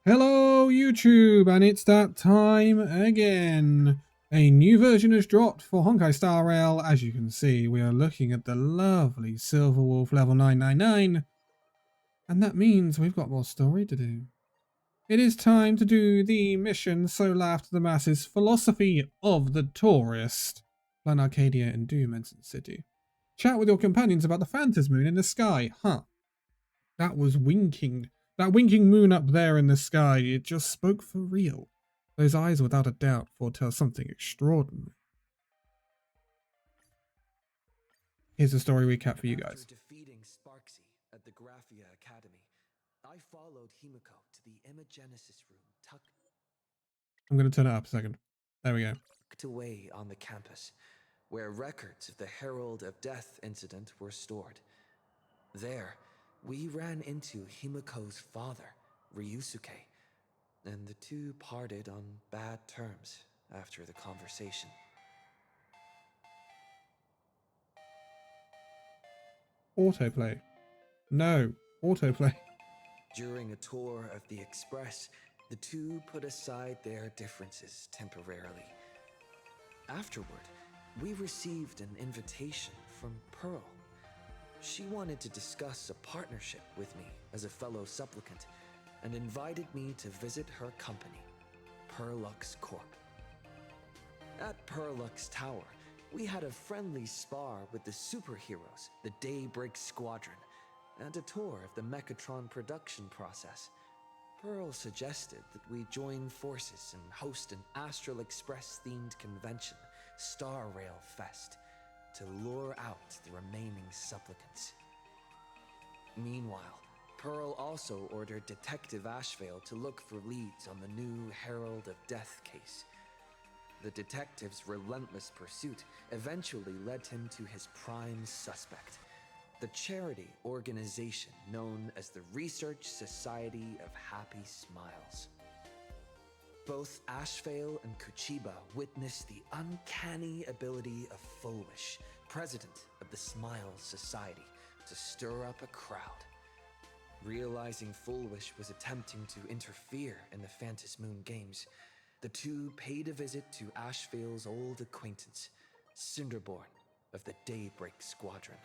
Hello YouTube, and it's that time again. A new version has dropped for Honkai Star Rail. As you can see, we are looking at the lovely Silver Wolf level 999, and that means we've got more story to do. It is time to do the mission So Laughed the Masses Philosophy of the Tourist, Planarcadia and Doomedson City. Chat with your companions about the phantasmoon in the sky. That was winking. That winking moon up there in the sky, it just spoke for real. Those eyes without a doubt foretell something extraordinary. Here's a story recap for you guys. After defeating Sparksy at the Graphia Academy, I followed Himiko to the Imagenesis room tucked I'm going to turn it up a second. There we go. away on the campus, where records of the Herald of Death incident were stored. There, we ran into Himiko's father, Ryusuke, and the two parted on bad terms after the conversation. Autoplay. No. Autoplay. During a tour of the Express, the two put aside their differences temporarily. Afterward, we received an invitation from Pearl. She wanted to discuss a partnership with me as a fellow supplicant and invited me to visit her company, Perlux Corp. At Perlux Tower, we had a friendly spar with the superheroes, the Daybreak Squadron, and a tour of the Mechatron production process. Pearl suggested that we join forces and host an Astral Express-themed convention, Star Rail Fest, to lure out the remaining supplicants. Meanwhile, Pearl also ordered Detective Ashvale to look for leads on the new Herald of Death case. The detective's relentless pursuit eventually led him to his prime suspect, the charity organization known as the Research Society of Happy Smiles. Both Ashvale and Kuchiba witnessed the uncanny ability of Fulwish, president of the Smiles Society, to stir up a crowd. Realizing Fulwish was attempting to interfere in the Phantasmoon games, the two paid a visit to Ashvale's old acquaintance, Cinderborn of the Daybreak Squadron.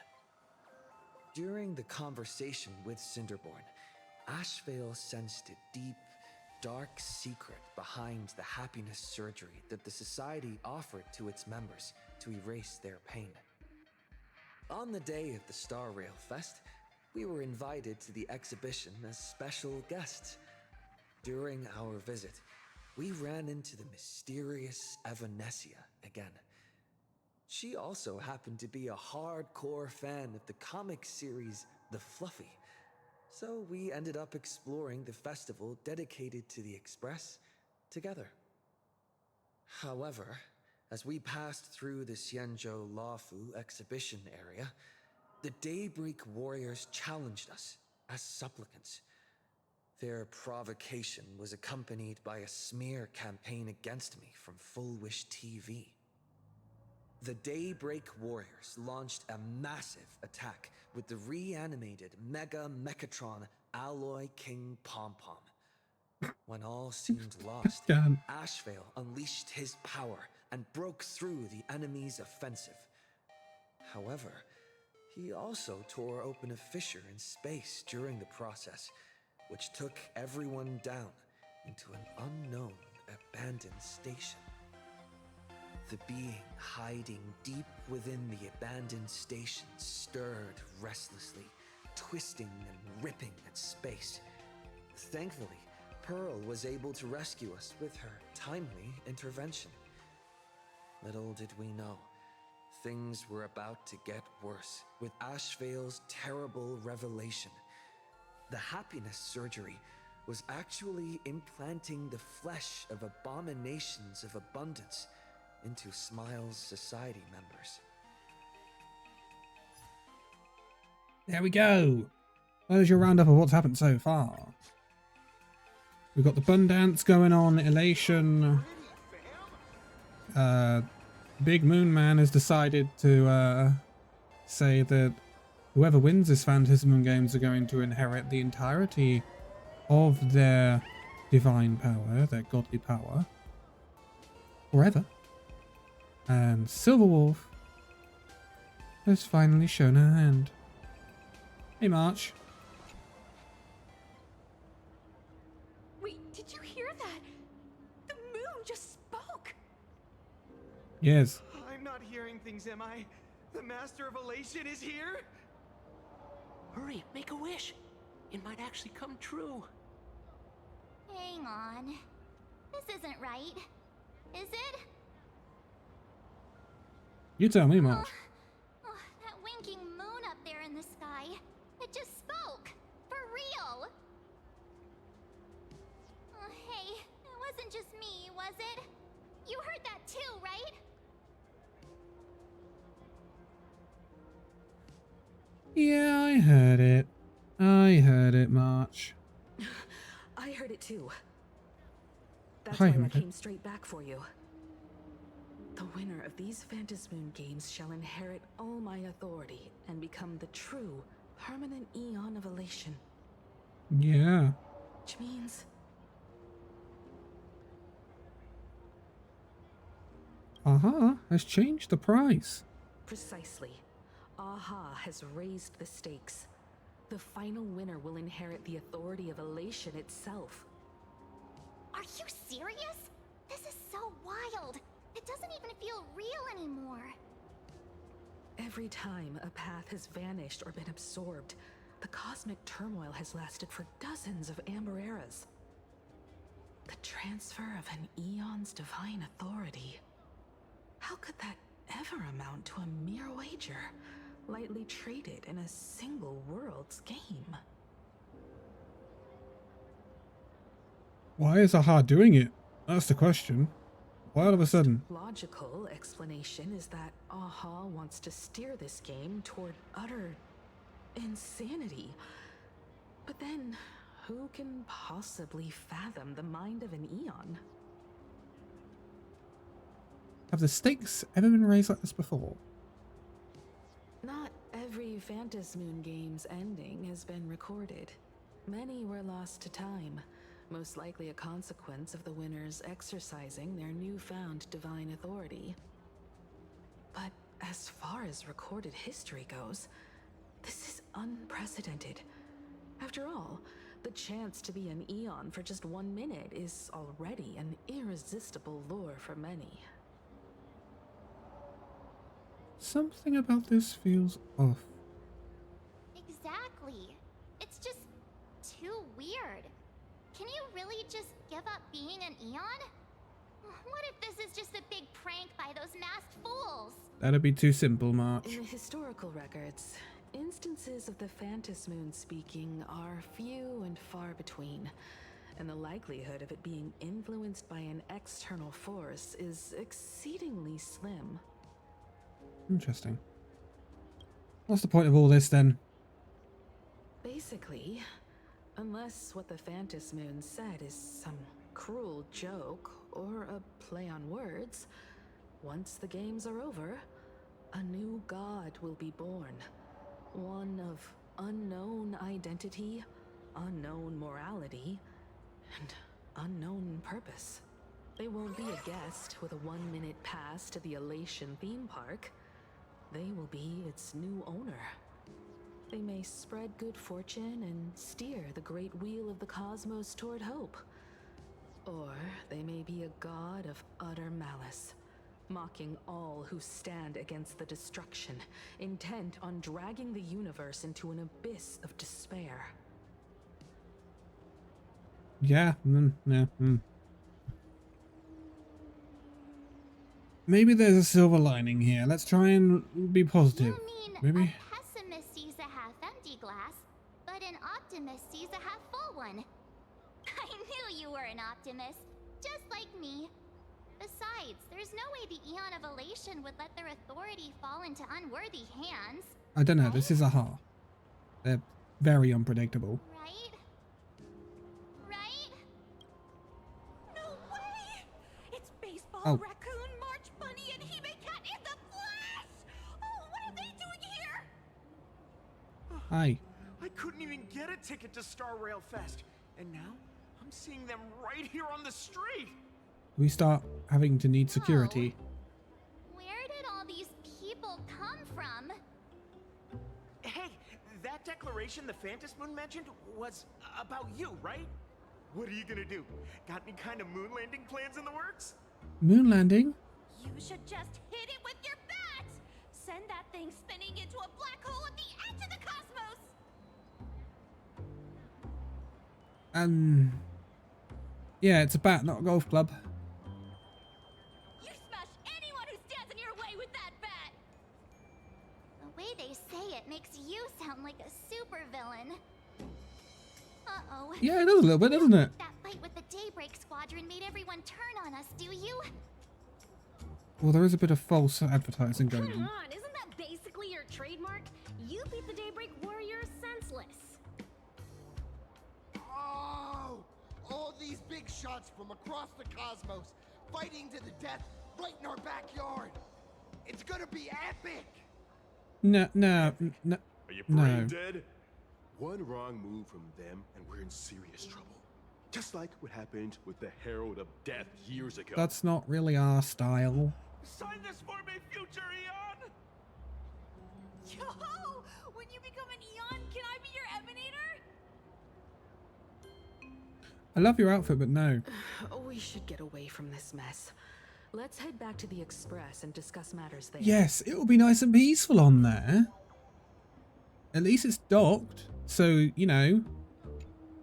During the conversation with Cinderborn, Ashvale sensed a deep, dark secret behind the happiness surgery that the society offered to its members to erase their pain. On the day of the Star Rail Fest, we were invited to the exhibition as special guests. During our visit, we ran into the mysterious Evanessia again. She also happened to be a hardcore fan of the comic series The Fluffy, so we ended up exploring the festival dedicated to the Express together. However, as we passed through the Xianzhou Lafu exhibition area, the Daybreak Warriors challenged us as supplicants. Their provocation was accompanied by a smear campaign against me from Fulwish TV. The Daybreak Warriors launched a massive attack with the reanimated Mega Mechatron Alloy King Pom-Pom. When all seemed lost, Damn. Ashvale unleashed his power and broke through the enemy's offensive. However, he also tore open a fissure in space during the process, which took everyone down into an unknown abandoned station. The being hiding deep within the abandoned station stirred restlessly, twisting and ripping at space. Thankfully, Pearl was able to rescue us with her timely intervention. Little did we know, things were about to get worse with Ashvale's terrible revelation. The happiness surgery was actually implanting the flesh of abominations of abundance into Smiles Society members. There we go. There's your roundup of what's happened so far. We've got the bun dance going on, elation. Big Moon Man has decided to say that whoever wins this Phantasmoon games are going to inherit the entirety of their divine power, their godly power, forever. And Silverwolf has finally shown her hand. Hey, March. Wait, did you hear that? The moon just spoke! Yes. I'm not hearing things, am I? The Master of Elation is here? Hurry, make a wish. It might actually come true. Hang on. This isn't right. Is it? You tell me, March. Oh, that winking moon up there in the sky. It just spoke. For real. Oh, hey, it wasn't just me, was it? You heard that too, right? Yeah, I heard it. I heard it, March. I heard it too. That's Hi, why I Hunter. came straight back for you. The winner of these Phantasmoon games shall inherit all my authority and become the true, permanent Eon of Elation. Yeah. Which means Aha has changed the price. precisely. Aha has raised the stakes. The final winner will inherit the authority of Elation itself. Are you serious? This is so wild. It doesn't even feel real anymore. Every time a path has vanished or been absorbed, the cosmic turmoil has lasted for dozens of Amber eras. The transfer of an Eon's divine authority. How could that ever amount to a mere wager, lightly traded in a single world's game? Why is Aha doing it? That's the question. Why all of a sudden? Logical explanation is that Aha wants to steer this game toward utter insanity. But then, who can possibly fathom the mind of an Eon? Have the stakes ever been raised like this before? Not every Phantasmoon game's ending has been recorded. Many were lost to time, most likely a consequence of the winners exercising their newfound divine authority. But as far as recorded history goes, this is unprecedented. After all, the chance to be an Eon for just 1 minute is already an irresistible lure for many. Something about this feels off. Exactly. It's just too weird. Can you really just give up being an Eon? What if this is just a big prank by those masked fools? That'd be too simple, March. In the historical records, instances of the Phantasmoon speaking are few and far between, and the likelihood of it being influenced by an external force is exceedingly slim. Interesting. What's the point of all this then? Basically, unless what the Phantasmoon said is some cruel joke or a play on words, once the games are over, a new god will be born. One of unknown identity, unknown morality, and unknown purpose. They won't be a guest with a 1-minute pass to the Elation theme park. They will be its new owner. They may spread good fortune and steer the great wheel of the cosmos toward hope. Or they may be a god of utter malice, mocking all who stand against the destruction, intent on dragging the universe into an abyss of despair. Yeah. Maybe there's a silver lining here. Let's try and be positive. You mean Maybe. a pessimist sees a half-empty glass, but an optimist sees a half-full one. I knew you were an optimist, just like me. Besides, there's no way the Eon of Elation would let their authority fall into unworthy hands. I don't know. This is Aha. They're very unpredictable. Right? Right? No way! It's Baseball, Oh. Raccoon, March Bunny, and Hime Cat in the flesh! Oh, what are they doing here? Hi. I couldn't even get a ticket to Star Rail Fest, and now I'm seeing them right here on the street. We start having to need security. Where did all these people come from? Hey, that declaration the Phantom Moon mentioned was about you, right? What are you gonna do? Got any kind of moon landing plans in the works? Moon landing? You should just hit it with your bat! Send that thing spinning into a black hole at the edge of the cosmos! Yeah, it's a bat, not a golf club. You smash anyone who stands in your way with that bat! The way they say it makes you sound like a supervillain. Uh-oh. Yeah, it does a little bit, doesn't it? That fight with the Daybreak Squadron made everyone turn on us, do you? Well, there is a bit of false advertising going Come on. on, isn't that basically your trademark? You beat the Daybreak Warriors senseless. Oh! All these big shots from across the cosmos, fighting to the death right in our backyard. It's gonna be epic! No. Are your brain No. dead? One wrong move from them and we're in serious trouble. Just like what happened with the Herald of Death years ago. That's not really our style. Sign this for me, future Eon! Yo! When you become an Eon, can I be your Emanator? I love your outfit, but no. We should get away from this mess. Let's head back to the Express and discuss matters there. Yes, it will be nice and peaceful on there. At least it's docked, so, you know,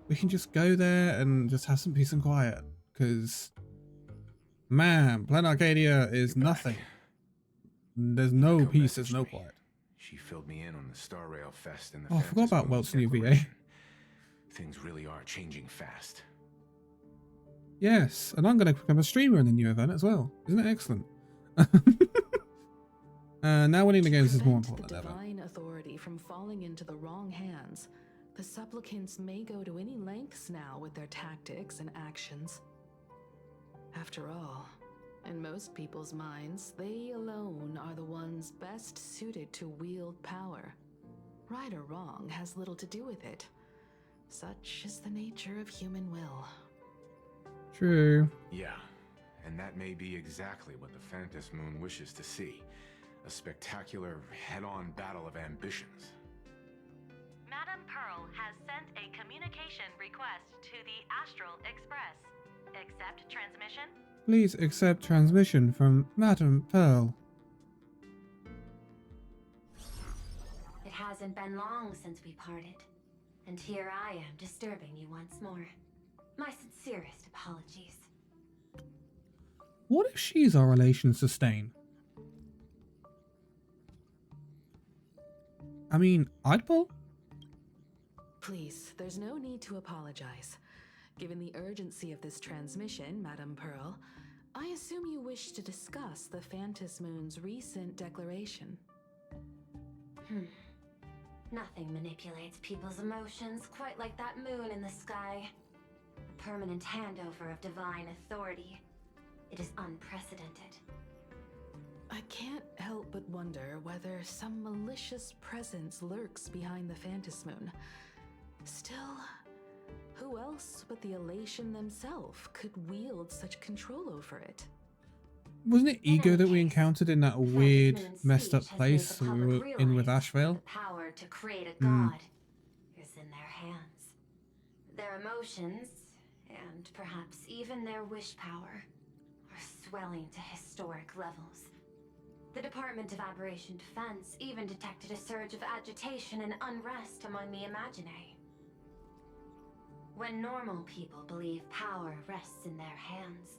we can just go there and just have some peace and quiet. Because, man, Planarcadia is nothing. There's no Go peace, there's message no me. quiet. She filled me in on the Star Rail Fest and the Oh, I forgot about Phantom Welt's new VA. Declaration. Things really are changing fast. Yes, and I'm going to become a streamer in the new event as well. Isn't it excellent? Now winning the games is more Prevent important the than ever. divine authority from falling into the wrong hands. The supplicants may go to any lengths now with their tactics and actions. After all, in most people's minds, they alone are the ones best suited to wield power. Right or wrong has little to do with it. Such is the nature of human will. True. Yeah, and that may be exactly what the Phantom Moon wishes to see. A spectacular head-on battle of ambitions. Madame Pearl has sent a communication request to the Astral Express. Accept transmission? Please accept transmission from Madame Pearl. It hasn't been long since we parted, and here I am disturbing you once more. My sincerest apologies. What if she's our relation sustain? I mean, I'd pull. Please, there's no need to apologize. Given the urgency of this transmission, Madame Pearl, I assume you wish to discuss the Phantom Moon's recent declaration. Nothing manipulates people's emotions quite like that moon in the sky. A permanent handover of divine authority. It is unprecedented. I can't help but wonder whether some malicious presence lurks behind the Phantom Moon. Still, who else but the Elation themselves could wield such control over it? Wasn't it In Ego any that we case, encountered in that Phantom weird, Moon's messed up speech has place made that the we public were in with realize Ashvale? The power to create a god is in their hands. Their emotions, and perhaps even their wish power, are swelling to historic levels. The Department of Aberration Defense even detected a surge of agitation and unrest among the Imaginae. When normal people believe power rests in their hands,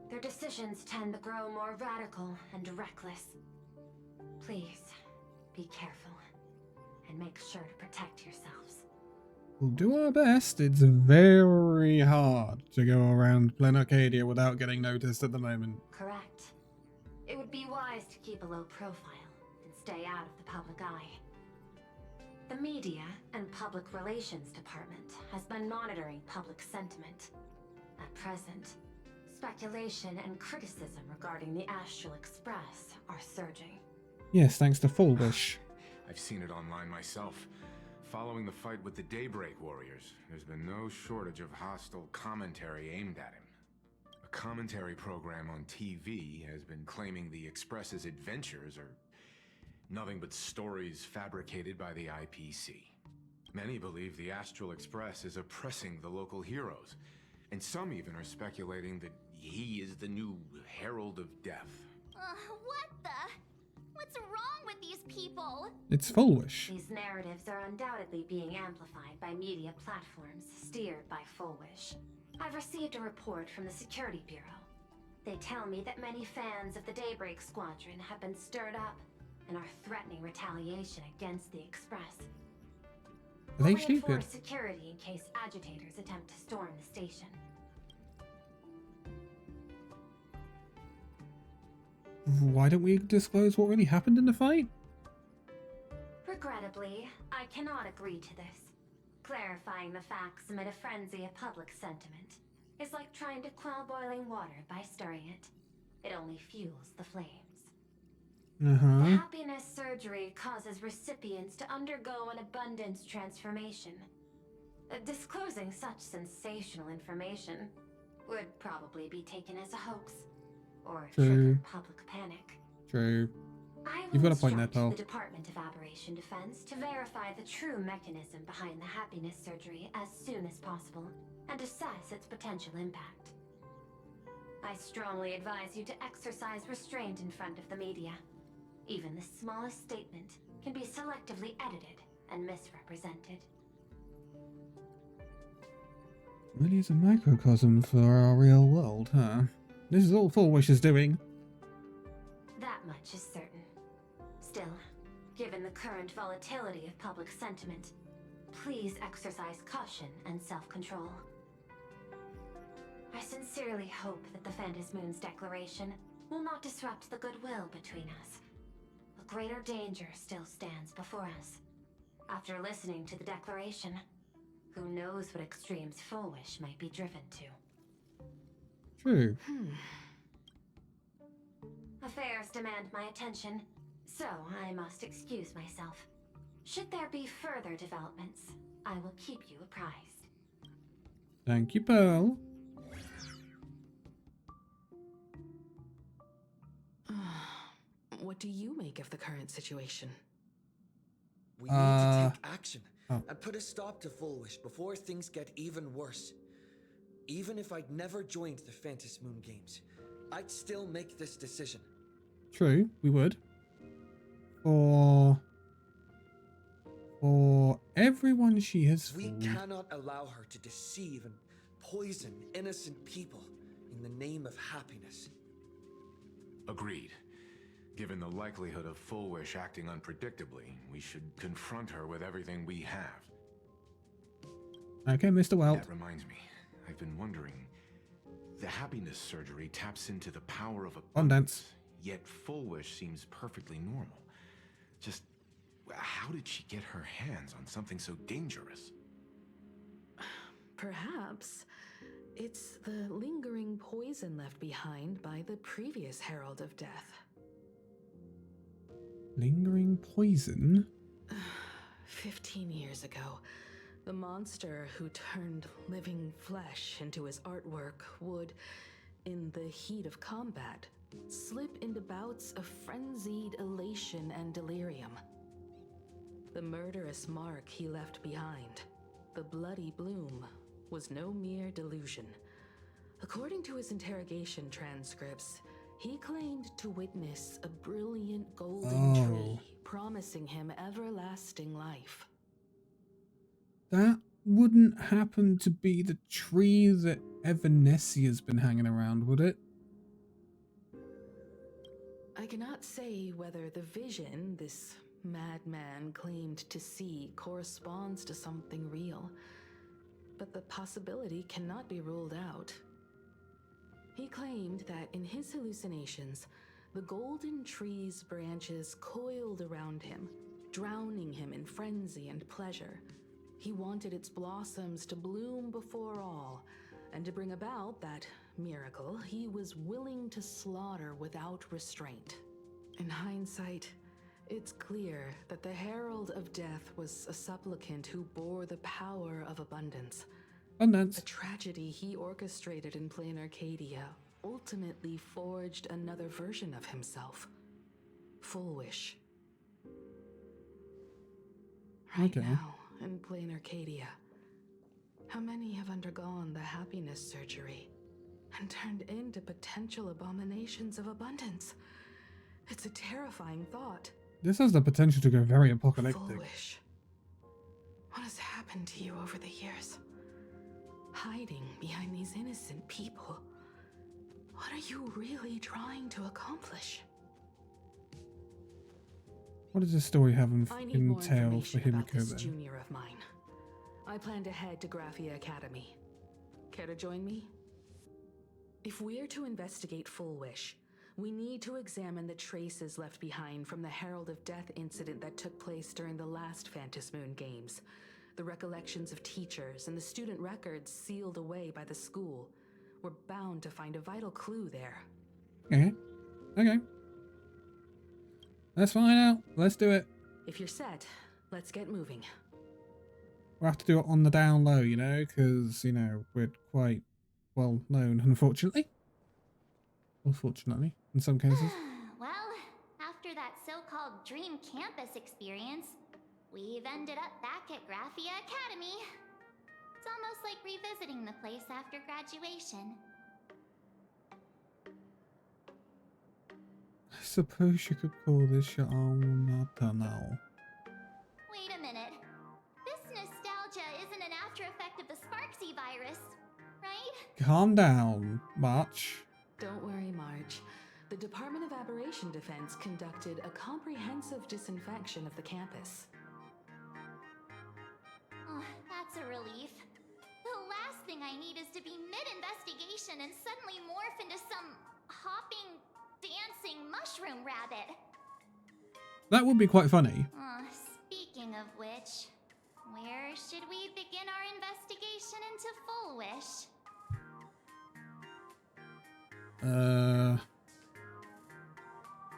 their decisions tend to grow more radical and reckless. Please, be careful, and make sure to protect yourselves. We'll do our best. It's very hard to go around Planarcadia without getting noticed at the moment. Correct. It would be wise to keep a low profile and stay out of the public eye. The Media and Public Relations Department has been monitoring public sentiment. At present, speculation and criticism regarding the Astral Express are surging. Yes, thanks to Full Wish. I've seen it online myself. Following the fight with the Daybreak Warriors, there's been no shortage of hostile commentary aimed at him. A commentary program on TV has been claiming the Express's adventures are nothing but stories fabricated by the IPC. Many believe the Astral Express is oppressing the local heroes, and some even are speculating that he is the new Herald of Death. What the? What's wrong with these people? It's foolish. These narratives are undoubtedly being amplified by media platforms steered by Fullwish. I've received a report from the Security Bureau. They tell me that many fans of the Daybreak Squadron have been stirred up and are threatening retaliation against the Express. Are they We stupid? enforce security in case agitators attempt to storm the station. Why don't we disclose what really happened in the fight? Regrettably, I cannot agree to this. Clarifying the facts amid a frenzy of public sentiment is like trying to quell boiling water by stirring it. It only fuels the flames. The happiness surgery causes recipients to undergo an abundance transformation. Disclosing such sensational information would probably be taken as a hoax or trigger public panic. True. I will You've got a point there, instruct pal. the Department of Aberration Defense to verify the true mechanism behind the happiness surgery as soon as possible and assess its potential impact. I strongly advise you to exercise restraint in front of the media. Even the smallest statement can be selectively edited and misrepresented. Really is a microcosm for our real world, huh? This is all Fullwish is doing. That much is certain. Still, given the current volatility of public sentiment, please exercise caution and self-control. I sincerely hope that the Phantom Moon's declaration will not disrupt the goodwill between us. A greater danger still stands before us. After listening to the declaration, who knows what extremes Fullwish might be driven to. True. Affairs demand my attention, so I must excuse myself. Should there be further developments, I will keep you apprised. Thank you, Pearl. What do you make of the current situation? We need to take action and put a stop to Fullwish before things get even worse. Even if I'd never joined the Phantom Moon Games, I'd still make this decision. True, we would. For everyone she has We fooled. cannot allow her to deceive and poison innocent people in the name of happiness. Agreed. Given the likelihood of Fullwish acting unpredictably, we should confront her with everything we have. Okay, Mr. Welt. That reminds me, I've been wondering. The happiness surgery taps into the power of abundance. Yet Fullwish seems perfectly normal. Just how did she get her hands on something so dangerous? Perhaps it's the lingering poison left behind by the previous Herald of Death. Lingering poison? 15 years ago, the monster who turned living flesh into his artwork would, in the heat of combat, slip into bouts of frenzied elation and delirium. The murderous mark he left behind, the bloody bloom, was no mere delusion. According to his interrogation transcripts, he claimed to witness a brilliant golden tree promising him everlasting life. That wouldn't happen to be the tree that Evanessia's been hanging around, would it? I cannot say whether the vision this madman claimed to see corresponds to something real, but the possibility cannot be ruled out. He claimed that in his hallucinations, the golden tree's branches coiled around him, drowning him in frenzy and pleasure. He wanted its blossoms to bloom before all, and to bring about that miracle, he was willing to slaughter without restraint. In hindsight, It's clear that the Herald of Death was a supplicant who bore the power of abundance. Abundance. A tragedy he orchestrated in Planarcadia ultimately forged another version of himself. Full Wish. Right now, in Planarcadia, how many have undergone the happiness surgery and turned into potential abominations of abundance? It's a terrifying thought. This has the potential to go very apocalyptic. Full Wish. What has happened to you over the years? Hiding behind these innocent people. What are you really trying to accomplish? What does this story have in I need more entail for information about Himiko this then? junior of mine. I plan to head to Graphia Academy. Care to join me? If we're to investigate Full Wish, we need to examine the traces left behind from the Herald of Death incident that took place during the last Phantom Moon Games. The recollections of teachers and the student records sealed away by the school. We're bound to find a vital clue there. Okay. Okay. Let's find out. Let's do it. If you're set, let's get moving. We'll have to do it on the down low, you know, because, you know, we're quite well known, unfortunately. Or fortunately, in some cases. Well, after that so-called dream campus experience, we've ended up back at Graphia Academy. It's almost like revisiting the place after graduation. I suppose you could call this your own tunnel. Wait a minute. This nostalgia isn't an after effect of the Sparksy virus, right? Calm down, March. Don't worry, Marge. The Department of Aberration Defense conducted a comprehensive disinfection of the campus. Oh, that's a relief. The last thing I need is to be mid-investigation and suddenly morph into some hopping, dancing mushroom rabbit. That would be quite funny. Speaking of which, where should we begin our investigation into Full Wish?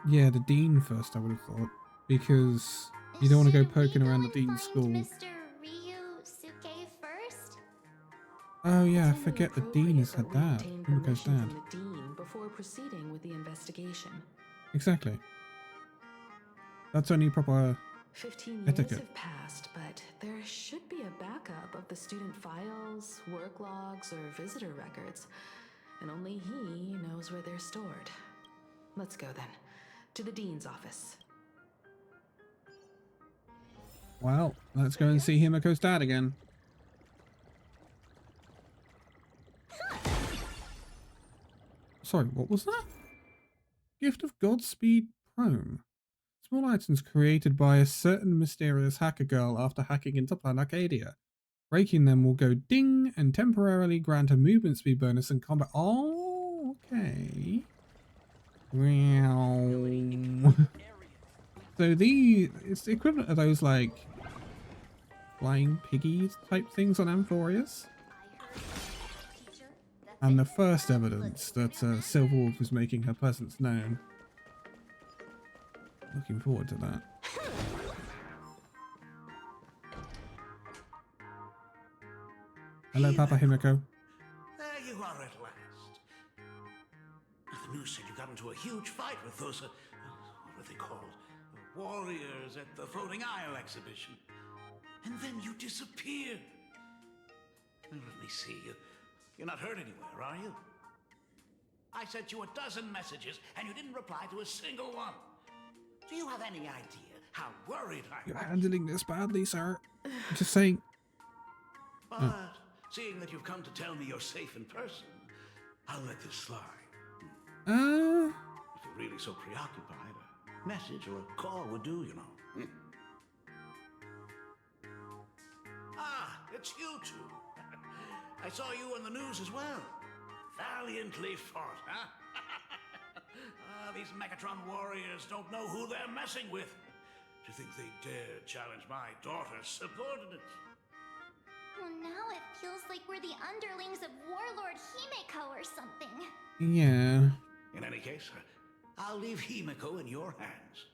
Yeah, the dean first, I would have thought, because you don't want to go poking around the dean's school. Mr. Ryusuke first? Oh yeah, I forget the dean has had that. Himiko's dad. The dean before proceeding with the investigation. Exactly. That's only proper 15 years etiquette. have passed, but there should be a backup of the student files, work logs, or visitor records. And only he knows where they're stored. Let's go then. To the dean's office. Well, let's go and see Himiko's dad again. Sorry, what was that? Gift of Godspeed Chrome. Small items created by a certain mysterious hacker girl after hacking into Planarcadia. Breaking them will go ding and temporarily grant a movement speed bonus in combat. Oh, okay. Wow. So it's the equivalent of those like flying piggies type things on Amphorius. And the first evidence that Silverwolf is making her presence known. Looking forward to that. Hello, Papa Himiko. There you are at last. The news said you got into a huge fight with those, what were they called? Warriors at the Floating Isle exhibition. And then you disappeared. Let me see. You're not hurt anywhere, are you? I sent you a dozen messages, and you didn't reply to a single one. Do you have any idea how worried I am? You're handling this badly, sir. I'm just saying. But seeing that you've come to tell me you're safe in person, I'll let this slide. If you're really so preoccupied, a message or a call would do, you know. Ah, it's you two. I saw you on the news as well. Valiantly fought, huh? These Megatron warriors don't know who they're messing with. To think they dare challenge my daughter's subordinates. Well, now it feels like we're the underlings of Warlord Himiko or something. Yeah. In any case, I'll leave Himiko in your hands.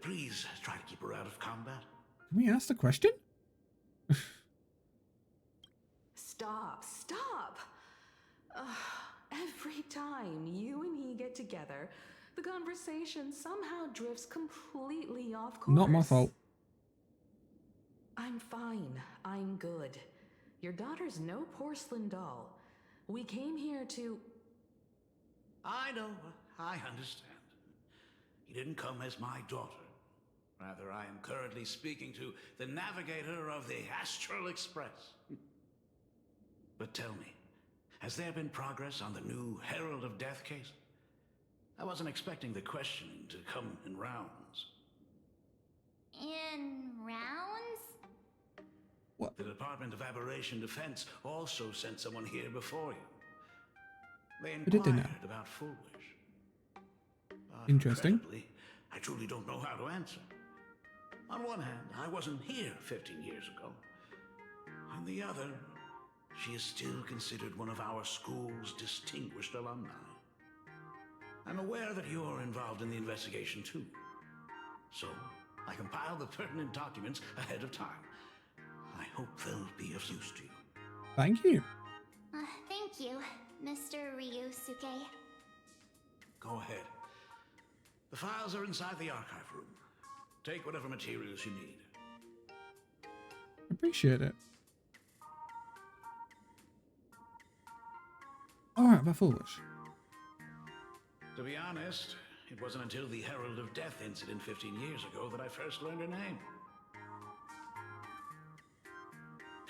Please try to keep her out of combat. Can we ask the question? Stop, stop! Every time you and he get together, the conversation somehow drifts completely off course. Not my fault. I'm fine. I'm good. Your daughter's no porcelain doll. We came here to... I know. I understand. You didn't come as my daughter. Rather, I am currently speaking to the navigator of the Astral Express. But tell me, has there been progress on the new Herald of Death case? I wasn't expecting the questioning to come in rounds. In rounds? What? The Department of Aberration Defense also sent someone here before you. They did they know? inquired about Foolish. Interesting. Incredibly, I truly don't know how to answer. On one hand, I wasn't here 15 years ago. On the other, she is still considered one of our school's distinguished alumni. I'm aware that you're involved in the investigation too. So, I compiled the pertinent documents ahead of time. I hope they'll be of use to you. Thank you. Thank you, Mr. Ryusuke. Go ahead. The files are inside the archive room. Take whatever materials you need. Appreciate it. Alright, about Foolish. To be honest, it wasn't until the Herald of Death incident 15 years ago that I first learned her name.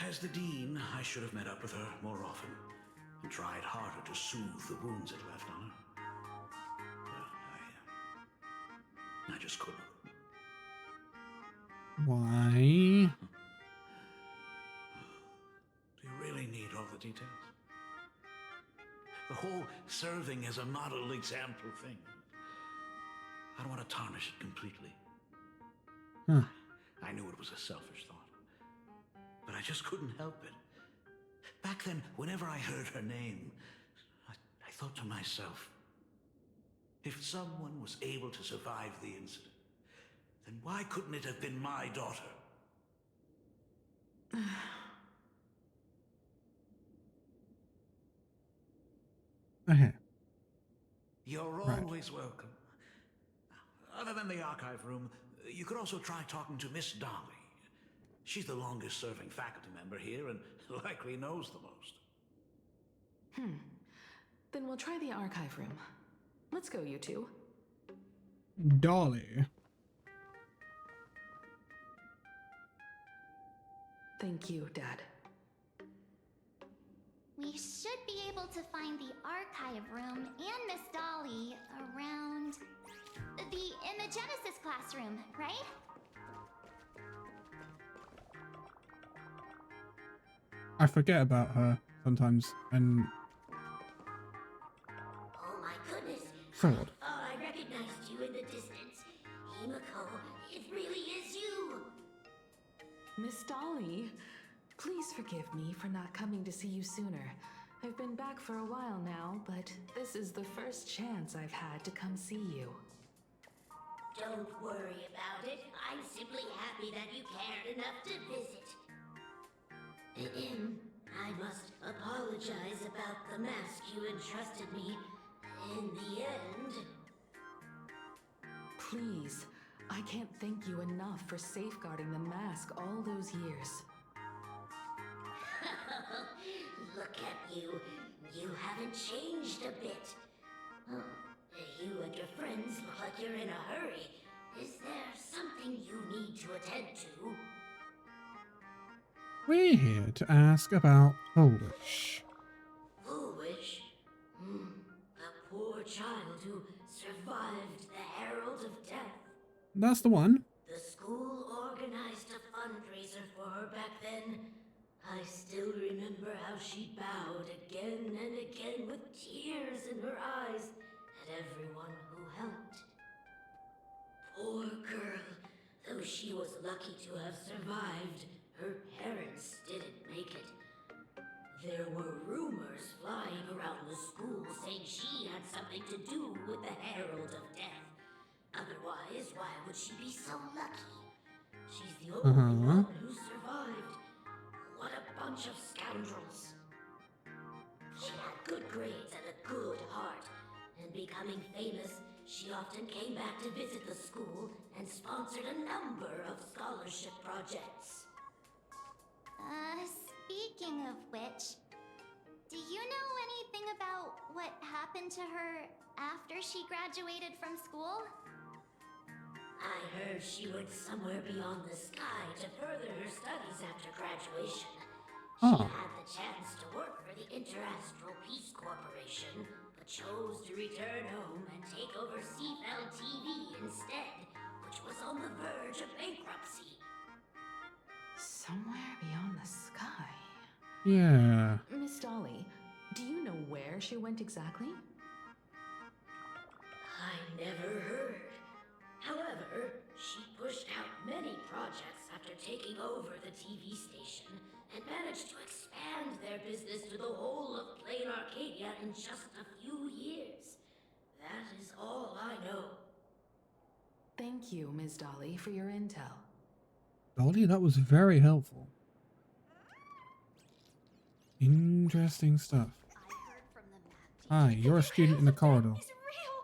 As the Dean, I should have met up with her more often and tried harder to soothe the wounds it left on her. But I just couldn't. Why? Do you really need all the details? The whole serving as a model example thing. I don't want to tarnish it completely. Huh. I knew it was a selfish thought. But I just couldn't help it. Back then, whenever I heard her name, I thought to myself, if someone was able to survive the incident, then why couldn't it have been my daughter? Okay. You're Right. always welcome. Other than the archive room, you could also try talking to Miss Dolly. She's the longest serving faculty member here and likely knows the most. Then we'll try the archive room. Let's go, you two. Dolly. Thank you, Dad. We should be able to find the archive room and Miss Dolly around in the Genesis classroom, right? I forget about her sometimes and Oh my goodness. Sword. I recognized you in the distance. Himiko, it really is you. Miss Dolly, please forgive me for not coming to see you sooner. I've been back for a while now, but this is the first chance I've had to come see you. Don't worry about it. I'm simply happy that you cared enough to visit. I must apologize about the mask you entrusted me. In the end... Please, I can't thank you enough for safeguarding the mask all those years. Look at you. You haven't changed a bit. Oh, you and your friends look like you're in a hurry. Is there something you need to attend to? we're here to ask about Foolish. Foolish? A poor child who survived the Herald of Death. That's the one. The school organized a fundraiser for her back then. I still remember how she bowed again and again with tears in her eyes at everyone who helped. Poor girl. Though she was lucky to have survived, her parents didn't make it. There were rumors flying around the school saying she had something to do with the Herald of Death. Otherwise, why would she be so lucky? She's the only one who survived. What a bunch of scoundrels. She had good grades and a good heart, and becoming famous, she often came back to visit the school and sponsored a number of scholarship projects. Speaking of which, do you know anything about what happened to her after she graduated from school? I heard she went somewhere beyond the sky to further her studies after graduation. She had the chance to work for the Interastral Peace Corporation, but chose to return home and take over Seafell TV instead, which was on the verge of bankruptcy. Somewhere beyond the sky. Yeah. Miss Dolly, do you know where she went exactly? I never heard. However, she pushed out many projects after taking over the TV station and managed to expand their business to the whole of Planarcadia in just a few years. That is all I know. Thank you, Ms. Dolly, for your intel. Dolly, that was very helpful. Interesting stuff. Hi, you're a student in the corridor. He's real.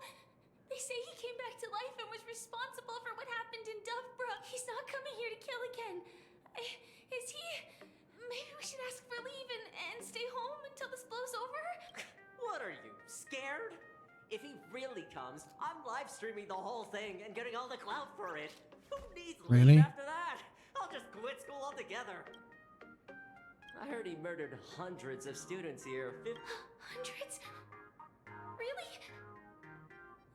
They say he came back to life and was responsible for what happened in Dovebrook. He's not coming here to kill again. Is he? Maybe we should ask for leave and stay home until this blows over? What are you, scared? If he really comes, I'm live streaming the whole thing and getting all the clout for it. Who needs Really? leave after that? I'll just quit school altogether. I heard he murdered hundreds of students here. Hundreds? Really?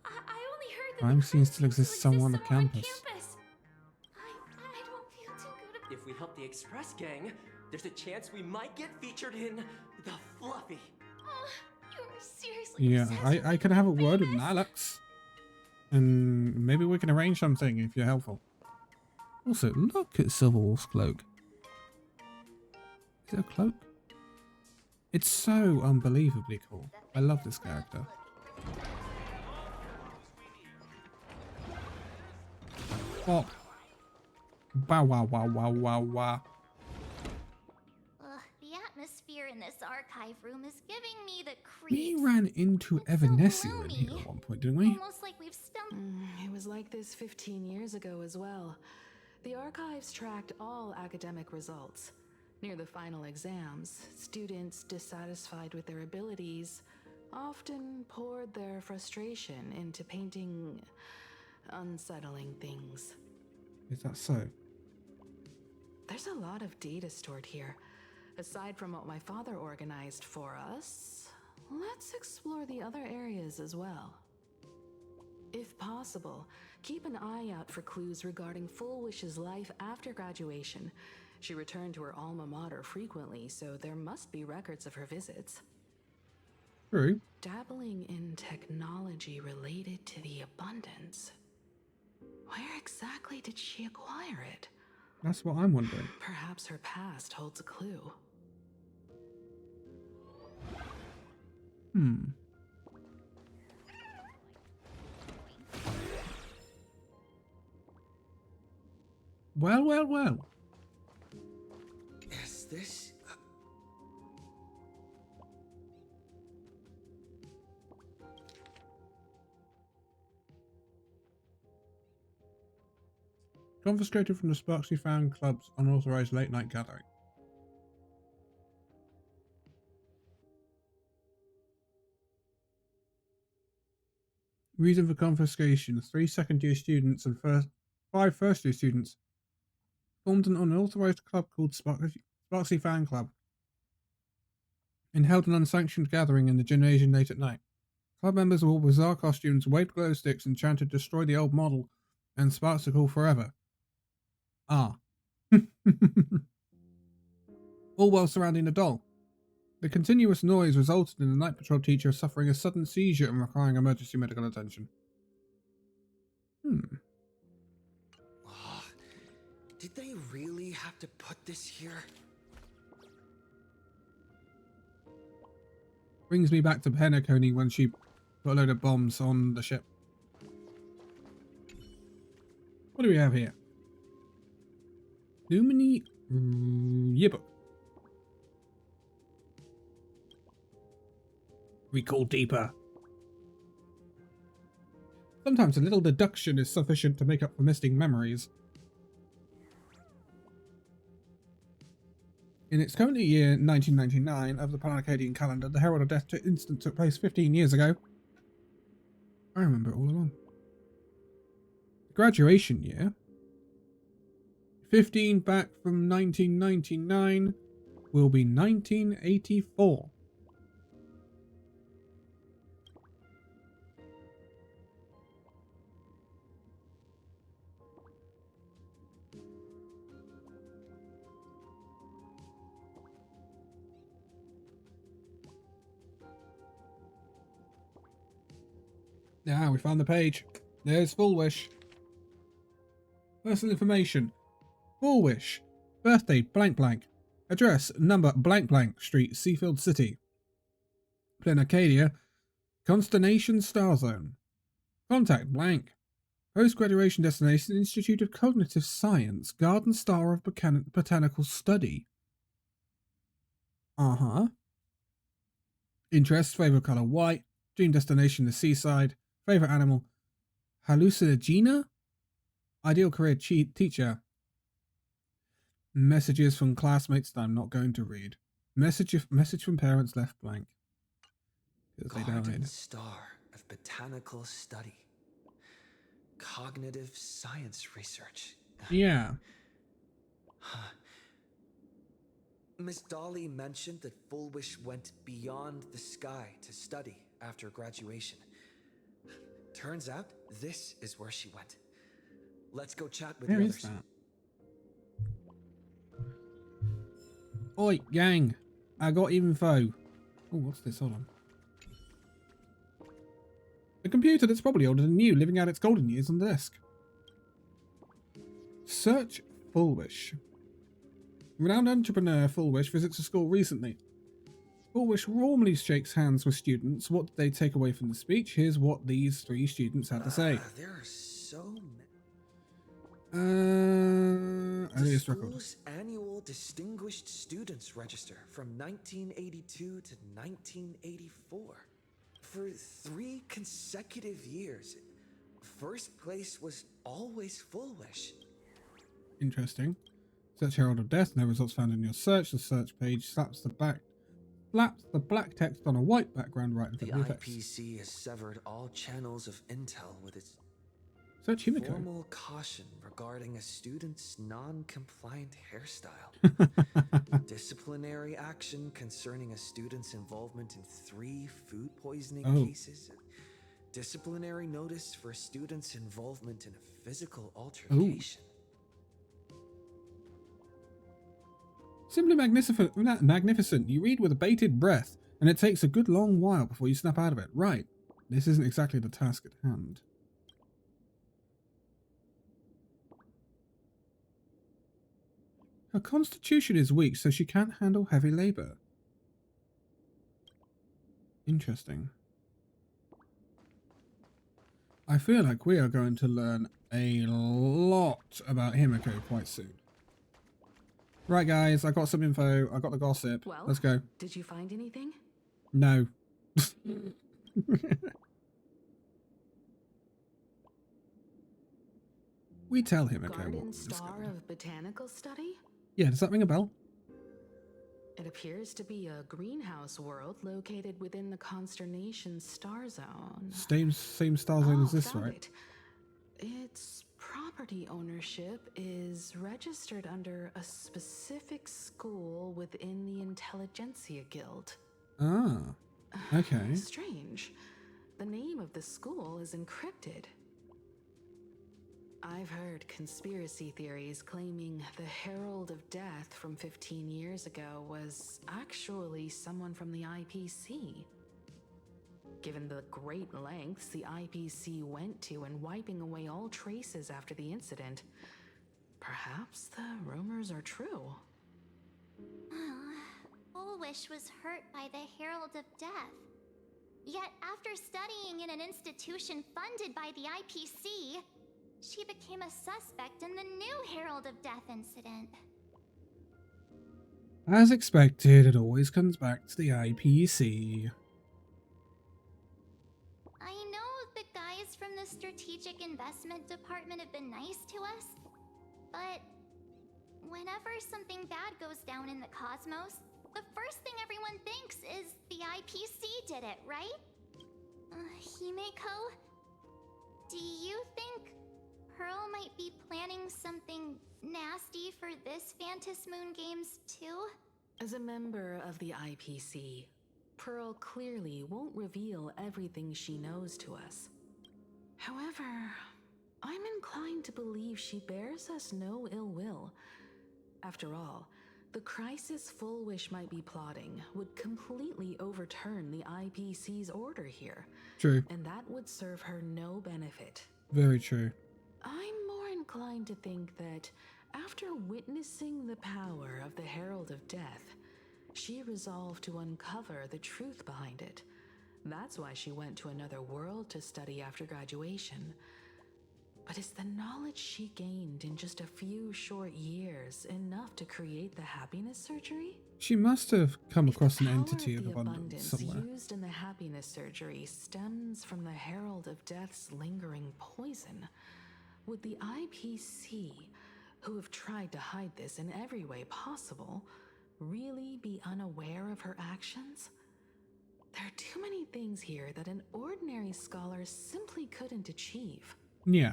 I only heard that Crime scene still exists somewhere on the campus. I don't feel too good about If we help the Express gang, there's a chance we might get featured in The Fluffy. You're seriously Yeah, obsessed I could have a word with Alex. And maybe we can arrange something if you're helpful. Also, look at Silverwolf's cloak. Is it a cloak? It's so unbelievably cool. I love this character. Oh. Wow, wow, wow, wow, wow, wow. The atmosphere in this archive room is giving me the We creeps. ran into Evanescence in here at one point, didn't we? Almost like we've stumbled. It was like this 15 years ago as well. The archives tracked all academic results. Near the final exams, students dissatisfied with their abilities often poured their frustration into painting unsettling things. Is that so? There's a lot of data stored here. Aside from what my father organized for us, let's explore the other areas as well. If possible, keep an eye out for clues regarding Full Wish's life after graduation. She returned to her alma mater frequently, so there must be records of her visits. True. Dabbling in technology related to the abundance. Where exactly did she acquire it? That's what I'm wondering. Perhaps her past holds a clue. Well, well, well. Yes, this. Confiscated from the Sparksy Fan Club's unauthorized late night gathering. Reason for confiscation: 3 second-year students and 5 first-year students formed an unauthorized club called Sparksy Fan Club and held an unsanctioned gathering in the gymnasium late at night. Club members wore bizarre costumes, waved glow sticks, and chanted "Destroy the old model" and "Sparksicle forever." All while surrounding a doll. The continuous noise resulted in the night patrol teacher suffering a sudden seizure and requiring emergency medical attention. Oh, did they really have to put this here? Brings me back to Penacony when she put a load of bombs on the ship. What do we have here? Lumini yearbook. Recall deeper. Sometimes a little deduction is sufficient to make up for missing memories. In its current year 1999 of the Planarcadian calendar, the Herald of Death incident took place 15 years ago. I remember it all along. The graduation year, 15 back from 1999, will be 1984. Ah, we found the page. There's Full Wish. Personal information. Full Wish. Birthday blank blank. Address number blank blank Street, Seafield City. Planarcadia. Consternation Star Zone. Contact blank. Post-graduation destination Institute of Cognitive Science. Garden Star of Botanical Study. Uh-huh. Interests, favorite color white. Dream destination the seaside. Favorite animal hallucinogena. Ideal career teacher. Messages from classmates that I'm not going to read. Message from parents left blank. Because they Garden died. Star of Botanical Study. Cognitive Science Research. Yeah. Huh. Miss Dolly mentioned that Full Wish went beyond the sky to study after graduation. Turns out, this is where she went. Let's go chat with Where the is others. that? Oi, gang. I got info. Oh, what's this? Hold on. A computer that's probably older than you, living out its golden years on the desk. Search Full Wish. Renowned entrepreneur Full Wish visits a school recently. Full Wish warmly shakes hands with students. What did they take away from the speech? Here's what these 3 students had to say. There are so many. The school's annual Distinguished Students Register from 1982 to 1984. For 3 consecutive years, first place was always Full Wish. Interesting. Search Herald of Death. No results found in your search. The search page slaps the black text on a white background right in The front of the text. IPC has severed all channels of intel with its Search Himiko. formal caution regarding a student's non-compliant hairstyle. Disciplinary action concerning a student's involvement in 3 food poisoning cases. Disciplinary notice for a student's involvement in a physical altercation. Simply magnificent. You read with a bated breath, and it takes a good long while before you snap out of it. Right. This isn't exactly the task at hand. Her constitution is weak, so she can't handle heavy labor. Interesting. I feel like we are going to learn a lot about Himiko quite soon. Right, guys, I got some info. I got the gossip. Well, let's go. Did you find anything? No. We tell him, okay. Garden Star of Botanical Study? Yeah, does that ring a bell? It appears to be a greenhouse world located within the Consternation Star Zone. Same star zone as this, found right? it. Its property ownership is registered under a specific school within the Intelligentsia Guild. Ah, okay. Strange. The name of the school is encrypted. I've heard conspiracy theories claiming the Herald of Death from 15 years ago was actually someone from the IPC. Given the great lengths the IPC went to in wiping away all traces after the incident, perhaps the rumors are true. Full Wish was hurt by the Herald of Death. Yet after studying in an institution funded by the IPC, she became a suspect in the new Herald of Death incident. As expected, it always comes back to the IPC. I know the guys from the Strategic Investment Department have been nice to us, but whenever something bad goes down in the cosmos, the first thing everyone thinks is the IPC did it, right? Himeko, do you think Pearl might be planning something nasty for this Phantom Moon Games too? As a member of the IPC, Pearl clearly won't reveal everything she knows to us. However, I'm inclined to believe she bears us no ill will. After all, the crisis Full Wish might be plotting would completely overturn the IPC's order here. True. And that would serve her no benefit. Very true. I'm more inclined to think that after witnessing the power of the Herald of Death, she resolved to uncover the truth behind it. That's why she went to another world to study after graduation. But is the knowledge she gained in just a few short years enough to create the happiness surgery? She must have come across an Power entity of the abundance somewhere. used in the happiness surgery stems from the Herald of Death's lingering poison. Would the IPC, who have tried to hide this in every way possible, really be unaware of her actions? There are too many things here that an ordinary scholar simply couldn't achieve. Yeah.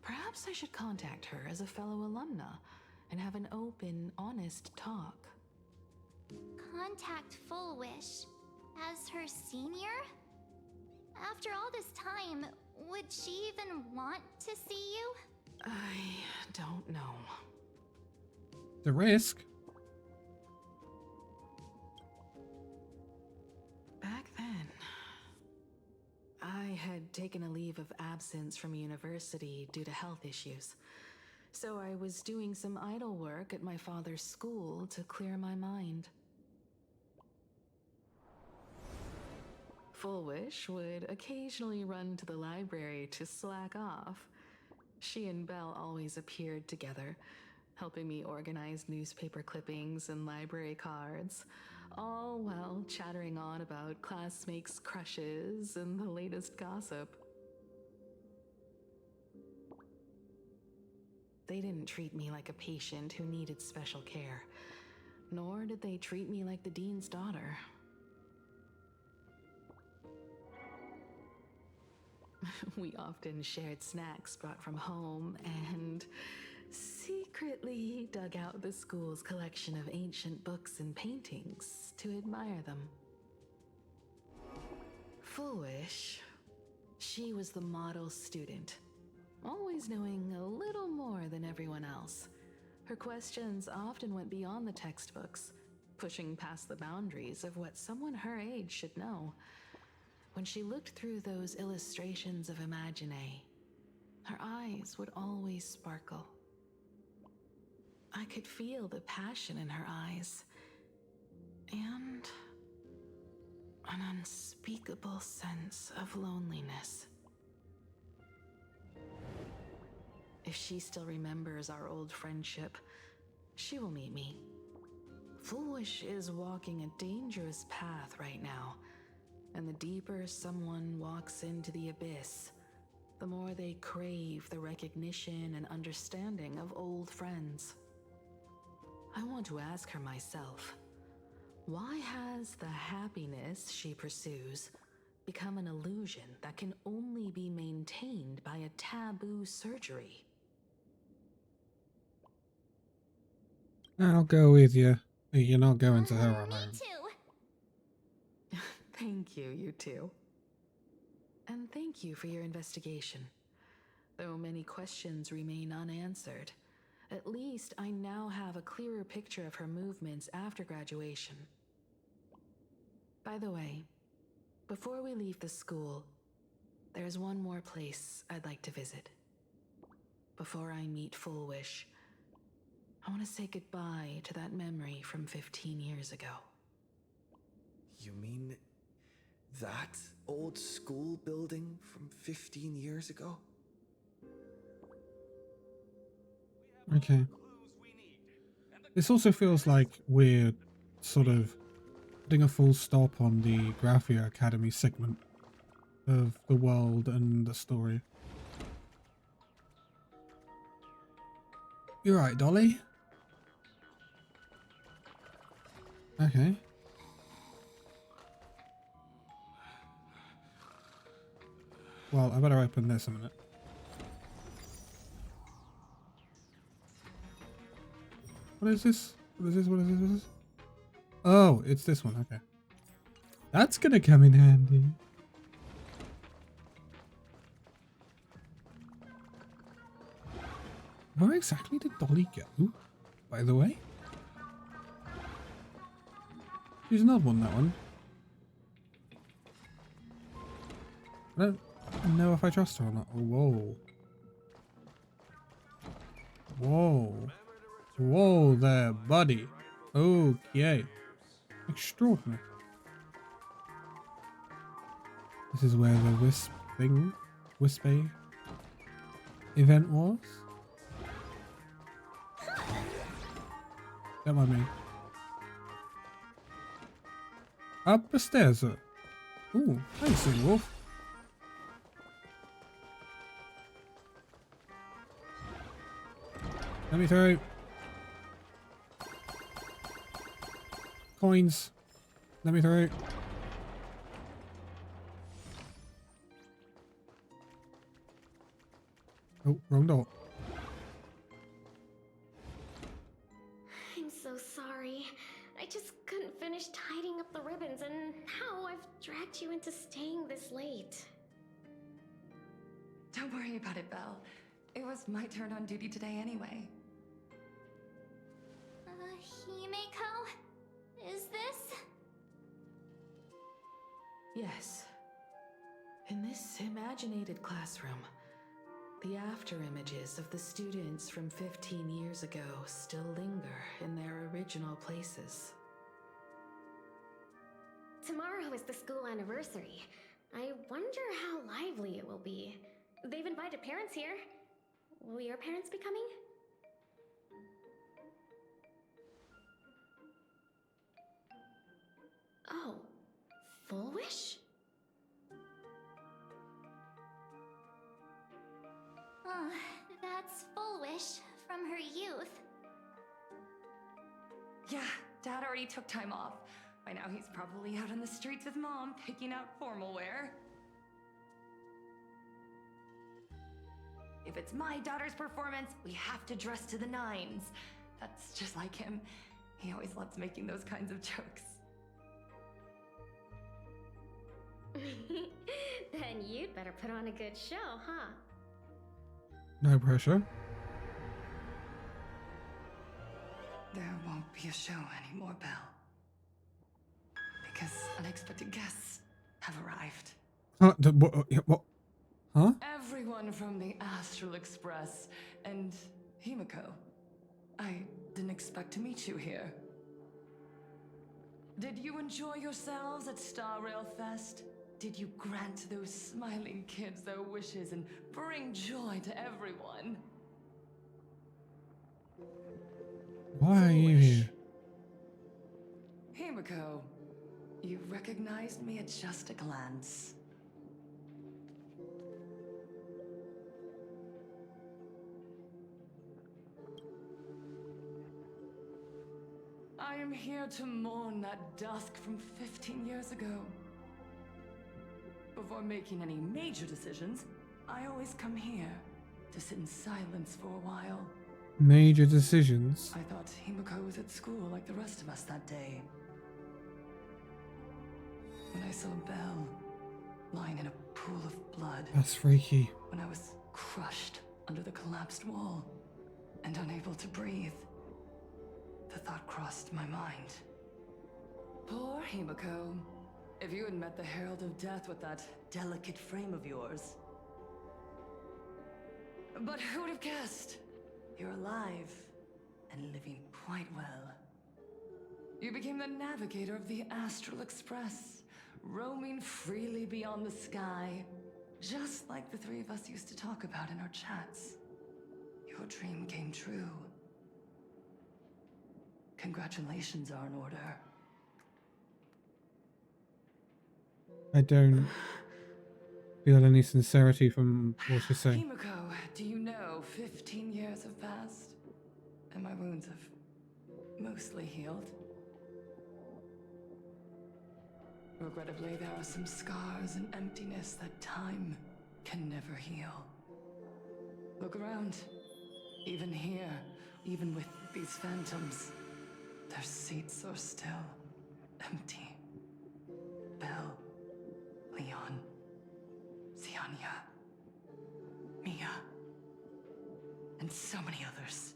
Perhaps I should contact her as a fellow alumna and have an open, honest talk. Contact Full Wish as her senior? After all this time, would she even want to see you? I don't know. The risk. Back then, I had taken a leave of absence from university due to health issues. So I was doing some idle work at my father's school to clear my mind. Full Wish would occasionally run to the library to slack off. She and Belle always appeared together, helping me organize newspaper clippings and library cards, all while chattering on about classmates' crushes and the latest gossip. They didn't treat me like a patient who needed special care, nor did they treat me like the dean's daughter. We often shared snacks brought from home and secretly dug out the school's collection of ancient books and paintings to admire them. Full Wish, she was the model student, always knowing a little more than everyone else. Her questions often went beyond the textbooks, pushing past the boundaries of what someone her age should know. When she looked through those illustrations of Imagine, her eyes would always sparkle. I could feel the passion in her eyes, and an unspeakable sense of loneliness. If she still remembers our old friendship, she will meet me. Full Wish is walking a dangerous path right now, and the deeper someone walks into the abyss, the more they crave the recognition and understanding of old friends. I want to ask her myself, why has the happiness she pursues become an illusion that can only be maintained by a taboo surgery? I'll go with you. You're not going to her alone. Me too. Thank you, you two. And thank you for your investigation. Though many questions remain unanswered, at least I now have a clearer picture of her movements after graduation. By the way, before we leave the school, there's one more place I'd like to visit. Before I meet Full Wish, I want to say goodbye to that memory from 15 years ago. You mean that old school building from 15 years ago? Okay. This also feels like we're sort of putting a full stop on the Graphia Academy segment of the world and the story. You're right, Dolly. Okay. Well, I better open this a minute. What is this? What is this? What is this? What is this? Oh, it's this one. Okay. That's gonna come in handy. Where exactly did Dolly go, by the way? She's an odd one, that one. I don't know if I trust her or not. Whoa. Whoa. Whoa there, buddy. Okay. Extraordinary. This is where the Wispy event was. Don't mind me. Up the stairs, sir. Ooh, thanks, Silver Wolf. Let me through. Coins. Let me through. Oh, wrong door. I'm so sorry. I just couldn't finish tidying up the ribbons, and now I've dragged you into staying this late. Don't worry about it, Belle. It was my turn on duty today anyway. Himeko? Is this? Yes. In this imaginated classroom, the after images of the students from 15 years ago still linger in their original places. Tomorrow is the school anniversary. I wonder how lively it will be. They've invited parents here. Will your parents be coming? Oh, Full Wish? That's Full Wish from her youth. Yeah, Dad already took time off. By now he's probably out on the streets with Mom, picking out formal wear. If it's my daughter's performance, we have to dress to the nines. That's just like him. He always loves making those kinds of jokes. Then you'd better put on a good show, huh? No pressure. There won't be a show anymore, Belle. Because unexpected guests have arrived. What? Huh? Everyone from the Astral Express and Himeko. I didn't expect to meet you here. Did you enjoy yourselves at Star Rail Fest? Did you grant those smiling kids their wishes and bring joy to everyone? Why are you here? Himeko, you recognized me at just a glance. I am here to mourn that dusk from 15 years ago. Before making any major decisions, I always come here to sit in silence for a while. Major decisions? I thought Himeko was at school like the rest of us that day. When I saw Belle lying in a pool of blood. That's freaky. When I was crushed under the collapsed wall and unable to breathe, the thought crossed my mind. Poor Himeko. If you had met the Herald of Death with that delicate frame of yours. But who would have guessed? You're alive and living quite well. You became the navigator of the Astral Express, roaming freely beyond the sky, just like the three of us used to talk about in our chats. Your dream came true. Congratulations are in order. I don't feel any sincerity from what you're saying. Himiko, do you know 15 years have passed? And my wounds have mostly healed. Regrettably, there are some scars and emptiness that time can never heal. Look around. Even here, even with these phantoms, their seats are still empty. Belle, Leon, Ziania, Mia, and so many others.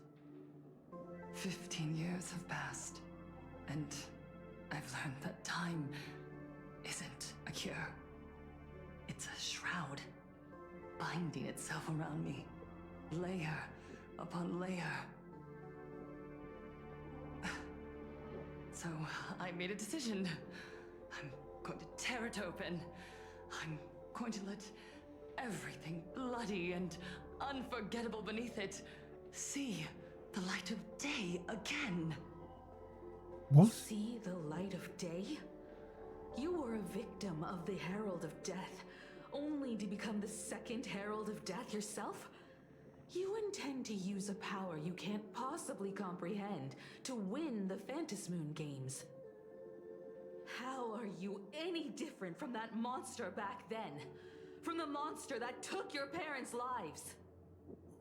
15 years have passed, and I've learned that time isn't a cure. It's a shroud, binding itself around me, layer upon layer. So I made a decision. I'm going to tear it open. I'm going to let everything bloody and unforgettable beneath it see the light of day again. What? See the light of day? You were a victim of the Herald of Death, only to become the second Herald of Death yourself? You intend to use a power you can't possibly comprehend to win the Phantasmoon games. How are you any different from that monster back then? From the monster that took your parents' lives?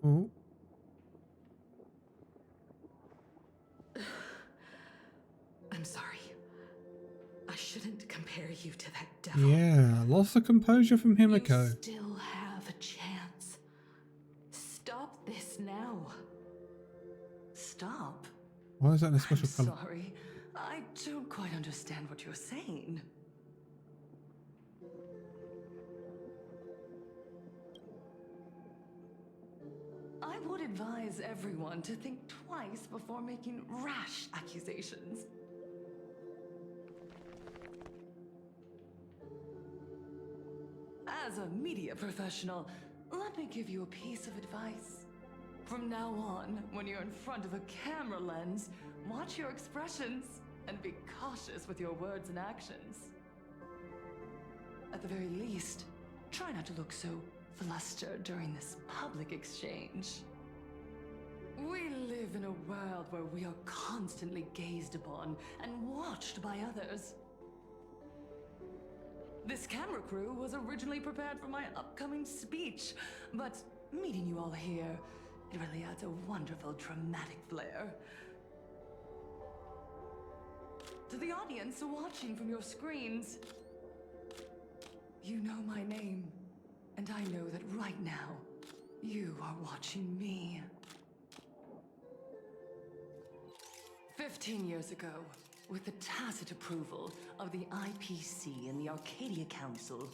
Oh. I'm sorry. I shouldn't compare you to that devil. Yeah, lost of composure from Himiko. You still have a chance. Stop this now. Stop? Why is that in a special I'm colour? sorry. I don't quite understand what you're saying. I would advise everyone to think twice before making rash accusations. As a media professional, let me give you a piece of advice. From now on, when you're in front of a camera lens, watch your expressions and be cautious with your words and actions. At the very least, try not to look so flustered during this public exchange. We live in a world where we are constantly gazed upon and watched by others. This camera crew was originally prepared for my upcoming speech, but meeting you all here, it really adds a wonderful dramatic flair. To the audience watching from your screens, you know my name, and I know that right now, you are watching me. 15 years ago, with the tacit approval of the IPC and the Arcadia Council,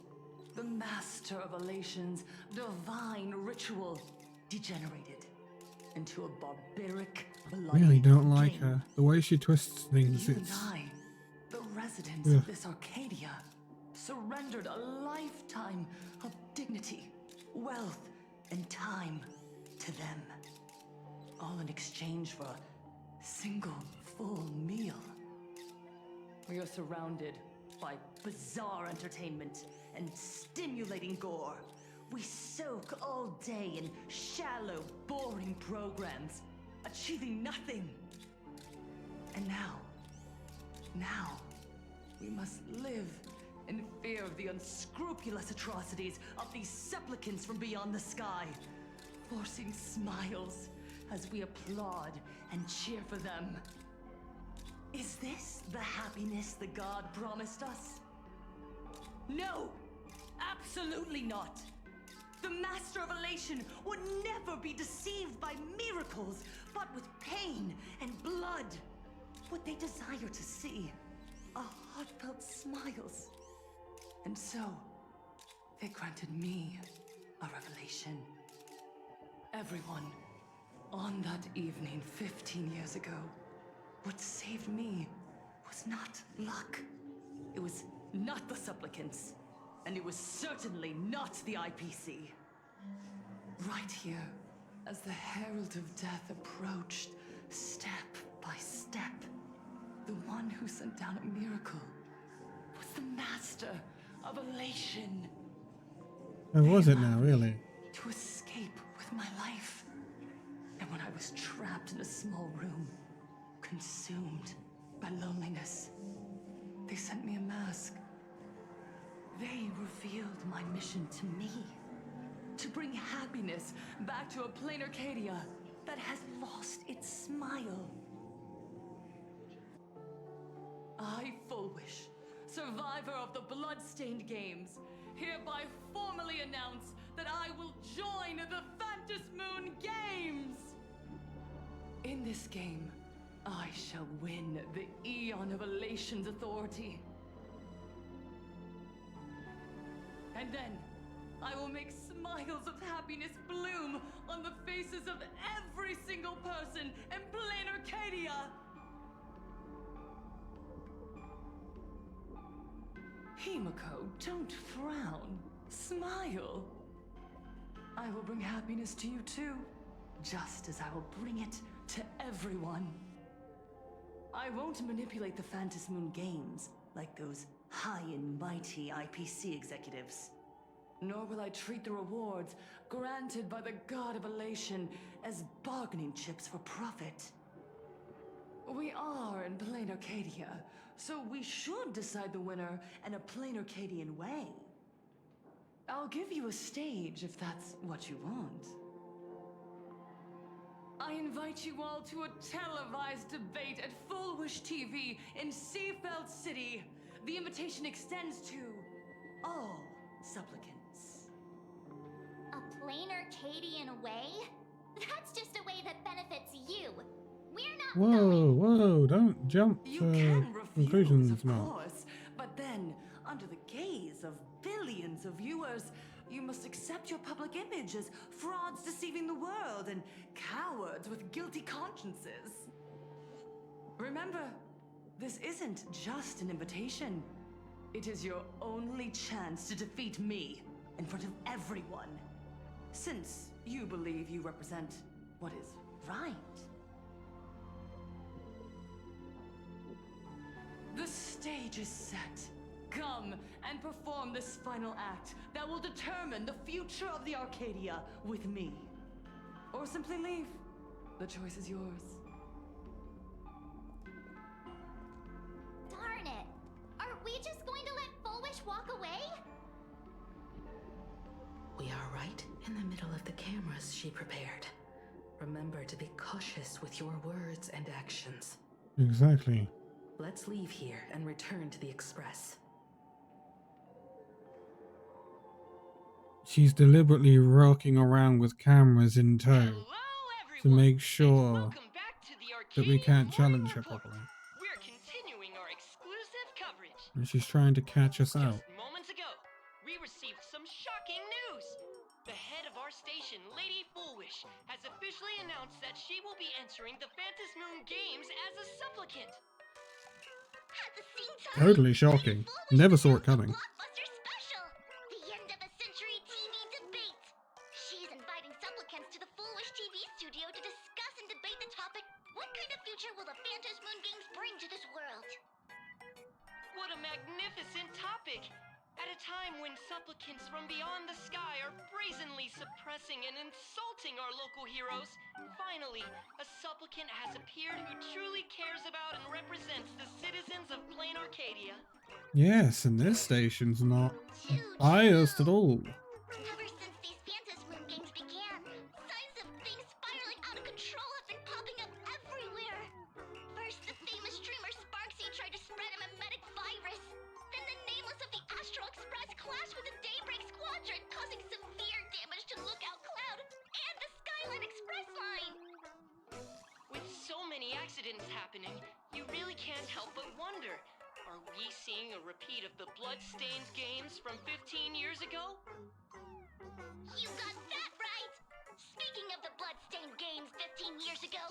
the Master of Elation's divine ritual degenerated into a barbaric, bloody Really don't like game. her. The way she twists things, You it's... and I, the residents Ugh. of this Arcadia, surrendered a lifetime of dignity, wealth, and time to them. All in exchange for a single full meal. We are surrounded by bizarre entertainment and stimulating gore. We soak all day in shallow, boring programs, achieving nothing. And now, we must live in fear of the unscrupulous atrocities of these supplicants from beyond the sky, forcing smiles as we applaud and cheer for them. Is this the happiness the god promised us? No! Absolutely not! The Master of Elation would never be deceived by miracles, but with pain and blood. What they desire to see are heartfelt smiles. And so, they granted me a revelation. Everyone, on that evening 15 years ago, what saved me was not luck. It was not the supplicants. And it was certainly not the IPC. Right here, as the Herald of Death approached, step by step, the one who sent down a miracle was the master of elation. Oh, was it now, really? To escape with my life. And when I was trapped in a small room, consumed by loneliness, they sent me a mask. They revealed my mission to me. To bring happiness back to a Planarcadia that has lost its smile. I, Fullwish, survivor of the Bloodstained Games, hereby formally announce that I will join the Phantom Moon Games! In this game, I shall win the Eon of Elation's authority. And then, I will make smiles of happiness bloom on the faces of every single person in Planarcadia! Himiko, don't frown. Smile. I will bring happiness to you too, just as I will bring it to everyone. I won't manipulate the Phantom Moon Games like those high and mighty IPC executives. Nor will I treat the rewards granted by the God of Elation as bargaining chips for profit. We are in Planarcadia, so we should decide the winner in a Planarcadian way. I'll give you a stage if that's what you want. I invite you all to a televised debate at Fullwish TV in Seafeld City. The invitation extends to all supplicants. A Planarcadian way? That's just a way that benefits you. We're not Whoa, don't jump to conclusions, Of Mark. course, but then, under the gaze of billions of viewers, you must accept your public image as frauds deceiving the world and cowards with guilty consciences. Remember, this isn't just an invitation. It is your only chance to defeat me in front of everyone. Since you believe you represent what is right. The stage is set. Come and perform this final act that will determine the future of the Arcadia with me. Or simply leave. The choice is yours. Darn it! Are we just going to let Fullwish walk away? We are right in the middle of the cameras she prepared. Remember to be cautious with your words and actions. Exactly. Let's leave here and return to the Express. She's deliberately rocking around with cameras in tow to make sure that we can't challenge her properly. We're continuing our exclusive coverage. And she's trying to catch us out. Just moments ago, we received some shocking news. The head of our station, Lady Fullwish, has officially announced that she will be entering the Phantom Moon Games as a supplicant. At the same time, Totally shocking. Never saw it coming. Blockbuster special! The end of a century TV debate! She's inviting supplicants to the Fullwish TV studio to discuss and debate the topic, what kind of future will the Phantom Moon Games bring to this world? What a magnificent topic! At a time when supplicants from beyond the sky are brazenly suppressing and insulting our local heroes, finally, a supplicant has appeared who truly cares about and represents the citizens of Planarcadia. Yes, and this station's not biased at all. Ever since these Phantom Moon Games began, signs of things spiraling out of control have been popping up everywhere. First, the famous streamer Sparksy tried to spread a mimetic virus. Then the nameless of the Astral Express clashed with the Daybreak Squadron, causing severe damage to Lookout Cloud and the Skyline Express line. With so many accidents happening, you really can't help but wonder, are we seeing a repeat of the Bloodstained Games from 15 years ago? You got that right! Speaking of the Bloodstained Games 15 years ago,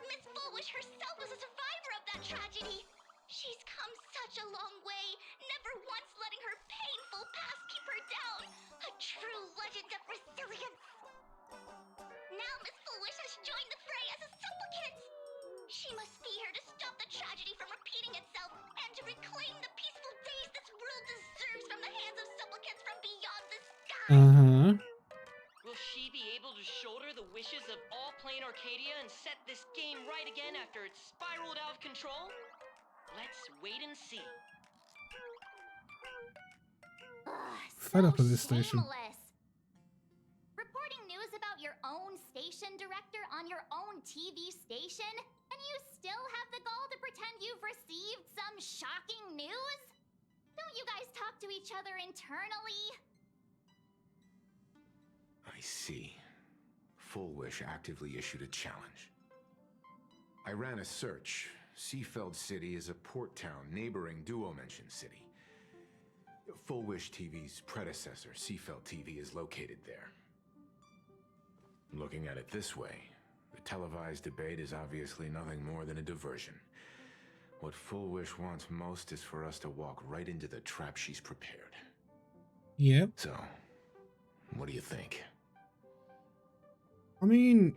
Miss Fullwish herself was a survivor of that tragedy. She's come such a long way, never once letting her painful past keep her down. A true legend of resilience. Now Miss Foolish has joined the fray as a supplicant. She must be here to stop the tragedy from repeating itself and to reclaim the peaceful days this world deserves from the hands of supplicants from beyond the sky. Will she be able to shoulder the wishes of all Planarcadia and set this game right again after it's spiraled out of control? Let's wait and see. Fed up with this station. Reporting news about your own station director on your own TV station, and you still have the gall to pretend you've received some shocking news? Don't you guys talk to each other internally? I see. Full Wish actively issued a challenge. I ran a search. Seafeld City is a port town neighboring Duo-Mention City. Full Wish TV's predecessor, Seafeld TV, is located there. Looking at it this way, the televised debate is obviously nothing more than a diversion. What Full Wish wants most is for us to walk right into the trap she's prepared. Yep. So, what do you think? I mean,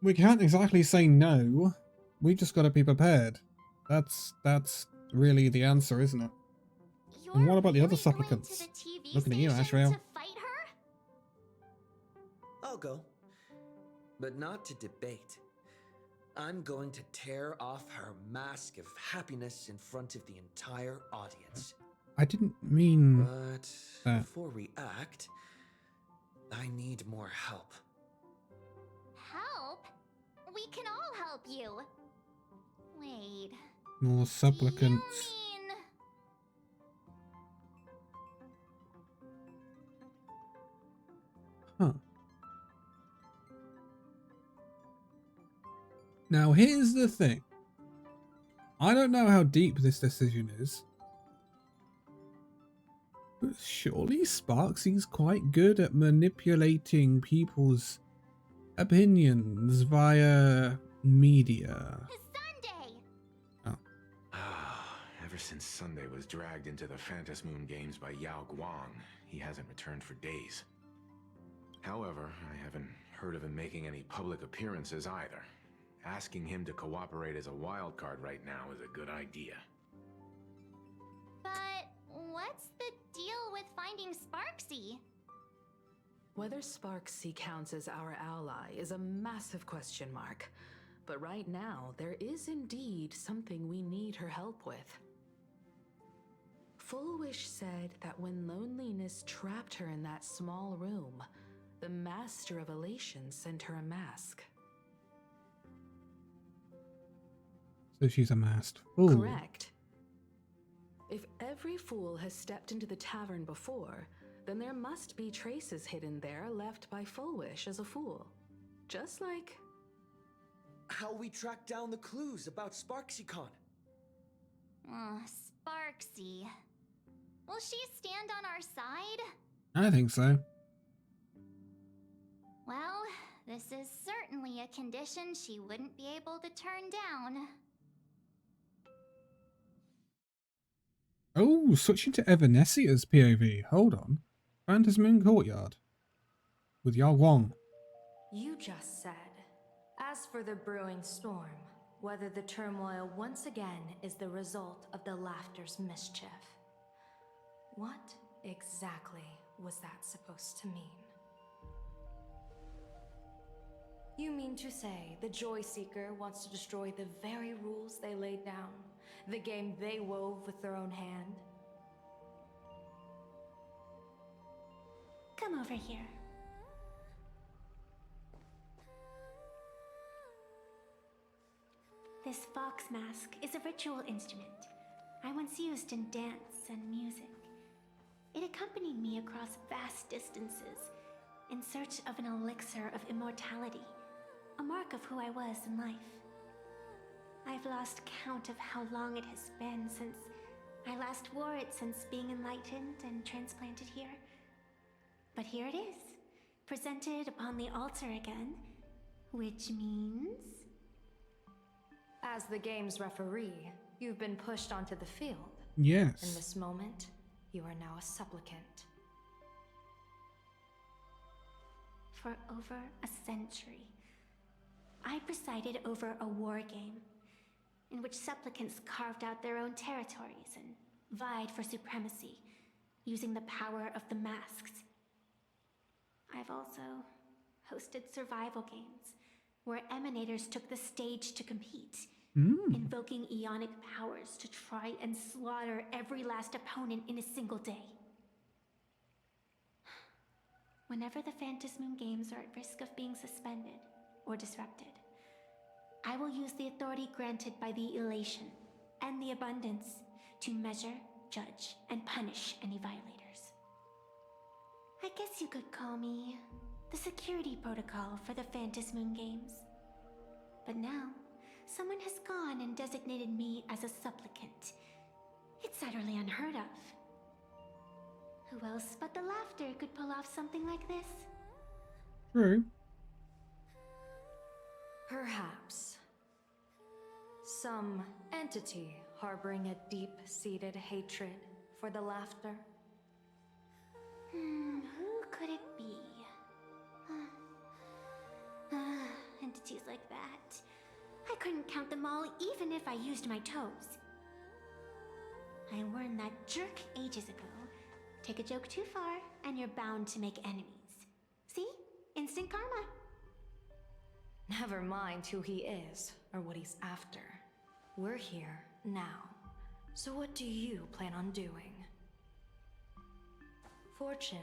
we can't exactly say no. We just got to be prepared. That's really the answer, isn't it? And what about the other supplicants? Looking at you, Ashrael. I'll go. But not to debate. I'm going to tear off her mask of happiness in front of the entire audience. I didn't mean But that. before we act, I need more help. Help? We can all help you. Wait. More supplicants. Huh. Now here's the thing. I don't know how deep this decision is, but surely Sparksy's quite good at manipulating people's opinions via media. Ever since Sunday was dragged into the Phantom Moon games by Yao Guang, he hasn't returned for days. However, I haven't heard of him making any public appearances either. Asking him to cooperate as a wildcard right now is a good idea. But what's the deal with finding Sparksy? Whether Sparksy counts as our ally is a massive question mark. But right now, there is indeed something we need her help with. Full Wish said that when loneliness trapped her in that small room, the Master of Elation sent her a mask. So she's a masked fool. Correct. If every fool has stepped into the tavern before, then there must be traces hidden there left by Full Wish as a fool. Just like... How we track down the clues about SparksyCon. Sparksy. Will she stand on our side? I think so. Well, this is certainly a condition she wouldn't be able to turn down. Oh, switching to Evanesia's POV. Hold on. Phantom Moon Courtyard. With Yao Guang. You just said, as for the brewing storm, whether the turmoil once again is the result of the laughter's mischief. What exactly was that supposed to mean? You mean to say the Joy Seeker wants to destroy the very rules they laid down? The game they wove with their own hand? Come over here. This fox mask is a ritual instrument I once used in dance and music. It accompanied me across vast distances in search of an elixir of immortality, a mark of who I was in life. I've lost count of how long it has been since I last wore it since being enlightened and transplanted here. But here it is, presented upon the altar again, which means... As the game's referee, You've been pushed onto the field. Yes. In this moment, you are now a supplicant. For over a century, I presided over a war game in which supplicants carved out their own territories and vied for supremacy, using the power of the masks. I've also hosted survival games where emanators took the stage to compete, invoking eonic powers to try and slaughter every last opponent in a single day. Whenever the Phantom Moon games are at risk of being suspended or disrupted, I will use the authority granted by the elation and the abundance to measure, judge, and punish any violators. I guess you could call me the security protocol for the Phantom Moon games. But now, someone has gone and designated me as a supplicant. It's utterly unheard of. Who else but the Laughter could pull off something like this? True. Perhaps. Some entity harboring a deep-seated hatred for the Laughter. Who could it be? Entities like that. I couldn't count them all even if I used my toes. I warned that jerk ages ago. Take a joke too far, and you're bound to make enemies. See? Instant karma. Never mind who he is or what he's after. We're here now. So what do you plan on doing? Fortune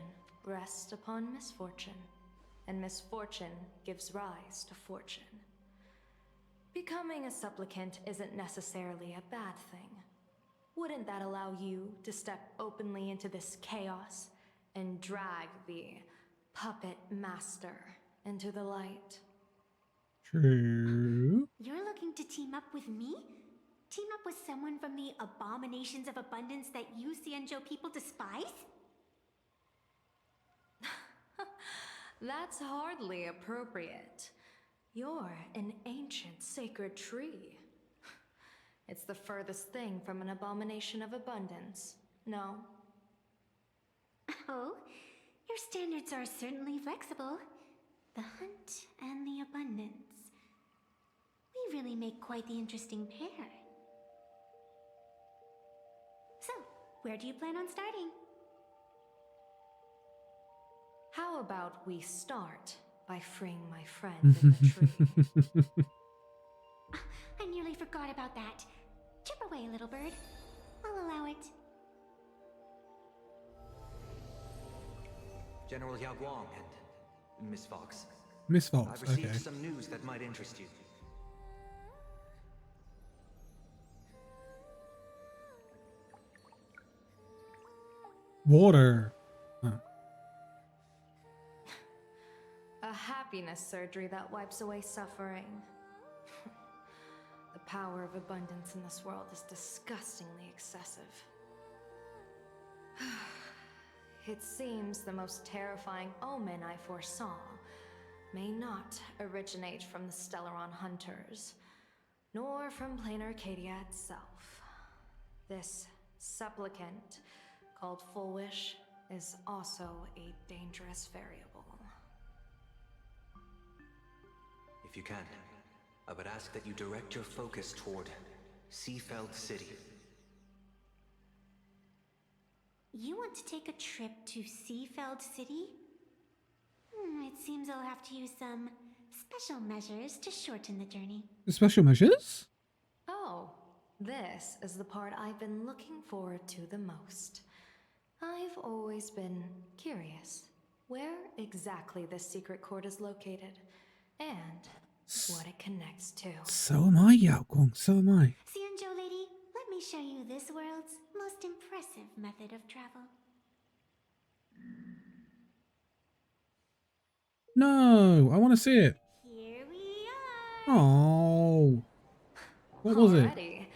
rests upon misfortune, and misfortune gives rise to fortune. Becoming a supplicant isn't necessarily a bad thing. Wouldn't that allow you to step openly into this chaos and drag the puppet master into the light? True. You're looking to team up with me? Team up with someone from the abominations of abundance that you Xianzhou people despise? That's hardly appropriate. You're an ancient sacred tree. It's the furthest thing from an abomination of abundance, no? Oh, your standards are certainly flexible. The hunt and the abundance. We really make quite the interesting pair. So, where do you plan on starting? How about we start by freeing my friend in the tree? I nearly forgot about that. Chip away, little bird. I'll allow it. General Yao Guang and Miss Fox. Miss Fox, I've received okay. some news that might interest you. Water. Huh. A happiness surgery that wipes away suffering. The power of abundance in this world is disgustingly excessive. It seems the most terrifying omen I foresaw may not originate from the Stellaron hunters, nor from Planarcadia itself. This supplicant, called Full Wish, is also a dangerous variable. If you can, I would ask that you direct your focus toward Seafeld City. You want to take a trip to Seafeld City? It seems I'll have to use some special measures to shorten the journey. Special measures? Oh, this is the part I've been looking forward to the most. I've always been curious where exactly this secret court is located, and what it connects to. So am I, Yao Guang, so am I. Xianzhou lady, let me show you this world's most impressive method of travel. No, I want to see it. Here we are. Oh. What was it? Already?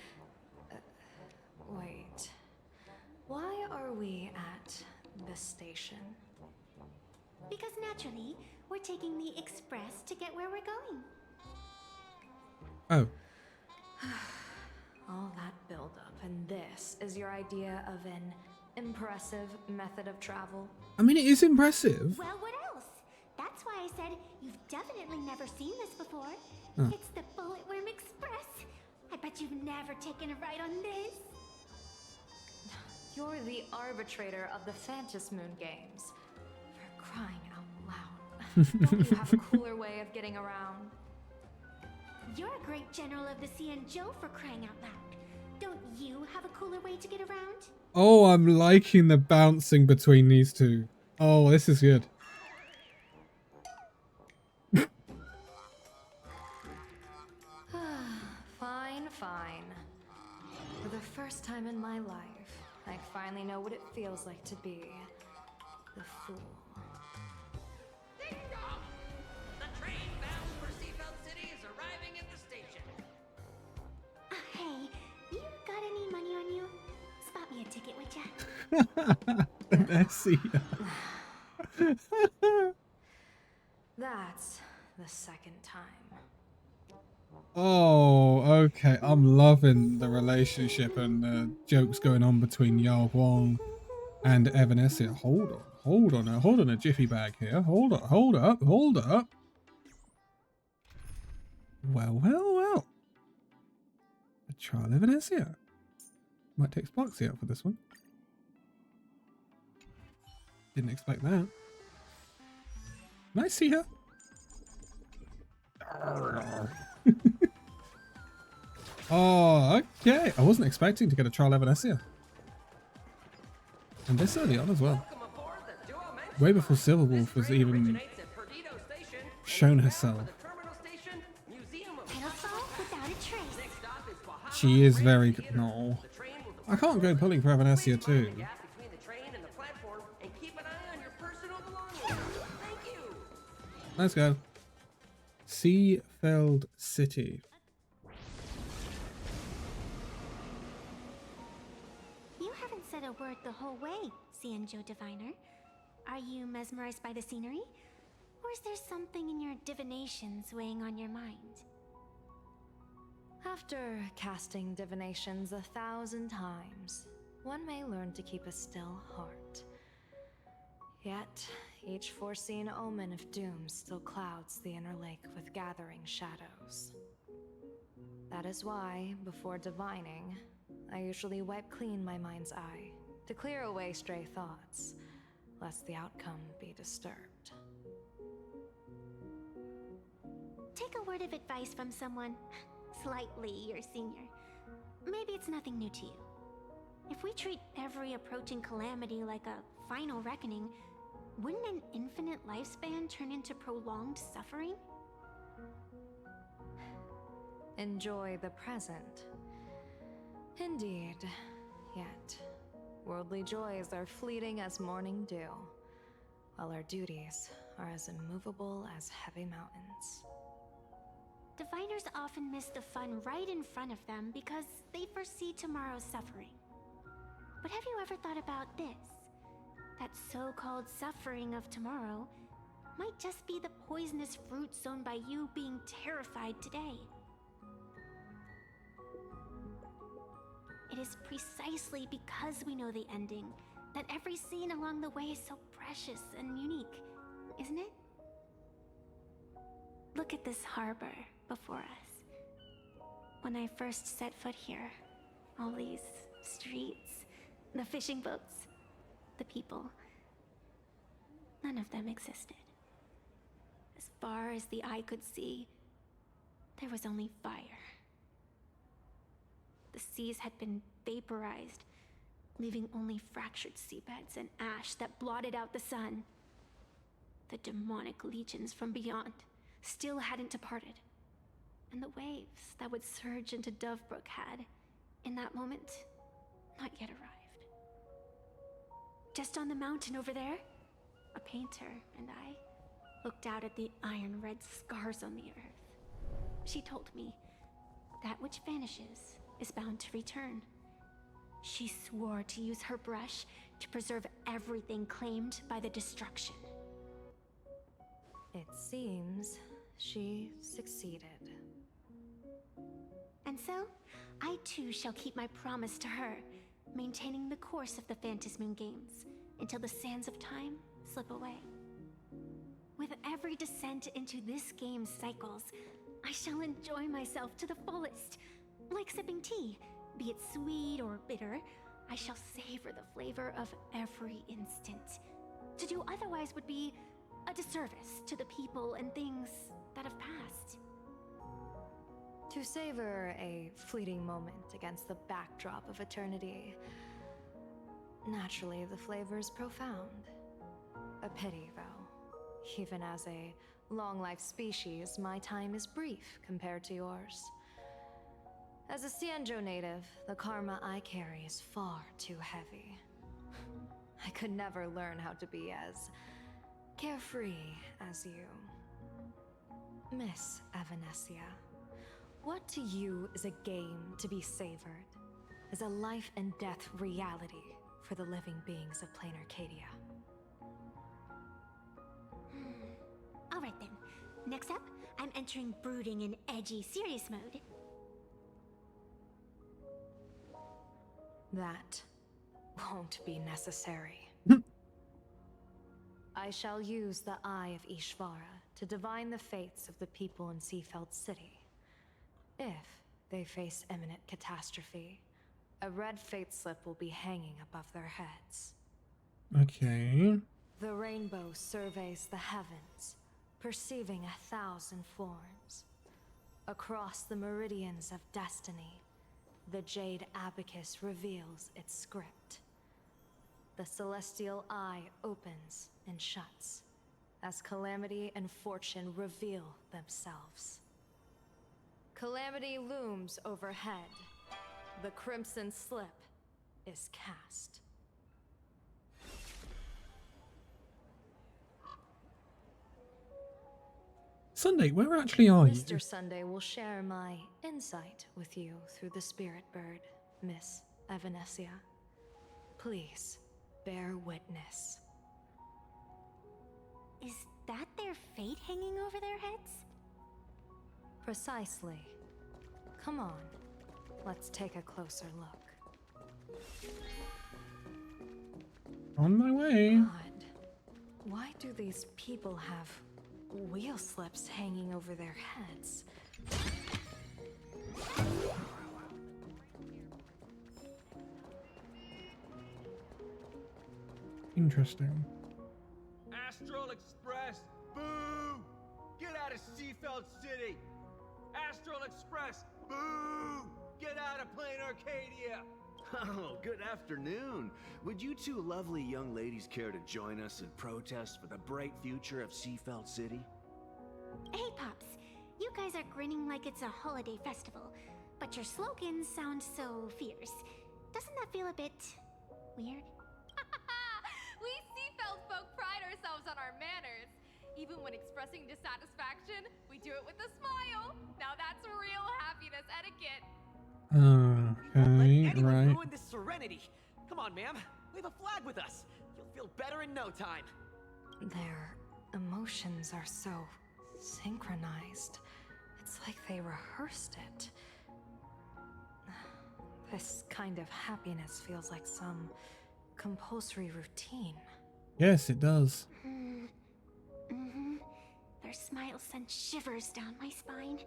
Wait. Why are we at this station? Because naturally, we're taking the express to get where we're going. Oh. All that buildup, and this is your idea of an impressive method of travel? I mean, it is impressive. Well, what else? That's why I said you've definitely never seen this before. Huh. It's the Bulletworm Express. I bet you've never taken a ride on this. You're the arbitrator of the Fantas Moon Games. For crying out loud. Don't you have a cooler way of getting around? You're a great general of the Cienjo, for crying out loud. Don't you have a cooler way to get around? Oh, I'm liking the bouncing between these two. Oh, this is good. Fine, fine. For the first time in my life, I finally know what it feels like to be the fool. Ding dong! The train bound for Seafeld City is arriving at the station. Hey, you got any money on you? Spot me a ticket, would ya? An Essie. That's the second time. Oh, okay. I'm loving the relationship and the jokes going on between Yao Huang and Evanescence. Hold on a jiffy bag here. Hold up. Well. A trial Evanescence. Might take Sparksy out for this one. Didn't expect that. Nice to see her. Oh, okay. I wasn't expecting to get a trial Evanescence. And this early on as well. Way before Silverwolf was even shown herself. She is very good. No. I can't go pulling for Evanescence too. Let's go. Seafeld City. You haven't said a word the whole way, Cienjo Diviner. Are you mesmerized by the scenery? Or is there something in your divinations weighing on your mind? After casting divinations 1,000 times, one may learn to keep a still heart. Yet, each foreseen omen of doom still clouds the inner lake with gathering shadows. That is why, before divining, I usually wipe clean my mind's eye to clear away stray thoughts, lest the outcome be disturbed. Take a word of advice from someone slightly your senior. Maybe it's nothing new to you. If we treat every approaching calamity like a final reckoning, wouldn't an infinite lifespan turn into prolonged suffering? Enjoy the present. Indeed. Yet, worldly joys are fleeting as morning dew, while our duties are as immovable as heavy mountains. Diviners often miss the fun right in front of them because they foresee tomorrow's suffering. But have you ever thought about this? That so-called suffering of tomorrow might just be the poisonous fruit sown by you being terrified today. It is precisely because we know the ending that every scene along the way is so precious and unique, isn't it? Look at this harbor before us. When I first set foot here, all these streets, the fishing boats, the people, none of them existed. As far as the eye could see, there was only fire. The seas had been vaporized, leaving only fractured seabeds and ash that blotted out the sun. The demonic legions from beyond still hadn't departed, and the waves that would surge into Dovebrook had, in that moment, not yet arrived. Just on the mountain over there, a painter and I looked out at the iron red scars on the earth. She told me, that which vanishes is bound to return. She swore to use her brush to preserve everything claimed by the destruction. It seems she succeeded. And so, I too shall keep my promise to her, maintaining the course of the Phantasm Moon Games until the sands of time slip away. With every descent into this game's cycles, I shall enjoy myself to the fullest. Like sipping tea, be it sweet or bitter, I shall savor the flavor of every instant. To do otherwise would be a disservice to the people and things that have passed. To savor a fleeting moment against the backdrop of eternity, naturally the flavor is profound. A pity, though. Even as a long-life species, my time is brief compared to yours. As a Cienjo native, the karma I carry is far too heavy. I could never learn how to be as carefree as you. Miss Evanescia, what to you is a game to be savored, is a life and death reality for the living beings of Planarcadia? Alright then, next up, I'm entering brooding and edgy serious mode. That won't be necessary. I shall use the Eye of Ishvara to divine the fates of the people in Seafeld City. If they face imminent catastrophe, a red fate slip will be hanging above their heads. Okay. The rainbow surveys the heavens, perceiving 1,000 forms. Across the meridians of destiny, the Jade Abacus reveals its script. The celestial eye opens and shuts as calamity and fortune reveal themselves. Calamity looms overhead. The crimson slip is cast. Sunday, where actually are you? Mr. Sunday will share my insight with you through the spirit bird, Miss Evanescia. Please, bear witness. Is that their fate hanging over their heads? Precisely. Come on, let's take a closer look. On my way. God, why do these people have wheel slips hanging over their heads? Interesting. Astral Express, boo! Get out of Seafeld City! Astral Express, boo! Get out of Planarcadia! Oh, good afternoon. Would you two lovely young ladies care to join us in protest for the bright future of Seafeld City? Hey Pops, you guys are grinning like it's a holiday festival, but your slogans sound so fierce. Doesn't that feel a bit weird? We Seafeld folk pride ourselves on our manners. Even when expressing dissatisfaction, we do it with a smile. Now that's real happiness etiquette. Okay, Anyone right. ruin this serenity? Come on, ma'am. Wave a flag with us. You'll feel better in no time. Their emotions are so synchronized. It's like they rehearsed it. This kind of happiness feels like some compulsory routine. Yes, it does. Their smiles send shivers down my spine.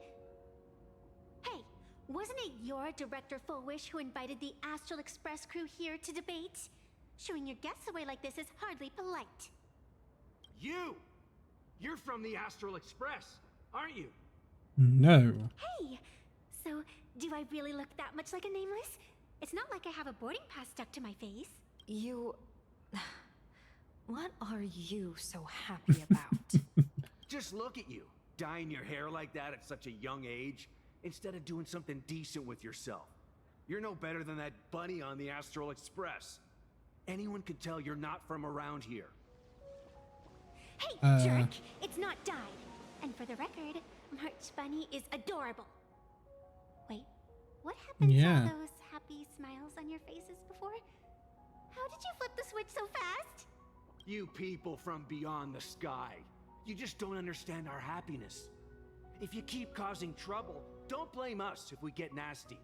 Hey, wasn't it your Director Fullwish who invited the Astral Express crew here to debate? Shooing your guests away like this is hardly polite. You're from the Astral Express, aren't you? No. Hey, so do I really look that much like a nameless? It's not like I have a boarding pass stuck to my face. You... What are you so happy about? Just look at you, dyeing your hair like that at such a young age, instead of doing something decent with yourself. You're no better than that bunny on the Astral Express. Anyone could tell you're not from around here. Hey, jerk! It's not dyed. And for the record, March Bunny is adorable. Wait, what happened to all those happy smiles on your faces before? How did you flip the switch so fast? You people from beyond the sky. You just don't understand our happiness. If you keep causing trouble, don't blame us if we get nasty.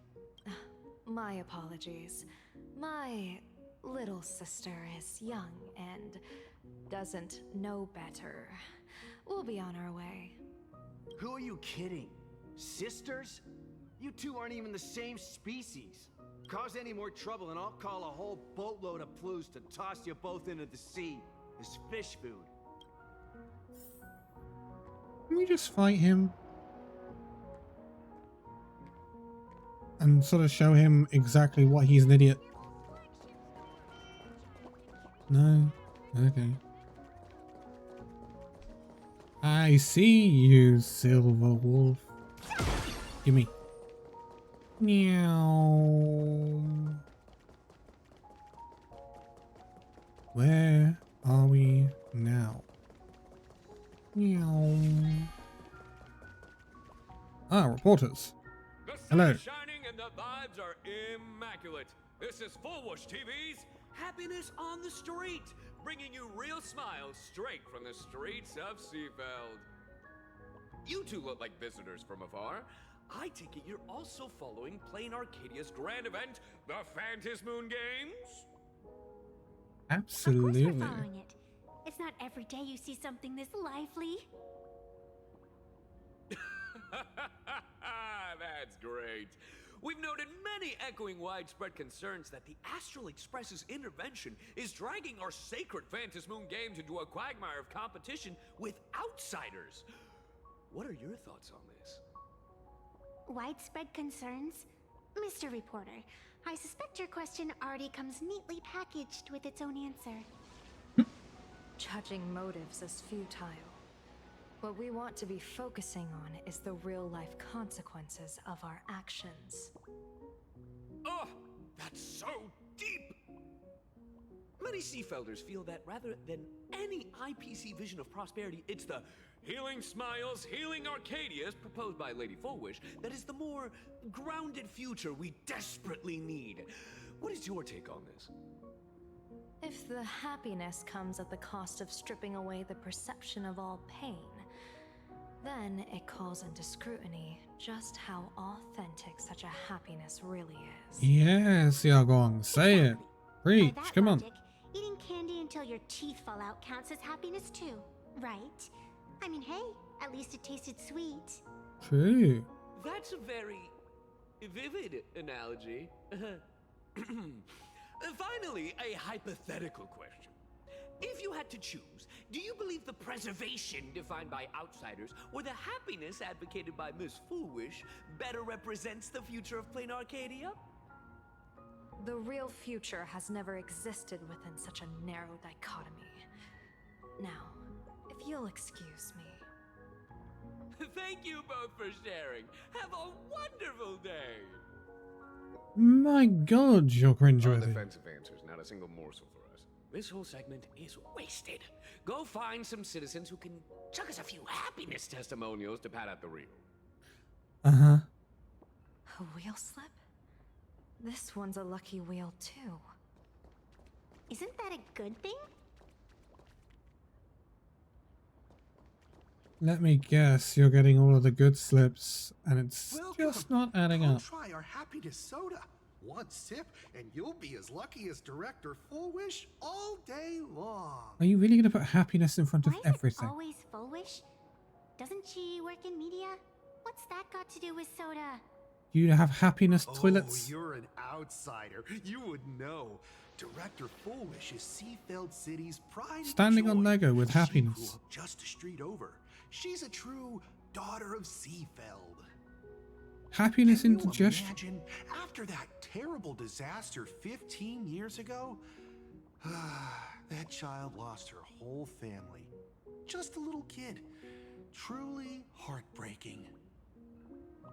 My apologies. My little sister is young and doesn't know better. We'll be on our way. Who are you kidding? Sisters? You two aren't even the same species. Cause any more trouble and I'll call a whole boatload of Ploos to toss you both into the sea as fish food. Can we just fight him? And sort of show him exactly what he's an idiot. No? Okay. I see you, Silver Wolf. Gimme. Meow. Where are we now? Meow. Ah, reporters. Hello. The sun is shining and the vibes are immaculate. This is Fullwush TV's Happiness on the Street, bringing you real smiles straight from the streets of Seafeld. You two look like visitors from afar. I take it you're also following Planarcadia's grand event, the Fantasy Moon Games? Absolutely. Of course we're following it. It's not every day you see something this lively. That's great. We've noted many echoing widespread concerns that the Astral Express's intervention is dragging our sacred Fantasy Moon Games into a quagmire of competition with outsiders. What are your thoughts on this? Widespread concerns? Mr. Reporter, I suspect your question already comes neatly packaged with its own answer. Judging motives is futile. What we want to be focusing on is the real-life consequences of our actions. Oh, that's so deep! Many Seafelders feel that rather than any IPC vision of prosperity, it's the Healing Smiles, Healing Arcadias proposed by Lady Fullwish that is the more grounded future we desperately need. What is your take on this? If the happiness comes at the cost of stripping away the perception of all pain, then it calls into scrutiny just how authentic such a happiness really is. Yes, Yagong, say it. Preach, come on. Eating candy until your teeth fall out counts as happiness too, right? I mean, hey, at least it tasted sweet. True. That's a very vivid analogy. Finally, a hypothetical question. If you had to choose, do you believe the preservation defined by outsiders or the happiness advocated by Miss Foolwish better represents the future of Planarcadia? The real future has never existed within such a narrow dichotomy. Now, if you'll excuse me. Thank you both for sharing. Have a wonderful day. My God, you're cringeworthy. Offensive answers, not a single morsel for us. This whole segment is wasted. Go find some citizens who can chuck us a few happiness testimonials to pad out the reel. Uh-huh. A wheel slip? This one's a lucky wheel too. Isn't that a good thing? Let me guess, you're getting all of the good slips, and it's Welcome. just not adding Come up. try our happiness soda. One sip, and you'll be as lucky as Director Fullwish all day long. Are you really going to put happiness in front of Why is everything? it always Fullwish? Doesn't she work in media? What's that got to do with soda? You have happiness toilets? Oh, you're an outsider. You would know. Director Fullwish is Seafeld City's pride. Standing and on joy. Lego with She happiness. grew up just a street over. She's a true daughter of Seafeld. Happiness Can you indigestion. imagine, after that terrible disaster 15 years ago, that child lost her whole family. Just a little kid. Truly heartbreaking.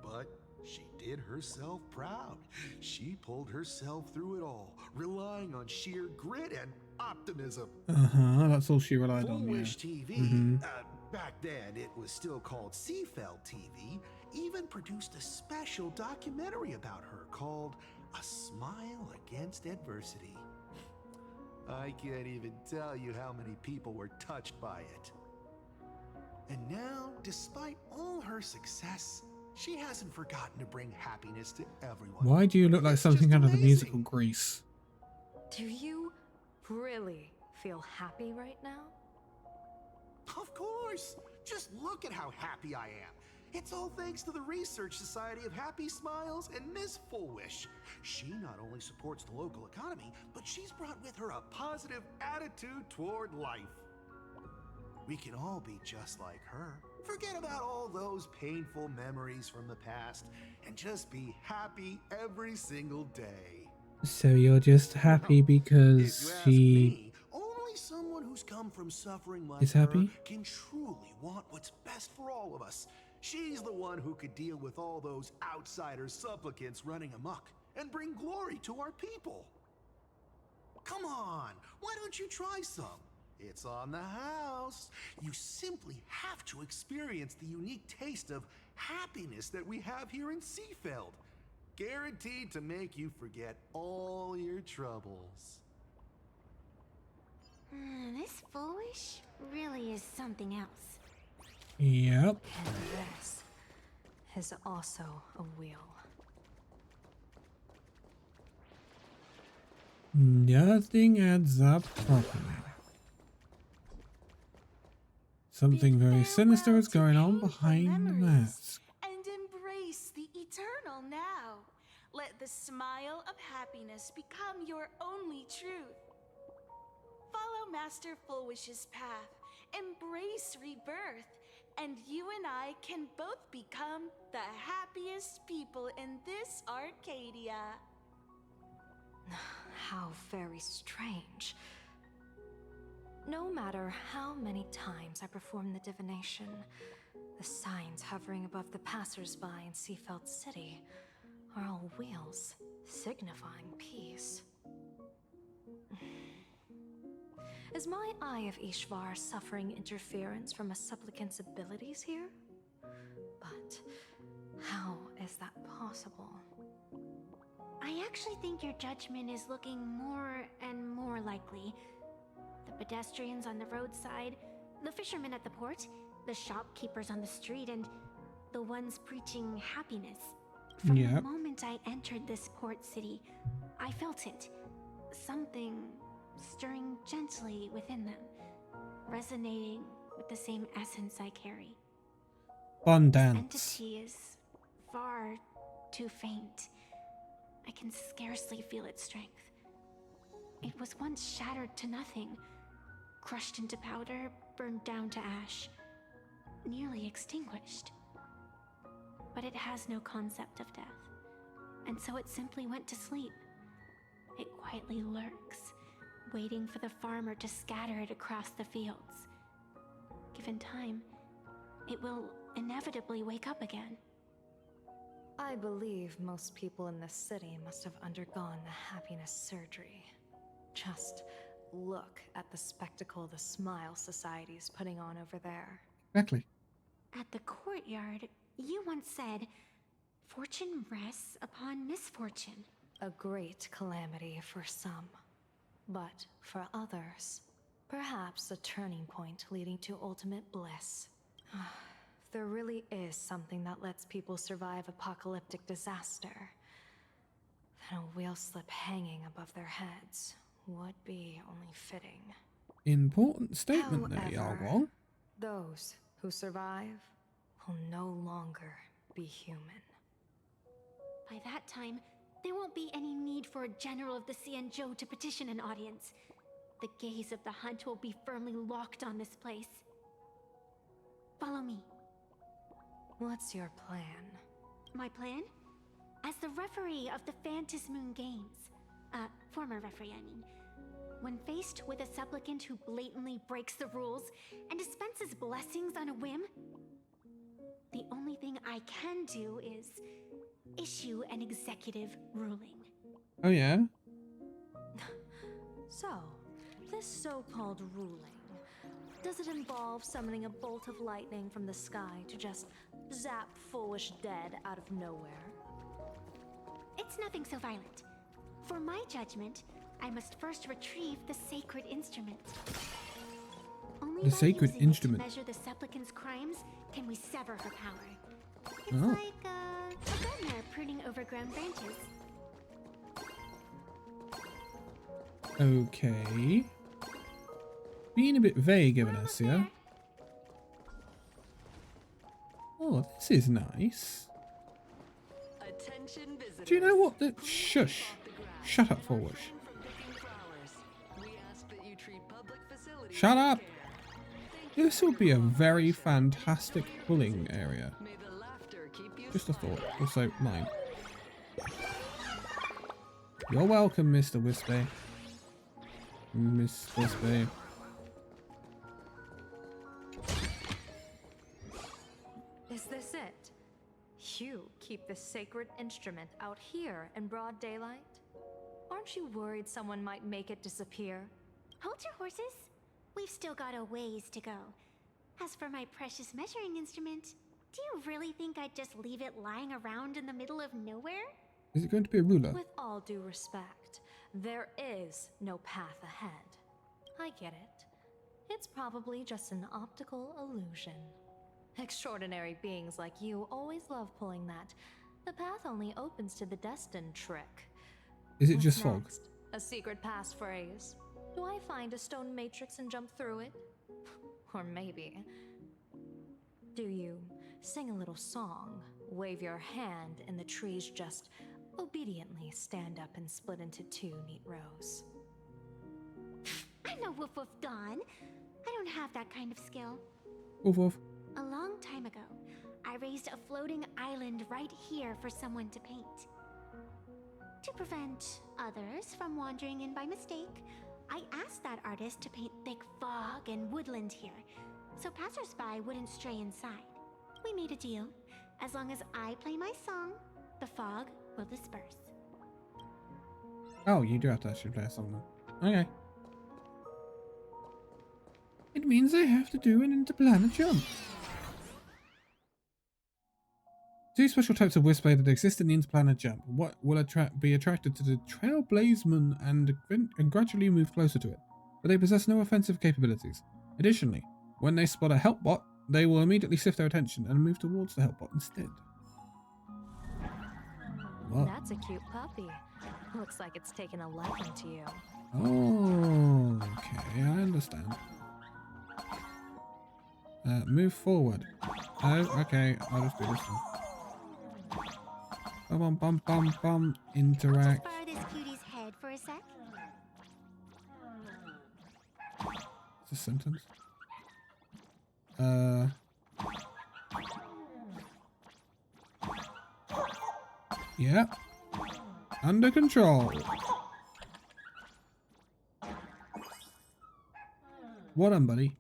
But she did herself proud. She pulled herself through it all, relying on sheer grit and optimism. Uh-huh, that's all she relied on, yeah. Fullwish TV, Mhm. back then it was still called Seafeld TV, even produced a special documentary about her called A Smile Against Adversity. I can't even tell you how many people were touched by it. And now, despite all her success, She hasn't forgotten to bring happiness to everyone. Why do you look like It's something just out of the amazing. musical Grease? Do you really feel happy right now? Of course. Just look at how happy I am. It's all thanks to the Research Society of Happy Smiles and Miss Fullwish. She not only supports the local economy, but she's brought with her a positive attitude toward life. We can all be just like her. Forget about all those painful memories from the past and just be happy every single day. So you're just happy If because you ask she me, only someone who's come from suffering like is her happy? can truly want what's best for all of us. She's the one who could deal with all those outsider supplicants running amok and bring glory to our people. Come on, why don't you try some? It's on the house. You simply have to experience the unique taste of happiness that we have here in Seafeld. Guaranteed to make you forget all your troubles. This Foolish really is something else. Yep. And this is also a wheel. Nothing adds up properly. Something very sinister is going on behind the mask. And embrace the eternal now. Let the smile of happiness become your only truth. Follow Master Fullwish's path. Embrace rebirth. And you and I can both become the happiest people in this Arcadia. How very strange. No matter how many times I perform the divination, the signs hovering above the passers-by in Seafeld City are all wheels, signifying peace. Is my Eye of Ishvar suffering interference from a supplicant's abilities here? But how is that possible? I actually think your judgment is looking more and more likely. The pedestrians on the roadside, the fishermen at the port, the shopkeepers on the street, and the ones preaching happiness. From the moment I entered this port city, I felt it. Something stirring gently within them, resonating with the same essence I carry. Fun This dance. entity is far too faint. I can scarcely feel its strength. It was once shattered to nothing, crushed into powder, burned down to ash, nearly extinguished. But it has no concept of death, and so it simply went to sleep. It quietly lurks, waiting for the farmer to scatter it across the fields. Given time, it will inevitably wake up again. I believe most people in this city must have undergone the happiness surgery. Just look at the spectacle the Smile Society is putting on over there. Exactly. At the courtyard, you once said, "Fortune rests upon misfortune." A great calamity for some, but for others, perhaps a turning point leading to ultimate bliss. If there really is something that lets people survive apocalyptic disaster, then a wheel slip hanging above their heads would be only fitting. Important statement there, However, Yarwong. those who survive will no longer be human. By that time, there won't be any need for a general of the Xianzhou to petition an audience. The gaze of the hunt will be firmly locked on this place. Follow me. What's your plan? My plan? As the referee of the Phantasmoon Games, former referee, I mean, when faced with a supplicant who blatantly breaks the rules and dispenses blessings on a whim, the only thing I can do is issue an executive ruling. Oh yeah? So, this so-called ruling, does it involve summoning a bolt of lightning from the sky to just zap Foolish dead out of nowhere? It's nothing so violent. For my judgment, I must first retrieve the sacred instrument. Only The by sacred using instrument. it to measure the supplicant's crimes can we sever her power. It's like a gardener pruning overgrown branches. Okay. Being a bit vague of us here. Oh, this is nice. Attention visitors. Do you know what the shush? Shut up, Forward. Shut up! This will be a very fantastic pulling area. Just a thought. Also, mine. You're welcome, Mr. Wispy. Miss Wispy. Is this it? You keep this sacred instrument out here in broad daylight? Aren't you worried someone might make it disappear? Hold your horses. We've still got a ways to go. As for my precious measuring instrument, do you really think I'd just leave it lying around in the middle of nowhere? Is it going to be a ruler? With all due respect, there is no path ahead. I get it. It's probably just an optical illusion. Extraordinary beings like you always love pulling that. The path only opens to the destined trick. Is it just fog? Next? A secret passphrase? Do I find a stone matrix and jump through it? Or maybe... do you sing a little song, wave your hand, and the trees just obediently stand up and split into two neat rows? I'm no woof woof Dawn. I don't have that kind of skill. Woof woof. A long time ago, I raised a floating island right here for someone to paint. To prevent others from wandering in by mistake, I asked that artist to paint thick fog and woodland here, so passersby wouldn't stray inside. We made a deal. As long as I play my song, the fog will disperse. Oh, you do have to actually play a song then. Okay. It means I have to do an interplanet jump. Two special types of Whisper that exist in the interplanet jump. What will be attracted to the Trailblaze moon and gradually move closer to it, but they possess no offensive capabilities. Additionally, when they spot a help bot, they will immediately shift their attention and move towards the help bot instead. What? That's a cute puppy. Looks like it's taken a liking to you. Oh, okay, I understand. Move forward. Oh, okay, I'll just do this one. Bum bum bum bum. Interact. Just borrow this cutie's head for a sec. It's a sentence. Yeah. Under control. What on, buddy?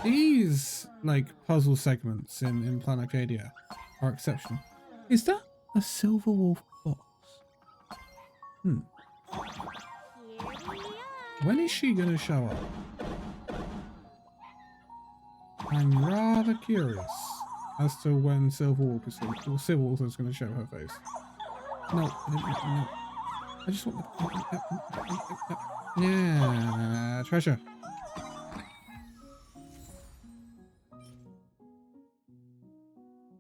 These, like, puzzle segments in Planarcadia are exceptional. Is that a Silver Wolf box? When is she gonna show up? I'm rather curious as to when Silver Wolf is gonna show her face. No, I didn't, no. I just want the... Yeah, treasure.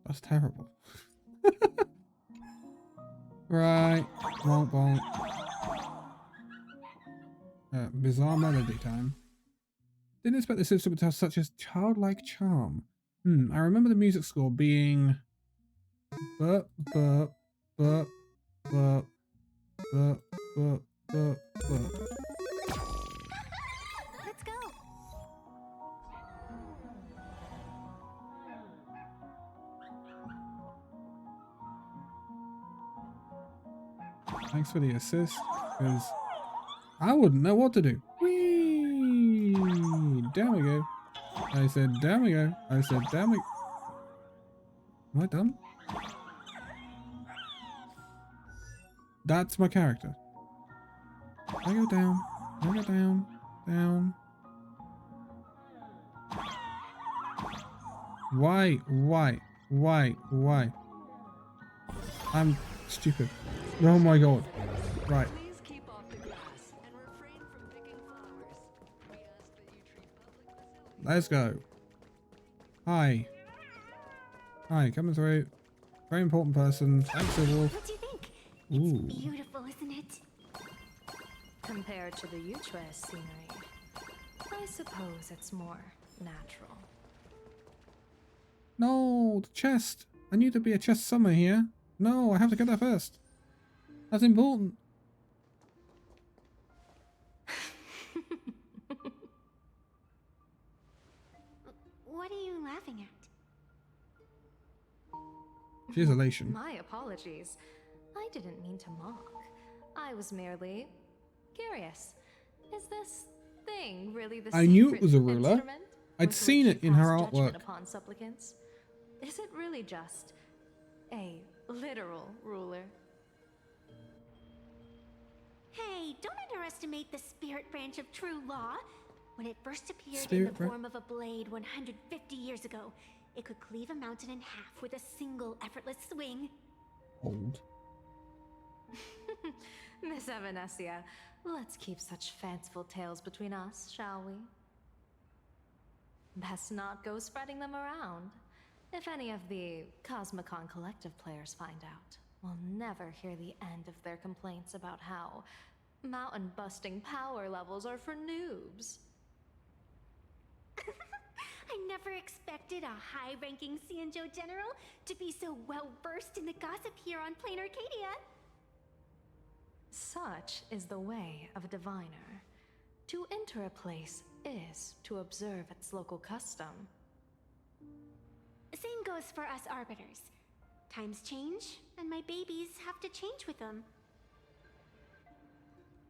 That's terrible. Right. Won't. Bizarre melody time. Didn't expect this instrument to have such a childlike charm. I remember the music score being... Burp, burp, burp, burp, burp, burp, burp, burp. Let's go. Thanks for the assist, because I wouldn't know what to do. Whee! Down we go. I said down we go. I said down we... Am I done? That's my character. I go down. I go down. Down. Why? I'm stupid. Oh my god. Right. Let's go. Hi. Hi, coming through. Very important person. Thanks, Wolf. What do you think? Ooh. It's beautiful, isn't it? Compared to the Utrecht scenery, I suppose it's more natural. No, the chest. I knew there'd be a chest somewhere here. No, I have to get that first. That's important. What are you laughing at? She's elation. My apologies. I didn't mean to mock. I was merely curious. Is this thing really the I knew it secret was a ruler. instrument I'd with seen which it you in her pass judgment artwork. upon supplicants? Is it really just a literal ruler? Hey, don't underestimate the spirit branch of true law. When it first appeared in Spirit the branch? form of a blade 150 years ago, it could cleave a mountain in half with a single effortless swing. Old. Miss Evanesia, let's keep such fanciful tales between us, shall we? Best not go spreading them around. If any of the Cosmicon Collective players find out, we'll never hear the end of their complaints about how mountain-busting power levels are for noobs. I never expected a high-ranking Cienjo general to be so well-versed in the gossip here on Planarcadia. Such is the way of a diviner. To enter a place is to observe its local custom. Same goes for us arbiters. Times change, and my babies have to change with them.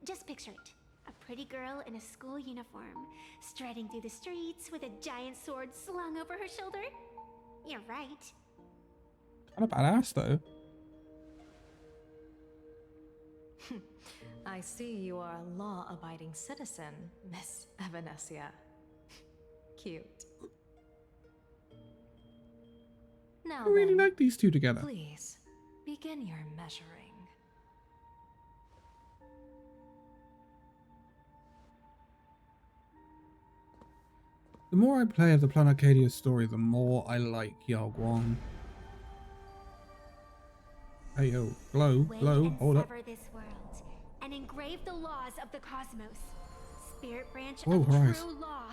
Just picture it. A pretty girl in a school uniform, striding through the streets with a giant sword slung over her shoulder. You're right. Kind of badass, though. I see you are a law-abiding citizen, Miss Evanesia. Cute. Now I really then, like these two together. please, begin your measuring. The more I play of the Planarcadia story, the more I like Yao Guang. Hey yo, glow, glow, hold up. Sever this world and engrave the laws of the cosmos. Spirit branch Whoa, of Horizon. true law.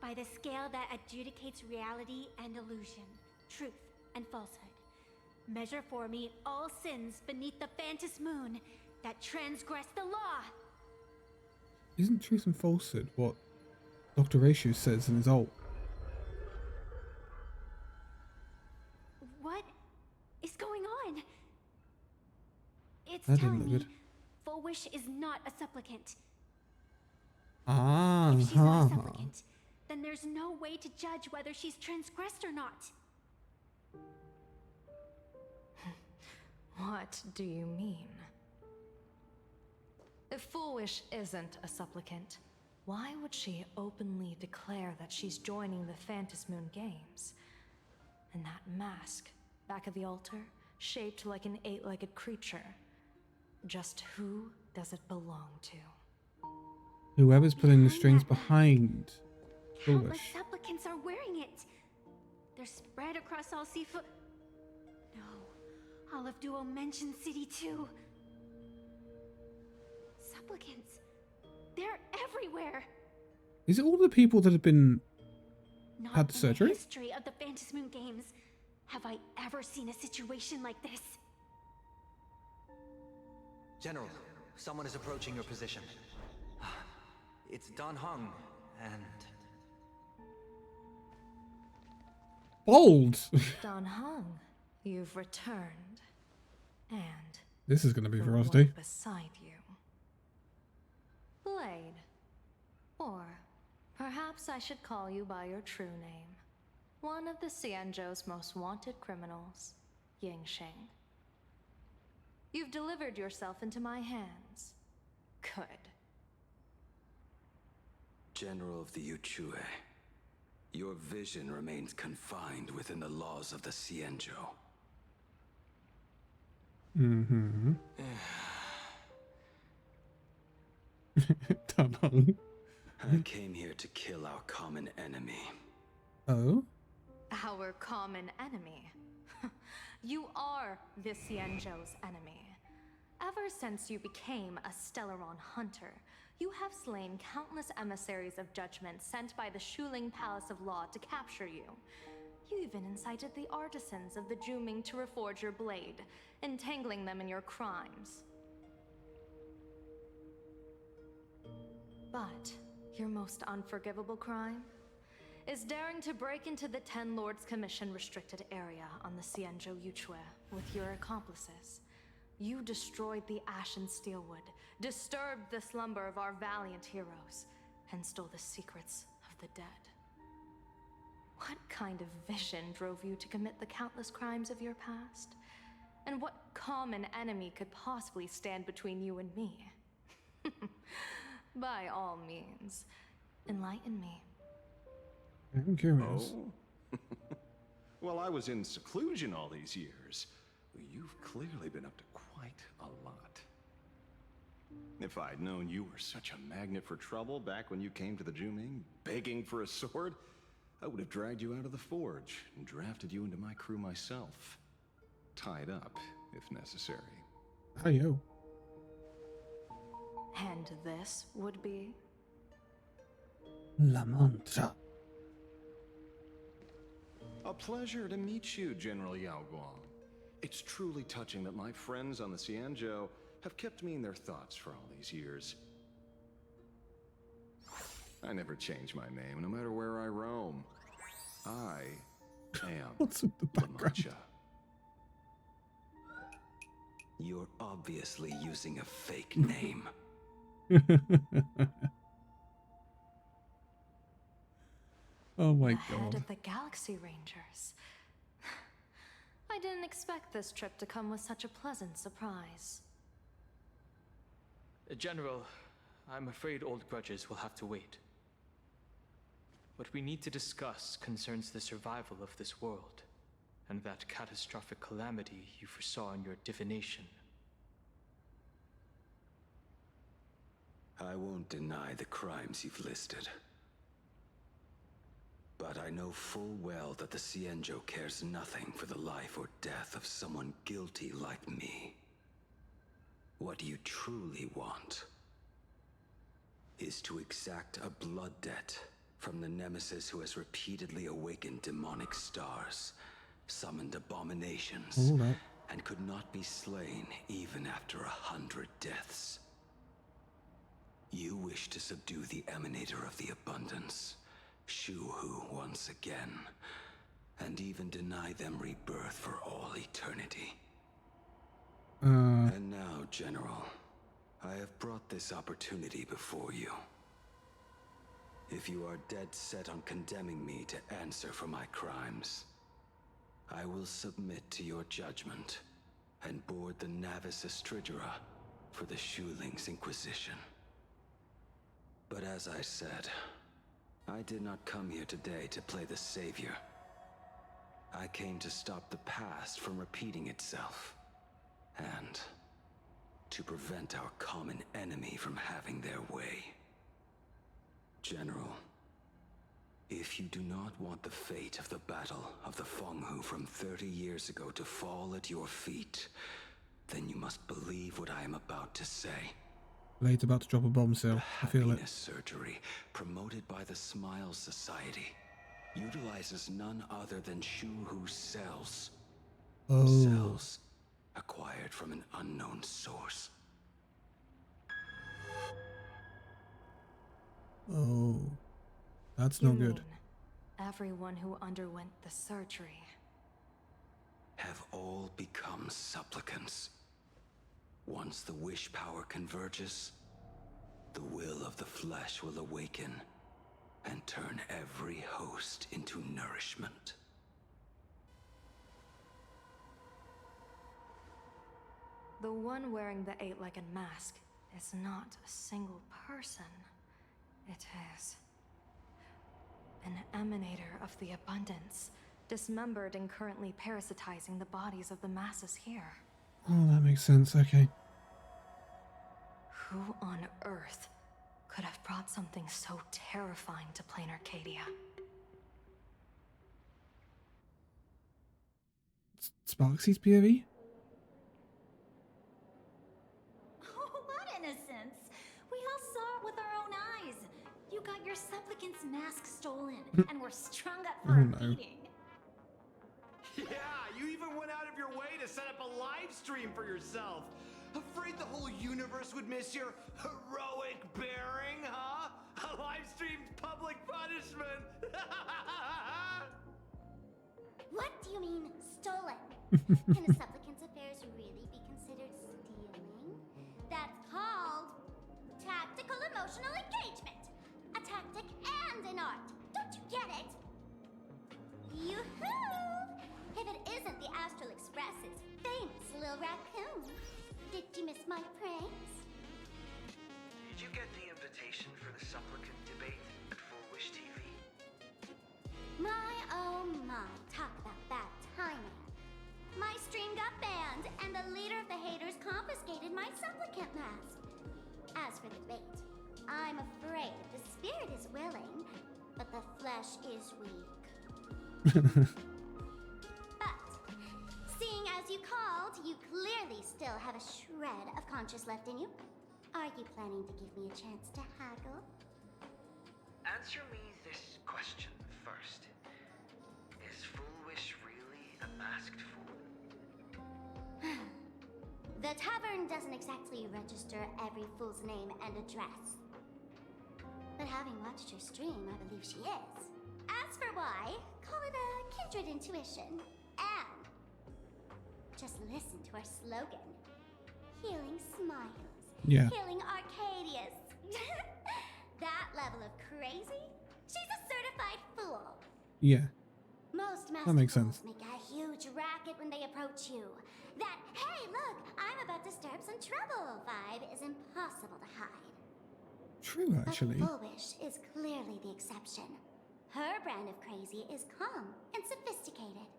By the scale that adjudicates reality and illusion, truth and falsehood. Measure for me all sins beneath the Phantom moon that transgress the law. Isn't truth and falsehood what Dr. Ratio says in his ult? What is going on? It's That didn't telling look me good. Fulwish is not a supplicant. Ah, If she's not a supplicant, then there's no way to judge whether she's transgressed or not. What do you mean? If Foolish isn't a supplicant, why would she openly declare that she's joining the Phantom Moon Games? And that mask, back of the altar, shaped like an 8-legged creature. Just who does it belong to? whoever's pulling the strings behind Countless Foolish. supplicants are wearing it. They're spread across all seafood. No, all of Duo mentioned City too. Supplicants. They're everywhere. Is it all the people that have been Not had the in surgery? the history of the Phantom Moon Games have I ever seen a situation like this. General, someone is approaching your position. It's Don Hung, and... Bold! Don Hung, you've returned. And This is going to be the ferocity. one beside you. Blade. Or perhaps I should call you by your true name. One of the Cienjo's most wanted criminals, Yingxing. You've delivered yourself into my hands. Good. General of the Yuchue, your vision remains confined within the laws of the Cienjo. Mm-hmm. Dunno. I came here to kill our common enemy. Oh? Our common enemy. You are the Cienjo's enemy. Ever since you became a Stellaron hunter, you have slain countless emissaries of judgment sent by the Shuling Palace of Law to capture you. You even incited the artisans of the Juming to reforge your blade, entangling them in your crimes. But your most unforgivable crime is daring to break into the Ten Lords Commission restricted area on the Cienjo Yuchue with your accomplices. You destroyed the Ashen Steelwood, disturbed the slumber of our valiant heroes, and stole the secrets of the dead. What kind of vision drove you to commit the countless crimes of your past? And what common enemy could possibly stand between you and me? By all means, enlighten me. I'm curious. Oh? Well, I was in seclusion all these years. You've clearly been up to quite a lot. If I'd known you were such a magnet for trouble back when you came to the Juming, begging for a sword, I would have dragged you out of the forge and drafted you into my crew myself. Tied up, if necessary. Hi-yo. And this would be? La Mancha. A pleasure to meet you, General Yao Guang. It's truly touching that my friends on the Cienjo have kept me in their thoughts for all these years. I never change my name, no matter where I roam. I am What's with the background? Lamancha. You're obviously using a fake name. Oh my Head god. of the Galaxy Rangers. I didn't expect this trip to come with such a pleasant surprise. General, I'm afraid old grudges will have to wait. What we need to discuss concerns the survival of this world, and that catastrophic calamity you foresaw in your divination. I won't deny the crimes you've listed. But I know full well that the Cienjo cares nothing for the life or death of someone guilty like me. What you truly want is to exact a blood debt from the nemesis who has repeatedly awakened demonic stars, summoned abominations, Hold up. and could not be slain even after 100 deaths. You wish to subdue the Emanator of the Abundance, Shu-Hu once again, and even deny them rebirth for all eternity. And now, General, I have brought this opportunity before you. If you are dead set on condemning me to answer for my crimes, I will submit to your judgment and board the Navis Astridura for the Shuling's Inquisition. But as I said, I did not come here today to play the savior. I came to stop the past from repeating itself, and to prevent our common enemy from having their way. General, if you do not want the fate of the Battle of the Fenghu from 30 years ago to fall at your feet, then you must believe what I am about to say. Blade's about to drop a bombshell. I feel it. Happiness surgery, promoted by the Smile Society, utilizes none other than Shu-Hu's cells. Oh. Cells acquired from an unknown source. Oh. That's no good. Everyone who underwent the surgery Have all become supplicants. Once the wish power converges, the will of the flesh will awaken and turn every host into nourishment. The one wearing the eight-legged mask is not a single person. It is an emanator of the abundance, dismembered and currently parasitizing the bodies of the masses here. Oh, that makes sense. Okay. Who on earth could have brought something so terrifying to Planarcadia? Sparksy's POV? Oh, what innocence! We all saw it with our own eyes. You got your supplicant's mask stolen and were strung up for a beating. Yeah, you even went out of your way to set up a live stream for yourself. Afraid the whole universe would miss your heroic bearing, huh? A live streamed public punishment. What do you mean, stolen? Can a supplicant's affairs really be considered stealing? That's called tactical emotional engagement. A tactic and an art. Don't you get it? Yoo-hoo! If it isn't the Astral Express's famous little raccoon. Did you miss my pranks? Did you get the invitation for the supplicant debate at Full Wish TV? My oh my, talk about bad timing. My stream got banned and the leader of the haters confiscated my supplicant mask. As for the debate, I'm afraid the spirit is willing, but the flesh is weak. But, seeing as you called, you clearly still have a shred of conscience left in you. Are you planning to give me a chance to haggle? Answer me this question first. Is Full Wish really a masked fool? The tavern doesn't exactly register every fool's name and address. But having watched your stream, I believe she is. As for why, call it a kindred intuition. And just listen to our slogan. Healing smiles. Yeah. Healing Arcadius. That level of crazy? She's a certified fool. Yeah. Most That makes master fools sense. make a huge racket when they approach you. That, hey, look, I'm about to stir up some trouble vibe is impossible to hide. True, actually. But Full Wish is clearly the exception. Her brand of crazy is calm and sophisticated.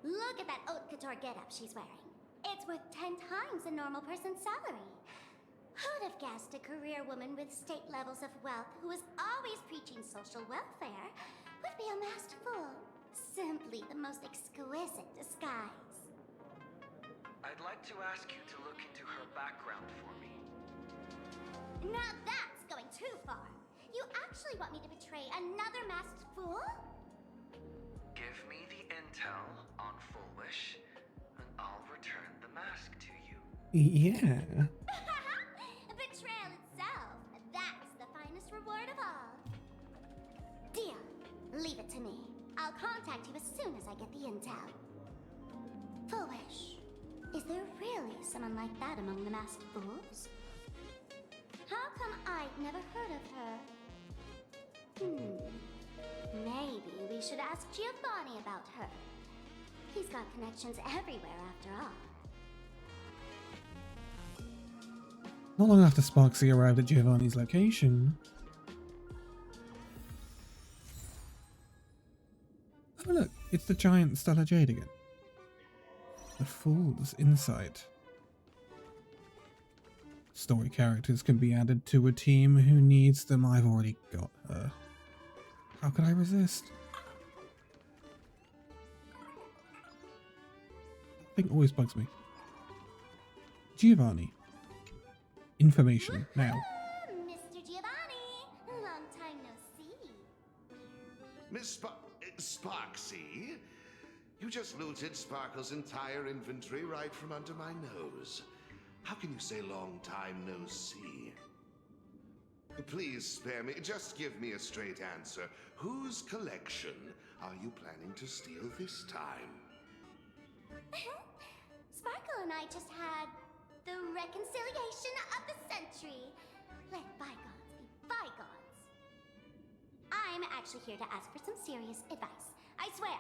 Look at that haute couture getup she's wearing. It's worth 10 times a normal person's salary. Who'd have guessed a career woman with state levels of wealth who is always preaching social welfare would be a masked fool? Simply the most exquisite disguise. I'd like to ask you to look into her background for me. Now that's going too far. You actually want me to betray another masked fool? Give me the intel on Full Wish, and I'll return the mask to you. Yeah. Betrayal itself. That's the finest reward of all. Deal. Leave it to me. I'll contact you as soon as I get the intel. Full Wish. Is there really someone like that among the masked fools? How come I've never heard of her? Maybe we should ask Giovanni about her. He's got connections everywhere after all. Not long after Sparksy arrived at Giovanni's location. Oh look, it's the giant Stellar Jade again. The Fool's Insight. Story characters can be added to a team who needs them. I've already got her. How could I resist? That thing always bugs me. Giovanni. Information, now. Mr. Giovanni, long time no see. Miss Sparksy, you just looted Sparkle's entire inventory right from under my nose. How can you say long time no see? Please spare me. Just give me a straight answer. Whose collection are you planning to steal this time? Sparkle and I just had the reconciliation of the century. Let bygones be bygones. I'm actually here to ask for some serious advice. I swear,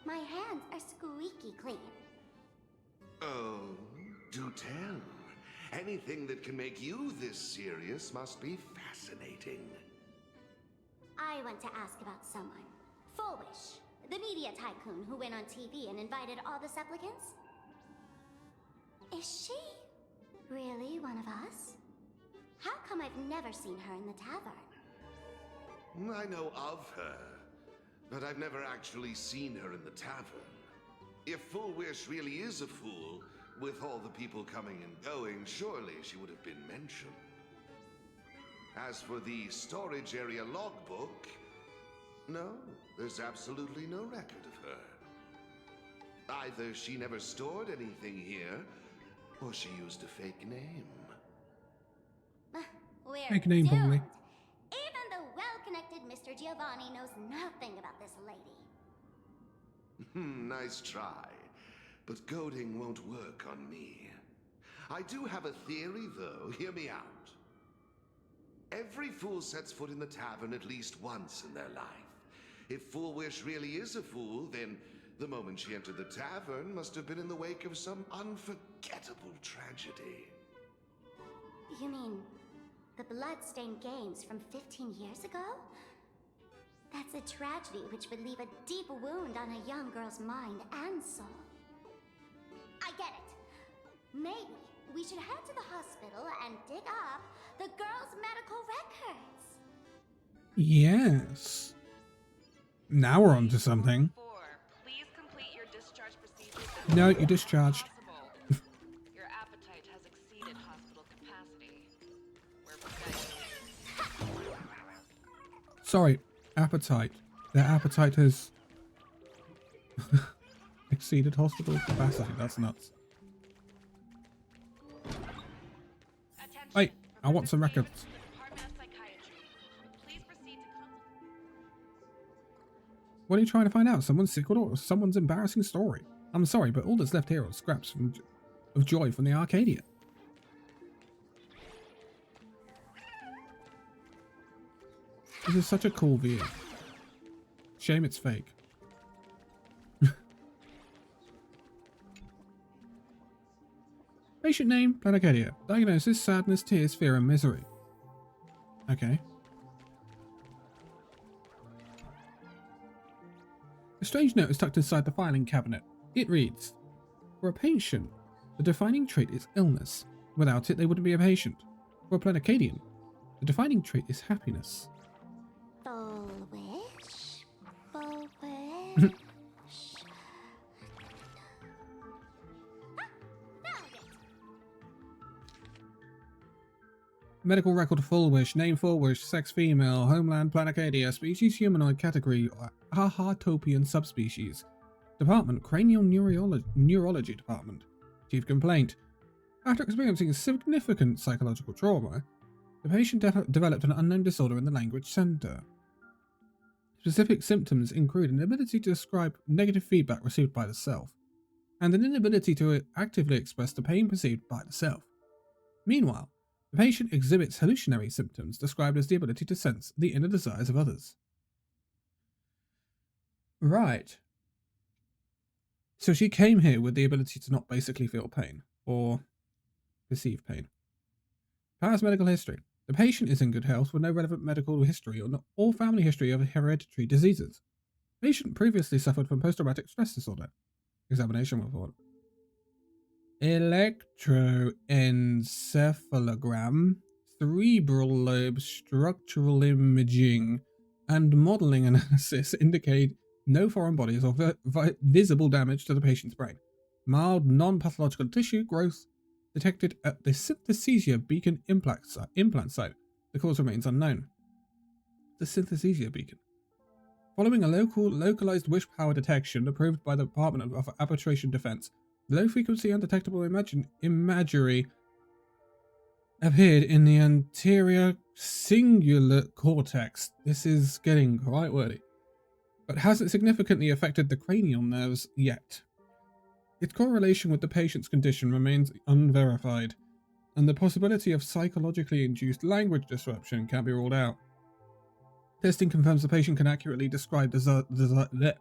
my hands are squeaky clean. Oh, do tell. Anything that can make you this serious must be fascinating. I want to ask about someone. Full Wish, the media tycoon who went on TV and invited all the supplicants. Is she really one of us? How come I've never seen her in the tavern? I know of her, but I've never actually seen her in the tavern. If Full Wish really is a fool, with all the people coming and going, surely she would have been mentioned. As for the storage area logbook, no, there's absolutely no record of her. Either she never stored anything here, or she used a fake name. We're Fake name, doomed. probably. Even the well-connected Mr. Giovanni knows nothing about this lady. Nice try. But goading won't work on me. I do have a theory, though. Hear me out. Every fool sets foot in the tavern at least once in their life. If Full Wish really is a fool, then the moment she entered the tavern must have been in the wake of some unforgettable tragedy. You mean the blood-stained games from 15 years ago? That's a tragedy which would leave a deep wound on a young girl's mind and soul. I get it. Maybe we should head to the hospital and dig up the girl's medical records. Yes. Now we're on to something. Please complete your discharge procedures. No, you're discharged. Your appetite has exceeded hospital capacity. Sorry, appetite. Their appetite has exceeded hospital capacity. That's nuts. Wait, I want some records. What are you trying to find out? Someone's sick or someone's embarrassing story? I'm sorry, but all that's left here are scraps of joy from the Arcadia. This is such a cool view. Shame it's fake. Patient name, Planarcadia. Diagnosis, sadness, tears, fear, and misery. Okay. A strange note is tucked inside the filing cabinet. It reads, for a patient, the defining trait is illness. Without it, they wouldn't be a patient. For a Planarcadian, the defining trait is happiness. Full wish? Full wish? Medical record Full Wish, name Full Wish, sex female, homeland Planarcadia, species humanoid, category Ahatopian subspecies, department cranial neurology department, chief complaint. After experiencing significant psychological trauma, the patient developed an unknown disorder in the language center. Specific symptoms include an inability to describe negative feedback received by the self, and an inability to actively express the pain perceived by the self. Meanwhile, the patient exhibits hallucinatory symptoms described as the ability to sense the inner desires of others. Right. So she came here with the ability to not basically feel pain, or perceive pain. Past medical history. The patient is in good health with no relevant medical history or family history of hereditary diseases. The patient previously suffered from post-traumatic stress disorder. Examination report. Electroencephalogram, cerebral lobe structural imaging, and modeling analysis indicate no foreign bodies or visible damage to the patient's brain. Mild non-pathological tissue growth detected at the synesthesia beacon implant site. The cause remains unknown. The synesthesia beacon. Following a localized wish power detection approved by the Department of Arbitration Defense, low-frequency undetectable imagery appeared in the anterior cingulate cortex. This is getting quite wordy, but hasn't significantly affected the cranial nerves yet. Its correlation with the patient's condition remains unverified, and the possibility of psychologically induced language disruption can't be ruled out. Testing confirms the patient can accurately describe the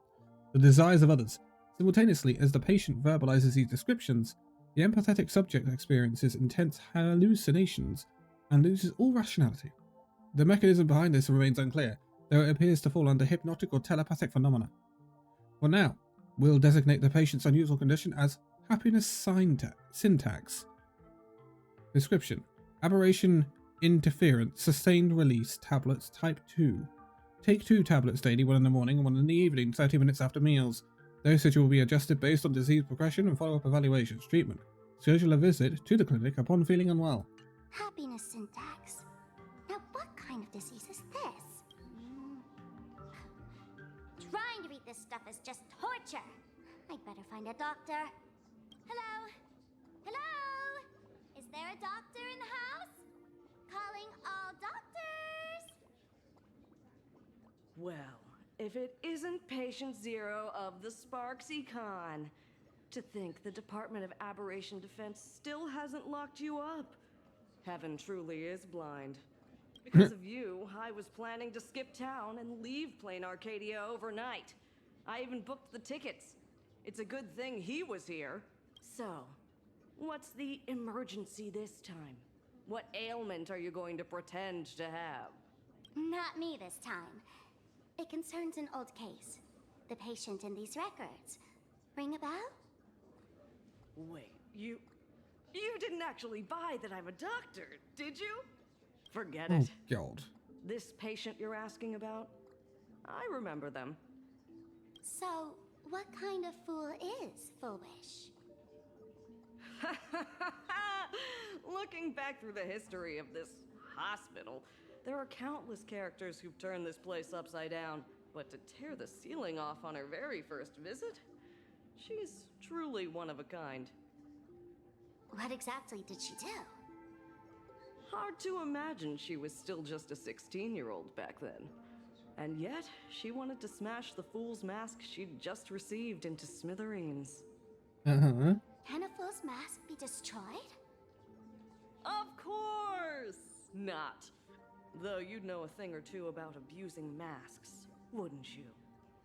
desires of others. Simultaneously, as the patient verbalizes these descriptions, the empathetic subject experiences intense hallucinations and loses all rationality. The mechanism behind this remains unclear, though it appears to fall under hypnotic or telepathic phenomena. For now, we'll designate the patient's unusual condition as happiness syntax. Description: aberration interference, sustained release tablets type 2. Take 2 tablets daily, 1 in the morning and 1 in the evening, 30 minutes after meals. Dosage will be adjusted based on disease progression and follow-up evaluations. Treatment. Schedule a visit to the clinic upon feeling unwell. Happiness syntax. Now what kind of disease is this? Trying to read this stuff is just torture. I'd better find a doctor. Hello? Hello? Is there a doctor in the house? Calling all doctors! Well, if it isn't Patient Zero of the Sparks Econ. To think the Department of Aberration Defense still hasn't locked you up. Heaven truly is blind. Because of you, I was planning to skip town and leave Planarcadia overnight. I even booked the tickets. It's a good thing he was here. So, what's the emergency this time? What ailment are you going to pretend to have? Not me this time. It concerns an old case. The patient in these records. Ring a bell? Wait, you didn't actually buy that I'm a doctor, did you? Forget it. Oh, God. This patient you're asking about? I remember them. So, what kind of fool is Foolish? Looking back through the history of this hospital, there are countless characters who've turned this place upside down. But to tear the ceiling off on her very first visit? She's truly one of a kind. What exactly did she do? Hard to imagine she was still just a 16-year-old back then. And yet, she wanted to smash the fool's mask she'd just received into smithereens. Uh-huh. Can a fool's mask be destroyed? Of course not. Though you'd know a thing or two about abusing masks, wouldn't you?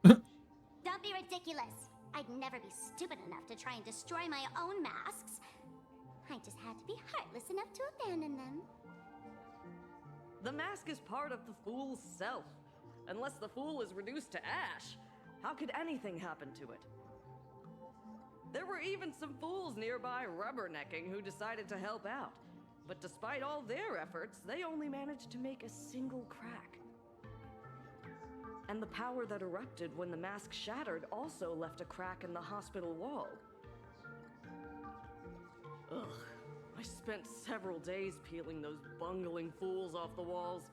Don't be ridiculous. I'd never be stupid enough to try and destroy my own masks. I just had to be heartless enough to abandon them. The mask is part of the fool's self. Unless the fool is reduced to ash, how could anything happen to it? There were even some fools nearby rubbernecking who decided to help out. But despite all their efforts, they only managed to make a single crack. And the power that erupted when the mask shattered also left a crack in the hospital wall. Ugh. I spent several days peeling those bungling fools off the walls,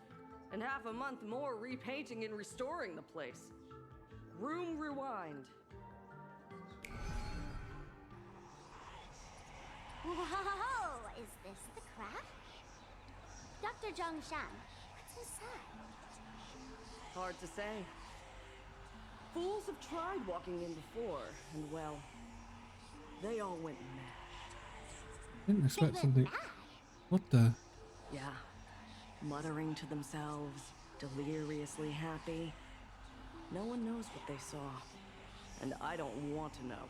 and half a month more repainting and restoring the place. Room rewind. Whoa! Is this the crack? Dr. Zhongshan, what's inside? Hard to say. Fools have tried walking in before, and well, they all went mad. Didn't expect something. What the? Yeah. Muttering to themselves, deliriously happy. No one knows what they saw. And I don't want to know.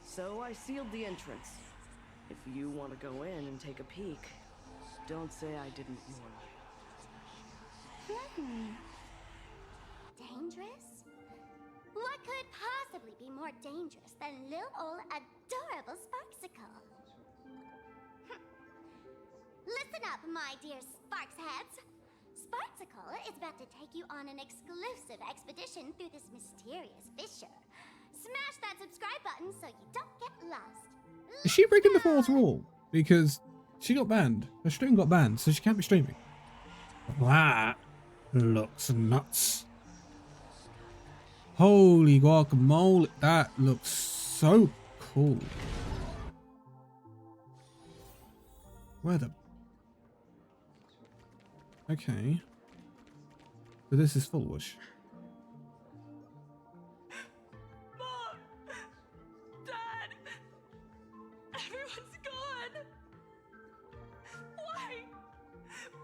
So I sealed the entrance. If you want to go in and take a peek, don't say I didn't warn you. Dangerous? What could possibly be more dangerous than little old adorable Sparksicle? Listen up, my dear Sparksheads. Sparksicle is about to take you on an exclusive expedition through this mysterious fissure. Smash that subscribe button so you don't get lost. Is she breaking the fourth wall? Because she got banned. Her stream got banned, so she can't be streaming. That looks nuts. Holy guacamole. That looks so cool. Where the... Okay. So this is Foolish. Mom! Dad! Everyone's gone! Why?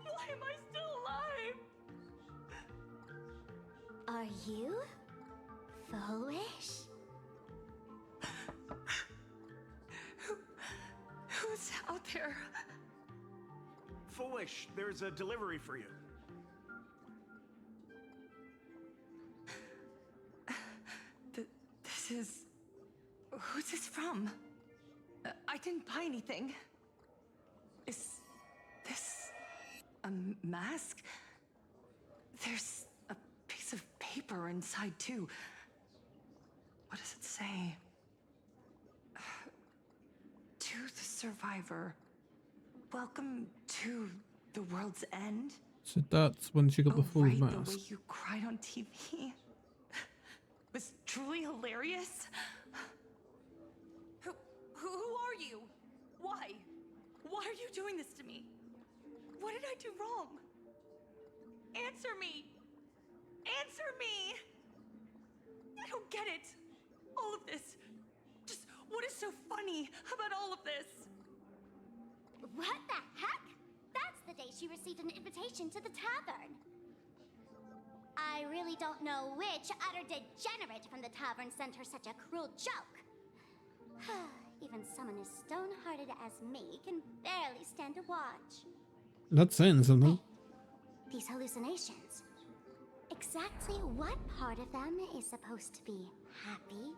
Why am I still alive? Are you Foolish? Who's out there? Foolish, there's a delivery for you. This is... Who's this from? I didn't buy anything. Is this a mask? There's a piece of paper inside, too. What does it say? To the survivor, welcome to the world's end. So that's when she got the full right, mask. The way you cried on TV was truly hilarious. Who are you? Why? Why are you doing this to me? What did I do wrong? Answer me! Answer me! I don't get it. All of this. Just what is so funny about all of this? What the heck? That's the day she received an invitation to the tavern. I really don't know which utter degenerate from the tavern sent her such a cruel joke. Even someone as stone-hearted as me can barely stand to watch. That's saying something. These hallucinations. Exactly what part of them is supposed to be happy?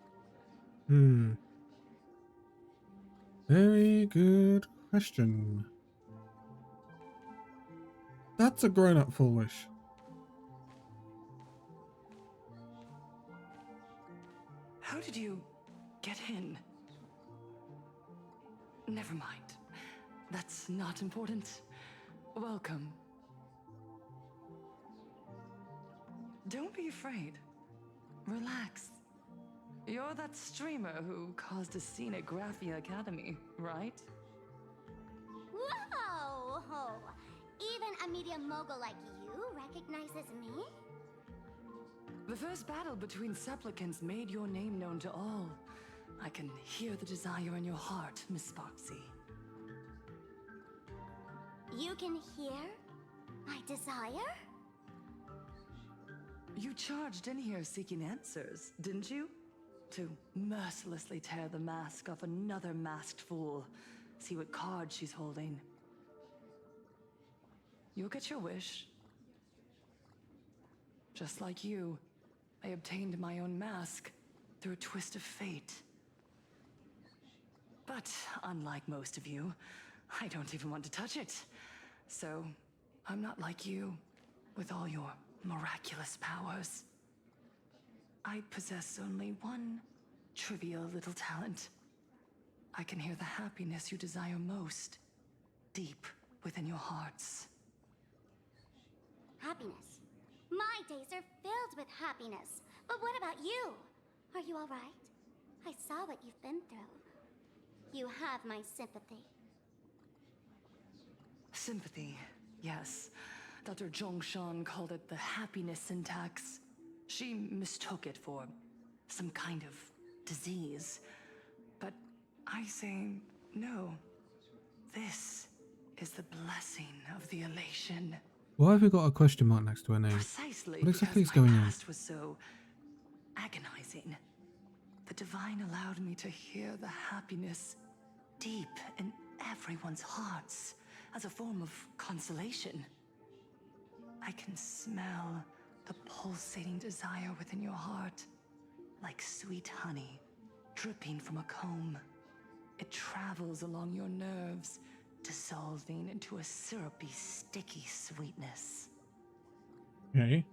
Very good question. That's a grown-up full wish. How did you get in? Never mind. That's not important. Welcome. Don't be afraid. Relax. You're that streamer who caused a scene at Graphia Academy, right? Whoa! Even a media mogul like you recognizes me? The first battle between supplicants made your name known to all. I can hear the desire in your heart, Miss Sparksy. You can hear my desire? You charged in here seeking answers, didn't you? To mercilessly tear the mask off another masked fool. See what card she's holding. You'll get your wish. Just like you, I obtained my own mask through a twist of fate. But unlike most of you, I don't even want to touch it. So, I'm not like you, with all your miraculous powers. I possess only one trivial little talent. I can hear the happiness you desire most, deep within your hearts. Happiness. My days are filled with happiness. But what about you? Are you all right? I saw what you've been through. You have my sympathy. Sympathy, yes. Dr. Zhongshan called it the happiness syntax. She mistook it for some kind of disease. But I say no. This is the blessing of the elation. Why have you got a question mark next to her name? Precisely What exactly is because going my on? past was so agonizing. The divine allowed me to hear the happiness deep in everyone's hearts as a form of consolation. I can smell the pulsating desire within your heart, like sweet honey dripping from a comb. It travels along your nerves, dissolving into a syrupy, sticky sweetness. Okay.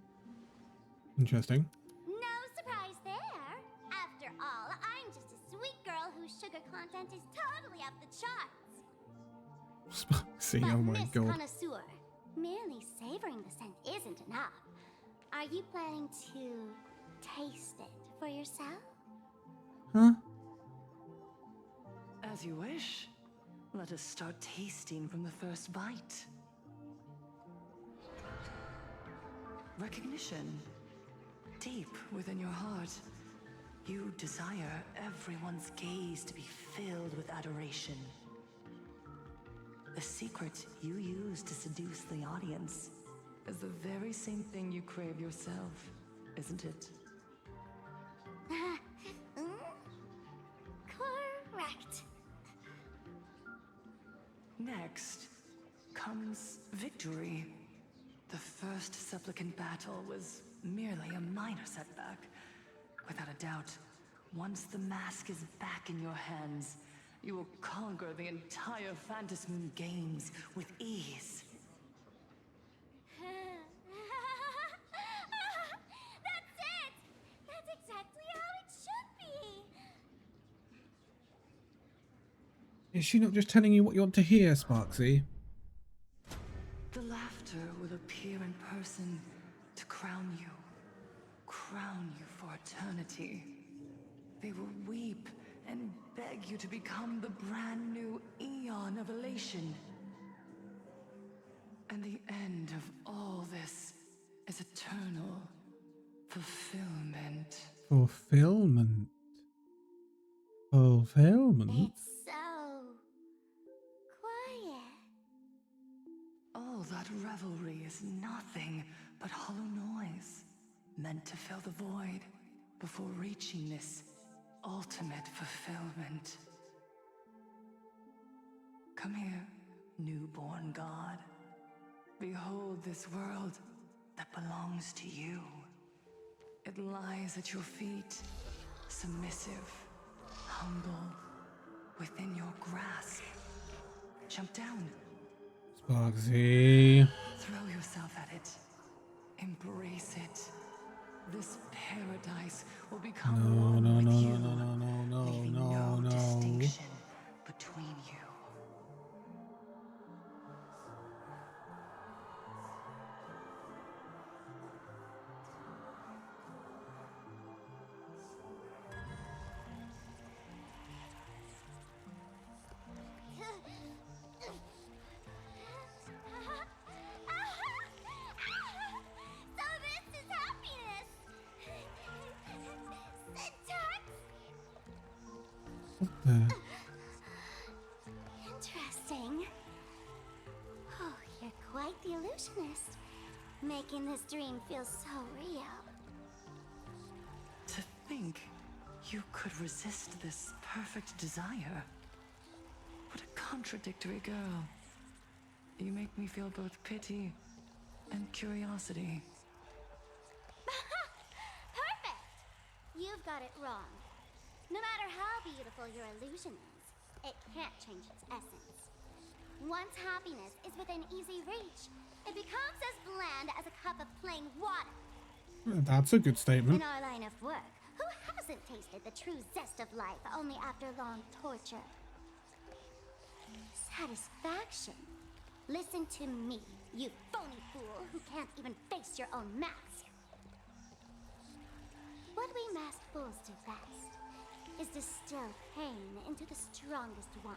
Interesting. No surprise there. After all, I'm just a sweet girl whose sugar content is totally off the charts. See, But oh my Miss god. Connoisseur, merely savoring the scent isn't enough. Are you planning to taste it for yourself? Huh? As you wish. Let us start tasting from the first bite. Recognition. Deep within your heart, you desire everyone's gaze to be filled with adoration. The secret you use to seduce the audience is the very same thing you crave yourself, isn't it? Correct. Next comes victory. The first supplicant battle was merely a minor setback. Without a doubt, once the mask is back in your hands, you will conquer the entire Phantasmoon games with ease. Is she not just telling you what you want to hear, Sparksy? The laughter will appear in person to crown you for eternity. They will weep and beg you to become the brand new eon of elation. And the end of all this is eternal fulfillment. Fulfillment. Fulfillment? It's so quiet. All that revelry is nothing but hollow noise, meant to fill the void before reaching this ultimate fulfillment. Come here, newborn god. Behold this world that belongs to you. It lies at your feet, submissive, humble, within your grasp. Jump down. Sparksy. Throw yourself at it. Embrace it. This paradise will become one with you, leaving no distinction between you. So this is happiness. Syntax. What the? Interesting. Oh, you're quite the illusionist, making this dream feel so real. To think you could resist this perfect desire. What a contradictory girl. You make me feel both pity and curiosity. Perfect! You've got it wrong. No matter how beautiful your illusion is, it can't change its essence. Once happiness is within easy reach, it becomes as bland as a cup of plain water. That's a good statement. In our line of work, who hasn't tasted the true zest of life only after long torture? Satisfaction. Listen to me, you phony fool who can't even face your own mask. What we masked fools do best is distill pain into the strongest wine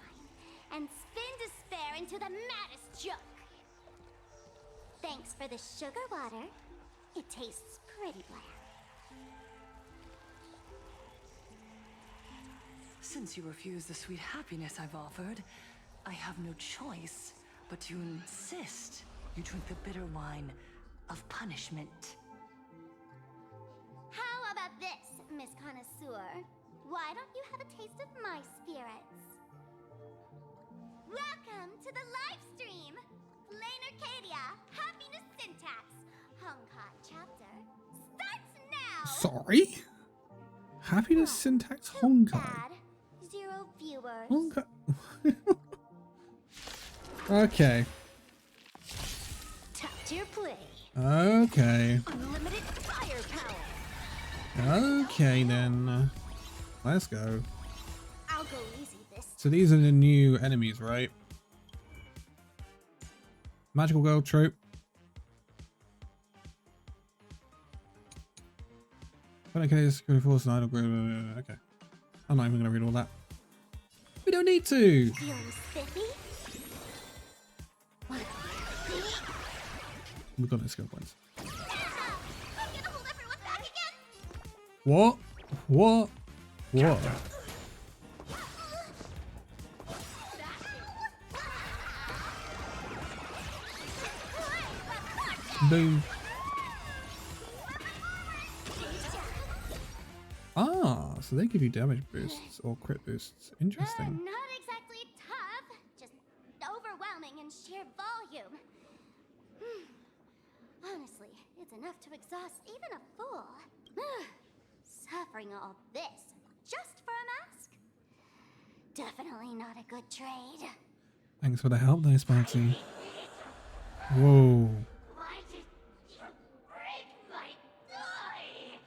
and spin despair into the maddest joke. Thanks for the sugar water. It tastes pretty bland. Since you refuse the sweet happiness I've offered, I have no choice but to insist you drink the bitter wine of punishment. How about this, Miss Connoisseur? Why don't you have a taste of my spirits? Welcome to the live stream! Planarcadia, Happiness Syntax, Honkai chapter, starts now! Sorry? Happiness Syntax Honkai. Bad. 0 viewers. Honkai. Okay. Top tier play. Okay. Unlimited firepower. Okay then. Let's go. I'll go easy this. So these are the new enemies, right? Magical girl troop. Okay, security force and idol group. Okay. I'm not even gonna read all that. We don't need to. Feeling spiffy? We've got no skill points. What? What? What? Boom. Ah, so they give you damage boosts or crit boosts. Interesting. Not exactly tough, just overwhelming in sheer volume. Honestly, it's enough to exhaust even a fool. Suffering all this just for a mask? Definitely not a good trade. Thanks for the help there, Sparksy. Whoa. Why did you break my toy?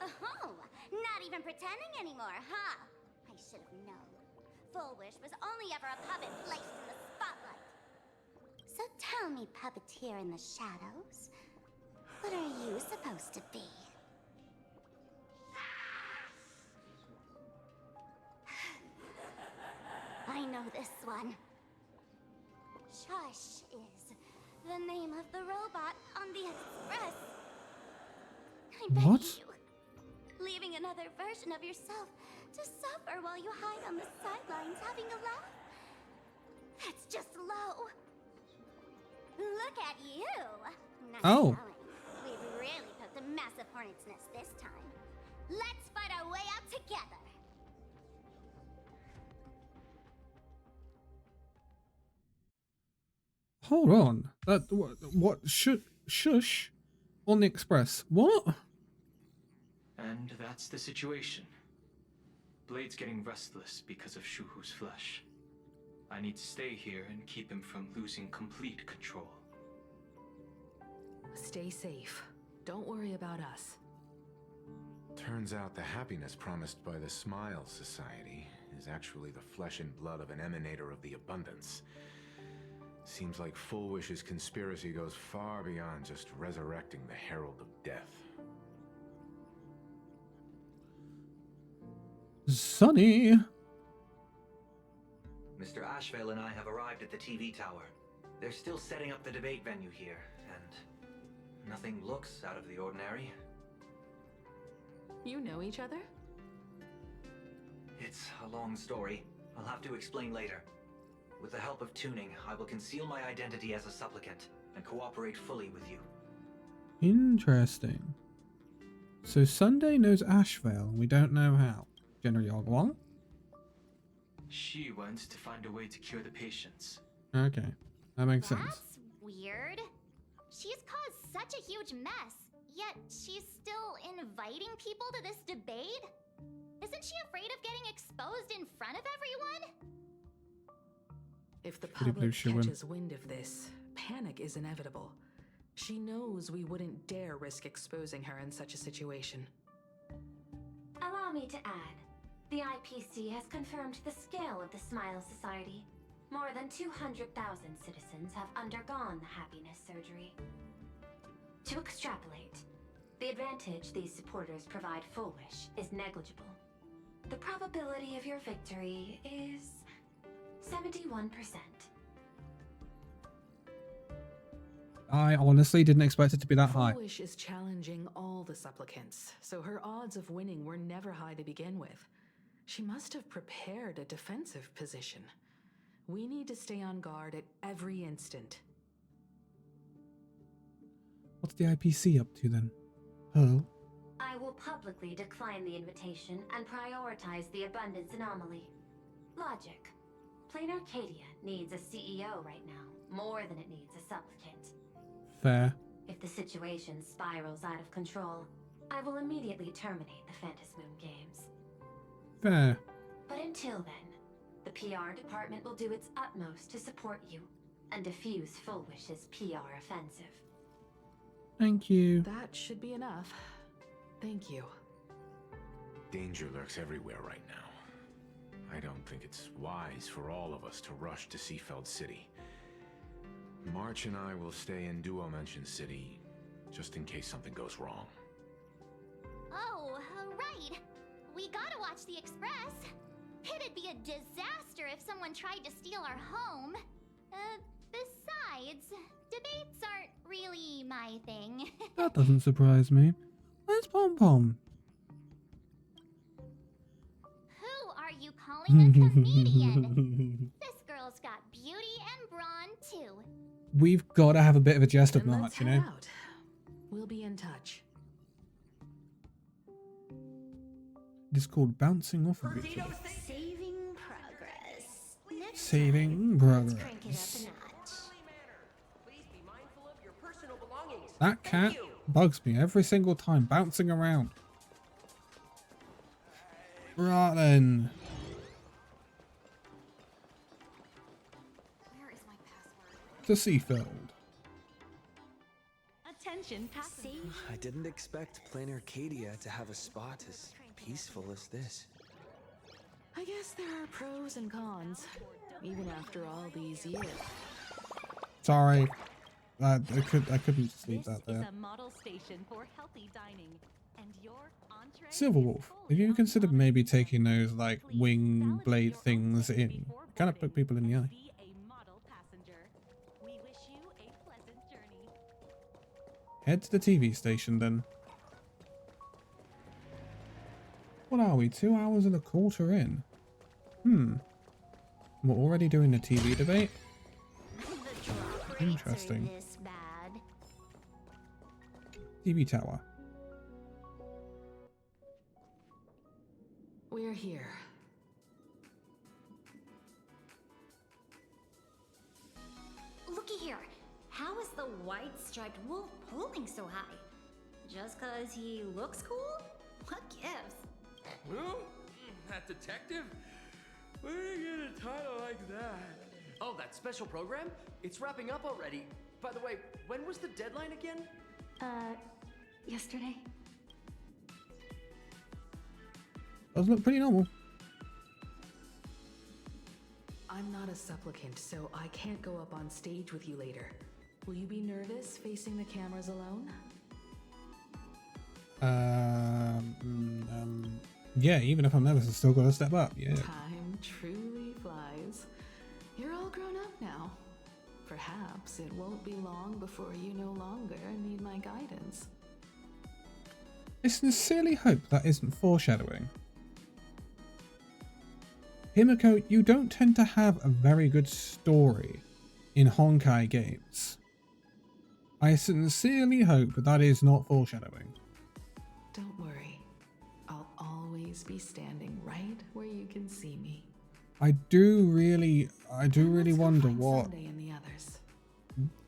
Oh, not even pretending anymore, huh? I should have known. puppet placed in the spotlight. So tell me, puppeteer in the shadows, what are you supposed to be? I know this one. Shush is the name of the robot on the express. I beg What? you, leaving another version of yourself to suffer while you hide on the sidelines having a laugh. That's just low. Look at you. Nice Oh. going. We've really poked a massive hornet's nest this time. Let's fight our way out together. Hold on. That what shush on the express? What? And that's the situation. Blade's getting restless because of Shuhu's flesh. I need to stay here and keep him from losing complete control. Stay safe. Don't worry about us. Turns out the happiness promised by the Smile Society is actually the flesh and blood of an emanator of the abundance. Seems like Full Wish's conspiracy goes far beyond just resurrecting the Herald of Death. Sonny. Mr. Ashvale and I have arrived at the TV tower. They're still setting up the debate venue here, and nothing looks out of the ordinary. You know each other? It's a long story. I'll have to explain later. With the help of tuning, I will conceal my identity as a supplicant and cooperate fully with you. Interesting. So Sunday knows Ashvale, and we don't know how. General Yogwang? She wants to find a way to cure the patients. Okay, that makes sense. That's weird. She's caused such a huge mess, yet she's still inviting people to this debate? Isn't she afraid of getting exposed in front of everyone? If the Pretty public blue win. catches wind of this, panic is inevitable. She knows we wouldn't dare risk exposing her in such a situation. Allow me to add, the IPC has confirmed the scale of the Smile Society. More than 200,000 citizens have undergone the happiness surgery. To extrapolate, the advantage these supporters provide Full Wish is negligible. The probability of your victory is 71%. I honestly didn't expect it to be that high. Full Wish is challenging all the supplicants, so her odds of winning were never high to begin with. She must have prepared a defensive position. We need to stay on guard at every instant. What's the IPC up to then? Hello? I will publicly decline the invitation and prioritize the abundance anomaly. Logic. Planarcadia needs a CEO right now, more than it needs a supplicant. Fair. If the situation spirals out of control, I will immediately terminate the Phantasmoon Games. Fair. But until then, the PR department will do its utmost to support you and defuse Full Wish's PR offensive. Thank you. That should be enough. Thank you. Danger lurks everywhere right now. I don't think it's wise for all of us to rush to Seafeld City. March and I will stay in Duo Mansion City, just in case something goes wrong. Oh, right. We gotta watch the Express. It'd be a disaster if someone tried to steal our home. Besides, debates aren't really my thing. That doesn't surprise me. Where's Pom Pom? Who are you calling a comedian? This girl's got beauty and brawn, too. We've got to have a bit of a jest of Then March, let's you head know? out. We'll be in touch. It's called bouncing off of each other. Saving progress. Next Saving time, let's crank it up progress. a notch. That cat bugs me every single time, bouncing around. Right then. Where is my password? To Seafeld. Attention, passengers. I didn't expect Planarcadia to have a spot as peaceful as this. I guess there are pros and cons. even after all these years. Sorry. I couldn't just leave This that there. is a model station for healthy dining, and your entree Silverwolf, have you considered maybe taking those like wing blade things in? Kind of poke people in the eye. be a model passenger. We wish you a pleasant journey. Head to the TV station then. What are we? 2 hours and a quarter in. We're already doing the TV debate? Interesting. TV tower. We're here. Looky here. How is the white striped wolf pulling so high? Just cause he looks cool? What gives? Well, that detective? Where did you get a title like that? Oh, that special program? It's wrapping up already. By the way, when was the deadline again? Yesterday. Does look pretty normal. I'm not a supplicant, so I can't go up on stage with you later. Will you be nervous facing the cameras alone? Yeah, even if I'm nervous, I still gotta step up. Yeah. Time truly flies. You're all grown up now. Perhaps it won't be long before you no longer need my guidance. I sincerely hope that isn't foreshadowing. Himiko, you don't tend to have a very good story in Honkai games. I sincerely hope that is not foreshadowing. Don't worry. I'll always be standing right where you can see me. I do really wonder what Sunday and the others.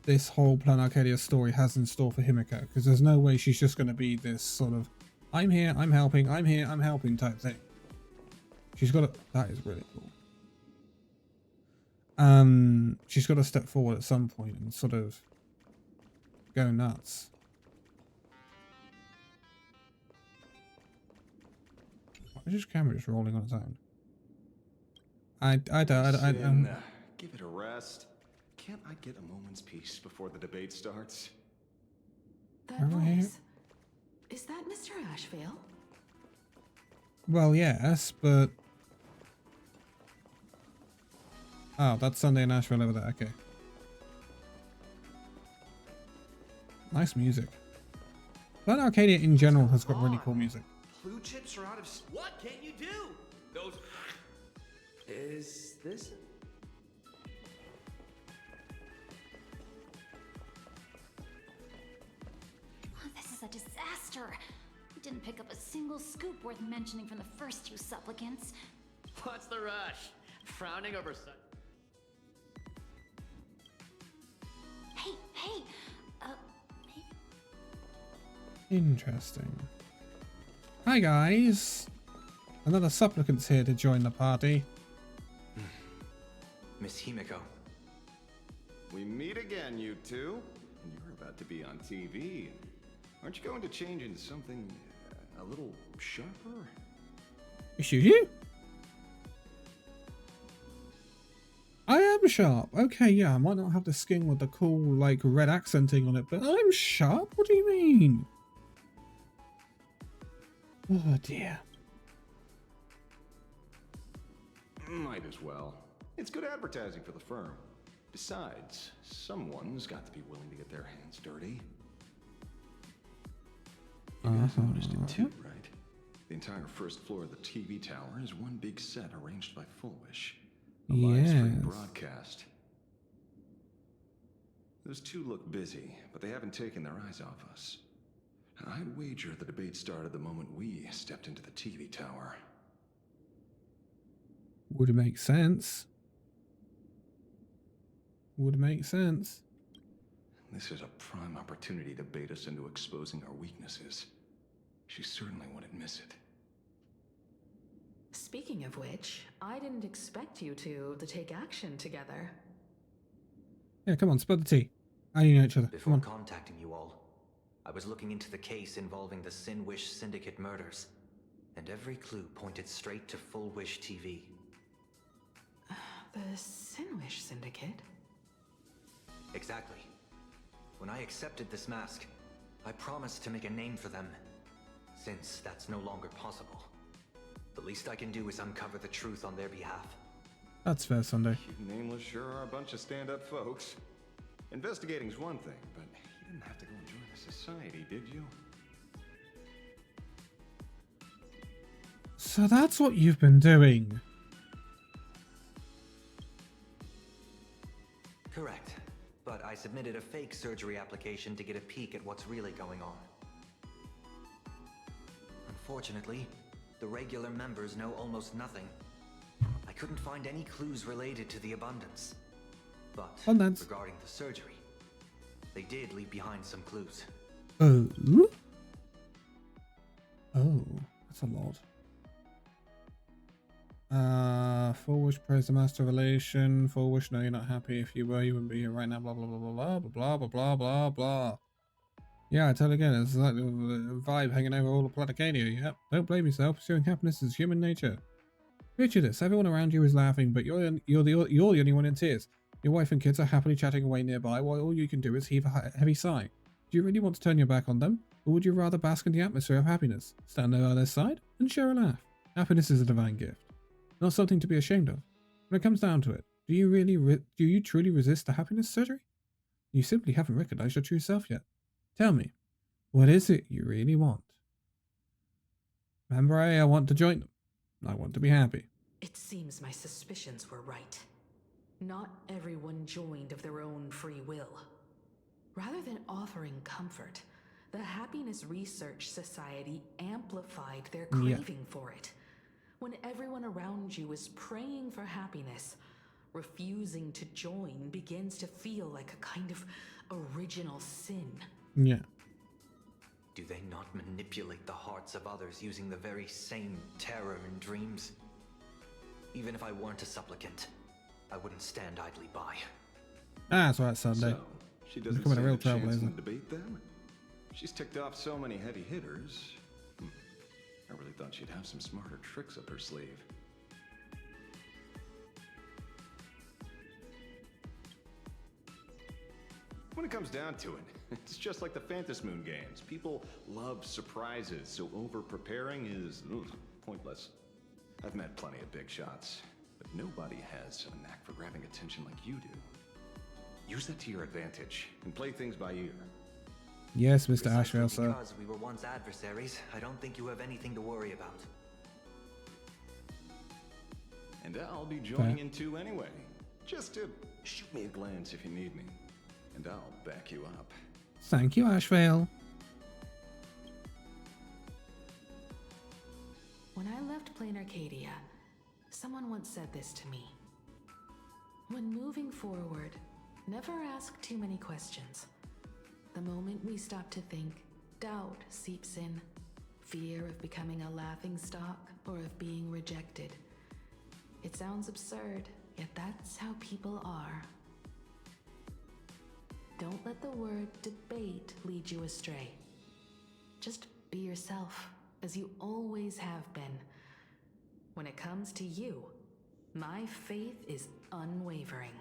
this whole Planarcadia story has in store for Himiko, because there's no way she's just going to be this sort of I'm here, I'm helping, I'm here, I'm helping type thing. She's got to, that is really cool. She's got to step forward at some point and sort of go nuts. Why is this camera just rolling on its own? I don't. Give it a rest. Can't I get a moment's peace before the debate starts? That voice. Is that Mr. Ashvale? Well, yes, but oh, that's Sunday in Asheville over there. Okay. Nice music. Planarcadia in general has got really cool music. Blue chips are out of. What can you do? Those. Is this? Oh, this is a disaster. We didn't pick up a single scoop worth mentioning from the first two supplicants. What's the rush? Frowning over sun. Hey, Interesting. Hi guys. Another supplicant's here to join the party. Miss Himiko. We meet again, you two. And you're about to be on TV. Aren't you going to change into something a little sharper? Excuse you? I am sharp. Okay, yeah, I might not have the skin with the cool, like, red accenting on it, but I'm sharp? What do you mean? Oh, dear. Might as well. It's good advertising for the firm. Besides, someone's got to be willing to get their hands dirty. You guys noticed it too, right? The entire first floor of the TV tower is one big set arranged by Fullwish. A live stream broadcast. Those two look busy, but they haven't taken their eyes off us. And I'd wager the debate started the moment we stepped into the TV tower. Would make sense. Would make sense. This is a prime opportunity to bait us into exposing our weaknesses. She certainly wouldn't miss it. Speaking of which, I didn't expect you two to take action together. Yeah, come on, spill the tea. I need to know each other. Before contacting you all, I was looking into the case involving the Sinwish Syndicate murders, and every clue pointed straight to Full Wish TV. The Sinwish Syndicate? Exactly. When I accepted this mask, I promised to make a name for them. Since that's no longer possible, the least I can do is uncover the truth on their behalf. That's fair, Sunday. You nameless sure are a bunch of stand-up folks. Investigating's one thing, but you didn't have to go and join the society, did you? So that's what you've been doing. Correct. But I submitted a fake surgery application to get a peek at what's really going on. Unfortunately, the regular members know almost nothing. I couldn't find any clues related to the abundance. But regarding the surgery, they did leave behind some clues. Oh. Oh, that's a lot. Full wish praise the master relation. Full wish, no, you're not happy. If you were, you wouldn't be here right now. Blah blah blah blah blah blah blah blah blah blah. Yeah, I tell again, it's like the vibe hanging over all of Planarcadia. Yep, don't blame yourself. Pursuing happiness is human nature. Picture this: everyone around you is laughing, but you're the only one in tears. Your wife and kids are happily chatting away nearby, while all you can do is heave a heavy sigh. Do you really want to turn your back on them, or would you rather bask in the atmosphere of happiness, stand there by their side, and share a laugh? Happiness is a divine gift, not something to be ashamed of. When it comes down to it, do you truly resist the happiness surgery? You simply haven't recognized your true self yet. Tell me, what is it you really want? Remember, I want to join them. I want to be happy. It seems my suspicions were right. Not everyone joined of their own free will. Rather than offering comfort, the Happiness Research Society amplified their craving for it. When everyone around you is praying for happiness, refusing to join begins to feel like a kind of original sin. Yeah. Do they not manipulate the hearts of others using the very same terror and dreams? Even if I weren't a supplicant, I wouldn't stand idly by. Ah, that's right, Sunday. So, she doesn't Becoming a real stand a chance in trailblazer. the debate then? She's ticked off so many heavy hitters. I really thought she'd have some smarter tricks up her sleeve. When it comes down to it, it's just like the Phantom Moon games. People love surprises, so over-preparing is pointless. I've met plenty of big shots, but nobody has a knack for grabbing attention like you do. Use that to your advantage and play things by ear. Yes, Mr. Ashvale, sir. Because we were once adversaries, I don't think you have anything to worry about. And I'll be joining in too anyway. Just to shoot me a glance if you need me. And I'll back you up. Thank you, Ashvale. When I left Planarcadia, someone once said this to me. When moving forward, never ask too many questions. The moment we stop to think, doubt seeps in. Fear of becoming a laughingstock or of being rejected. It sounds absurd, yet that's how people are. Don't let the word debate lead you astray. Just be yourself, as you always have been. When it comes to you, my faith is unwavering.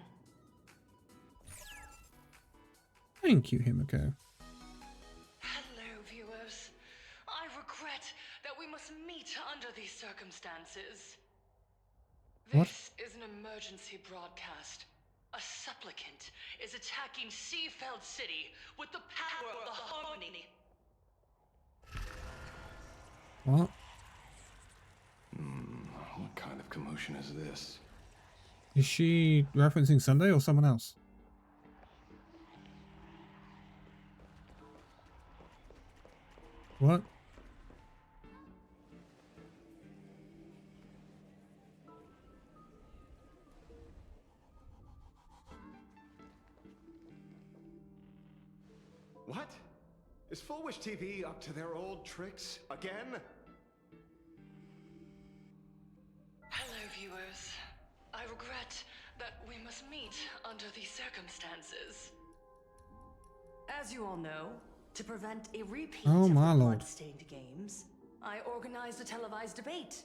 Thank you, Himiko. Hello, viewers. I regret that we must meet under these circumstances. What? This is an emergency broadcast. A supplicant is attacking Seafeld City with the power of the Harmony. What? What kind of commotion is this? Is she referencing Sunday or someone else? What? What? Is Full Wish TV up to their old tricks again? Hello, viewers. I regret that we must meet under these circumstances. As you all know, to prevent a repeat Oh, of my the lord. blood-stained games, I organized a televised debate.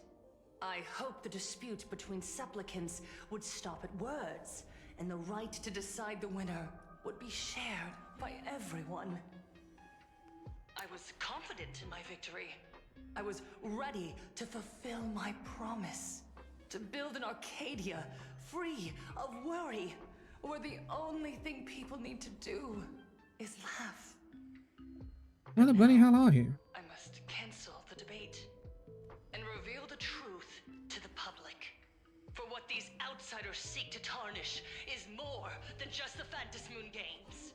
I hope the dispute between supplicants would stop at words, and the right to decide the winner would be shared by everyone. I was confident in my victory. I was ready to fulfill my promise. To build an Arcadia free of worry, where the only thing people need to do is laugh. Where the bloody hell are you? I must cancel the debate and reveal the truth to the public. For what these outsiders seek to tarnish is more than just the Phantasmoon Games.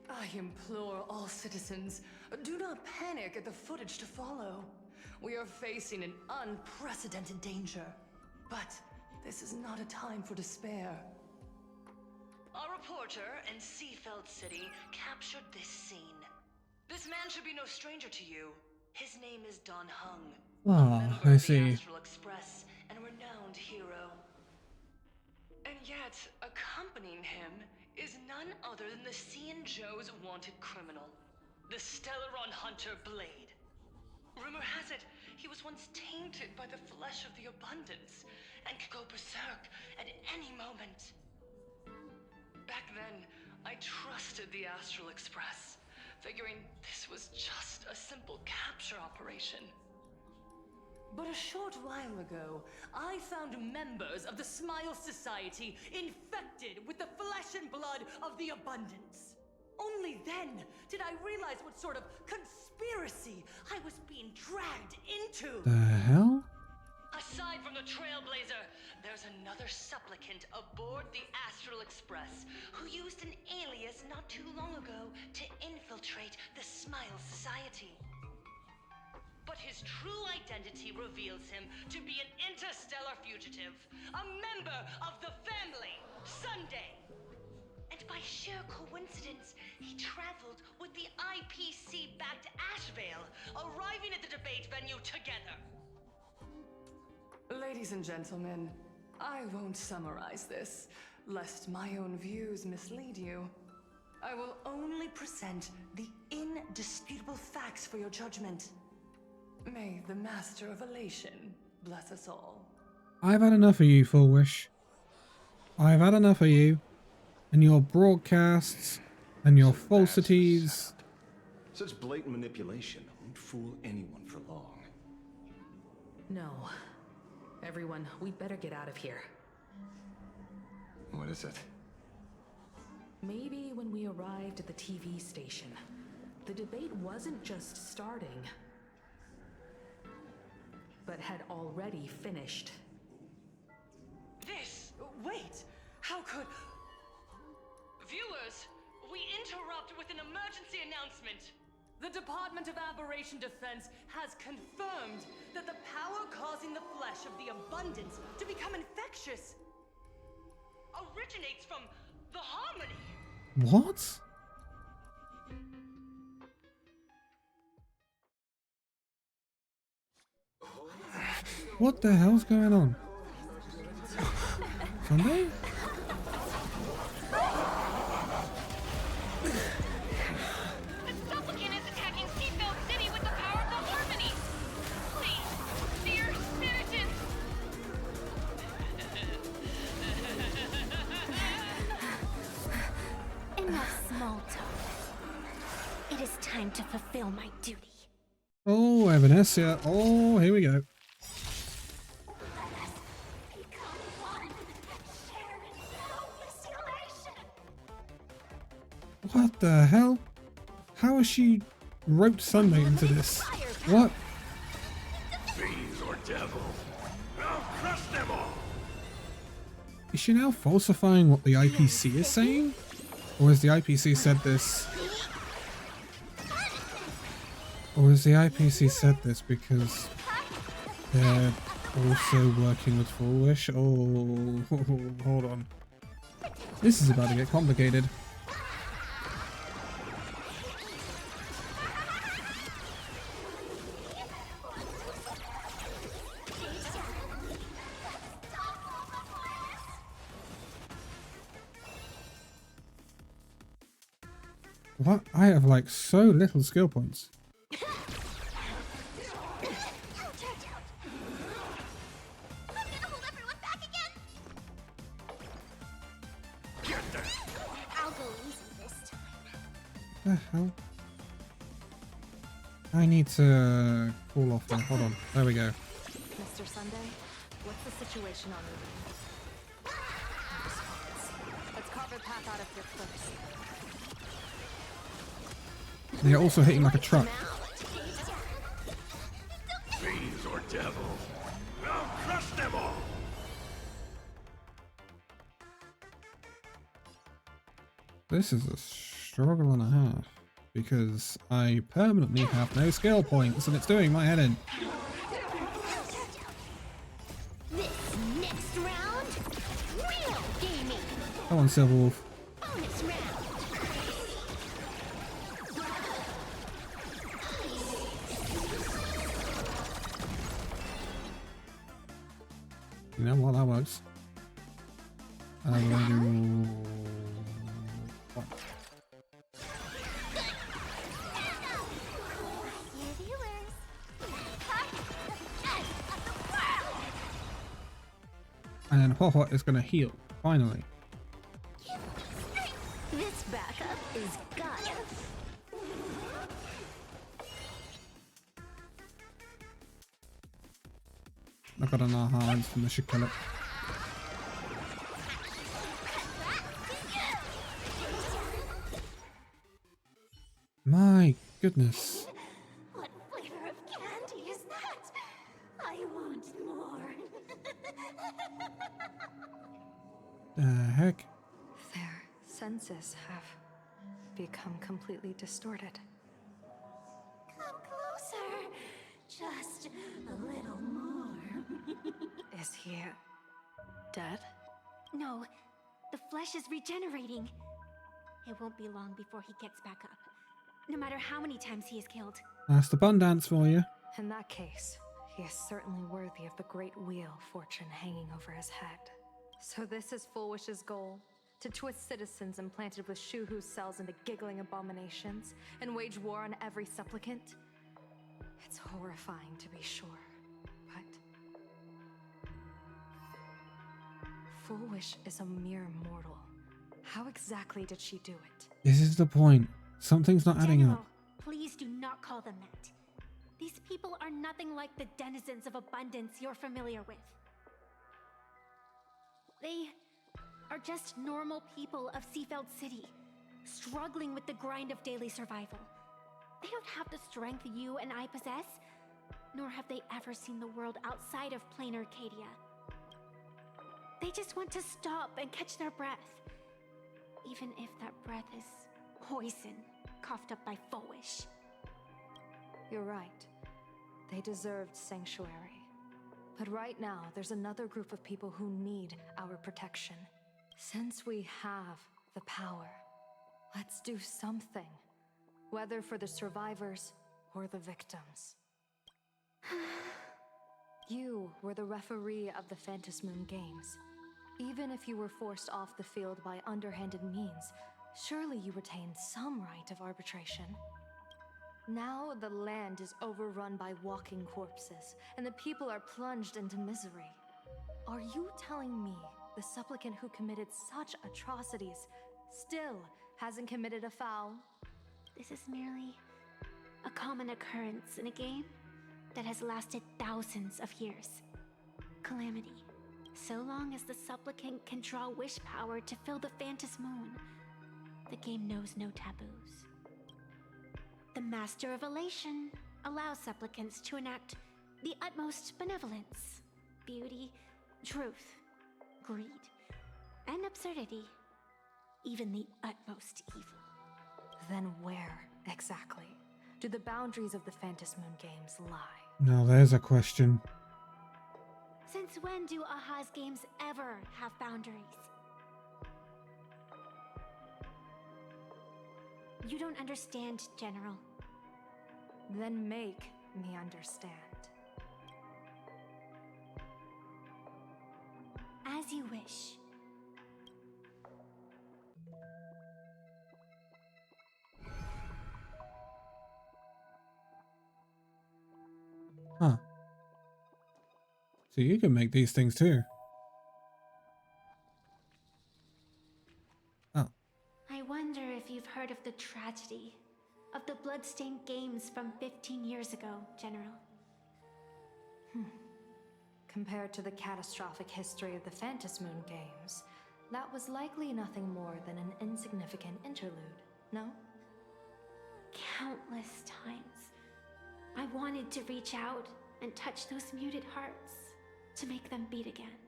I implore all citizens, do not panic at the footage to follow. We are facing an unprecedented danger. But this is not a time for despair. A reporter in Seafeld City captured this scene. This man should be no stranger to you. His name is Don Hung. Ah, I see. Astral Express and a renowned hero. And yet, accompanying him is none other than the Cian Joe's wanted criminal, the Stellaron hunter Blade. Rumor has it, he was once tainted by the flesh of the Abundance and could go berserk at any moment. Back then, I trusted the Astral Express, figuring this was just a simple capture operation. But a short while ago, I found members of the Smile Society infected with the flesh and blood of the Abundance. Only then did I realize what sort of conspiracy I was being dragged into. The hell? Aside from the Trailblazer, there's another supplicant aboard the Astral Express who used an alias not too long ago to infiltrate the Smile Society. But his true identity reveals him to be an interstellar fugitive, a member of the family, Sunday. And by sheer coincidence, he traveled with the IPC back to Ashvale, arriving at the debate venue together. Ladies and gentlemen, I won't summarize this, lest my own views mislead you. I will only present the indisputable facts for your judgment. May the Master of Elation bless us all. I've had enough of you, Foolish. I've had enough of you and your broadcasts and your falsities. Such blatant manipulation won't fool anyone for long. No. Everyone, we'd better get out of here. What is it? Maybe when we arrived at the TV station, the debate wasn't just starting, but had already finished. Wait! How could... Viewers, we interrupt with an emergency announcement. The Department of Aberration Defense has confirmed that the power causing the flesh of the Abundance to become infectious originates from the Harmony. What? What the hell's going on? Sunday? The supplicant is attacking Seafeld City with the power of the Harmony! Please, dear citizens! Enough small talk. It is time to fulfill my duty. Oh, Evanescia. Oh, here we go. What the hell? How has she roped Sunday into this? What? Fiends or devils, I'll crush them all. Is she now falsifying what the IPC is saying? Or has the IPC said this? Or has the IPC said this because they're also working with Foolish? Oh, hold on. This is about to get complicated. What? I have like so little skill points. the hell? I need to cool off there. Hold on. There we go. Mr. Sunday, what's the situation on the roof? No response. Let's carve a path out of here first. They're also hitting like a truck. Fiends or devils, I'll crush them all! This is a struggle and a half because I permanently have no skill points and it's doing my head in. This next round, real gaming. Come on, Silverwolf. Bonus round. You know what? That works. We're gonna do what? And then Ho is gonna heal, finally. This backup is Gaia. I got an aha from the should kill it. My goodness. What flavor of candy is that? I want more. The heck? Their senses have become completely distorted. Come closer. Just a little more. Is he dead? No, the flesh is regenerating. It won't be long before he gets back up, no matter how many times he is killed. That's the bun dance for you. In that case, he is certainly worthy of the great wheel fortune hanging over his head. So this is Fullwish's goal? To twist citizens implanted with Shuhu's cells into giggling abominations and wage war on every supplicant? It's horrifying to be sure, but Fullwish is a mere mortal. How exactly did she do it? This is the point. Something's not adding General, up. please do not call them that. These people are nothing like the denizens of abundance you're familiar with. They are just normal people of Seafeld City, struggling with the grind of daily survival. They don't have the strength you and I possess, nor have they ever seen the world outside of Planarcadia. They just want to stop and catch their breath, even if that breath is poison coughed up by Fullwish. You're right. They deserved sanctuary. But right now, there's another group of people who need our protection. Since we have the power, let's do something. Whether for the survivors or the victims. You were the referee of the Phantom Moon Games. Even if you were forced off the field by underhanded means, surely you retained some right of arbitration. Now the land is overrun by walking corpses, and the people are plunged into misery. Are you telling me the supplicant who committed such atrocities still hasn't committed a foul? This is merely a common occurrence in a game that has lasted thousands of years. Calamity. So long as the supplicant can draw wish power to fill the Phantom Moon, the game knows no taboos. The Master of Elation allows supplicants to enact the utmost benevolence, beauty, truth, greed, and absurdity, even the utmost evil. Then where, exactly, do the boundaries of the Phantom Moon Games lie? Now there's a question. Since when do Aha's games ever have boundaries? You don't understand, General. Then make me understand. As you wish. Huh. So you can make these things too. Oh. I wonder if you've heard of the tragedy of the bloodstained games from 15 years ago, General. Compared to the catastrophic history of the Phantasmoon Games, that was likely nothing more than an insignificant interlude, no? Countless times, I wanted to reach out and touch those muted hearts to make them beat again.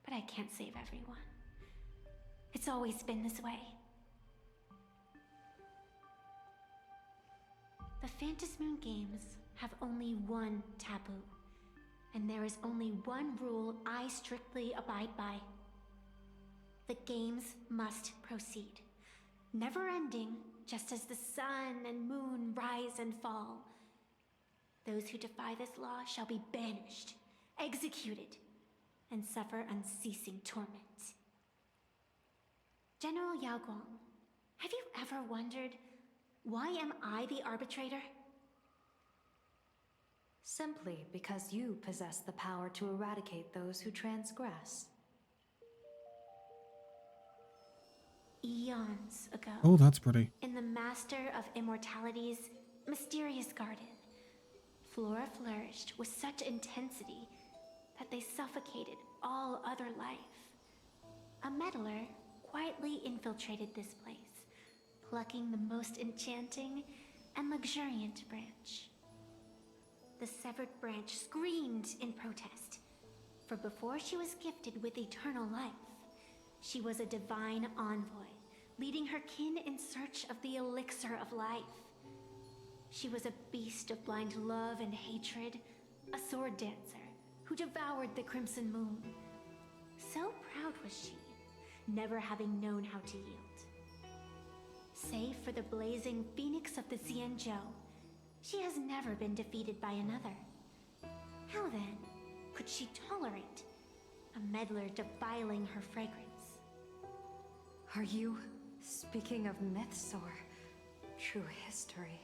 But I can't save everyone. It's always been this way. The Phantasmoon Games have only one taboo, and there is only one rule I strictly abide by. The games must proceed, never ending, just as the sun and moon rise and fall. Those who defy this law shall be banished, executed, and suffer unceasing torment. General Yao Guang, have you ever wondered, why am I the arbitrator? Simply because you possess the power to eradicate those who transgress. Eons ago. Oh, that's pretty. In the Master of Immortality's mysterious garden, flora flourished with such intensity that they suffocated all other life. A meddler quietly infiltrated this place, plucking the most enchanting and luxuriant branch. The severed branch screamed in protest, for before she was gifted with eternal life, she was a divine envoy, leading her kin in search of the elixir of life. She was a beast of blind love and hatred, a sword dancer who devoured the crimson moon. So proud was she, never having known how to yield. Save for the blazing phoenix of the Xianzhou, she has never been defeated by another. How then could she tolerate a meddler defiling her fragrance? Are you speaking of myths or true history?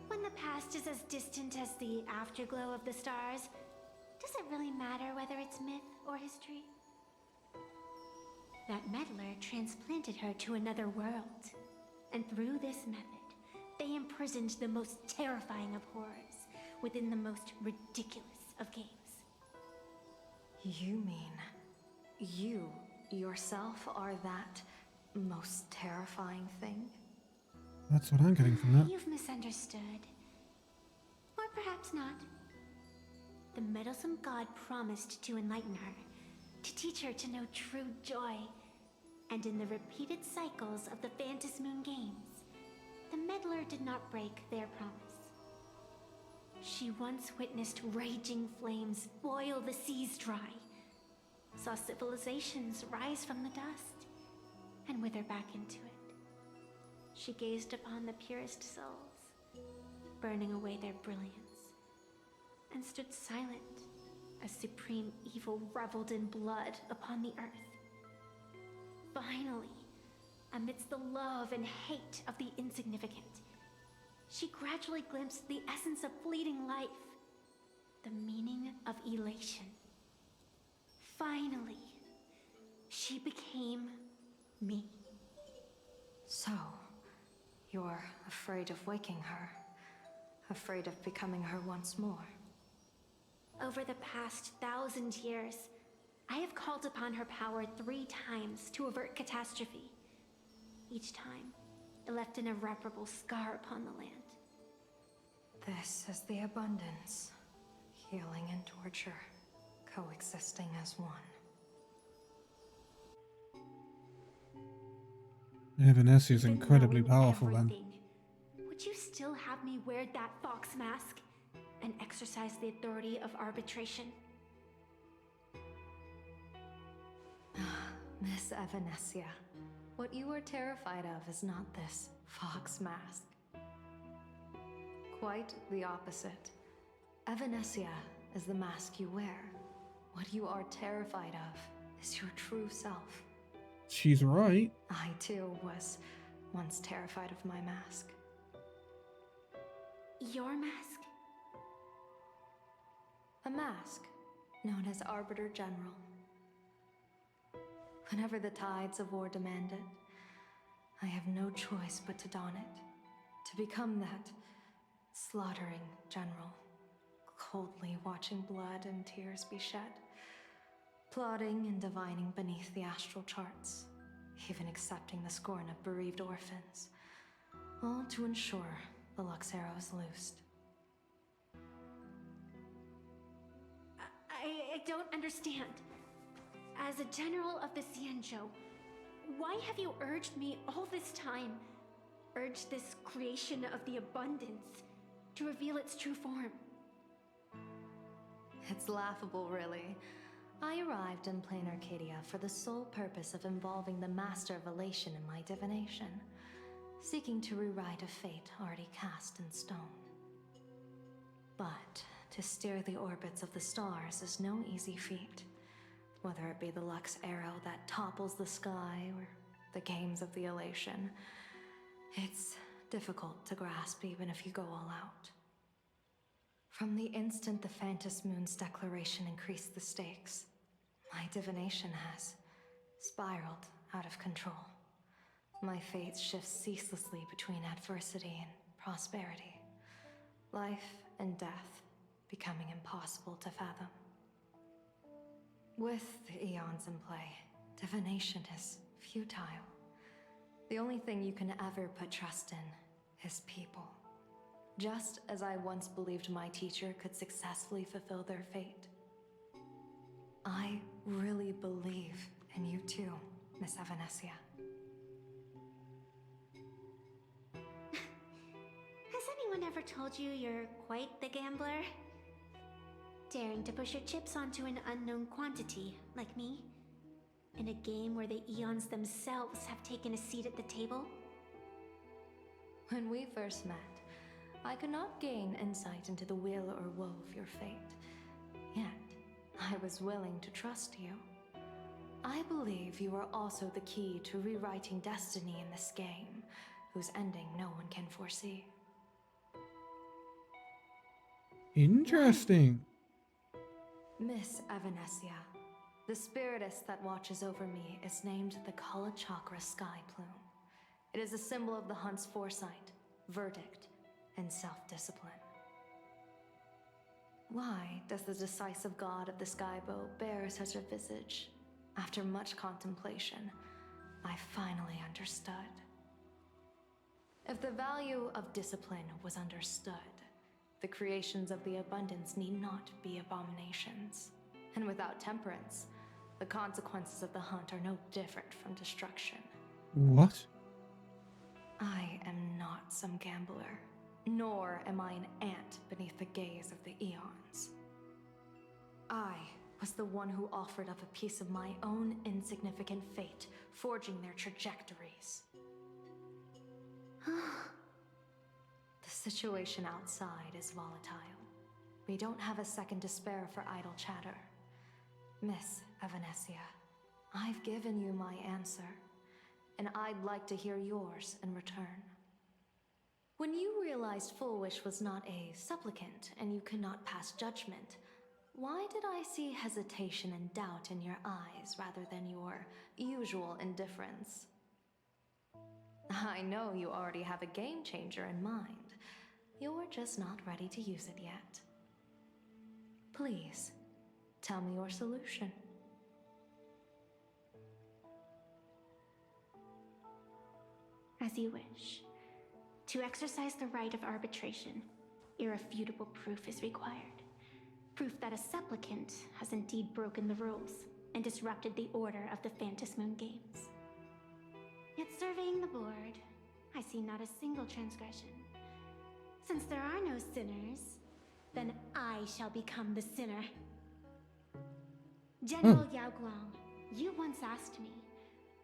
When the past is as distant as the afterglow of the stars, does it really matter whether it's myth or history? That meddler transplanted her to another world, and through this method, they imprisoned the most terrifying of horrors within the most ridiculous of games. You mean you yourself are that most terrifying thing? That's what I'm getting from that. You've misunderstood. Or perhaps not. The meddlesome god promised to enlighten her, to teach her to know true joy. And in the repeated cycles of the Phantasmoon Games, the meddler did not break their promise. She once witnessed raging flames boil the seas dry, saw civilizations rise from the dust, and wither back into it. She gazed upon the purest souls, burning away their brilliance, and stood silent as supreme evil reveled in blood upon the earth. Finally, amidst the love and hate of the insignificant, she gradually glimpsed the essence of fleeting life, the meaning of elation. Finally, she became me. So, you're afraid of waking her, afraid of becoming her once more. Over the past 1,000 years, I have called upon her power 3 times to avert catastrophe. Each time, it left an irreparable scar upon the land. This is the abundance, healing and torture, coexisting as one. Vanessa is incredibly powerful then. Would you still have me wear that fox mask and exercise the authority of arbitration? Miss Evanescia, what you are terrified of is not this fox mask. Quite the opposite. Evanescia is the mask you wear. What you are terrified of is your true self. She's right. I too was once terrified of my mask. Your mask? A mask known as Arbiter General. Whenever the tides of war demand it, I have no choice but to don it. To become that slaughtering general, coldly watching blood and tears be shed, plotting and divining beneath the astral charts, even accepting the scorn of bereaved orphans, all to ensure the Luxero is loosed. I don't understand. As a general of the Xianzhou, why have you urged me all this time? Urged this creation of the abundance to reveal its true form? It's laughable, really. I arrived in Planarcadia for the sole purpose of involving the Master of Elation in my divination, seeking to rewrite a fate already cast in stone. But to steer the orbits of the stars is no easy feat, whether it be the Lux arrow that topples the sky or the games of the Elation. It's difficult to grasp even if you go all out. From the instant the Phantom Moon's declaration increased the stakes, my divination has spiraled out of control. My fate shifts ceaselessly between adversity and prosperity, life and death becoming impossible to fathom. With the eons in play, divination is futile. The only thing you can ever put trust in is people. Just as I once believed my teacher could successfully fulfill their fate. I really believe in you too, Miss Avanesia. Has anyone ever told you you're quite the gambler? Daring to push your chips onto an unknown quantity, like me? In a game where the eons themselves have taken a seat at the table? When we first met, I could not gain insight into the will or woe of your fate. Yet, I was willing to trust you. I believe you are also the key to rewriting destiny in this game, whose ending no one can foresee. Interesting. Miss Avanesia, the spiritess that watches over me is named the Kala Chakra Sky Plume. It is a symbol of the hunt's foresight, verdict, and self-discipline. Why does the decisive god of the skybow bear such a visage? After much contemplation, I finally understood. If the value of discipline was understood, the creations of the abundance need not be abominations. And without temperance, the consequences of the hunt are no different from destruction. What? I am not some gambler, nor am I an ant beneath the gaze of the eons. I was the one who offered up a piece of my own insignificant fate, forging their trajectories. The situation outside is volatile. We don't have a second to spare for idle chatter. Miss Avanesia, I've given you my answer, and I'd like to hear yours in return. When you realized Full Wish was not a supplicant and you could not pass judgment, why did I see hesitation and doubt in your eyes rather than your usual indifference? I know you already have a game changer in mind. You're just not ready to use it yet. Please, tell me your solution. As you wish. To exercise the right of arbitration, irrefutable proof is required. Proof that a supplicant has indeed broken the rules and disrupted the order of the Phantom Moon Games. Yet surveying the board, I see not a single transgression. Since there are no sinners, then I shall become the sinner. General Yao Guang, you once asked me,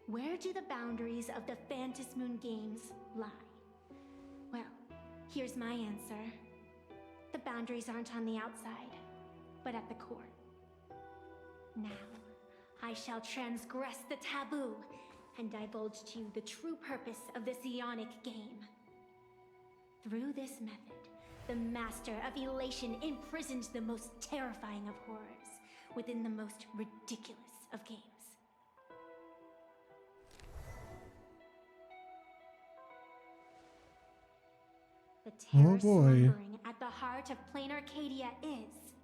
where do the boundaries of the Phantom Moon Games lie? Well, here's my answer. The boundaries aren't on the outside, but at the core. Now, I shall transgress the taboo and divulge to you the true purpose of this Ionic game. Through this method, the Master of Elation imprisoned the most terrifying of horrors within the most ridiculous of games. The terror Oh boy. slumbering at the heart of Planarcadia is...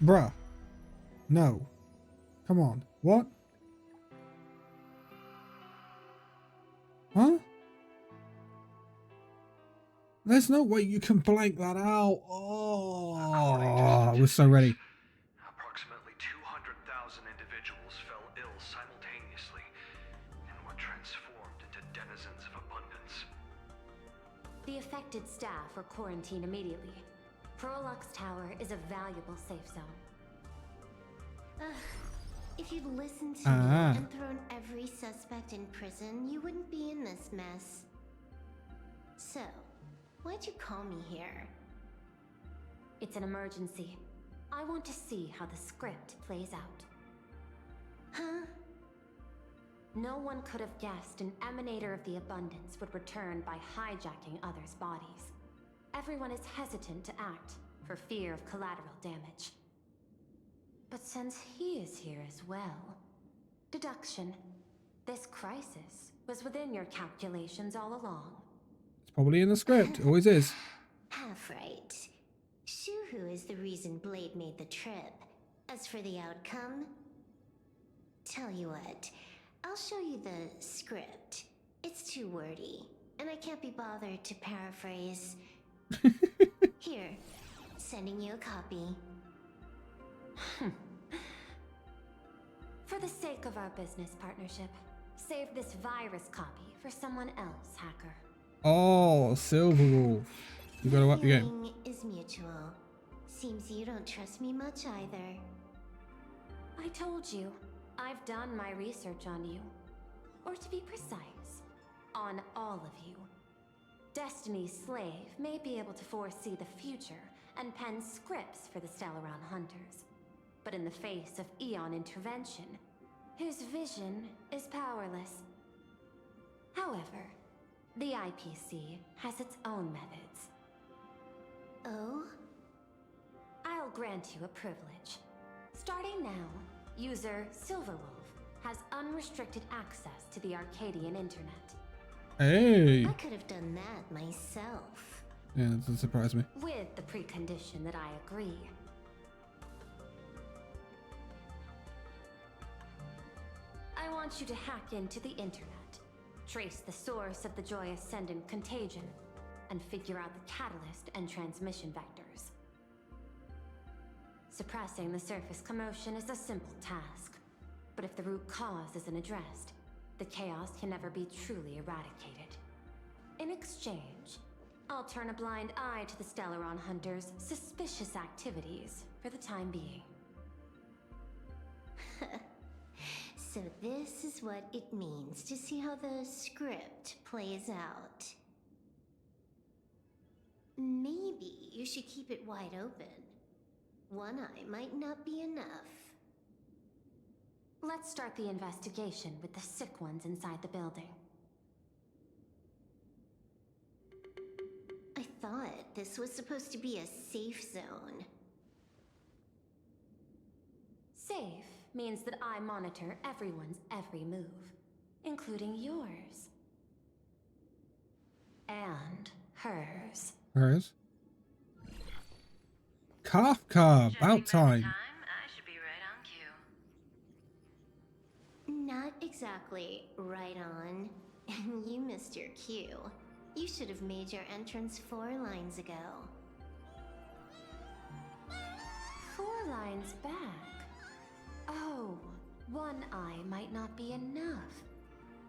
Bruh. No. Come on. What? Huh? There's no way you can blank that out. Oh, I was so ready. Approximately 200,000 individuals fell ill simultaneously and were transformed into denizens of abundance. The affected staff were quarantined immediately. Prolux Tower is a valuable safe zone. If you'd listened to me and thrown every suspect in prison, you wouldn't be in this mess. So, why'd you call me here? It's an emergency. I want to see how the script plays out. Huh? No one could have guessed an emanator of the abundance would return by hijacking others' bodies. Everyone is hesitant to act for fear of collateral damage. But since he is here as well... Deduction. This crisis was within your calculations all along. It's probably in the script. Always is. Half right. Shuhu is the reason Blade made the trip. As for the outcome... Tell you what, I'll show you the script. It's too wordy, and I can't be bothered to paraphrase. Here, sending you a copy. For the sake of our business partnership, save this virus copy for someone else, hacker. Oh, Silverwolf. You gotta up your game. Feeling is mutual. Seems you don't trust me much either. I told you, I've done my research on you. Or to be precise, on all of you. Destiny's slave may be able to foresee the future and pen scripts for the Stellaron Hunters. But in the face of Eon intervention, his vision is powerless. However, the IPC has its own methods. Oh? I'll grant you a privilege. Starting now, user Silverwolf has unrestricted access to the Arcadian internet. Hey! I could have done that myself. Yeah, that doesn't surprise me. With the precondition that I agree. I want you to hack into the internet, trace the source of the Joy Ascendant contagion, and figure out the catalyst and transmission vectors. Suppressing the surface commotion is a simple task, but if the root cause isn't addressed, the chaos can never be truly eradicated. In exchange, I'll turn a blind eye to the Stellaron Hunters' suspicious activities for the time being. So this is what it means to see how the script plays out. Maybe you should keep it wide open. One eye might not be enough. Let's start the investigation with the sick ones inside the building. I thought this was supposed to be a safe zone. Safe means that I monitor everyone's every move, including yours. And hers. Hers? Kafka, about time. I should be right on cue. Not exactly right on. And you missed your cue. You should have made your entrance 4 lines ago. 4 lines back. Oh, one eye might not be enough.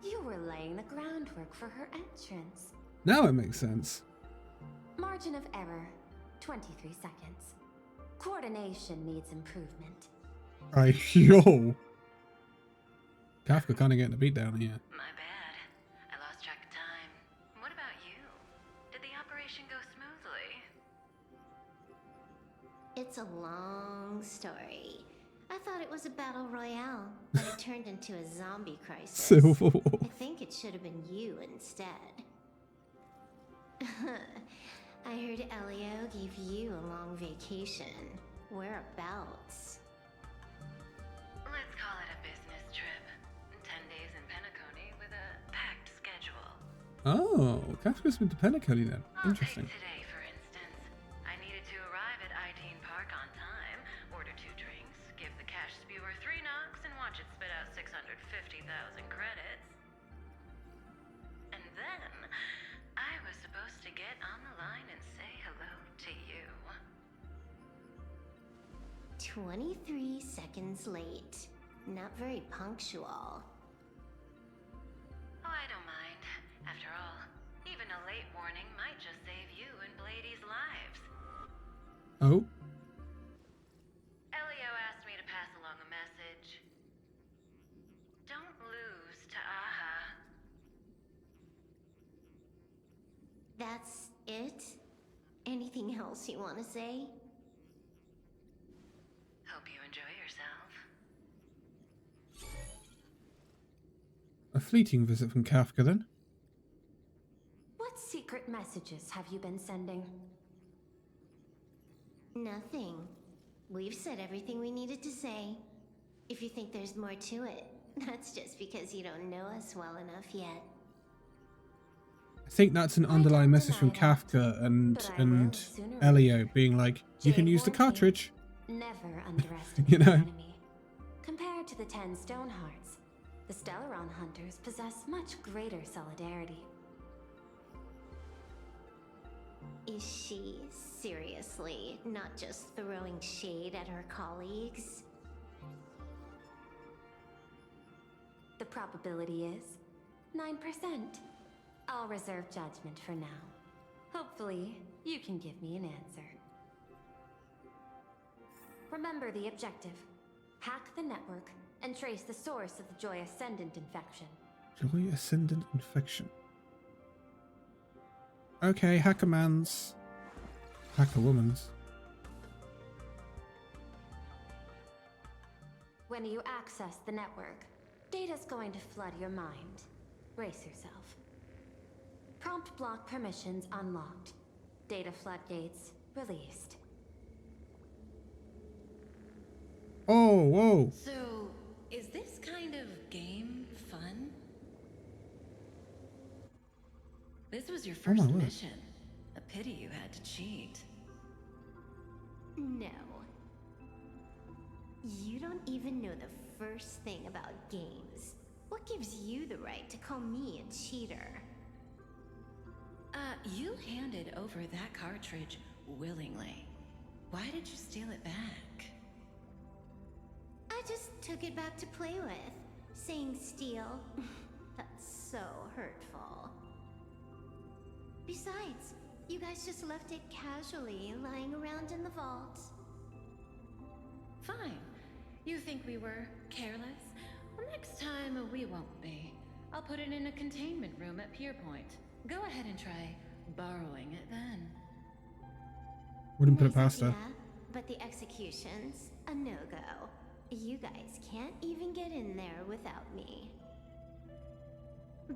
You were laying the groundwork for her entrance. Now it makes sense. Margin of error, 23 seconds. Coordination needs improvement. Yo. Kafka kind of getting a beat down here. My bad. I lost track of time. What about you? Did the operation go smoothly? It's a long story. I thought it was a battle royale, but it turned into a zombie crisis. Civil War. I think it should have been you instead. I heard Elio gave you a long vacation. Whereabouts? Let's call it a business trip. 10 days in Penacony Oh, Kafka's been to Planarcadia then. Interesting. Today, for instance, I needed to arrive at ELATING Park on time, order 2 drinks, give the cash spewer 3 knocks, and watch it spit out 650,000 credits. And then, I was supposed to get on the line and say hello to you. 23 seconds late. Not very punctual. Oh, I don't mind. After all, even a late warning might just save you and Blady's lives. Oh. Elio asked me to pass along a message. Don't lose to Aha. That's it? Anything else you want to say? Hope you enjoy yourself. A fleeting visit from Kafka then. What secret messages have you been sending? Nothing. We've said everything we needed to say. If you think there's more to it, that's just because you don't know us well enough yet. I think that's an underlying message from Kafka and Elio being like, you can use the cartridge. Never underestimate You know? the enemy. Compared to the 10 Stone Hearts, the Stellaron Hunters possess much greater solidarity. Is she seriously not just throwing shade at her colleagues? The probability is 9%. I'll reserve judgment for now. Hopefully, you can give me an answer. Remember the objective. Hack the network and trace the source of the Joy Ascendant infection. Joy Ascendant infection. Okay, hacker man's. Hacker woman's. When you access the network, data's going to flood your mind. Brace yourself. Prompt block permissions unlocked. Data floodgates released. Oh, whoa. So, is this kind of game fun? This was your Oh my first word. mission. A pity you had to cheat. No. You don't even know the first thing about games. What gives you the right to call me a cheater? You handed over that cartridge willingly. Why did you steal it back? I just took it back to play with. Saying steal, that's so hurtful. Besides, you guys just left it casually lying around in the vault. Fine. You think we were careless? Well, next time we won't be. I'll put it in a containment room at Pier Point. Go ahead and try borrowing it then. Wouldn't put it Nice past her. idea, but the execution's a no-go. You guys can't even get in there without me.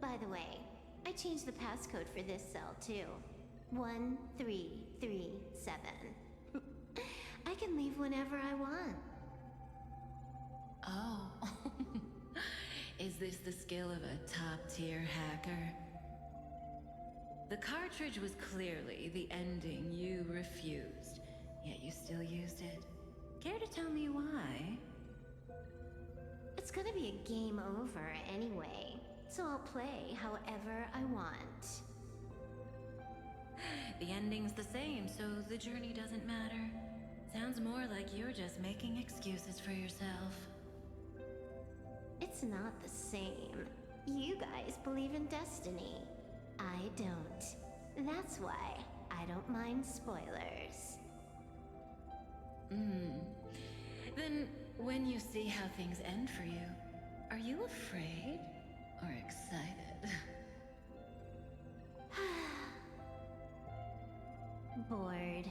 By the way, I changed the passcode for this cell too. 1337. I can leave whenever I want. Oh. Is this the skill of a top-tier hacker? The cartridge was clearly the ending you refused, yet you still used it. Care to tell me why? It's gonna be a game over anyway, so I'll play however I want. The ending's the same, so the journey doesn't matter. Sounds more like you're just making excuses for yourself. It's not the same. You guys believe in destiny. I don't. That's why I don't mind spoilers. Then, when you see how things end for you, are you afraid or excited? Bored.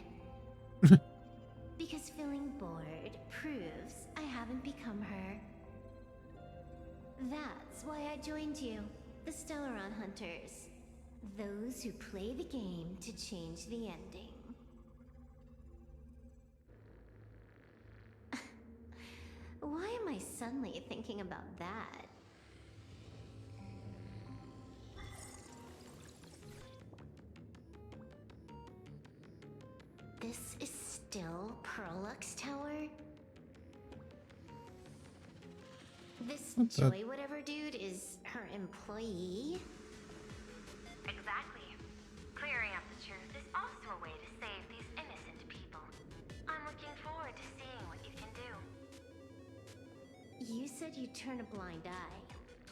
Because feeling bored proves I haven't become her. That's why I joined you, the Stellaron Hunters. Those who play the game to change the ending. Why am I suddenly thinking about that? Perlux Tower? This What's that? Joy whatever dude is her employee? Exactly. Clearing up the truth is also a way to save these innocent people. I'm looking forward to seeing what you can do. You said you'd turn a blind eye.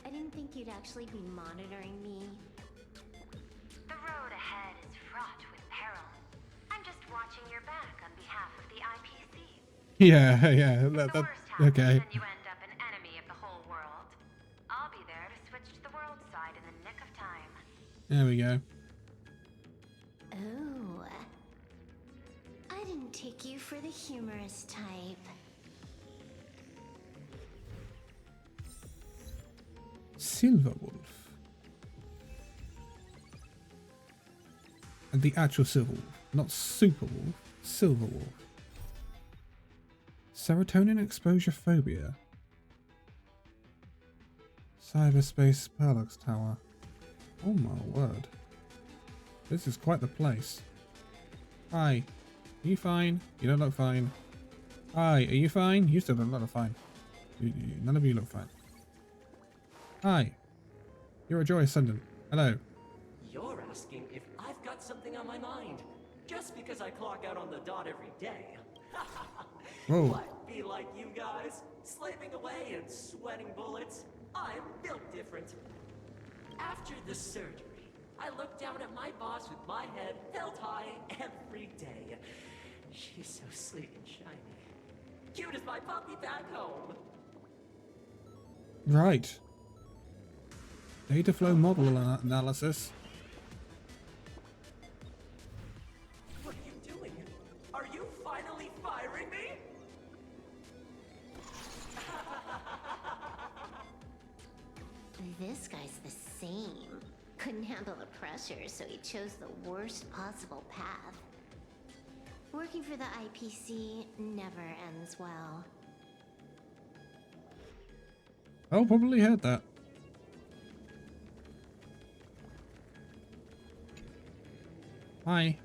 I didn't think you'd actually be monitoring me. The road ahead is fraught with peril. I'm just watching your back on behalf of the IPC. Yeah. If the worst happens, Okay. then you end up an enemy of the whole world. I'll be there to switch to the world side in the nick of time. There we go. Oh. I didn't take you for the humorous type. Silverwolf. And the actual Silverwolf, not Superwolf, Silverwolf. Serotonin exposure phobia. Cyberspace Perlux Tower. Oh my word. This is quite the place. Hi. Are you fine? You don't look fine. Hi. Are you fine? You still don't look fine. None of you look fine. Hi. You're a Joy Ascendant. Hello. You're asking if I've got something on my mind, just because I clock out on the dot every day. Whoa. What, be like you guys, slaving away and sweating bullets? I'm built different. After the surgery, I look down at my boss with my head held high every day. She's so sleek and shiny. Cute as my puppy back home. Right. Data flow model analysis. What are you doing? Are you finally firing me? This guy's the same. Couldn't handle the pressure, so he chose the worst possible path. Working for the IPC never ends well. Oh, probably heard that. Hi.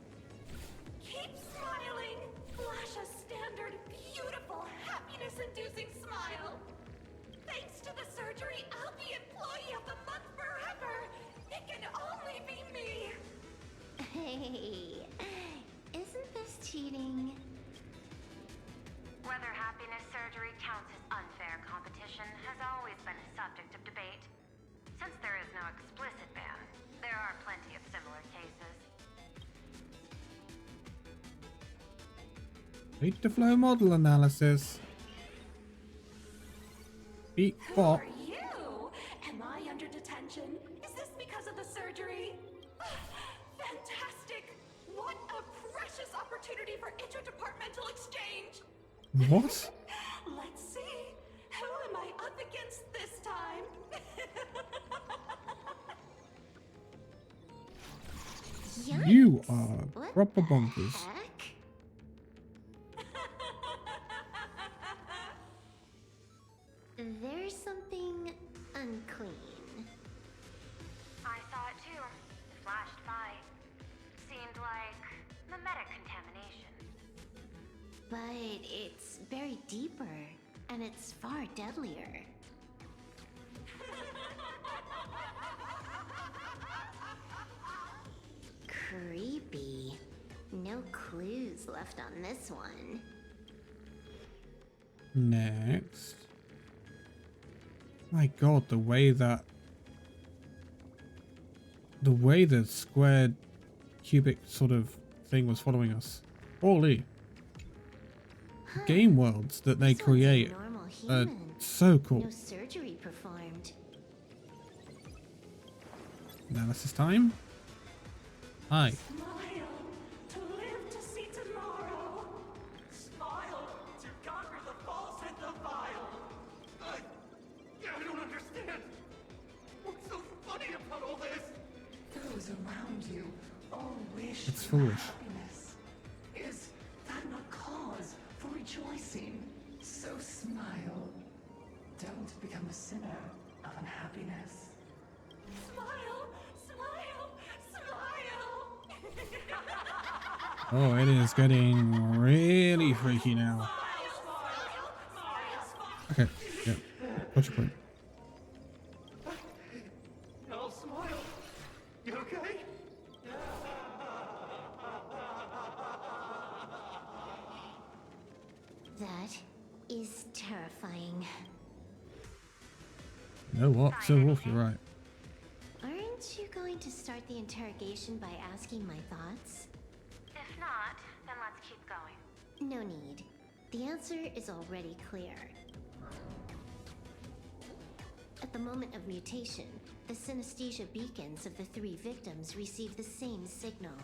Keep smiling. Flash a standard, beautiful, happiness-inducing smile. Thanks to the surgery, I'll be Employee of the Month forever. It can only be me. Hey, isn't this cheating? Whether happiness surgery counts as unfair competition has always been a subject of debate. Since there is no explicit ban, there are plenty of similar cases. Data flow model analysis. Beat Who bot. are you? Am I under detention? Is this because of the surgery? Fantastic! What a precious opportunity for interdepartmental exchange! What? Let's see. Who am I up against this time? You are proper bonkers. There's something unclean. I saw it too. It flashed by. Seemed like mimetic contamination. But it's buried deeper, and it's far deadlier. Creepy. No clues left on this one. Next. My god, the way the squared cubic sort of thing was following us. Holy. Game worlds that they create are so cool. No surgery performed. Analysis time. Hi. Smile to live to see tomorrow. Smile to conquer the false and the vile. I don't understand. What's so funny about all this? Those around you all wish It's you foolish. happiness. Is that not cause for rejoicing? So smile. Don't become a sinner of unhappiness. Smile, smile, smile. Oh, it is getting really freaky now. Okay, yeah. What's your point? No, Smile. You okay? That is terrifying. You know what? Silver Wolf, you're right. Aren't you going to start the interrogation by asking my thoughts? If not, then let's keep going. No need. The answer is already clear. At the moment of mutation, the synesthesia beacons of the 3 victims receive the same signal.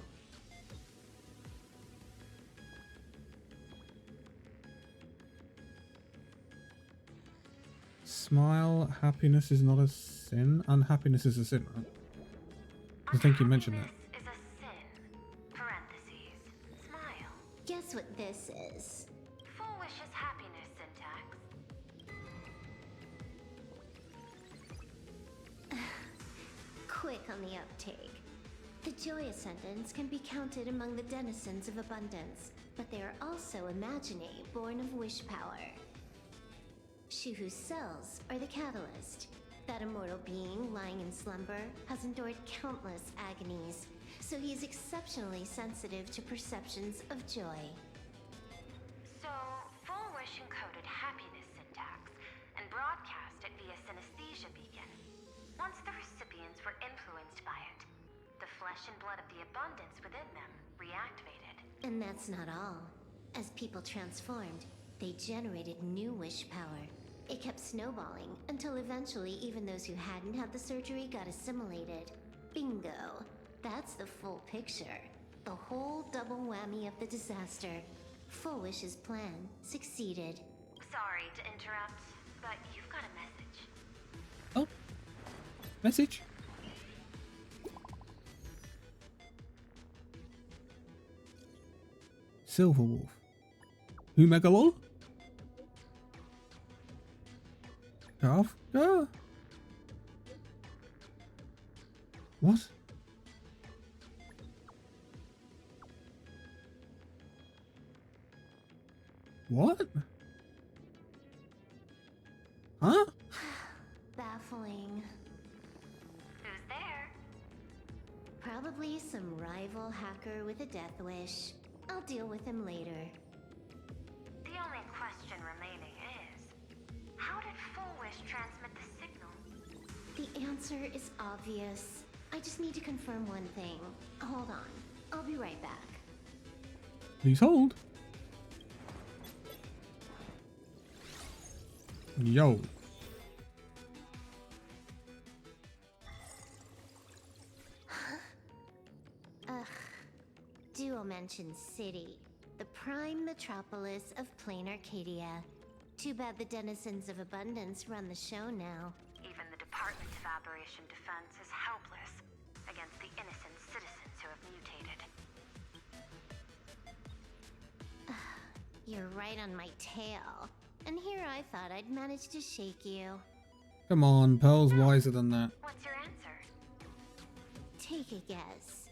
Smile, happiness is not a sin. Unhappiness is a sin, right? I think you mentioned that. Is a sin. Parentheses. Smile. Guess what this is? Full wishes happiness syntax. Quick on the uptake. The Joy Ascendants can be counted among the denizens of abundance, but they are also imaginae born of wish power. Shuhu's cells are the catalyst. That immortal being lying in slumber has endured countless agonies, so he is exceptionally sensitive to perceptions of joy. So, full wish encoded happiness syntax and broadcast it via synesthesia beacon. Once the recipients were influenced by it, the flesh and blood of the abundance within them reactivated. And that's not all. As people transformed, they generated new wish power. It kept snowballing until eventually even those who hadn't had the surgery got assimilated. Bingo! That's the full picture. The whole double whammy of the disaster. Full Wish's plan succeeded. Sorry to interrupt, but you've got a message. Oh. Message? Silver Wolf. Who Megalol? Calf? Ah. What? What? Huh? Baffling. Who's there? Probably some rival hacker with a death wish. I'll deal with him later. The only question remaining is, how did Full Wish transmit the signal? The answer is obvious. I just need to confirm one thing. Hold on. I'll be right back. Please hold. Yo. Ugh. Duo mentioned City, the prime metropolis of Planarcadia. Too bad the denizens of abundance run the show now. Even the Department of Aberration Defense is helpless against the innocent citizens who have mutated. You're right on my tail. And here I thought I'd manage to shake you. Come on, Pearl's wiser than that. What's your answer? Take a guess.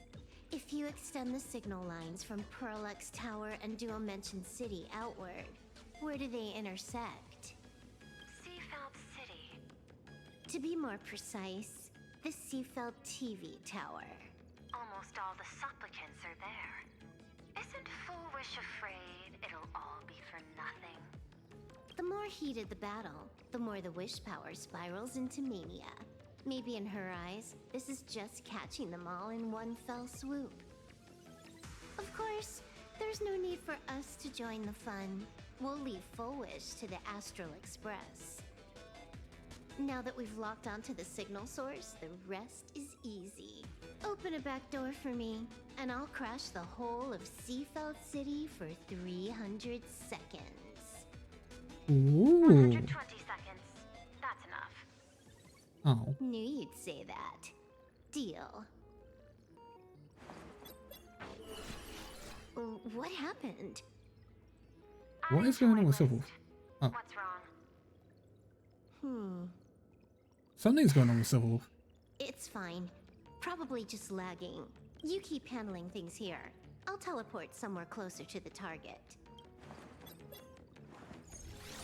If you extend the signal lines from Pearlux Tower and Duo Mention City outward, where do they intersect? Seafeld City. To be more precise, the Seafeld TV Tower. Almost all the supplicants are there. Isn't Full Wish afraid it'll all be for nothing? The more heated the battle, the more the wish power spirals into mania. Maybe in her eyes, this is just catching them all in one fell swoop. Of course, there's no need for us to join the fun. We'll leave Full Wish to the Astral Express. Now that we've locked onto the signal source, the rest is easy. Open a back door for me, and I'll crash the whole of Seafeld City for 300 seconds. Ooh. 120 seconds. That's enough. Oh. Knew you'd say that. Deal. What happened? What is going on with Silver Wolf? Oh. What's wrong? Something's going on with Silver Wolf. It's fine. Probably just lagging. You keep handling things here. I'll teleport somewhere closer to the target.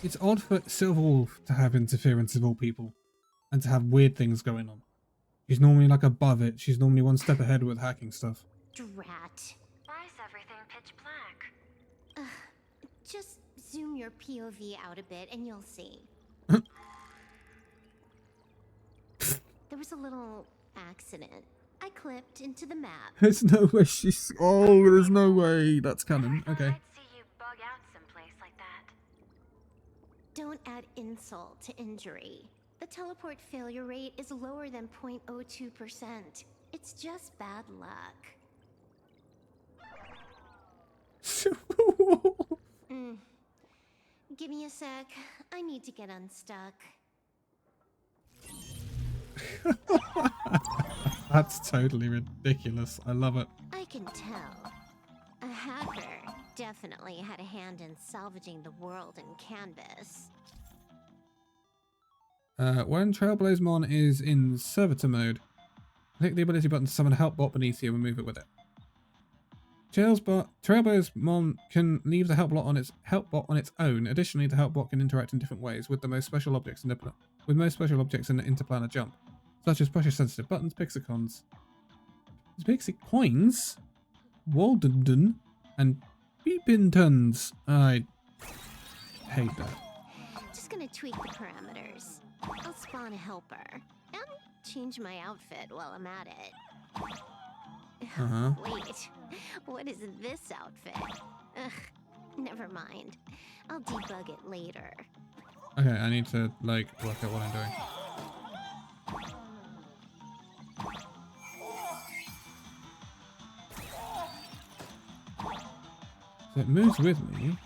It's odd for Silverwolf to have interference with all people and to have weird things going on. She's normally like above it. She's normally one step ahead with hacking stuff. Drat. Why is everything pitch black? Just zoom your POV out a bit and you'll see. There was a little accident. I clipped into the map. There's no way she's... Oh, there's no way. That's canon. Okay. I'd see you bug out someplace like that. Don't add insult to injury. The teleport failure rate is lower than 0.02%. It's just bad luck. Give me a sec. I need to get unstuck. That's totally ridiculous. I love it. I can tell. A hacker definitely had a hand in salvaging the world in Canvas. When Trailblaze Mon is in servitor mode, click the ability button to summon a help bot beneath you and move it with it. Trailblaze Mon can leave the help bot on its own. Additionally, the help bot can interact in different ways with most special objects in the interplanar jump, such as pressure-sensitive buttons, pixicons, pixie-coins, Walden, and beepintons. I hate that. Just gonna tweak the parameters. I'll spawn a helper and change my outfit while I'm at it. Wait, what is this outfit? Ugh, never mind. I'll debug it later. Okay, I need to, like, work out what I'm doing. So it moves with me.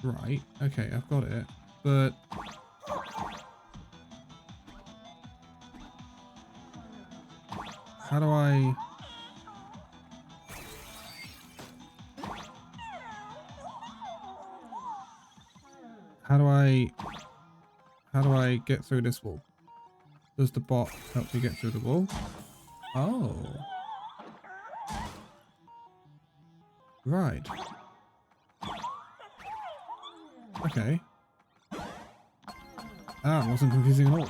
Right, okay, I've got it. But... how do I... How do I get through this wall? Does the bot help me get through the wall? Oh. Right. Okay. That wasn't confusing at all.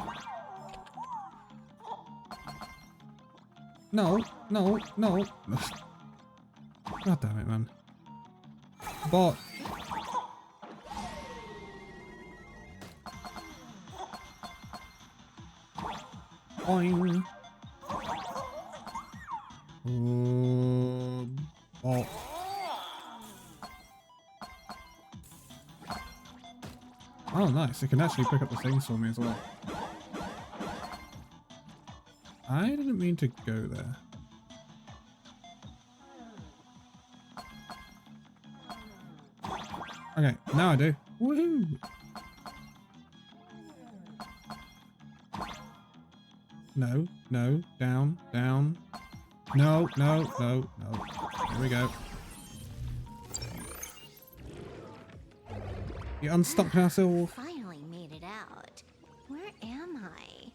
No, no, no. God damn it, man. Bot. Boing. Bot. Oh, nice. It can actually pick up the things for me as well. I didn't mean to go there. Okay, now I do. Woohoo! No, no, down, down. No, no, no, no. Here we go. You unstuck now, Silverwolf? Finally made it out. Where am I?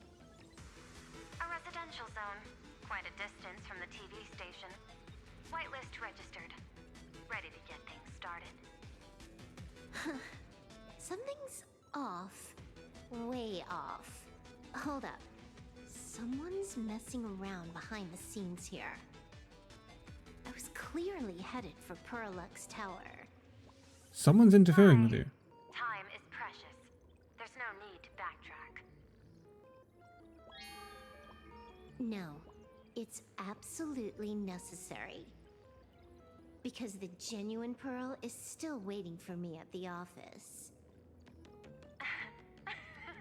A residential zone. Quite a distance from the TV station. Whitelist registered. Ready to get things started. Something's off. Way off. Hold up. Someone's messing around behind the scenes here. I was clearly headed for Perlux Tower. Someone's interfering with you. Time is precious. There's no need to backtrack. No, it's absolutely necessary. Because the genuine Pearl is still waiting for me at the office.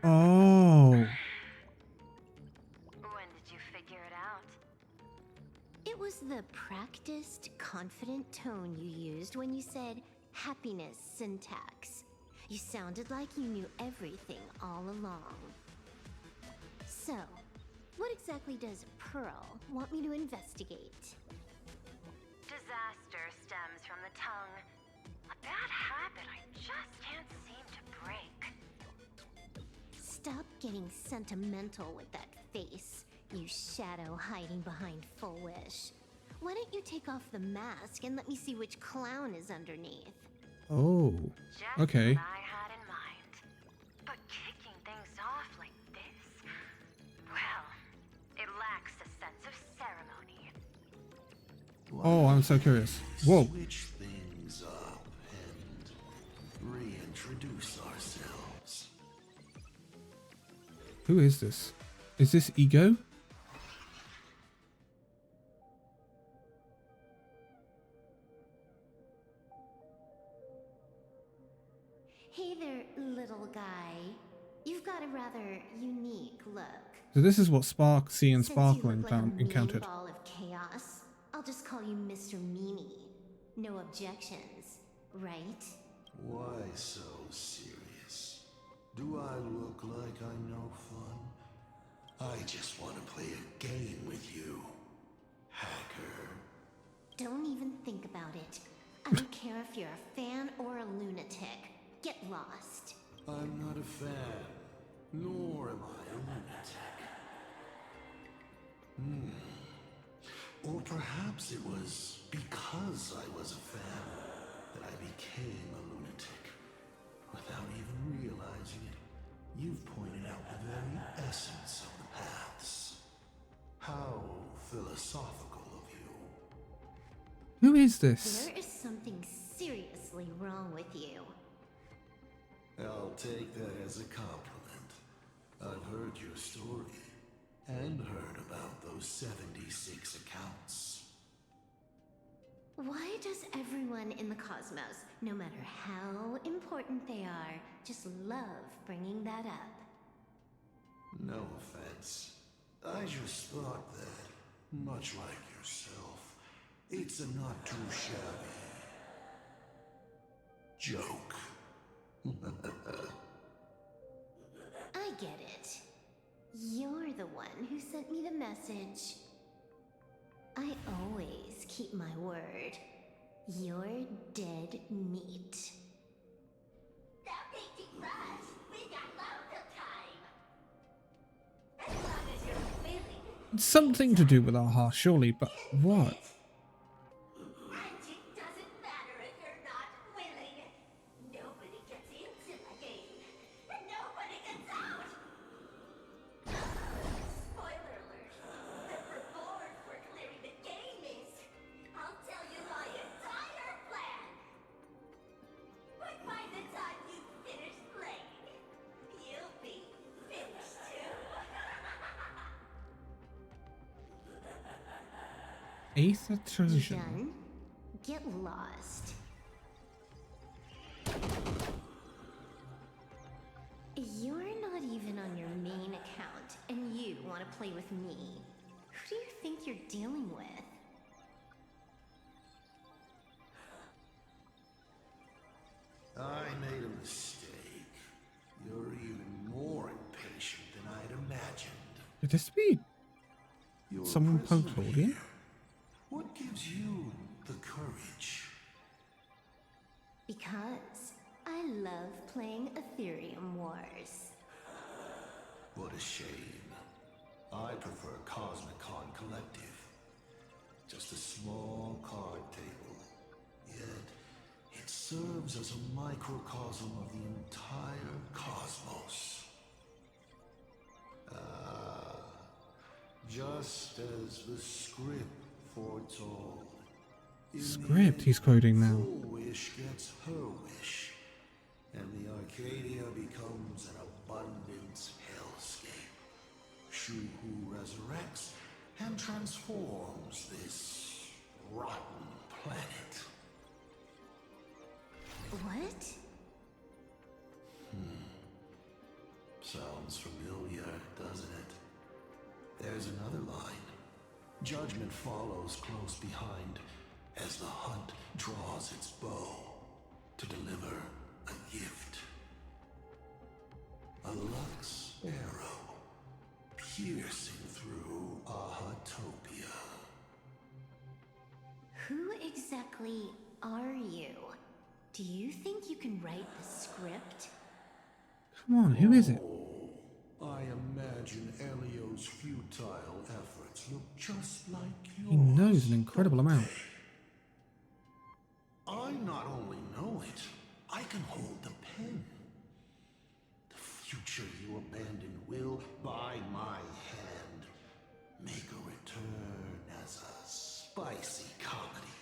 Oh. When did you figure it out? It was the practiced, confident tone you used when you said happiness syntax. You sounded like you knew everything all along. So, what exactly does Pearl want me to investigate? Disaster stems from the tongue. A bad habit I just can't seem to break. Stop getting sentimental with that face, you shadow hiding behind Full Wish. Why don't you take off the mask and let me see which clown is underneath? Oh, okay. Just what I had in mind. But kicking things off like this, well, it lacks a sense of ceremony. Oh, I'm so curious. Whoa. Switch things up and reintroduce ourselves. Who is this? Is this Ego? Hey there, little guy. You've got a rather unique look. So this is what Sparksy and Since Sparkle you look like a mean encountered. ball of chaos, I'll just call you Mr. Meanie. No objections, right? Why so serious? Do I look like I'm no fun? I just want to play a game with you, hacker. Don't even think about it. I don't care if you're a fan or a lunatic. Get lost. I'm not a fan, nor am I a lunatic. Or perhaps it was because I was a fan that I became a lunatic. Without even realizing it, you've pointed out the very essence of the paths. How philosophical of you. Who is this? There is something seriously wrong with you. I'll take that as a compliment. I've heard your story, and heard about those 76 accounts. Why does everyone in the cosmos, no matter how important they are, just love bringing that up? No offense. I just thought that, much like yourself, it's a not too shabby joke. I get it. You're the one who sent me the message. I always keep my word. You're dead meat. Stop making fuss. We got loads of time. As long as you're willing. Something to do with our heart, surely, but what? Magic doesn't matter if you're not willing. Nobody gets into the game, and nobody gets out. Spoiler alert. The reward for clearing the game is, I'll tell you my entire plan. But by the time you finish playing, you'll be finished too. Aether Trojan. Done? Get lost. You're not even on your main account, and you want to play with me. Who do you think you're dealing with? I made a mistake. You're even more impatient than I'd imagined. Could this be You're someone a prisoner Claudian? here. What gives you the courage? Because I love playing Ethereum Wars. What a shame. I prefer Cosmicon Collective. Just a small card table. Yet, it serves as a microcosm of the entire cosmos. Just as the script foretold. Script he's quoting now. Full wish gets her wish, and the Arcadia becomes an abundance hellscape. Shu-Hu resurrects and transforms this rotten planet. What? Sounds familiar, doesn't it? There's another line. Judgment follows close behind as the hunt draws its bow to deliver a gift. A Lux arrow piercing through Ahatopia. Who exactly are you? Do you think you can write the script? Come on, who is it? I imagine Elio's futile efforts look just like yours. He knows an incredible amount. I not only know it, I can hold the pen. The future you abandoned will, by my hand, make a return as a spicy comedy.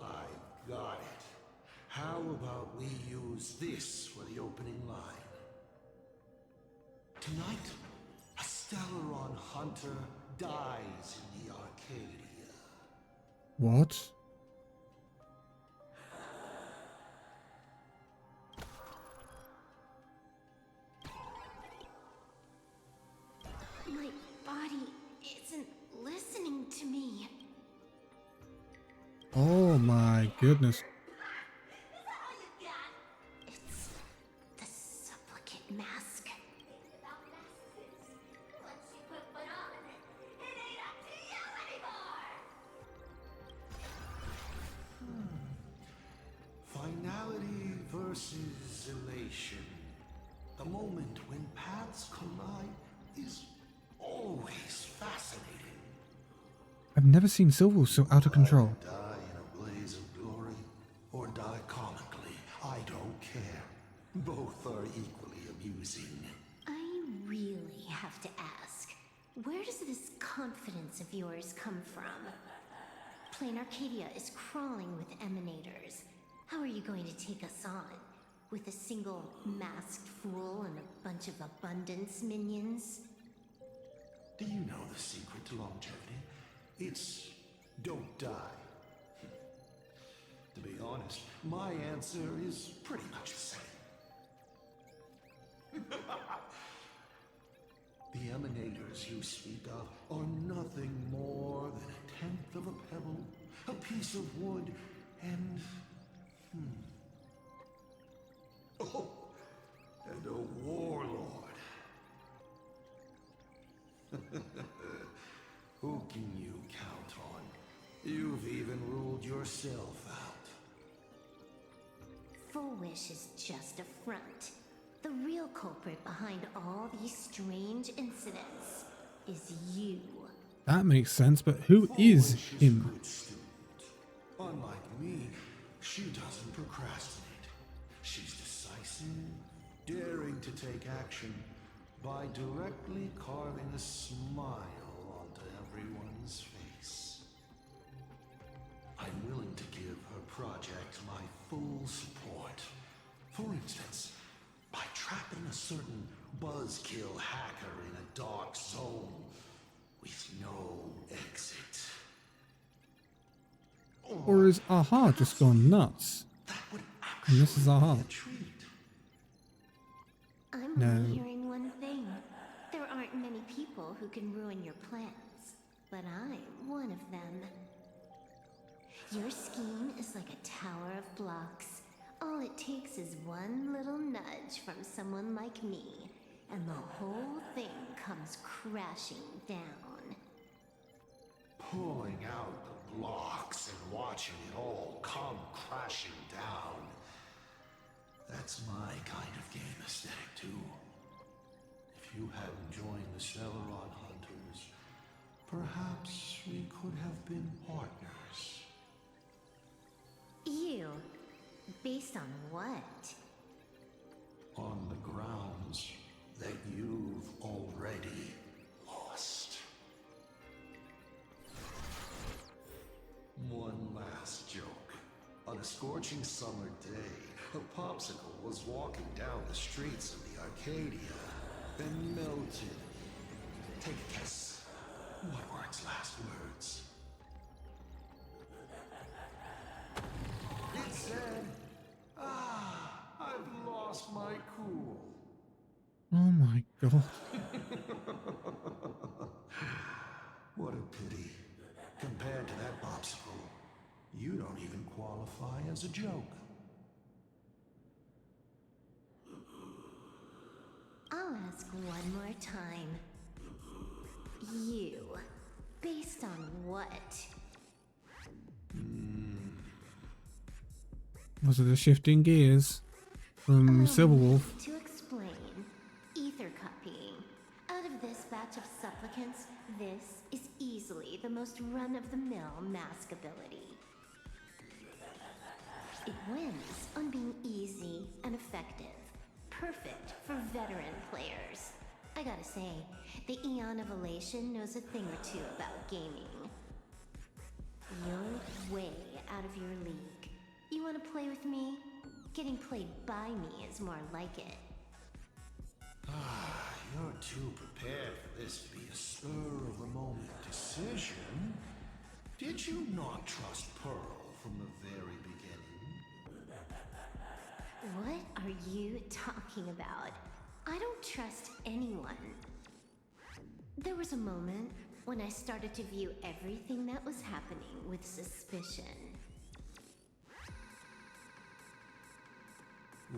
I got it. How about we use this for the opening line? Tonight, a Stellaron hunter dies in the Arcadia. What? My body isn't listening to me. Oh my goodness. It's the supplicant mask. Finality versus elation. The moment when paths collide is always fascinating. I've never seen Silverwolf so out of control. Die in a blaze of glory or die comically. I don't care. Both are equally amusing. I really have to ask, where does this confidence of yours come from? Planarcadia is crawling with emanators. How are you going to take us on? With a single masked fool and a bunch of abundance minions? Do you know the secret to longevity? It's don't die. To be honest, my answer is pretty much the same. The emanators you speak of are nothing more than a tenth of a pebble, a piece of wood, and... Oh, and a warlord. Who can you count on? You've even ruled yourself out. Full Wish is just a front. The real culprit behind all these strange incidents is you. That makes sense, but who is him? Good student. Unlike me, she doesn't procrastinate. She's decisive, daring to take action by directly carving a smile onto everyone's face. I'm willing to give her project my full support. For instance, by trapping a certain buzzkill hacker in a dark zone with no exit. Or is Aha just gone nuts? And this is Aha. I'm No. only hearing one thing. There aren't many people who can ruin your plans, but I'm one of them. Your scheme is like a tower of blocks. All it takes is one little nudge from someone like me, and the whole thing comes crashing down. Pulling out the blocks and watching it all come crashing down. That's my kind of game aesthetic, too. If you hadn't joined the Stellaron Hunters, perhaps we could have been partners. You? Based on what? On the grounds that you've already lost. One last joke. On a scorching summer day, a popsicle was walking down the streets of the Arcadia and melted. Take a guess. What were its last words? It said, I've lost my cool. Oh my god. What a pity. Compared to that popsicle, you don't even qualify as a joke. I'll ask one more time. You? Based on what? Was it a shifting gears from Silverwolf? To explain, ether copying. Out of this supplicants, this is easily the most run-of-the-mill mask ability. It wins on being easy and effective. Perfect for veteran players. I gotta say, the Eon of Elation knows a thing or two about gaming. You're way out of your league. You wanna play with me? Getting played by me is more like it. Ah, you're too prepared for this to be a spur-of-the-moment decision. Did you not trust Pearl from the very beginning? What are you talking about? I don't trust anyone. There was a moment when I started to view everything that was happening with suspicion.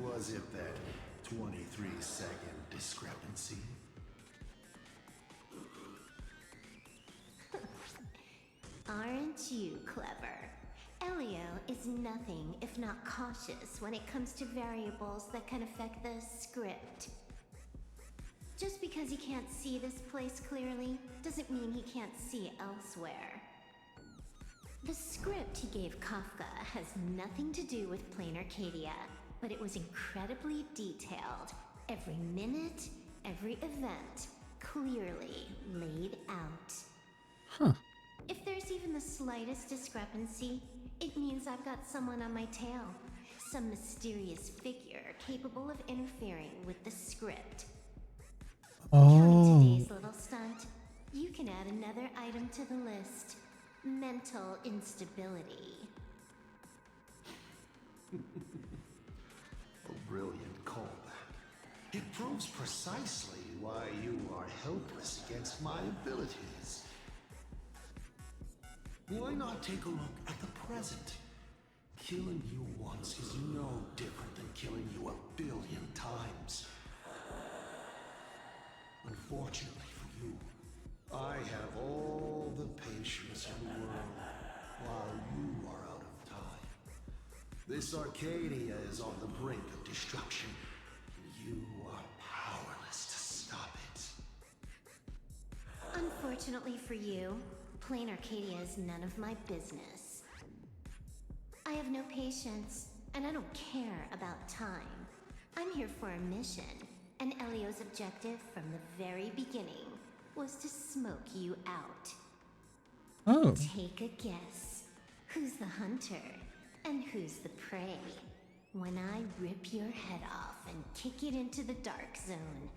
Was it that 23-second discrepancy? Aren't you clever? Elio is nothing if not cautious when it comes to variables that can affect the script. Just because he can't see this place clearly, doesn't mean he can't see elsewhere. The script he gave Kafka has nothing to do with Planarcadia, but it was incredibly detailed. Every minute, every event, clearly laid out. Huh. If there's even the slightest discrepancy, it means I've got someone on my tail. Some mysterious figure capable of interfering with the script. Counting today's little stunt, you can add another item to the list. Mental instability. A brilliant callback. It proves precisely why you are helpless against my abilities. Why not take a look at the present? Killing you once is no different than killing you 1 billion times. Unfortunately for you, I have all the patience in the world, while you are out of time. This Arcadia is on the brink of destruction. You are powerless to stop it. Unfortunately for you, Planarcadia is none of my business. I have no patience, and I don't care about time. I'm here for a mission, and Elio's objective from the very beginning was to smoke you out. Oh. Take a guess. Who's the hunter, and who's the prey? When I rip your head off and kick it into the dark zone,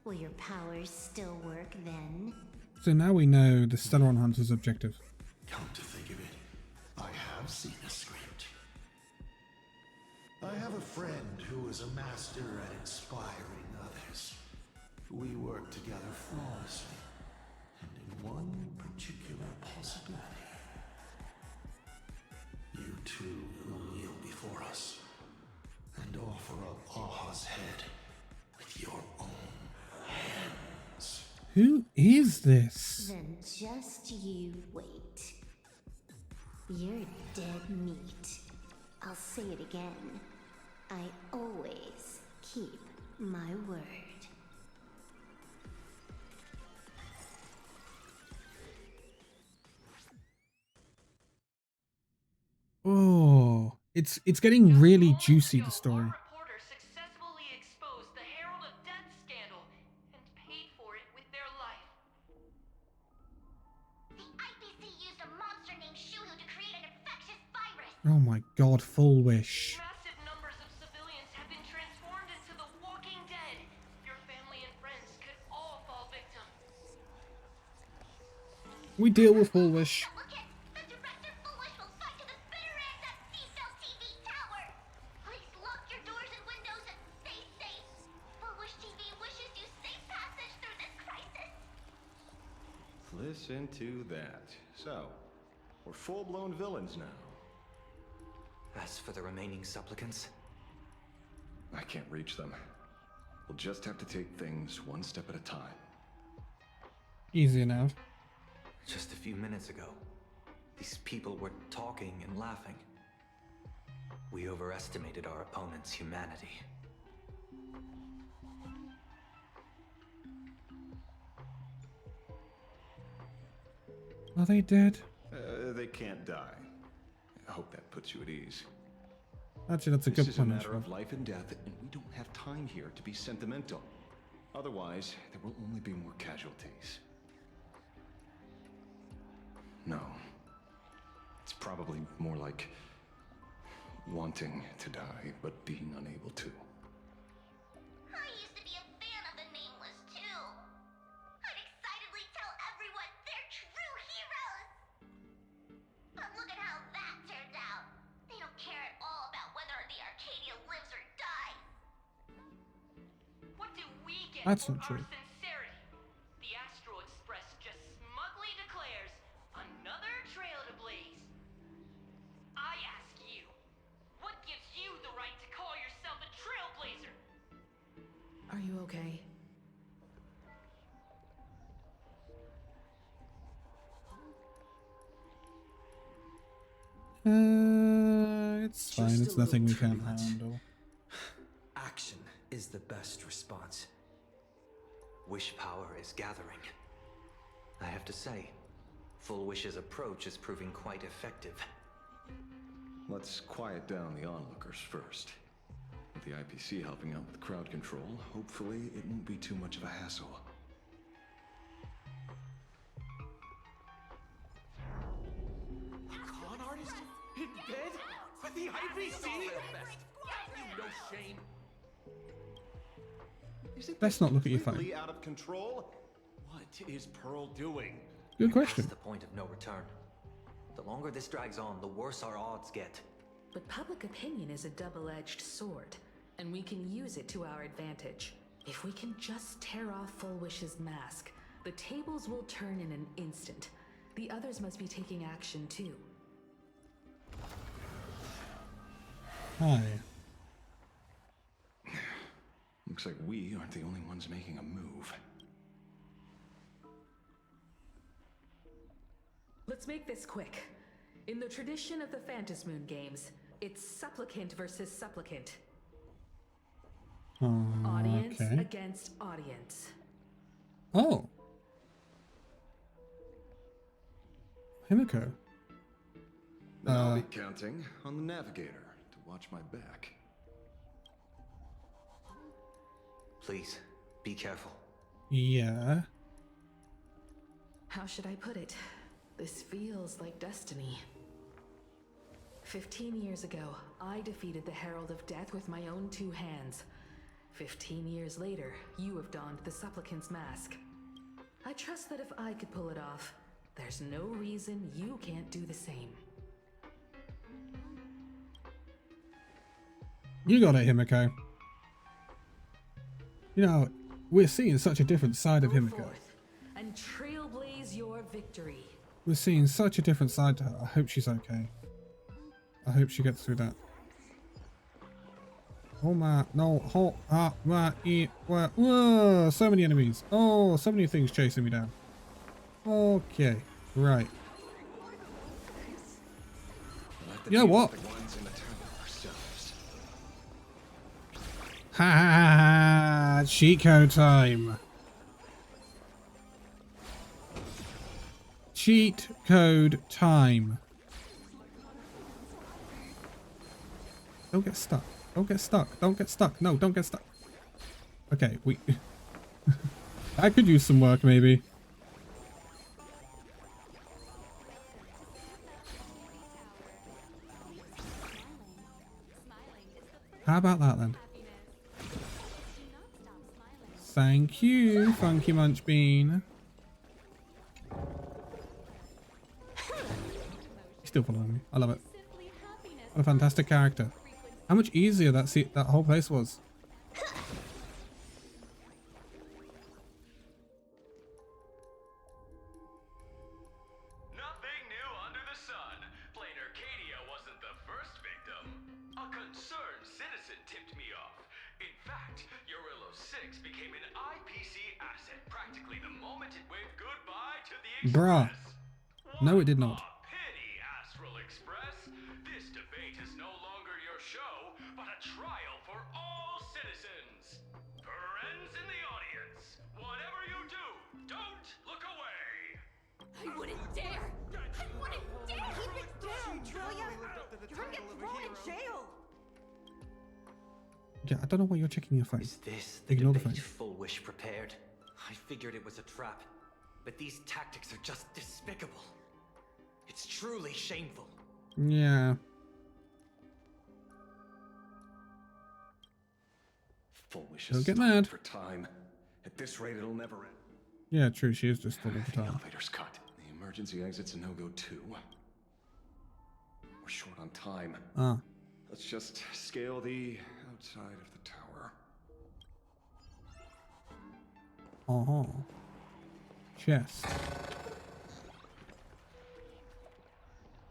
will your powers still work then? So now we know the Stellaron Hunter's objective. Come to think of it, I have seen a script. I have a friend who is a master at inspiring others. We work together flawlessly, and in one particular possibility. You two will kneel before us and offer up Aha's head with your own hands. Who is this? Then just you wait. You're dead meat. I'll say it again. I always keep my word. Oh, it's getting really juicy, the story. Reporters successfully exposed the Herald of Death scandal and paid for it with their life. The IPC used a monster named Shuhu to create an infectious virus. Oh my god, full wish. Massive numbers of civilians have been transformed into the Walking Dead. Your family and friends could all fall victim. We deal with full wish. Please lock your doors and windows and stay safe. Foolish TV wishes you safe passage through this crisis. Listen to that. So, we're full-blown villains now. As for the remaining supplicants, I can't reach them. We'll just have to take things one step at a time. Easy enough. just a few minutes ago, these people were talking and laughing. We overestimated our opponent's humanity. Are they dead? They can't die. I hope that puts you at ease. Actually, that's a good This is a matter punishment. of life and death, and we don't have time here to be sentimental. Otherwise, there will only be more casualties. No. It's probably more like wanting to die, but being unable to. I used to be a fan of the Nameless, too. I'd excitedly tell everyone they're true heroes. But look at how that turned out. They don't care at all about whether the Arcadia lives or dies. What do we get That's for not true. our sincerity? The Astro Express just smugly declares another trail to blaze. I ask you, what gives you the right to call yourself a trailblazer? Are you okay? It's fine. Just It's a nothing we little can't turbulent. handle. Action is the best response. Wish power is gathering. I have to say, Full Wish's approach is proving quite effective. Let's quiet down the onlookers first. With the IPC helping out with crowd control, hopefully it won't be too much of a hassle. Con artist? In bed? With the IPC? You no shame. Let's not look at your Completely phone. out of control? What is Pearl doing? Good question. That's the point of no return. The longer this drags on, the worse our odds get. But public opinion is a double-edged sword, and we can use it to our advantage. If we can just tear off Full Wish's mask, the tables will turn in an instant. The others must be taking action too. Hi. Looks like we aren't the only ones making a move. Let's make this quick. In the tradition of the Phantasmoon games, it's supplicant versus supplicant. Audience Okay. against audience. Oh. Himiko. Then I'll be counting on the navigator to watch my back. Please, be careful. Yeah. How should I put it? This feels like destiny. 15 years ago, I defeated the Herald of Death with my own two hands. 15 years later, you have donned the Supplicant's mask. I trust that if I could pull it off, there's no reason you can't do the same. You got it, Himiko. You know, we're seeing such a different side of Himiko. And trailblaze your victory. We're seeing such a different side to her. I hope she's okay. I hope she gets through that. Oh my, no, hold, whoa, so many enemies. Oh, so many things chasing me down. Okay, right. You know what? Ha ha ha, cheat code time. Cheat code time. Don't get stuck. Don't get stuck. Don't get stuck. No, don't get stuck. Okay, we... I could use some work, maybe. How about that, then? Thank you, Funky Munch Bean. He's still following me. I love it. What a fantastic character. How much easier that whole place was. Nothing new under the sun. Planarcadia wasn't the first victim. A concerned citizen tipped me off. In fact, Urillo 6 became an IPC asset practically the moment it waved goodbye to the Bruh. No, it did not. pity, Astral Express. This debate is no longer your show, but a trial for all citizens. Friends in the audience, whatever you do, don't look away. I I wouldn't dare! I wouldn't dare! Keep it down, will ya? You're gonna get thrown in jail! Yeah, I don't know why you're checking your phone. Is this the Ignore the debate phone. Full Wish prepared? I figured it was a trap, but these tactics are just despicable. It's truly shameful. Yeah. Full Wish Don't is get stalling mad. for time. At this rate, it'll never end. Yeah, true. She is just full of The time. elevator's cut. The emergency exit's a no-go too. We're short on time. Ah. Let's just scale the outside of the tower. Chest.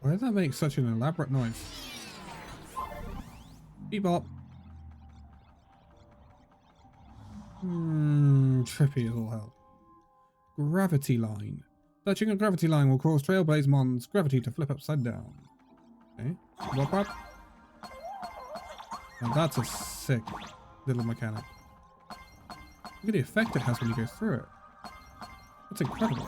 Why does that make such an elaborate noise? Bebop. Trippy as all hell. Gravity line. Touching a gravity line will cause Trailblaze Mon's gravity to flip upside down. Okay. Wop wop. Now that's a sick little mechanic. Look at the effect it has when you go through it. That's incredible.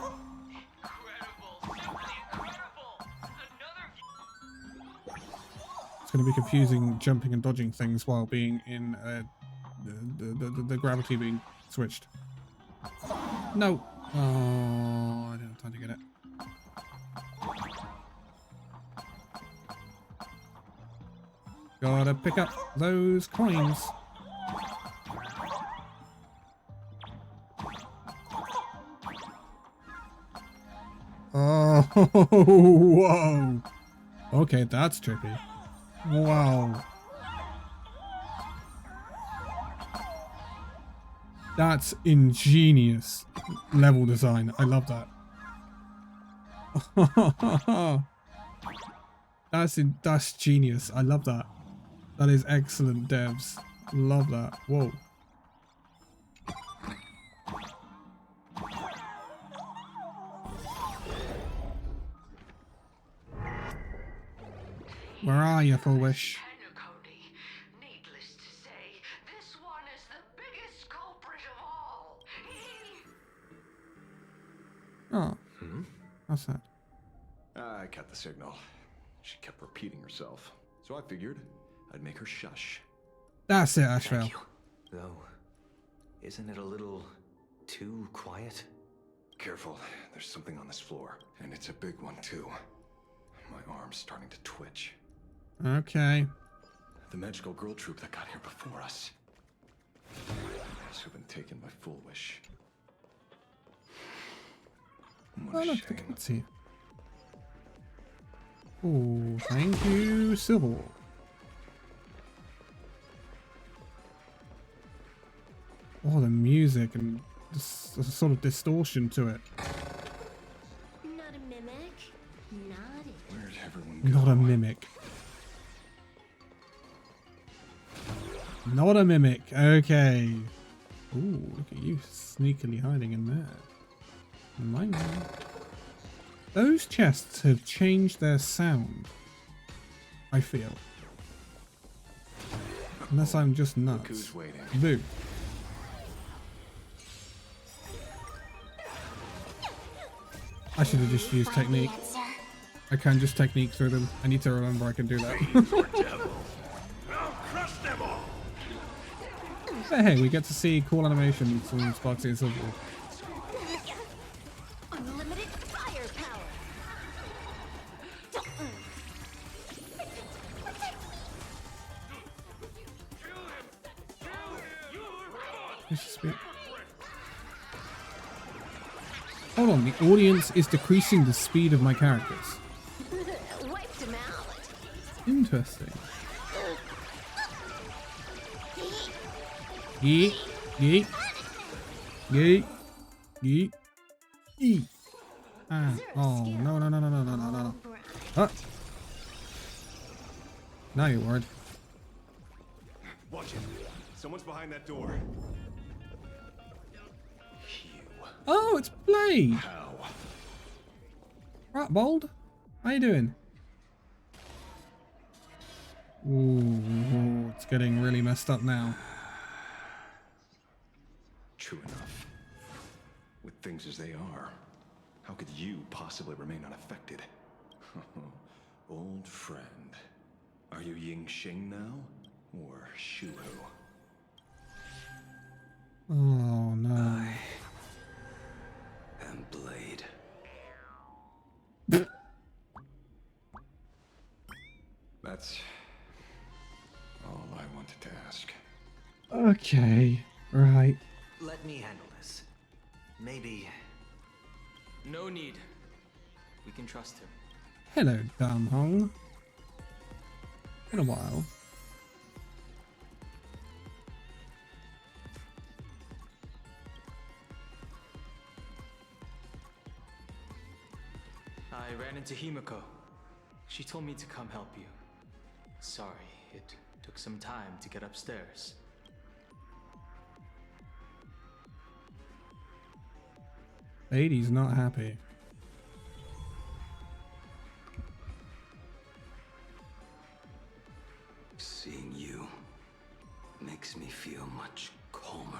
It's going to be confusing jumping and dodging things while being in the gravity being switched. No. Oh, I didn't have time to get it. Gotta pick up those coins. Oh, whoa. Okay, that's trippy. Wow. That's ingenious level design. I love that. That's genius. I love that. That is excellent, devs. Love that. Whoa. Where are you, Full Wish? Needless to say, this one is the biggest culprit of all. Oh. What's that? I cut the signal. She kept repeating herself. So I figured I'd make her shush. That's it, Ashvale. Thank you. Though, isn't it a little too quiet? Careful, there's something on this floor. And it's a big one, too. My arm's starting to twitch. Okay. The magical girl troop that got here before us. Must have been taken by Full Wish. Oh, look, the cat's here. Oh, thank you, Silver. Oh, the music and the sort of distortion to it. Not a mimic. Not it. Where'd everyone go? Not a mimic. Not a mimic. Okay. Ooh, look at you sneakily hiding in there. Mind me. Those chests have changed their sound, I feel. Unless I'm just nuts. Who's waiting? Boo. I should have just used technique. I can just technique through them. I need to remember I can do that. But hey, we get to see cool animations from Sparksy and Silver. Unlimited firepower. Hold on, the audience is decreasing the speed of my characters. Wiped him out. Interesting. Yeet, yeet, yeet, yeet, yeet. Ah, oh, no, no, no, no, no, no, no, no. Ah. Now you're worried. Watch it. Someone's behind that door. Oh, it's Blade. How? Right, Bold. How you doing? Ooh, it's getting really messed up now. True enough. With things as they are, How could you possibly remain unaffected? Old friend. Are you Ying Xing now? Or Shuhu? Oh no. I am Blade. That's all I wanted to ask. Okay, right. Let me handle this. Maybe. No need. We can trust him. Hello, Dan Hong. Been a while. I ran into Himiko. She told me to come help you. Sorry, it took some time to get upstairs. Lady's not happy. Seeing you makes me feel much calmer.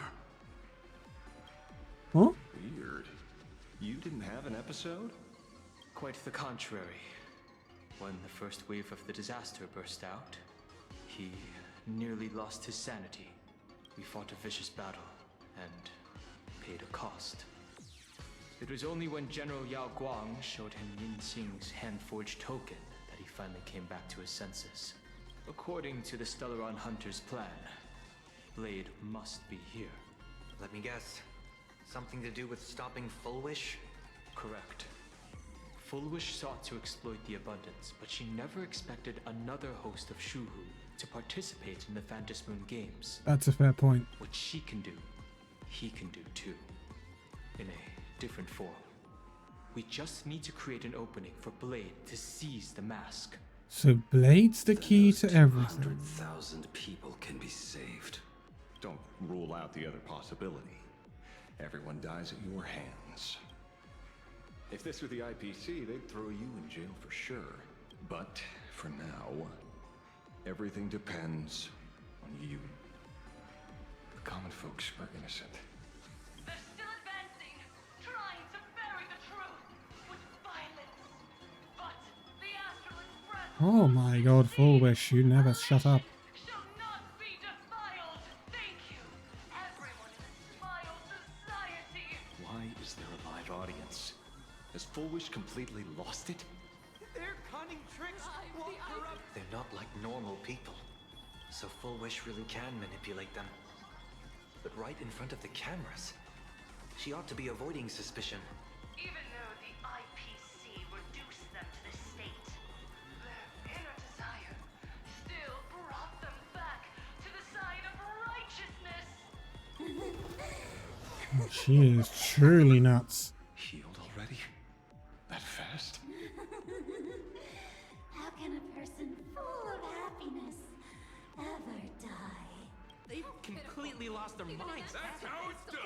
Huh? Weird. You didn't have an episode? Quite the contrary. When the first wave of the disaster burst out, he nearly lost his sanity. We fought a vicious battle and paid a cost. It was only when General Yao Guang showed him Yin Xing's hand-forged token that he finally came back to his senses. According to the Stellaron Hunter's plan, Blade must be here. Let me guess. Something to do with stopping Full Wish? Correct. Full Wish sought to exploit the abundance, but she never expected another host of Shuhu to participate in the Phantom Moon Games. That's a fair point. What she can do, he can do too. In a different form. We just need to create an opening for Blade to seize the mask. So Blade's the key to everything. 100,000 people can be saved. Don't rule out the other possibility. Everyone dies at your hands. If this were the IPC, they'd throw you in jail for sure. But for now, everything depends on you. The common folks are innocent. They're still advancing, trying to bury the truth with violence. But the Astral Express Oh my god, Full Wish, you never shut up. shall not be defiled. Thank you, everyone in the Smile Society. Why is there a live audience? Has Full Wish completely lost it? Their cunning tricks won't corrupt. They're not like normal people. So Full Wish really can manipulate them. But right in front of the cameras. She ought to be avoiding suspicion. Even though the IPC reduced them to this state, their inner desire still brought them back to the side of righteousness. She is truly nuts. Healed already? That fast? How can a person full of happiness ever die? They've completely lost their minds. That's how it's done.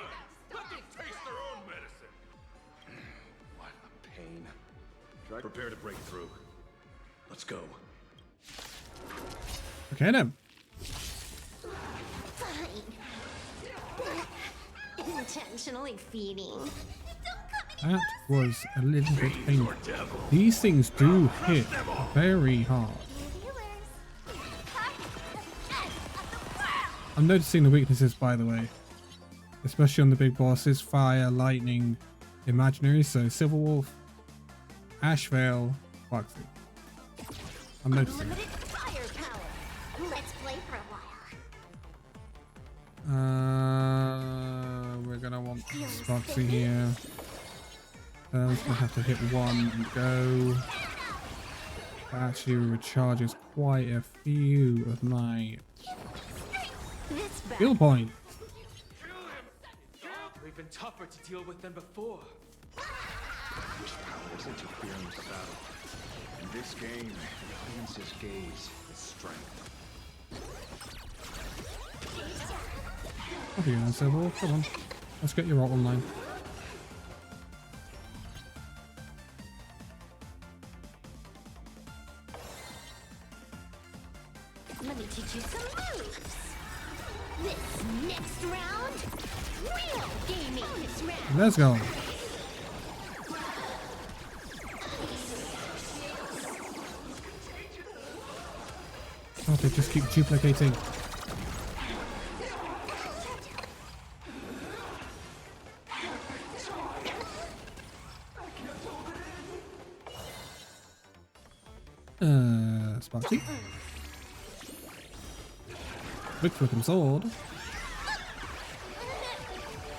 Let them taste their own medicine. What a pain. Prepare to break through. Let's go. Okay then. Fine. Intentionally feeding. That was a little bit painful. These things do hit very hard. I'm noticing the weaknesses, by the way. Especially on the big bosses. Fire, lightning, imaginary. So Silverwolf, Ashvale, Foxy. I'm noticing. Unlimited firepower. Let's play for a while. We're gonna want Foxy here. We're gonna have to hit one and go. That actually recharges quite a few of my skill points. We've been tougher to deal with than before. This power is interfering with the battle. In this game, the audience's gaze is strength. Okay, then, Silverwolf, come on. Let's get your ult online. Let me teach you some moves. This next round, real gaming this round. Let's go. Oh, they just keep duplicating. Sparky. Quick flipping sword.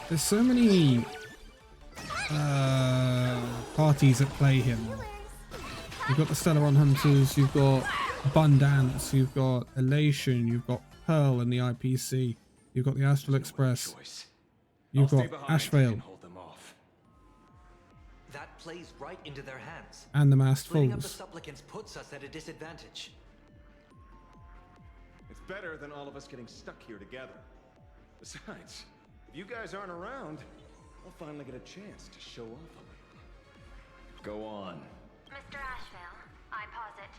There's so many parties at play here. You've got the Stellaron Hunters, you've got Abundance, you've got Elation, you've got Pearl and the IPC, you've got the Astral Express, you've got Ashvale, That plays right into their hands. and the Masked Splitting up the Fools. supplicants puts us at a disadvantage. It's better than all of us getting stuck here together. Besides, if you guys aren't around, I'll finally get a chance to show off a little. Go on. Mr. Ashvale, I posit,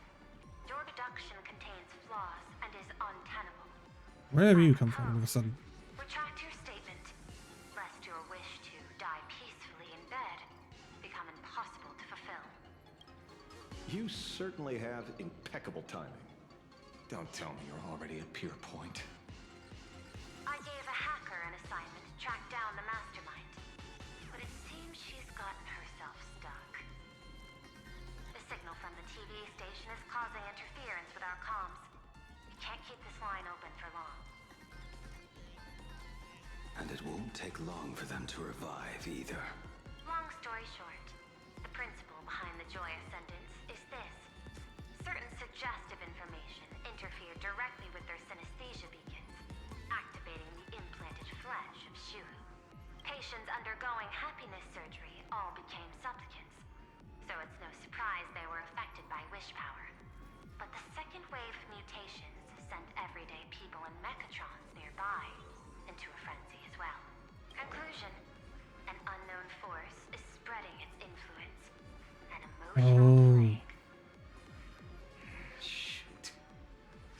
your deduction contains flaws and is untenable. Where have you come from all of a sudden? Retract your statement, lest your wish to die peacefully in bed become impossible to fulfill. You certainly have impeccable timing. Don't tell me you're already at Pier Point. I gave a hacker an assignment to track down the mastermind, but it seems she's gotten herself stuck. The signal from the TV station is causing interference with our comms. We can't keep this line open for long. And it won't take long for them to revive either. Long story short, the principle behind the Joy Ascendance is this. Certain suggestive information interfered directly with their synesthesia beacons, activating the implanted flesh of Shuru. Patients undergoing happiness surgery all became supplicants, so it's no surprise they were affected by wish power. But the second wave of mutations sent everyday people and mechatrons nearby into a frenzy as well. Conclusion: an unknown force is spreading its influence. An emotional plague. Shoot.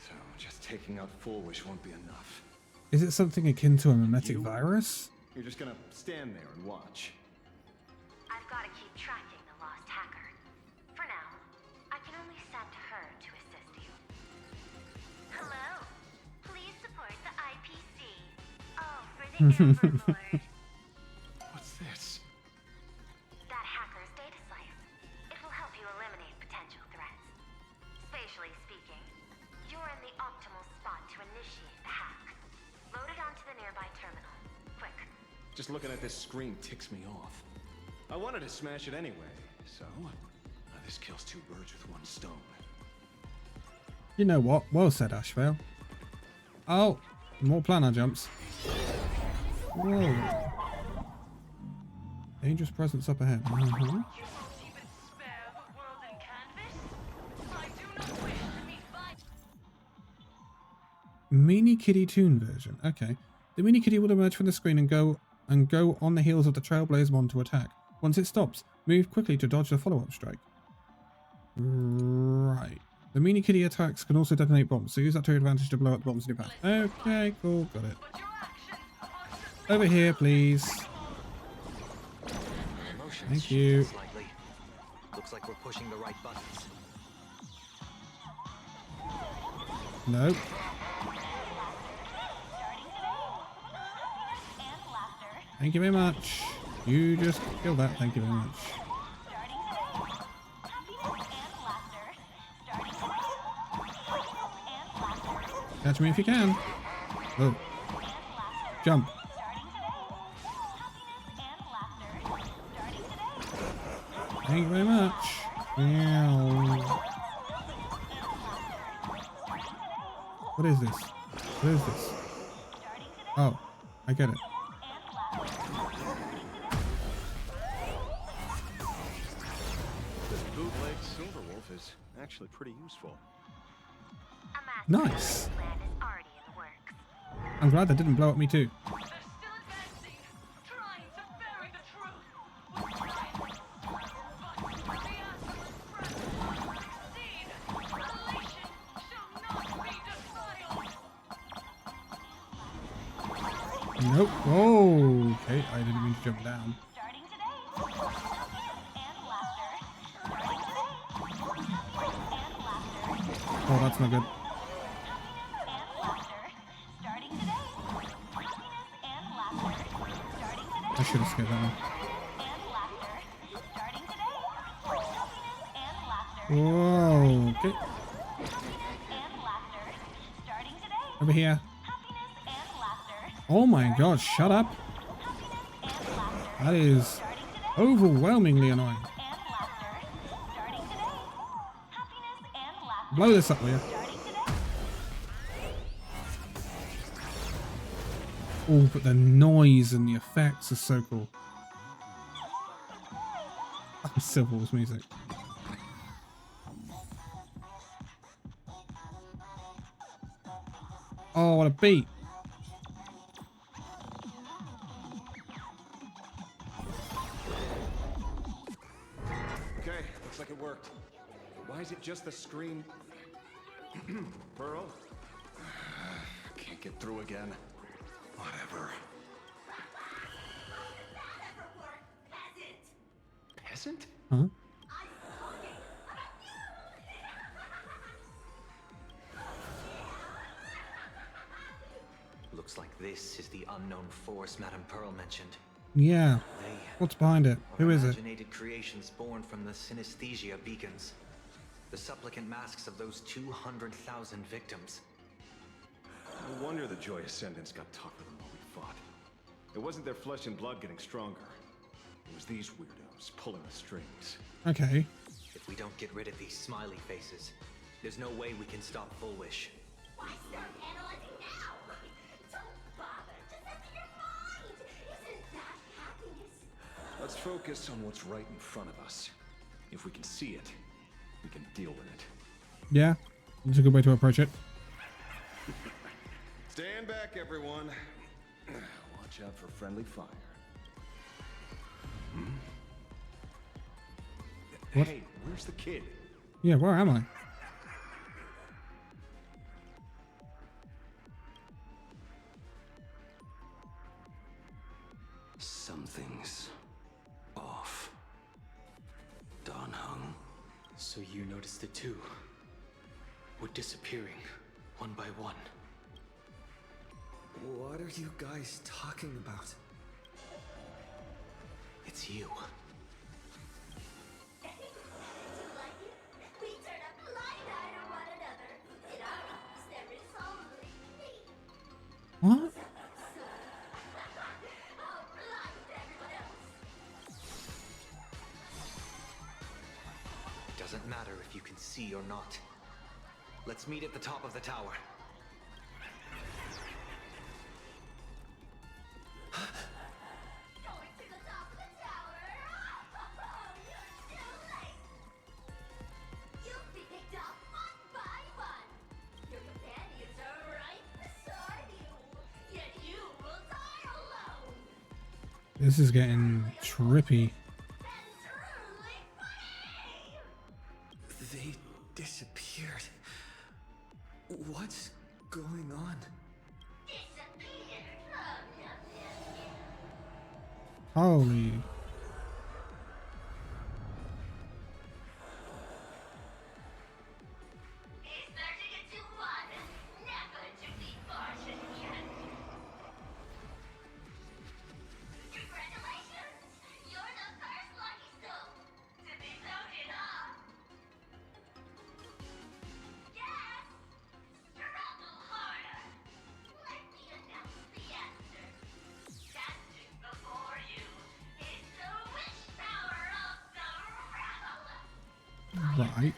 So just taking out Full Wish won't be enough. Is it something akin to a mimetic virus? You're just gonna stand there and watch. I've got to keep tracking the lost hacker. For now, I can only send her to assist you. Hello. Please support the IPC. Oh, for the Overlord. What's this? That hacker's data slice. It will help you eliminate potential threats. Spatially speaking, you're in the optimal spot to initiate the hack. Load it onto the nearby terminal. Quick. Just looking at this screen ticks me off. I wanted to smash it anyway, so this kills two birds with one stone. You know what? Well said, Ashvale. Oh, more planar jumps. Whoa. Dangerous presence up ahead. Mini Kitty Toon version. Okay. The Mini Kitty will emerge from the screen and go on the heels of the Trailblaze one to attack. Once it stops, move quickly to dodge the follow-up strike. Right. The Mini Kitty attacks can also detonate bombs, so use that to your advantage to blow up bombs in your path. Okay, cool, got it. Over here, please. Thank you. Slightly. Looks like we're pushing the right buttons. Nope. Thank you very much. You just killed that. Thank you very much. Catch me if you can. Oh. Jump. Thank you very much. Ow. What is this? What is this? Oh, I get it. This bootleg Silverwolf is actually pretty useful. Nice. I'm glad that didn't blow up me too. Nope. Oh, okay. I didn't mean to jump down. Oh, that's not good. I should have skipped that one. Whoa. Okay. Over here. Oh my god, shut up. That is overwhelmingly annoying. Blow this up, will you? Oh, but the noise and the effects are so cool. Oh, Civil War's music. Oh, what a beat. Okay, looks like it worked. Why is it just the screen? Pearl? Can't get through again. Whatever. Peasant? Huh? Looks like this is the unknown force Madame Pearl mentioned. Yeah. What's behind it? Who is it? Imaginated creations born from the synesthesia beacons. The supplicant masks of those 200,000 victims. No wonder the Joy Ascendants got tougher than what we fought. It wasn't their flesh and blood getting stronger. It was these weirdos pulling the strings. Okay. If we don't get rid of these smiley faces, there's no way we can stop Full Wish. Why start analyzing now? Don't bother. Just enter your mind. Isn't that happiness? Let's focus on what's right in front of us. If we can see it, we can deal with it. Yeah, it's a good way to approach it. Stand back, everyone. Watch out for friendly fire. What? Hey, where's the kid? Yeah, where am I? Something's off. Don Hung. So you noticed it too? We're disappearing, one by one. What are you guys talking about? It's you. We turn a blind eye to one another. In our office, there is only me. What? I'll blind everyone else. It doesn't matter if you can see or not. Let's meet at the top of the tower. Going to the top of the tower. You're too late. You'll be picked off one by one. Your companions are right beside you. Yet you will die alone. This is getting trippy. They disappeared. What's going on? Holy. Right.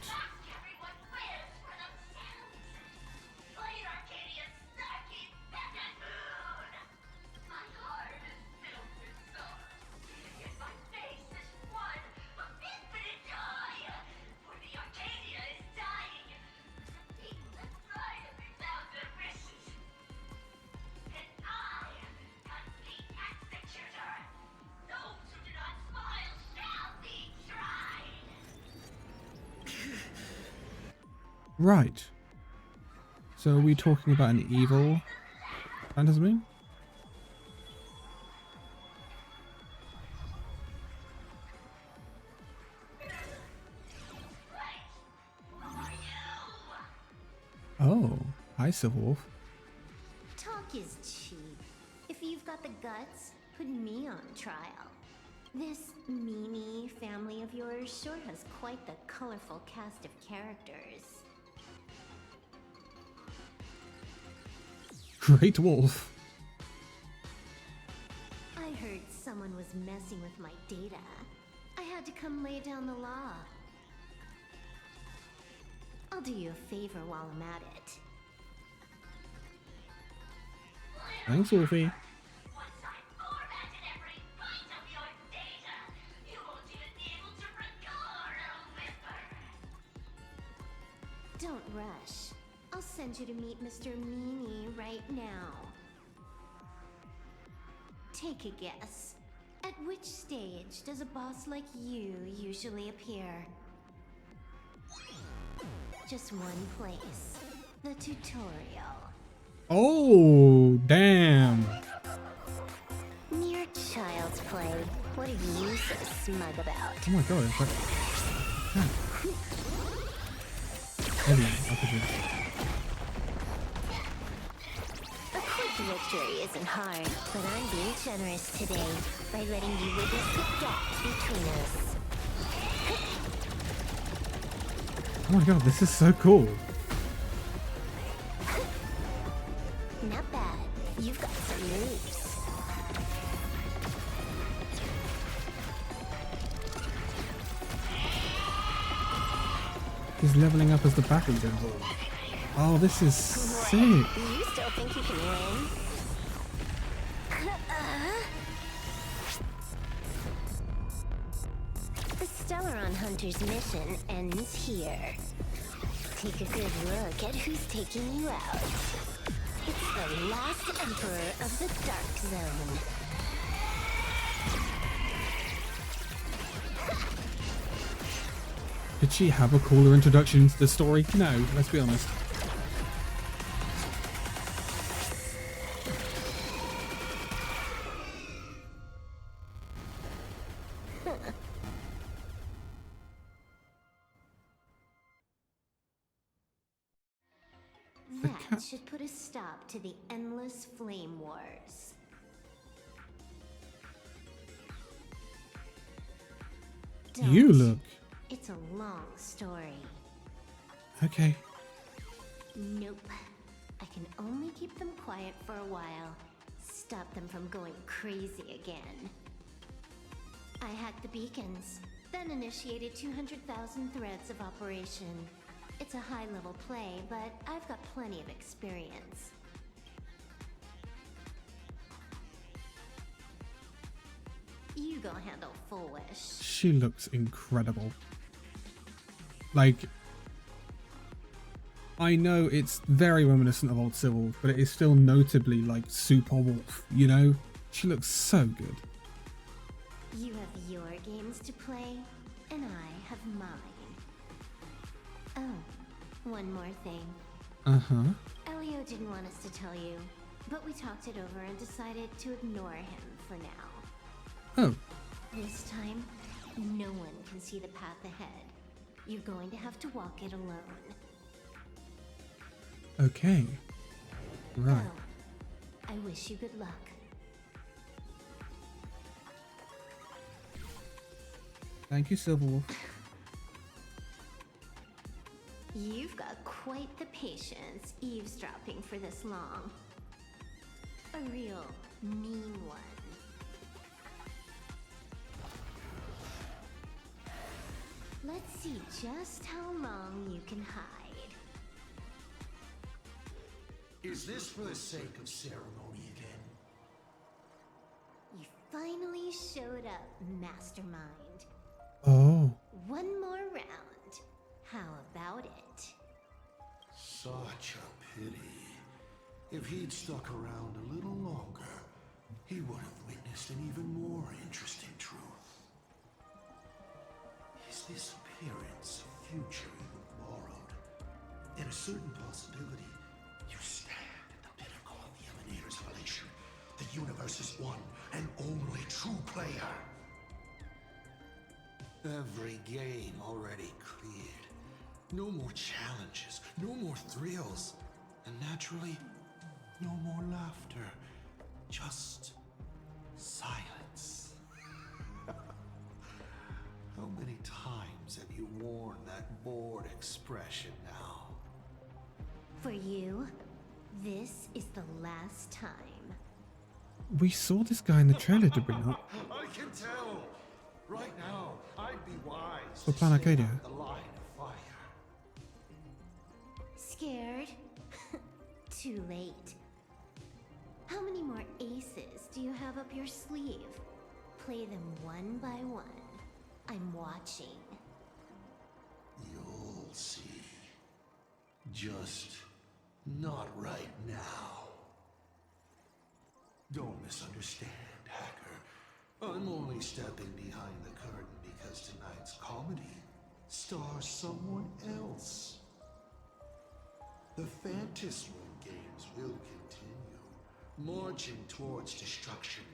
Right. So are we talking about an evil phantasm? Oh, hi, Civil Wolf. Talk is cheap. If you've got the guts, put me on trial. This meanie family of yours sure has quite the colorful cast of characters. Great Wolf. I heard someone was messing with my data. I had to come lay down the law. I'll do you a favor while I'm at it. Thanks, Wolfie. Don't rush. I'll send you to meet Mr. Meanie right now. Take a guess. At which stage does a boss like you usually appear? Just one place. The tutorial. Oh, damn. Mere child's play. What are you so smug about? Oh my god, it's like... Yeah. Anyway, A quick victory isn't hard, but I'm being generous today by letting you witness the gap between us. Oh my god, this is so cool. Not bad. You've got some moves. He's leveling up as the battle goes on. Oh, this is sick. You still think you can win? The Stellaron Hunter's mission ends here. Take a good look at who's taking you out. It's the last Emperor of the Dark Zone. Did she have a cooler introduction to the story? No, let's be honest. That should put a stop to the endless flame wars. You look... It's a long story. Okay. Nope. I can only keep them quiet for a while. Stop them from going crazy again. I hacked the beacons, then initiated 200,000 threads of operation. It's a high-level play, but I've got plenty of experience. You go handle Full Wish. She looks incredible. Like, I know it's very reminiscent of old Civil, but it is still notably like Super Wolf, you know? She looks so good. You have your games to play, and I have mine. Oh, one more thing. Uh-huh. Elio didn't want us to tell you, but we talked it over and decided to ignore him for now. Oh. This time, no one can see the path ahead. You're going to have to walk it alone. Okay. Right. Oh, I wish you good luck. Thank you, Silverwolf. You've got quite the patience eavesdropping for this long. A real mean one. Let's see just how long you can hide. Is this for the sake of ceremony again? You finally showed up, Mastermind. Oh. One more round. How about it? Such a pity. If he'd stuck around a little longer, he would have witnessed an even more interesting truth. Is this appearance a future you borrowed? In a certain possibility, you stand at the pinnacle of the Emanator's evolution. The universe's one and only true player. Every game already cleared. No more challenges, no more thrills, and naturally, no more laughter. Just silence. that bored expression now. For you, this is the last time. We saw this guy in the trailer to bring up. I can tell. Right now, I'd be wise For to stay Planarcadia. out the line of fire. Scared? Too late. How many more aces do you have up your sleeve? Play them one by one. I'm watching. You'll see. Just not right now. Don't misunderstand, Hacker. I'm only stepping behind the curtain because tonight's comedy stars someone else. The Fantasroom games will continue, marching towards destruction,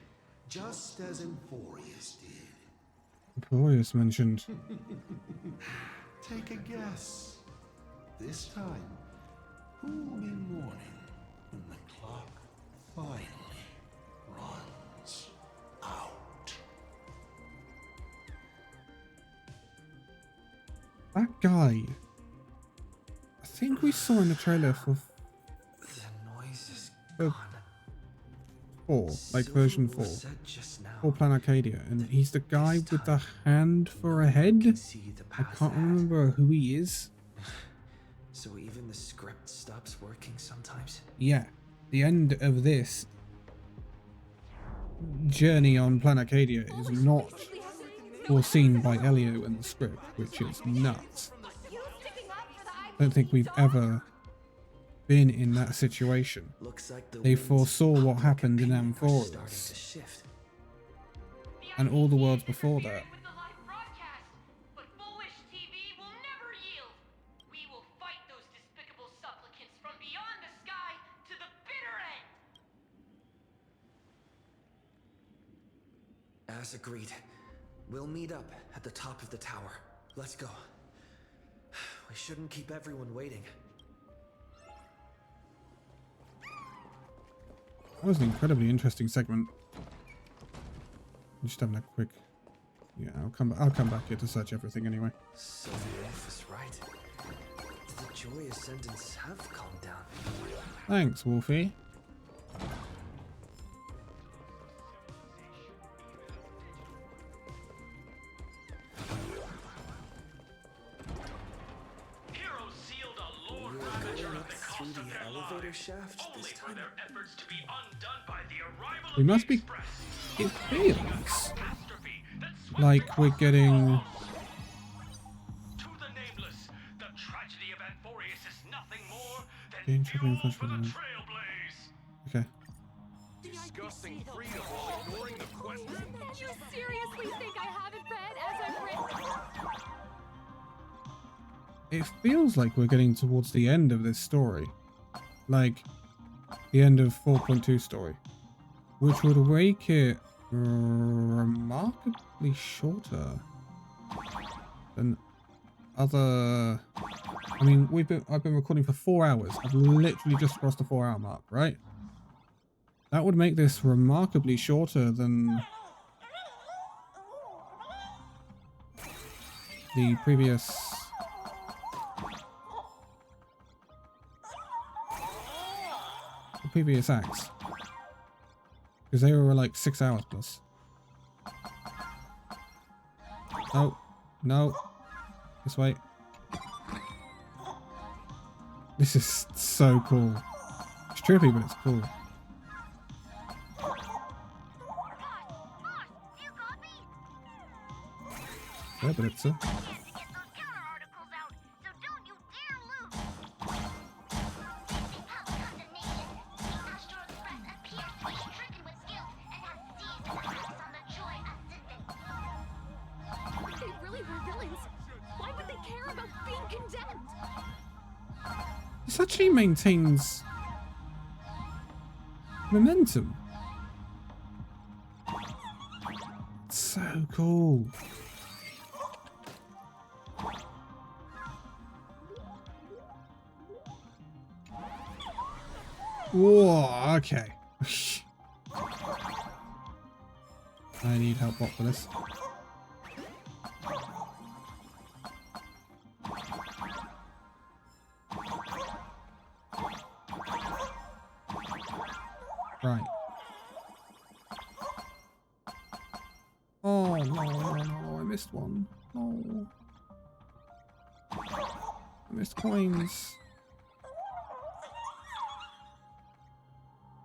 just as Emphorius did. Emporius mentioned. Take a guess. This time, who will be mourning when the clock finally runs out? That guy. I think we saw in the trailer for The noise is 4, like version 4. Or Planarcadia, and he's the guy with the hand for a head. I can't remember who he is. So even the script stops working sometimes? Yeah, the end of this journey on Planarcadia is not foreseen by Elio in the script, which is nuts. I don't think we've ever been in that situation. They foresaw what happened in Amphorus and all the worlds before that. But foolish TV will never yield. We will fight those despicable supplicants from beyond the sky to the bitter end. As agreed. We'll meet up at the top of the tower. Let's go. We shouldn't keep everyone waiting. That was an incredibly interesting segment. Just having a quick. Yeah, I'll come back here to search everything anyway. So the elf is right. The joy ascendants have calmed down. Thanks, Wolfie. Heroes sealed a lore Going up through the elevator shaft only this for time. their efforts to be undone by the arrival We of must the be. Express. It feels like we're getting. To the nameless, the tragedy of Amphorius is nothing more than Gain triple fuel influence for for the the- Trailblaze. Okay. Disgusting freedom while ignoring the question. You seriously think I haven't read as I've written? It feels like we're getting towards the end of this story. Like, the end of 4.2 story. Which would make it remarkably shorter than other... I mean, I've been recording for 4 hours. I've literally just crossed the 4-hour mark, right? That would make this remarkably shorter than the previous... acts. Because they were like 6 hours plus. Oh, no. This way. This is so cool. It's trippy, but it's cool. Yeah, but it's They really were villains. Why would they care about being condemned? This actually maintains momentum. It's so cool. Whoa, okay. I need help for this. Oh, no, I missed one. No. I missed coins.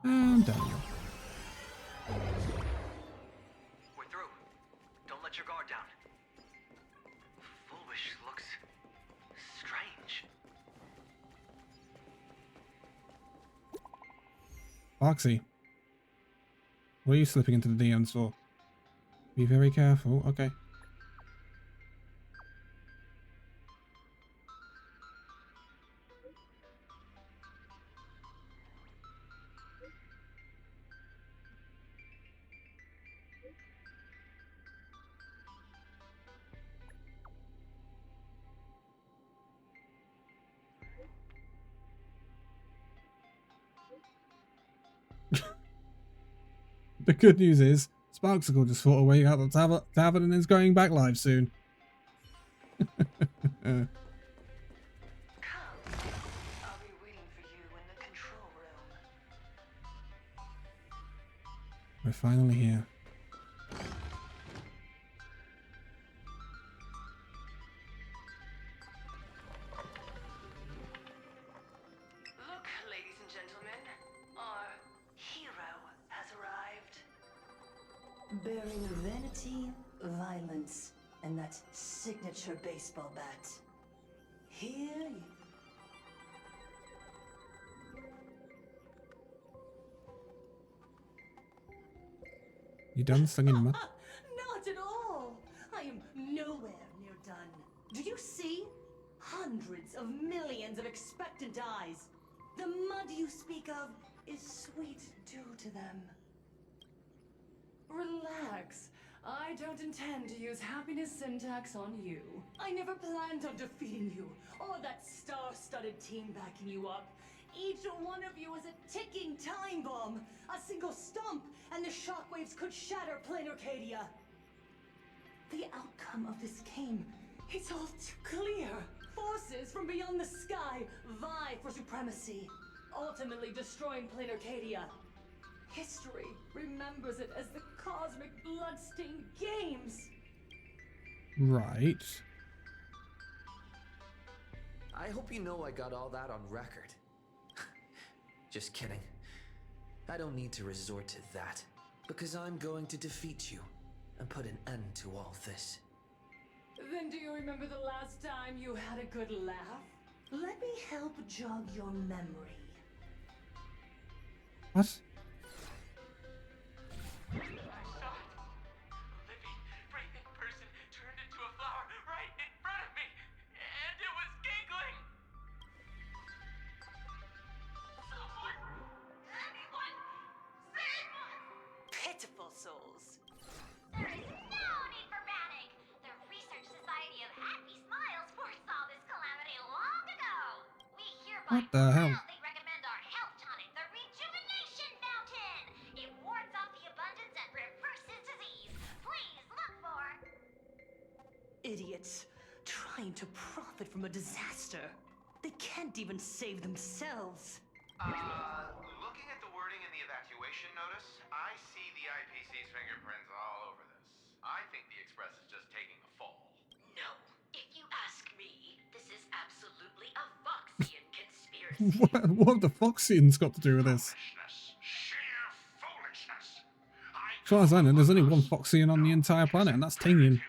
And done. We're through. Don't let your guard down. Foolish looks strange. Foxy. What are you slipping into the DMs for? Be very careful. Okay. The good news is, Sparksicle just fought a way out of the tavern and is going back live soon. We're finally here. Look, ladies and gentlemen, our hero has arrived. Bearing vanity, violence, and that signature baseball bat. Here you... You done singing mud? Not at all! I am nowhere near done. Do you see? Hundreds of millions of expectant eyes. The mud you speak of is sweet due to them. Relax. I don't intend to use happiness syntax on you. I never planned on defeating you, or that star-studded team backing you up. Each one of you is a ticking time bomb. A single stomp, and the shockwaves could shatter Planarcadia. The outcome of this game, it's all too clear. Forces from beyond the sky vie for supremacy, ultimately destroying Planarcadia. History remembers it as the cosmic bloodstained games. Right. I hope you know I got all that on record. Just kidding. I don't need to resort to that, because I'm going to defeat you and put an end to all this. Then do you remember the last time you had a good laugh? Let me help jog your memory. What? Pitiful souls. There is no need for panic. The Research Society of Happy Smiles foresaw this calamity long ago. We hereby What the hell? proudly recommend our health tonic, the Rejuvenation Fountain. It wards off the abundance and reverses disease. Please look for... Idiots. Trying to profit from a disaster. They can't even save themselves. Looking at the wording in the evacuation notice, I see the IPC's fingerprints all over this. I think the Express is just taking a fall. No, if you ask me, this is absolutely a Foxian conspiracy. What have the Foxians got to do with this? As far as I know, there's only one Foxian on the entire planet, and that's Tingian.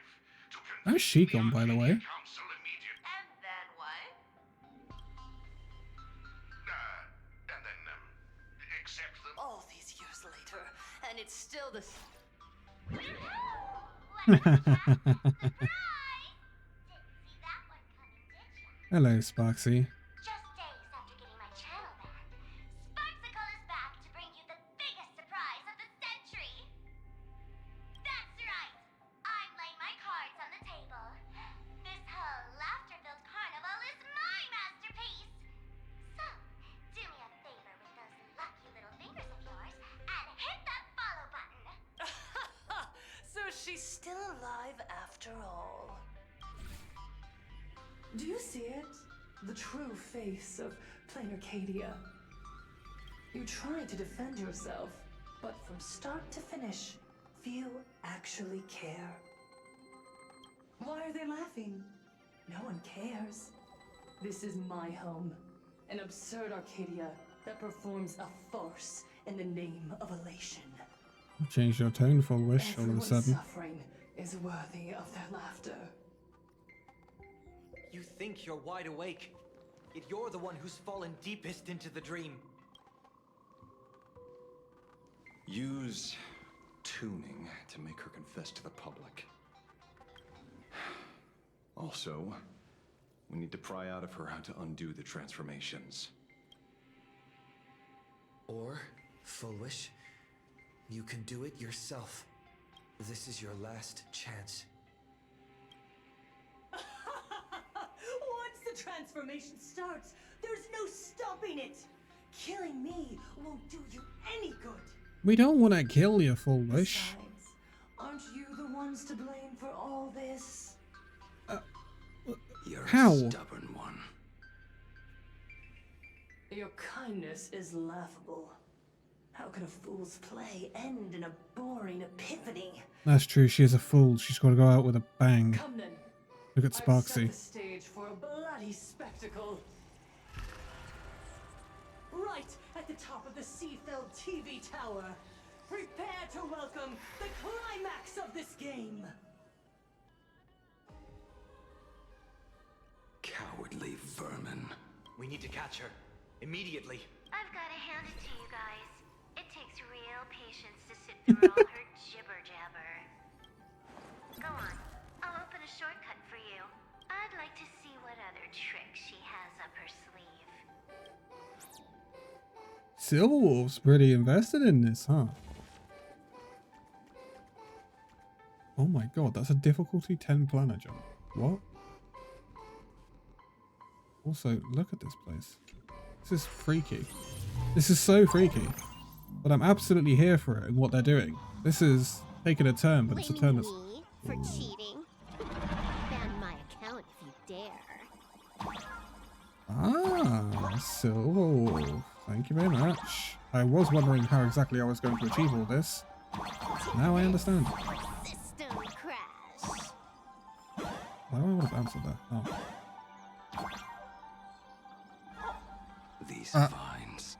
How's she gone, by the way? All these years later, and it's still the... Hello, Sparksy. Just days after getting my channel banned, Sparksicle is back to bring you the biggest surprise of the century. That's right. I'm laying my cards on the table. This whole laughter-filled carnival is my masterpiece. So, do me a favor with those lucky little fingers of yours and hit that follow button. So she's still alive after all. Do you see it? The true face of Planarcadia. You tried to defend yourself, but from start to finish, few actually care. Why are they laughing? No one cares. This is my home, an absurd Arcadia that performs a farce in the name of elation. You changed your tone, Full Wish, all of a Everyone's sudden. suffering is worthy of their laughter. You think you're wide awake, yet you're the one who's fallen deepest into the dream. Use tuning to make her confess to the public. Also, we need to pry out of her how to undo the transformations. Or, Full Wish, you can do it yourself. This is your last chance. Once the transformation starts, there's no stopping it. Killing me won't do you any good. We don't want to kill you, Full Wish. Besides, aren't you the ones to blame for all this? You're How? a stubborn one. Your kindness is laughable. How can a fool's play end in a boring epiphany? That's true, she is a fool. She's got to go out with a bang. Come then. Look at I've set Sparksy. the stage for a bloody spectacle. Right at the top of the sea-filled TV tower. Prepare to welcome the climax of this game. Cowardly vermin. We need to catch her. Immediately. I've got to hand it to you guys. It takes real patience to sit through all her jibber-jabber. Go on. I'll open a shortcut for you. I'd like to see what other tricks she has up her sleeve. Silverwolf's pretty invested in this, huh? Oh my god, that's a difficulty 10 planar jump. What? Also, look at this place. This is freaky. This is so freaky. But I'm absolutely here for it and what they're doing. This is taking a turn, but it's a turn that's... Me for cheating? Ban my account if you dare. Ah, Silverwolf. Thank you very much. I was wondering how exactly I was going to achieve all this. Now I understand. System crash. Why do I want to answer that? Oh. These vines.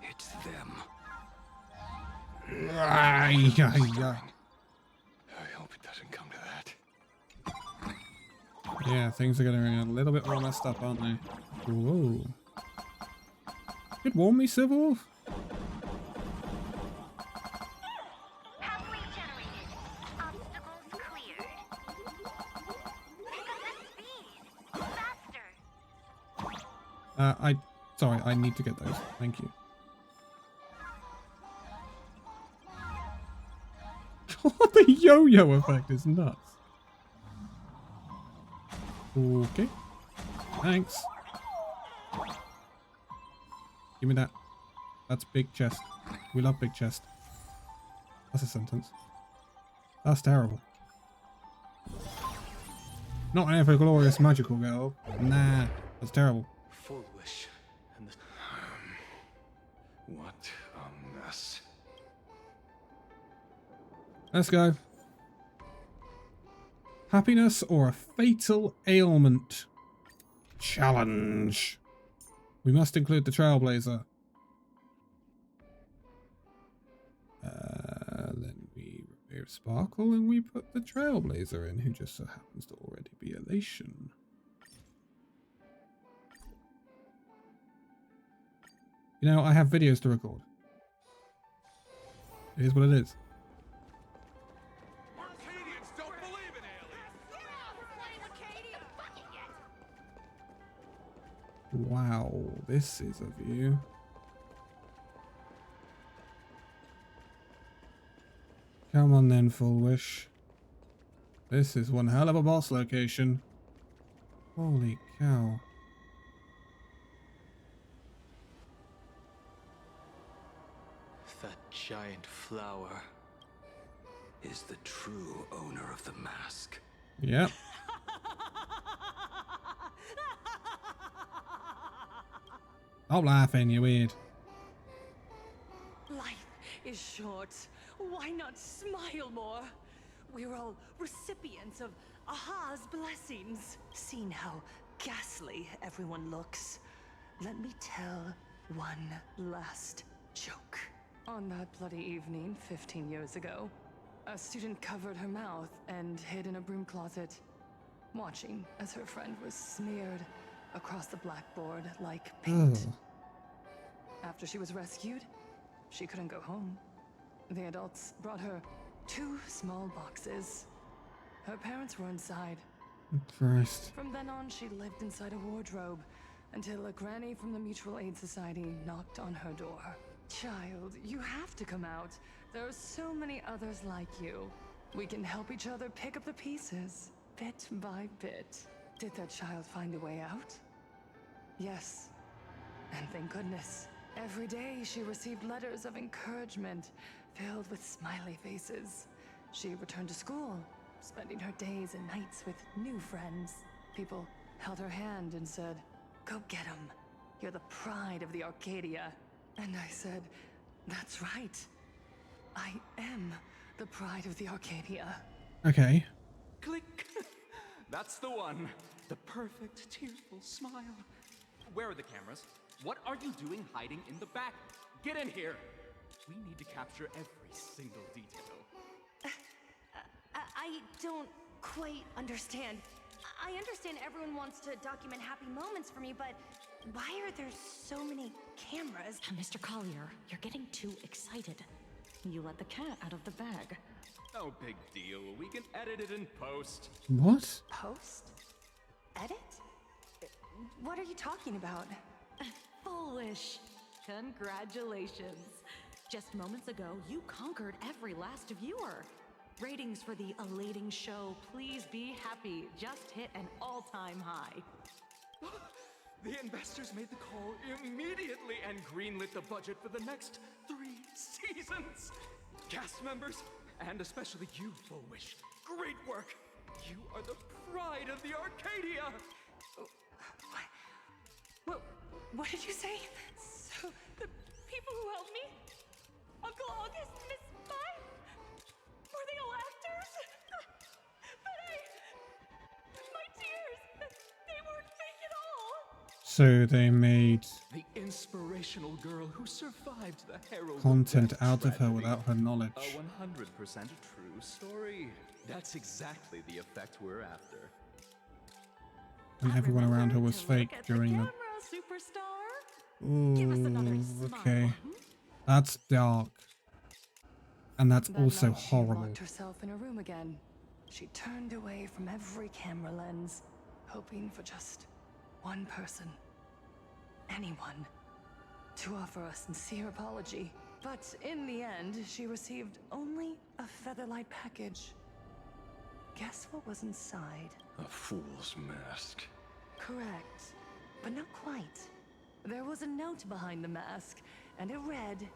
It's them. I hope it doesn't come to that. Yeah, things are getting a little bit more messed up, aren't they? Whoa. It warn me, Silverwolf? Pathway generated. Obstacles cleared. Pick up the speed. Faster. Sorry, I need to get those. Thank you. The yo-yo effect is nuts. Okay. Thanks. Give me that. That's big chest. We love big chest. That's a sentence. That's terrible. Not ever glorious magical girl. Nah, that's terrible. Full Wish. And the... What a mess. Let's go. Happiness or a fatal ailment? Challenge. We must include the Trailblazer. Then we remove Sparkle and we put the Trailblazer in, who just so happens to already be Elation. You know, I have videos to record. It is what it is. Arcadians don't believe in aliens. Wow, this is a view. Come on then, Full Wish. This is one hell of a boss location. Holy cow. That giant flower is the true owner of the mask. Yep. Stop laughing, you're weird. Life is short. Why not smile more? We're all recipients of Aha's blessings. Seen how ghastly everyone looks. Let me tell one last joke. On that bloody evening 15 years ago, a student covered her mouth and hid in a broom closet, watching as her friend was smeared across the blackboard like paint. After she was rescued, she couldn't go home. The adults brought her 2 small boxes. Her parents were inside. Christ. From then on, she lived inside a wardrobe until a granny from the Mutual Aid Society knocked on her door. Child, you have to come out. There are so many others like you. We can help each other pick up the pieces, bit by bit. Did that child find a way out? Yes. And thank goodness. Every day she received letters of encouragement filled with smiley faces. She returned to school, spending her days and nights with new friends. People held her hand and said, "Go get him. You're the pride of the Arcadia." And I said, "That's right. I am the pride of the Arcadia." Okay. Click. That's the one. The perfect, tearful smile. Where are the cameras? What are you doing hiding in the back? Get in here. We need to capture every single detail. I don't quite understand. I understand everyone wants to document happy moments for me, but why are there so many cameras? Mr. Collier, you're getting too excited. You let the cat out of the bag. No big deal. We can edit it in post. What? Post? Edit? What are you talking about? Foolish. Congratulations. Just moments ago, you conquered every last viewer. Ratings for the elating show, Please Be Happy, just hit an all-time high. The investors made the call immediately and greenlit the budget for the next 3 seasons. Cast members, and especially you, Fullwish, great work. You are the pride of the Arcadia. What did you say? So, the people who helped me? Uncle August, Miss Spy? Were they all actors? But my tears, they weren't fake at all. So they made The inspirational girl who survived the harrowing content death out of her tragedy. without her knowledge. A 100% true story. That's exactly the effect we're after. And everyone around her was fake during the... Superstar? Ooh, okay. That's dark. And that's That also night, she horrible. locked herself in a room again. She turned away from every camera lens, hoping for just one person, anyone, to offer a sincere apology. But in the end, she received only a featherlight package. Guess what was inside? A fool's mask. Correct, but not quite. There was a note behind the mask, and it read,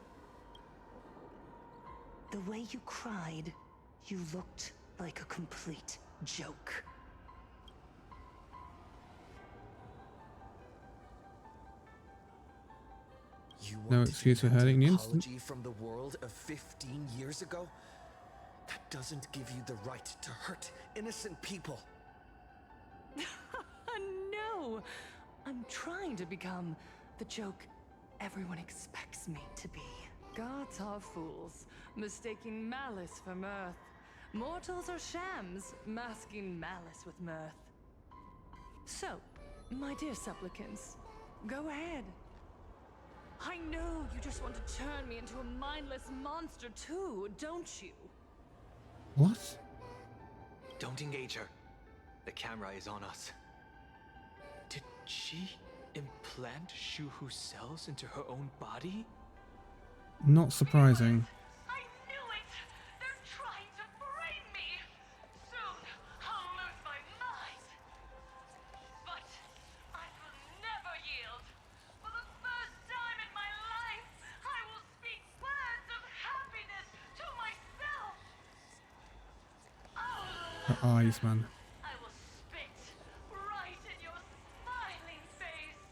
"The way you cried, you looked like a complete joke." You No want to excuse for demand hurting an the instant. apology from the world of 15 years ago? That doesn't give you the right to hurt innocent people. No! I'm trying to become the joke everyone expects me to be. Gods are fools, mistaking malice for mirth. Mortals are shams, masking malice with mirth. So, my dear supplicants, go ahead. I know you just want to turn me into a mindless monster too, don't you? What? Don't engage her. The camera is on us. Did she implant Shuhu cells into her own body? Not surprising. I knew it! They're trying to frame me! Soon, I'll lose my mind! But I will never yield! For the first time in my life, I will speak words of happiness to myself! Her eyes, man. I will spit right in your smiling face!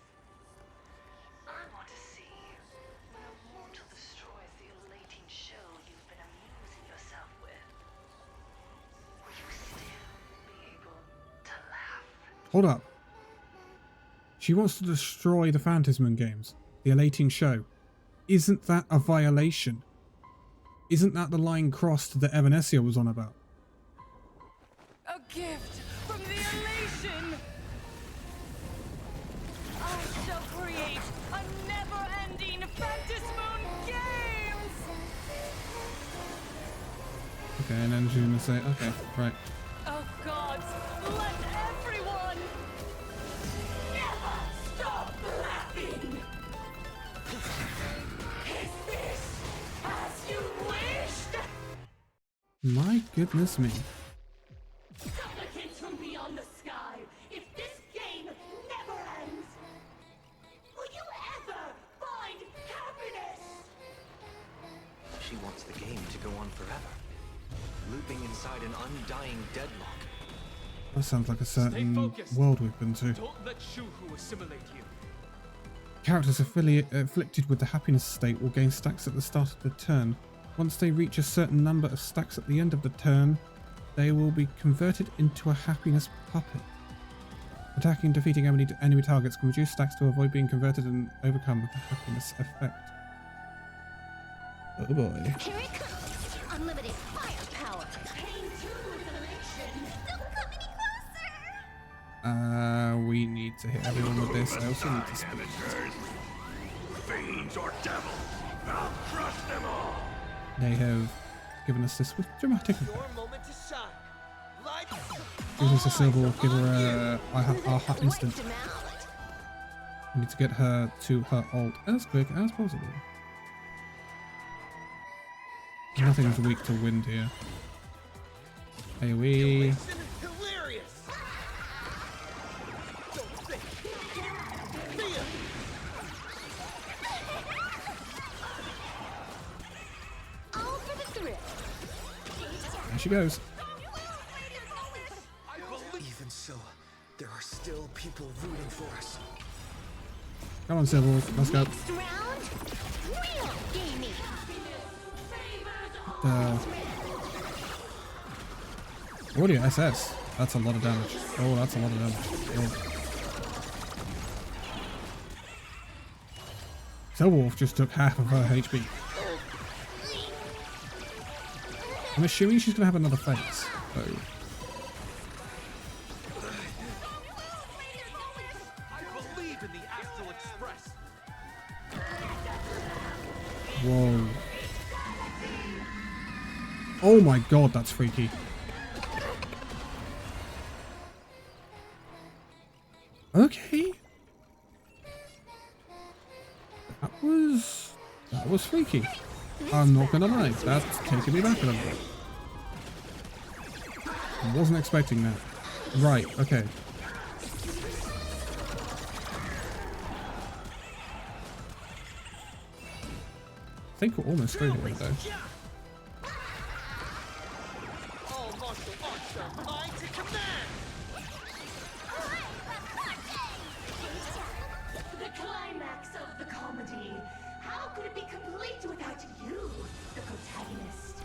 I want to see when a mortal destroys the elating show. Hold up. She wants to destroy the Phantasm games, the elating show. Isn't that a violation? Isn't that the line crossed that Evanescia was on about? A gift from the elation! I shall create a never-ending Phantasmoon Games! Okay, and then she's gonna say, okay, right. Oh gods, let everyone never stop laughing! Is this as you wished? My goodness me. Supplicants from beyond the sky, if this game never ends, will you ever find happiness? She wants the game to go on forever, looping inside an undying deadlock. That sounds like a certain world we've been to. Don't let Shuhu assimilate you. Characters afflicted with the happiness state will gain stacks at the start of the turn. Once they reach a certain number of stacks at the end of the turn, they will be converted into a happiness puppet. Attacking and defeating enemy targets can reduce stacks to avoid being converted and overcome the happiness effect. Oh boy. Here it comes! Unlimited firepower! Pain too with elation! Don't come any closer! We need to hit everyone with this. I also need to spin it. Fiends or devil, I'll crush them all. They have given us this with dramatic effect. Your moment to shine. Light Give us a silver wolf, give her a aha instant. We need to get her to her ult as quick as possible. Nothing's weak to wind here. AoE. hilarious. All for the thrill! There she goes. Even so, there are still people rooting for us. Come on, Silver Wolf, let's go. Next round, real gaming! Audio SS. That's a lot of damage. Oh, that's a lot of damage. Oh. Silver Wolf just took half of her HP. I'm assuming she's going to have another phase. So. I believe in the Astral Express. Whoa. Oh my god, that's freaky. Okay. That was freaky. I'm not gonna lie, that's taking me back a little bit. I wasn't expecting that. Right, okay. I think we're almost through here though. All martial arts are mine to command. The climax of the comedy. How could it be complete without you, the protagonist?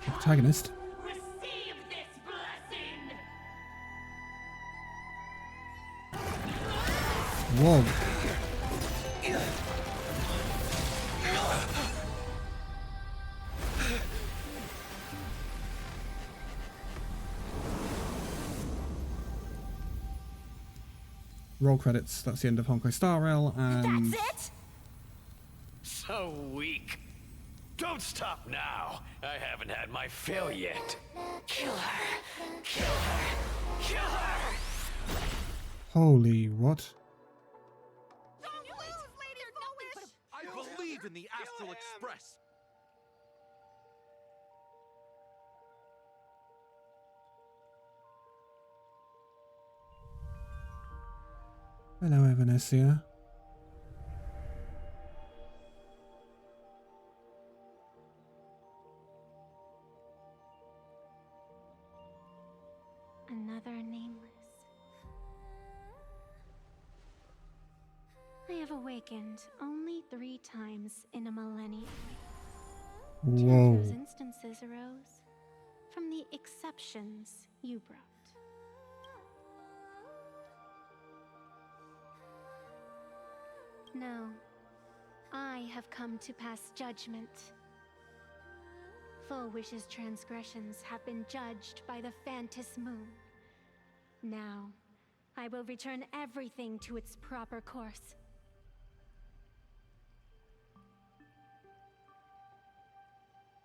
Protagonist? Receive this blessing! Whoa. Roll credits. That's the end of Honkai Star Rail, and That's it? So weak. Don't stop now. I haven't had my fill yet. Kill her! Kill her! Kill her! holy what? I believe in the Astral Express. Hello, Evanescia. Another nameless. I have awakened only 3 times in a millennium. 2 Whoa. of those instances arose from the exceptions you brought. No. I have come to pass judgment. Full Wish's transgressions have been judged by the Phantus Moon. Now, I will return everything to its proper course.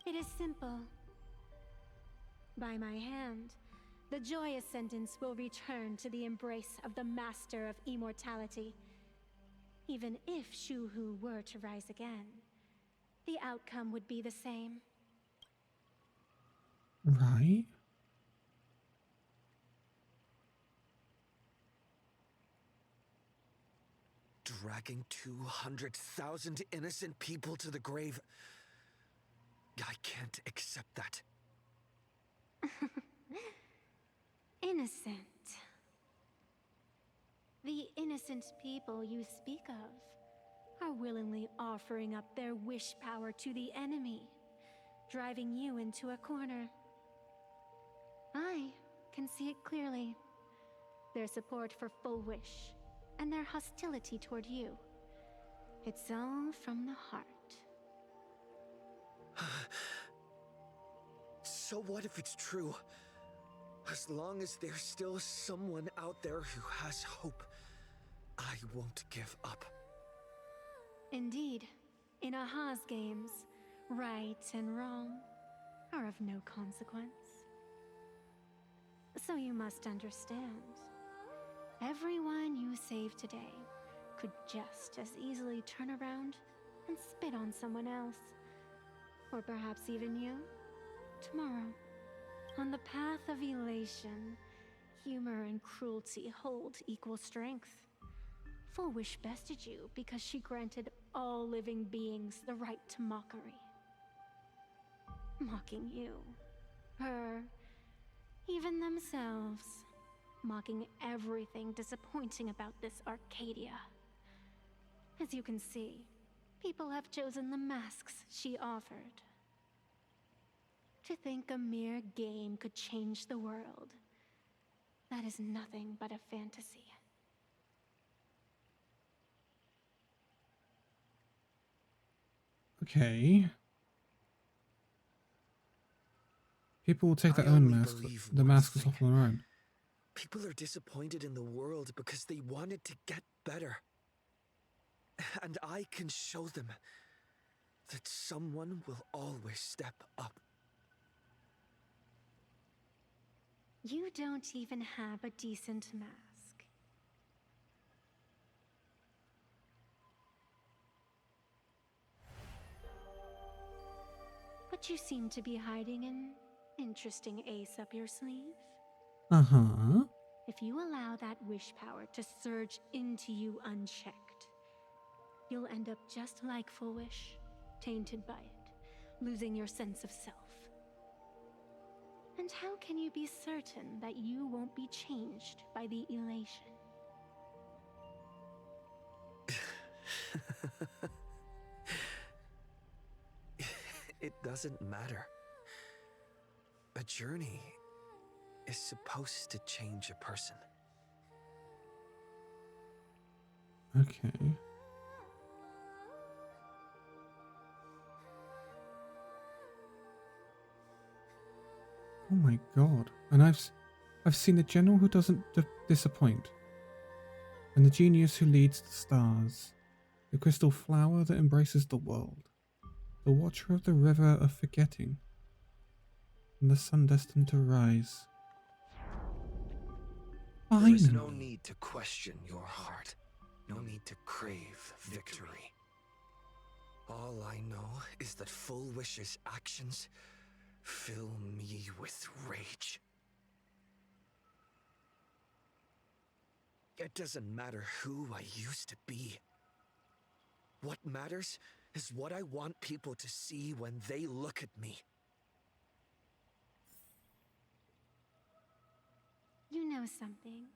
It is simple. By my hand, the Joy Ascendants will return to the embrace of the Master of Immortality. Even if Shu-Hu were to rise again, the outcome would be the same. Right? Dragging 200,000 innocent people to the grave. I can't accept that. Innocent. The innocent people you speak of are willingly offering up their wish power to the enemy, driving you into a corner. I can see it clearly. Their support for Full Wish, and their hostility toward you. It's all from the heart. So what if it's true? As long as there's still someone out there who has hope, I won't give up. Indeed, in Aha's games, right and wrong are of no consequence. So you must understand, everyone you save today could just as easily turn around and spit on someone else. Or perhaps even you, tomorrow. On the path of elation, humor and cruelty hold equal strength. Full Wish bested you because she granted all living beings the right to mockery. Mocking you, her, even themselves. Mocking everything disappointing about this Arcadia. As you can see, people have chosen the masks she offered. To think a mere game could change the world, that is nothing but a fantasy. Okay. People will take their own mask, the masks off on their own. People are disappointed in the world because they wanted to get better. And I can show them that someone will always step up. You don't even have a decent mask. But you seem to be hiding an interesting ace up your sleeve. Uh-huh. If you allow that wish power to surge into you unchecked, you'll end up just like Full Wish, tainted by it, losing your sense of self. And how can you be certain that you won't be changed by the elation? It doesn't matter. A journey is supposed to change a person. Okay. Oh my god. And I've seen the general who doesn't disappoint. And the genius who leads the stars. The crystal flower that embraces the world. The watcher of the river of forgetting. And the sun destined to rise. There is no Finally. need to question your heart. No need to crave victory. All I know is that Full Wish's actions fill me with rage. It doesn't matter who I used to be. What matters is what I want people to see when they look at me. You know something?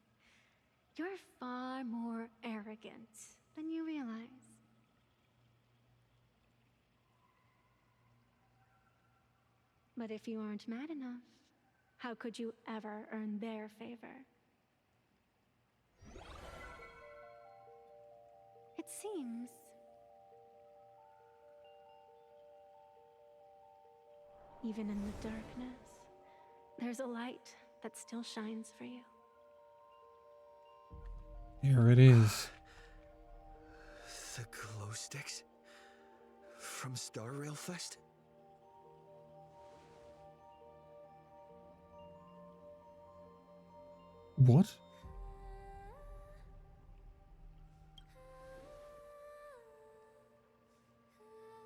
You're far more arrogant than you realize. But if you aren't mad enough, how could you ever earn their favor? It seems even in the darkness, there's a light that still shines for you. Here it is. The glow sticks? From Star Rail Fest? What?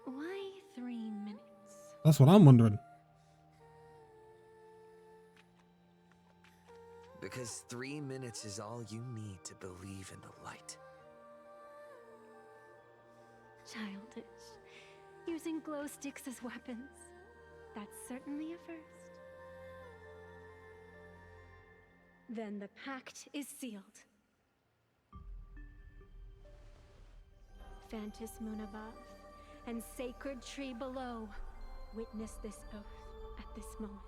Why 3 minutes? That's what I'm wondering. Because 3 minutes is all you need to believe in the light. Childish. Using glow sticks as weapons. That's certainly a first. Then the pact is sealed. Fantas moon above and sacred tree below, witness this oath at this moment.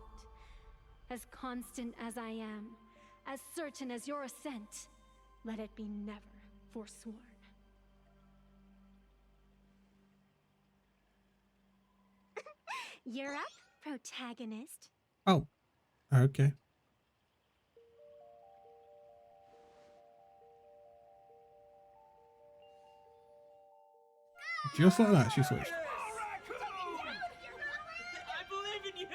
As constant as I am, as certain as your ascent, let it be never forsworn. You're up, protagonist. Oh, okay. Just like that, she switched. I believe in you!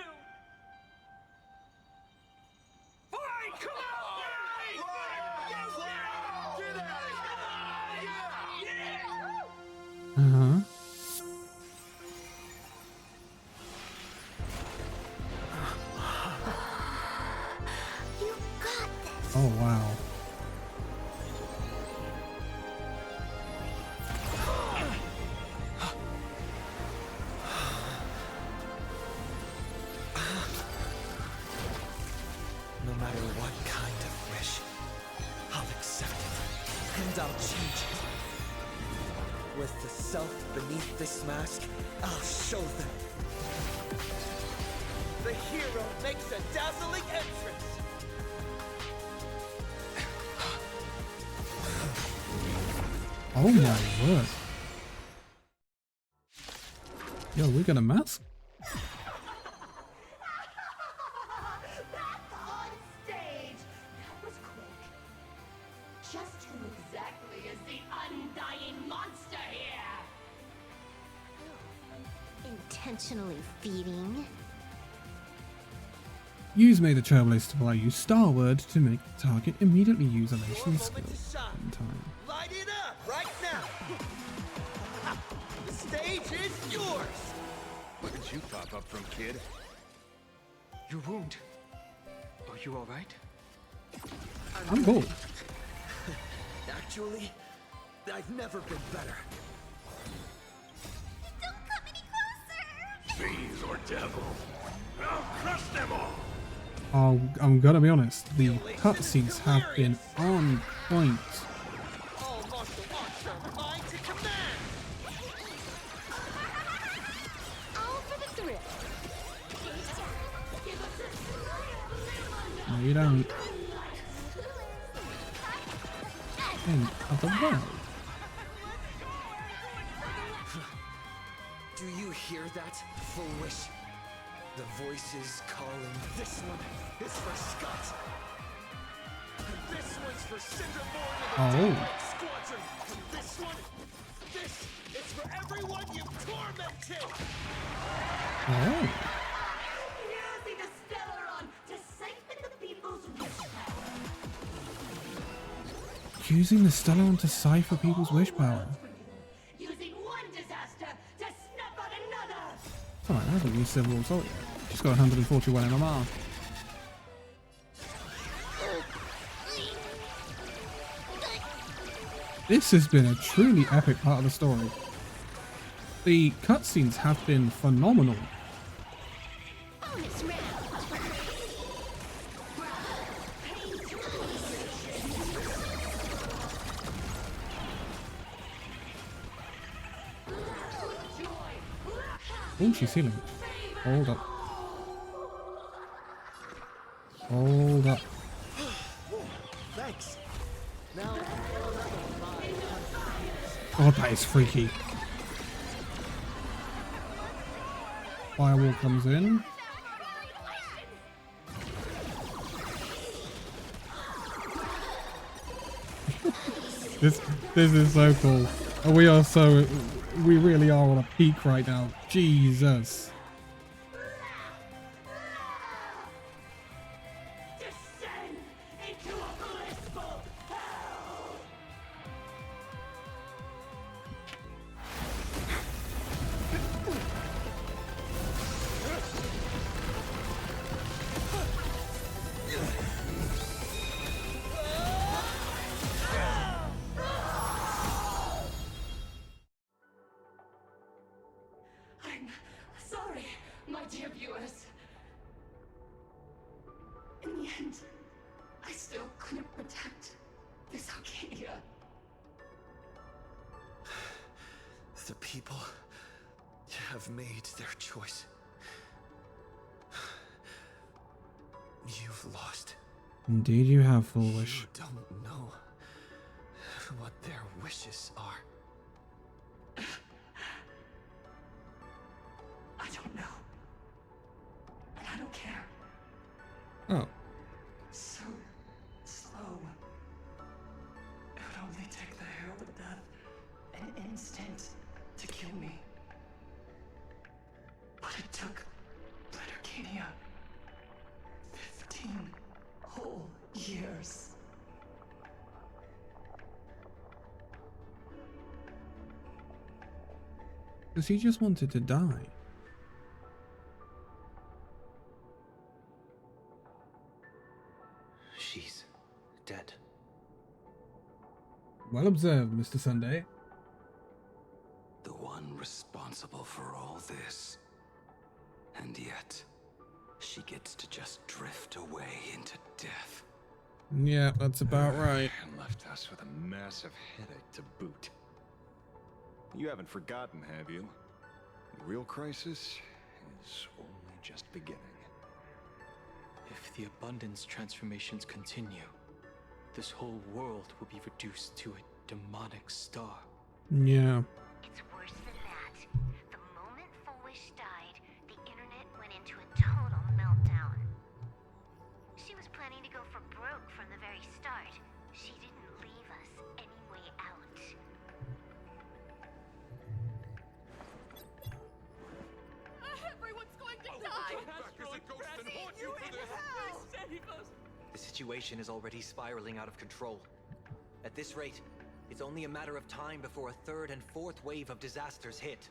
Fine, come on! Uh-huh. You got this. Oh, wow. No matter what kind of wish, I'll accept it, and I'll change it. With the self beneath this mask, I'll show them. The hero makes a dazzling entrance. Oh my word. Yo, we got a mask? Back on stage! That was quick. Just who exactly is the undying monster here? Intentionally feeding. Use made the Trailblaze to allow you Starward to make the target immediately use elation skill in time. Light it up right now! The stage is yours! Where did you pop up from, kid? Your wound. Are you alright? I'm cool. Actually, I've never been better. Don't come any closer! Fiends or devil? I'll crush them all! Oh, I'm gonna be honest, the cutscenes have been on point. All martial arts are mine to command! All for the thrill. No, you don't. End of the world. Do you hear that, foolish? The voices calling. This one is for Scott. And this one's for Cinderborn of the Daybreak Squadron. And this one, this is for everyone you've tormented. Oh. Using the Stellaron to siphon the people's wish power. Using the Stellaron to cipher people's wish power. Using one disaster to snuff out another. Alright, I haven't used Civil War Assault yet. Just got 141 MMR. This has been a truly epic part of the story. The cutscenes have been phenomenal. Bonus round. Oh, she's healing. Hold up. Hold up. Thanks. Now, God, that is freaky. Firewall comes in. This is so cool. We really are on a peak right now. Jesus. Descend into a blissful hell! I'm sorry, my dear viewers. In the end, I still couldn't protect this Arcadia. The people have made their choice. You've lost. Indeed you have, foolish. You don't know what their wishes are. I don't know. And I don't care. Oh. So slow. It would only take the herald of death an instant to kill me. But it took Planarcadia 15 whole years. Because he just wanted to die. She's dead. Well observed, Mr. Sunday. The one responsible for all this. And yet, she gets to just drift away into death. Yeah, that's about right. And left us with a massive headache to boot. You haven't forgotten, have you? The real crisis is only just beginning. If the abundance transformations continue, this whole world will be reduced to a demonic star. Yeah. It's worse than that. The moment Foolish died, the internet went into a total meltdown. She was planning to go for broke from the very start. She didn't leave us any way out. Everyone's going to die! The situation is already spiraling out of control. At this rate, it's only a matter of time before a third and fourth wave of disasters hit.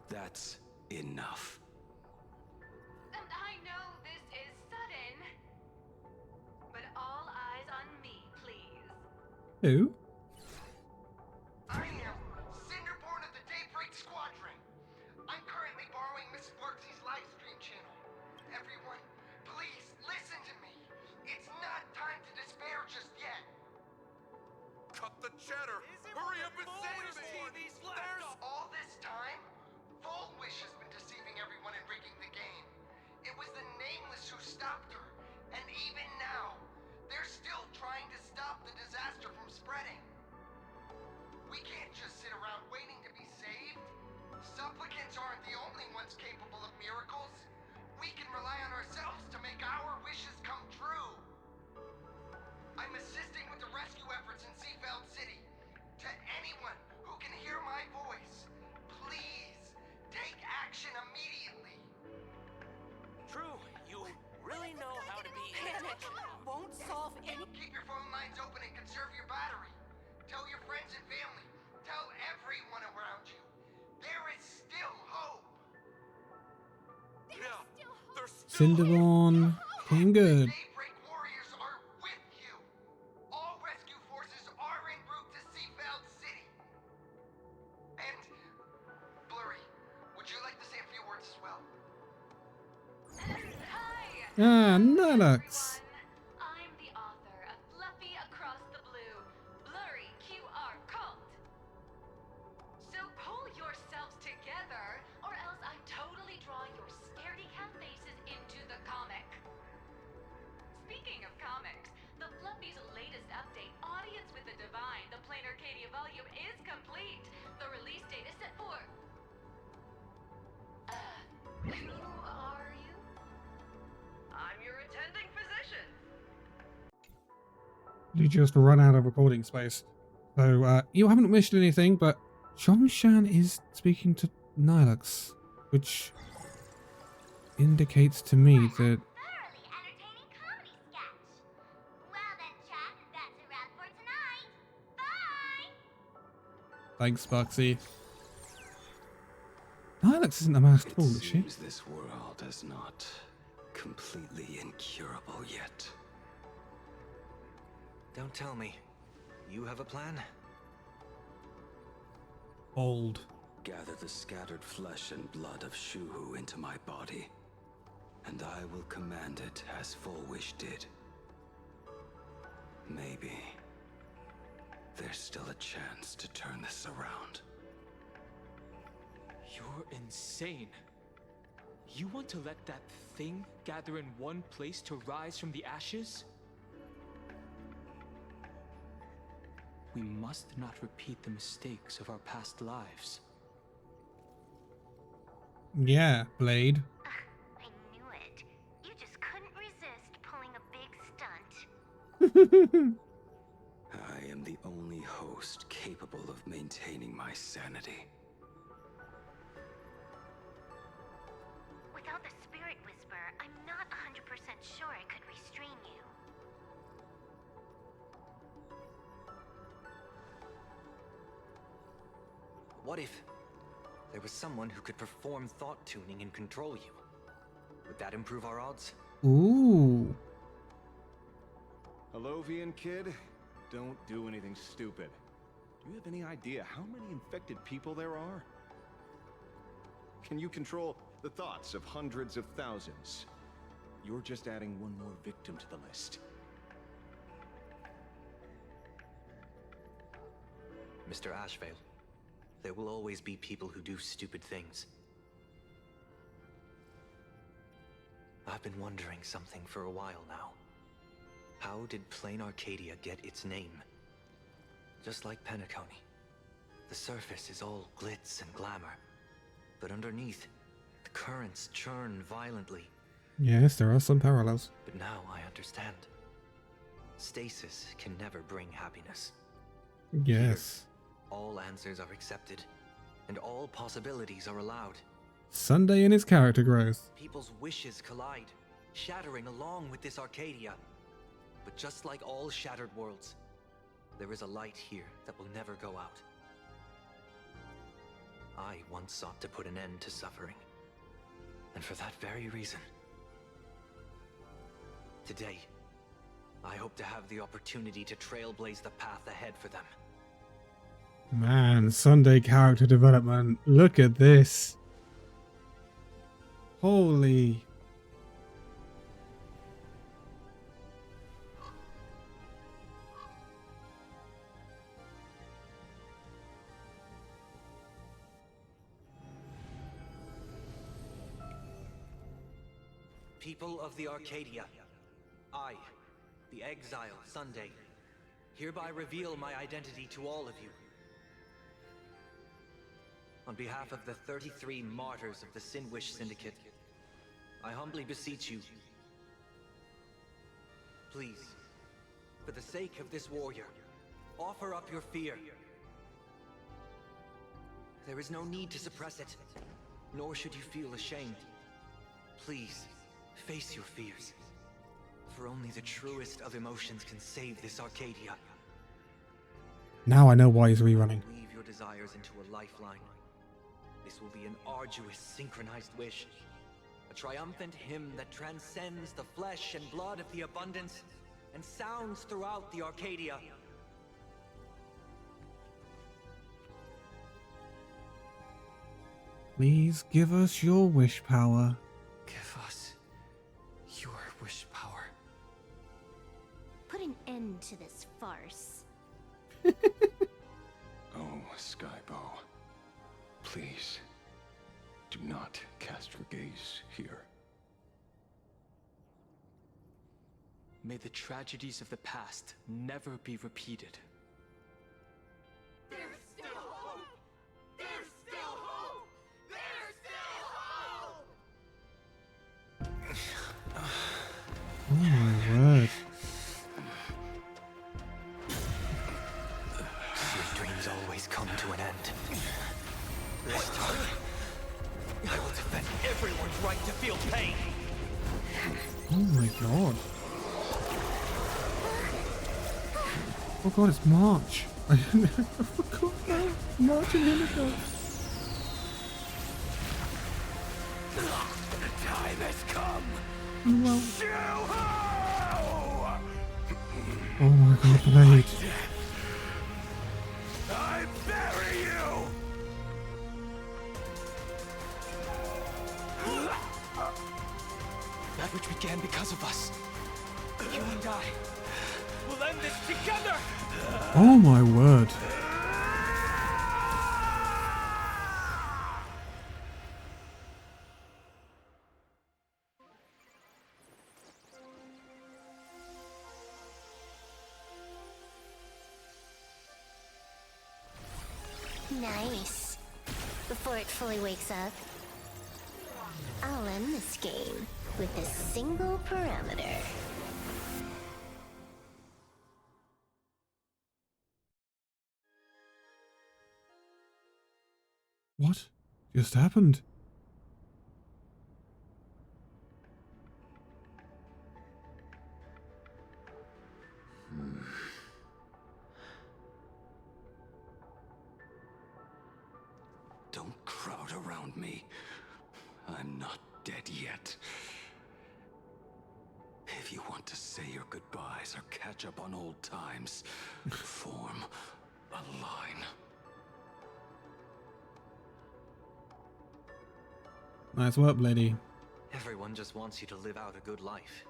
That's enough. And I know this is sudden, but all eyes on me, please. Who? I am Cinderborn of the Daybreak Squadron. I'm currently borrowing Miss Sparksy's live stream channel. Everyone, please listen to me. It's not time to despair just yet. Cut the chatter! Hurry up and say TV's There's all this time, Fullwish has been deceiving everyone and rigging the game. It was the Nameless who stopped her, and even now, they're still trying to stop the disaster from spreading. We can't just sit around waiting to be saved. Supplicants aren't the only ones capable of miracles. We can rely on ourselves to make our wishes come true. I'm assisting with the rescue efforts in Seafeld City. To anyone who can hear my voice, please take action immediately. True, you really know how to be. Panic won't solve any. Keep your phone lines open and conserve your battery. Tell your friends and family. Tell everyone around you. There is still hope. Yeah, there's Cinderborn came good. Daybreak warriors are with you. All rescue forces are en route to Seafeld City. And Blurry, would you like to say a few words as well? Ah, Nanox. I'm the author of Fluffy Across the Blue, Blurry QR Cult. So pull yourselves together, or else I totally draw your scaredy cat faces into the comic. Speaking of comics, the Fluffy's latest update, Audience with the Divine, the Planarcadia Who are you? I'm your attending physician. You just run out of recording space. So, you haven't missed anything, but Zhongshan is speaking to Nilux, which indicates to me that... Thoroughly entertaining comedy sketch. Well then, chat, that's a wrap for tonight. Bye! Thanks, Bugsy. Nilux isn't a masked fool, is she? Seems this world is not completely incurable yet. Don't tell me. You have a plan? Bold. Gather the scattered flesh and blood of Shuhu into my body, and I will command it as Full Wish did. Maybe there's still a chance to turn this around. You're insane. You want to let that thing gather in one place to rise from the ashes? We must not repeat the mistakes of our past lives. Yeah, Blade. I knew it. You just couldn't resist pulling a big stunt. I am the only host capable of maintaining my sanity. Without the Spirit Whisper, I'm not 100% sure I could restrain you. What if there was someone who could perform thought tuning and control you? Would that improve our odds? Ooh. Hello, Vian kid? Don't do anything stupid. Do you have any idea how many infected people there are? Can you control the thoughts of hundreds of thousands? You're just adding one more victim to the list. Mr. Ashvale, there will always be people who do stupid things. I've been wondering something for a while now. How did Planarcadia get its name? Just like Penacony, the surface is all glitz and glamour, but underneath, the currents churn violently. Yes, there are some parallels. But now I understand. Stasis can never bring happiness. Yes. All answers are accepted, and all possibilities are allowed. Sunday in his character growth. People's wishes collide, shattering along with this Arcadia. But just like all shattered worlds, there is a light here that will never go out. I once sought to put an end to suffering, and for that very reason, today, I hope to have the opportunity to trailblaze the path ahead for them. Man, Sunday character development. Look at this. Holy. People of the Arcadia, I, the exile Sunday, hereby reveal my identity to all of you. On behalf of the 33 martyrs of the Sinwish Syndicate, I humbly beseech you, please, for the sake of this warrior, offer up your fear. There is no need to suppress it, nor should you feel ashamed. Please, face your fears, for only the truest of emotions can save this Arcadia. Now I know why he's rerunning. Weave your desires into a lifeline. This will be an arduous, synchronized wish. A triumphant hymn that transcends the flesh and blood of the abundance and sounds throughout the Arcadia. Please give us your wish power. Give us your wish power. Put an end to this farce. Oh, Skybow. Please, do not cast your gaze here. May the tragedies of the past never be repeated. There's still hope! There's still hope! There's still hope! feel pain. Oh my god. Oh god, it's March. I forgot now. March and Himiko. The time has come. Well. Oh my god, Blade. I bury you. That which began because of us. You and I will end this together. Oh my word. Nice. Before it fully wakes up, I'll end this game with a single parameter. What just happened? Don't crowd around me. I'm not dead yet. If you want to say your goodbyes or catch up on old times, form a line. Nice work, Lady. Everyone just wants you to live out a good life.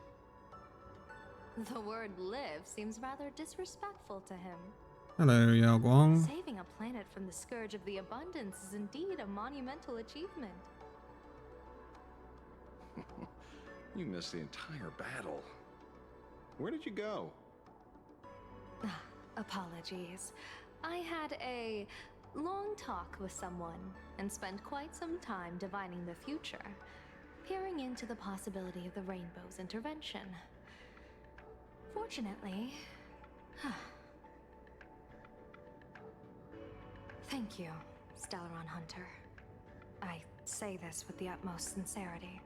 The word live seems rather disrespectful to him. Hello, Yao Guang. Saving a planet from the scourge of the abundance is indeed a monumental achievement. You missed the entire battle. Where did you go? Apologies. I had a long talk with someone and spent quite some time divining the future, peering into the possibility of the Rainbow's intervention. Fortunately, thank you, Stellaron Hunter. I say this with the utmost sincerity.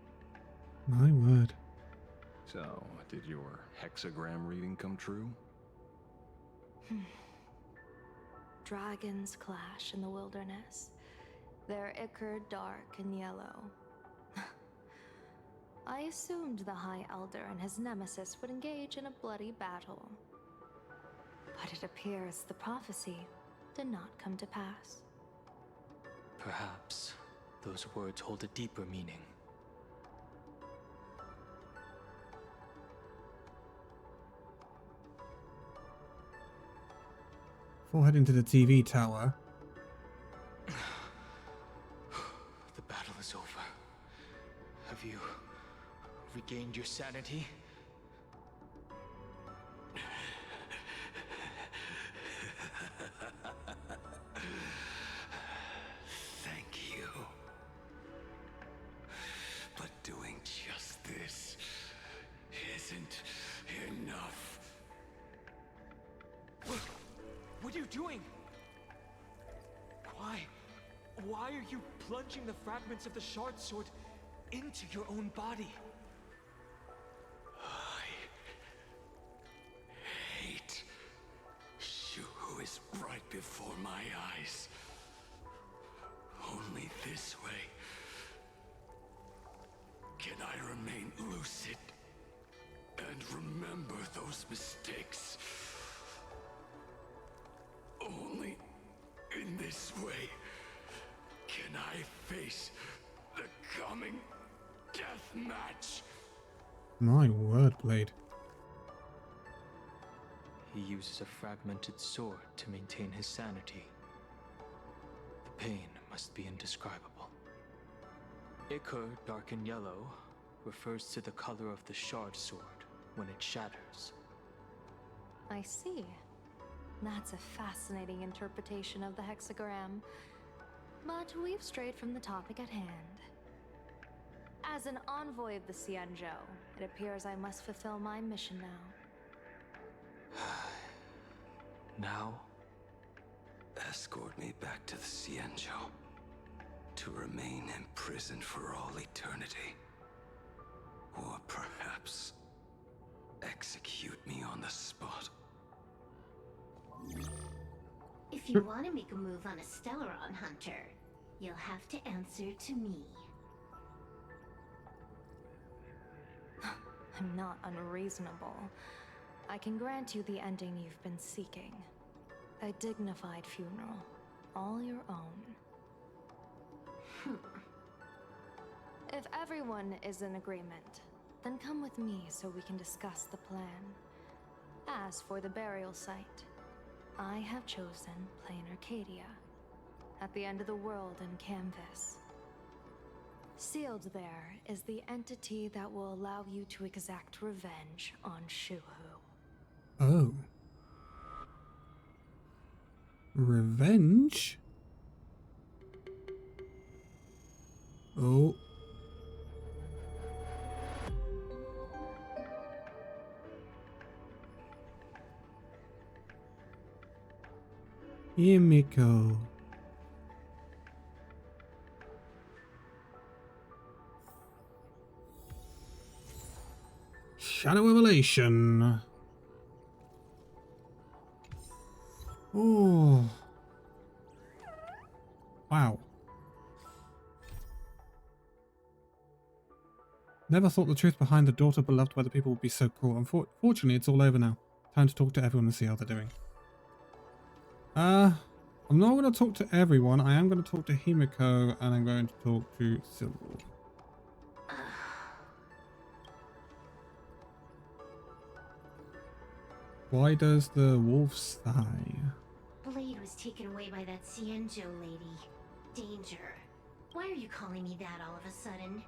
My word. So, did your hexagram reading come true? Dragons clash in the wilderness, their ichor dark and yellow. I assumed the High Elder and his nemesis would engage in a bloody battle. But it appears the prophecy did not come to pass. Perhaps those words hold a deeper meaning. Before heading to the TV tower. The battle is over. Have you regained your sanity? Thank you. But doing just this isn't enough. What are you doing? Why are you plunging the fragments of the shard sword into your own body? I hate you who is right before my eyes. Only this way can I remain lucid and remember those mistakes. Only in this way can I face the coming death match. My word, Blade. He uses a fragmented sword to maintain his sanity. The pain must be indescribable. Ichor, dark and yellow, refers to the color of the shard sword when it shatters. I see. That's a fascinating interpretation of the hexagram. But we've strayed from the topic at hand. As an envoy of the Xianzhou, it appears I must fulfill my mission now. Now, escort me back to the Xianzhou to remain imprisoned for all eternity. you want to make a move on a Stellaron hunter, you'll have to answer to me. I'm not unreasonable. I can grant you the ending you've been seeking. A dignified funeral, all your own. If everyone is in agreement, then come with me so we can discuss the plan. As for the burial site, I have chosen Planarcadia, at the end of the world in Canvas. Sealed there is the entity that will allow you to exact revenge on Shuhu. Oh. Revenge? Oh. Himiko. Shadow Revelation. Oh. Wow. Never thought the truth behind the daughter beloved by the people would be so cruel. Unfortunately, it's all over now. Time to talk to everyone and see how they're doing. I'm not going to talk to everyone. I am going to talk to Himiko, and I'm going to talk to Silverwolf. Why does the wolf sigh? Blade was taken away by that Cienjo lady. Danger. Why are you calling me that all of a sudden?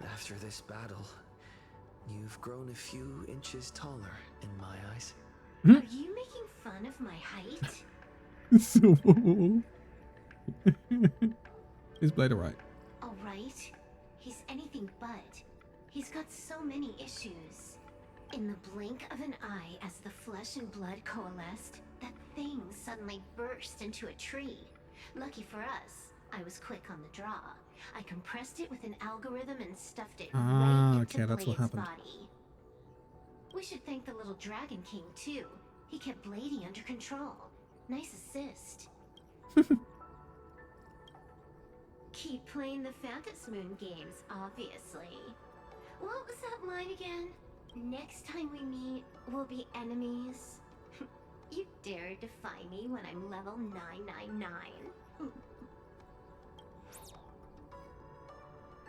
After this battle, you've grown a few inches taller in my eyes. Are you making fun of my height? Silverwolf. Is Blade alright? Alright. He's anything but. He's got so many issues. In the blink of an eye, as the flesh and blood coalesced, that thing suddenly burst into a tree. Lucky for us, I was quick on the draw. I compressed it with an algorithm and stuffed it right into okay, that's what Blade's happened. body. We should thank the little Dragon King too. He kept Bladey under control. Nice assist. Keep playing the Phantom Moon games, obviously. What was that line again? Next time we meet, we'll be enemies. You dare defy me when I'm level 999.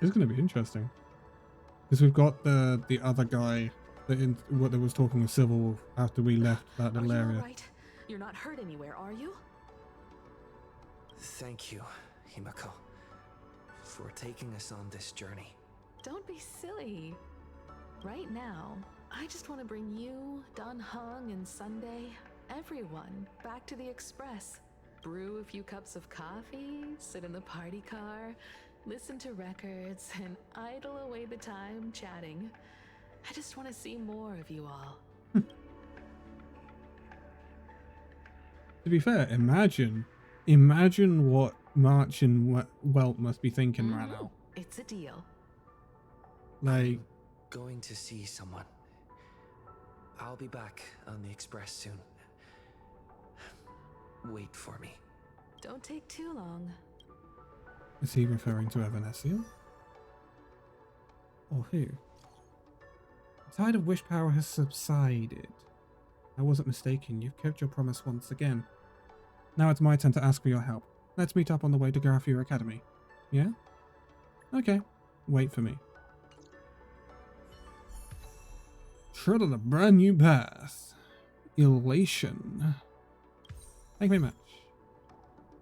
It's going to be interesting. Because we've got the other guy that was talking with Silverwolf after we left that little area. Right? You're not hurt anywhere, are you? Thank you, Himiko, for taking us on this journey. Don't be silly. Right now, I just want to bring you, Don Hung, and Sunday, everyone, back to the Express. Brew a few cups of coffee, sit in the party car, listen to records, and idle away the time chatting. I just want to see more of you all. To be fair, imagine what March and Welt must be thinking right now. It's a deal. Like, Going to see someone. I'll be back on the Express soon. Wait for me. Don't take too long. is he referring to Evanescence? Or who? The tide of wish power has subsided. I wasn't mistaken. You've kept your promise once again. Now it's my turn to ask for your help. Let's meet up on the way to Garafir Academy. Yeah? Okay. Wait for me. Tread on a brand new path. Elation. Thank you very much.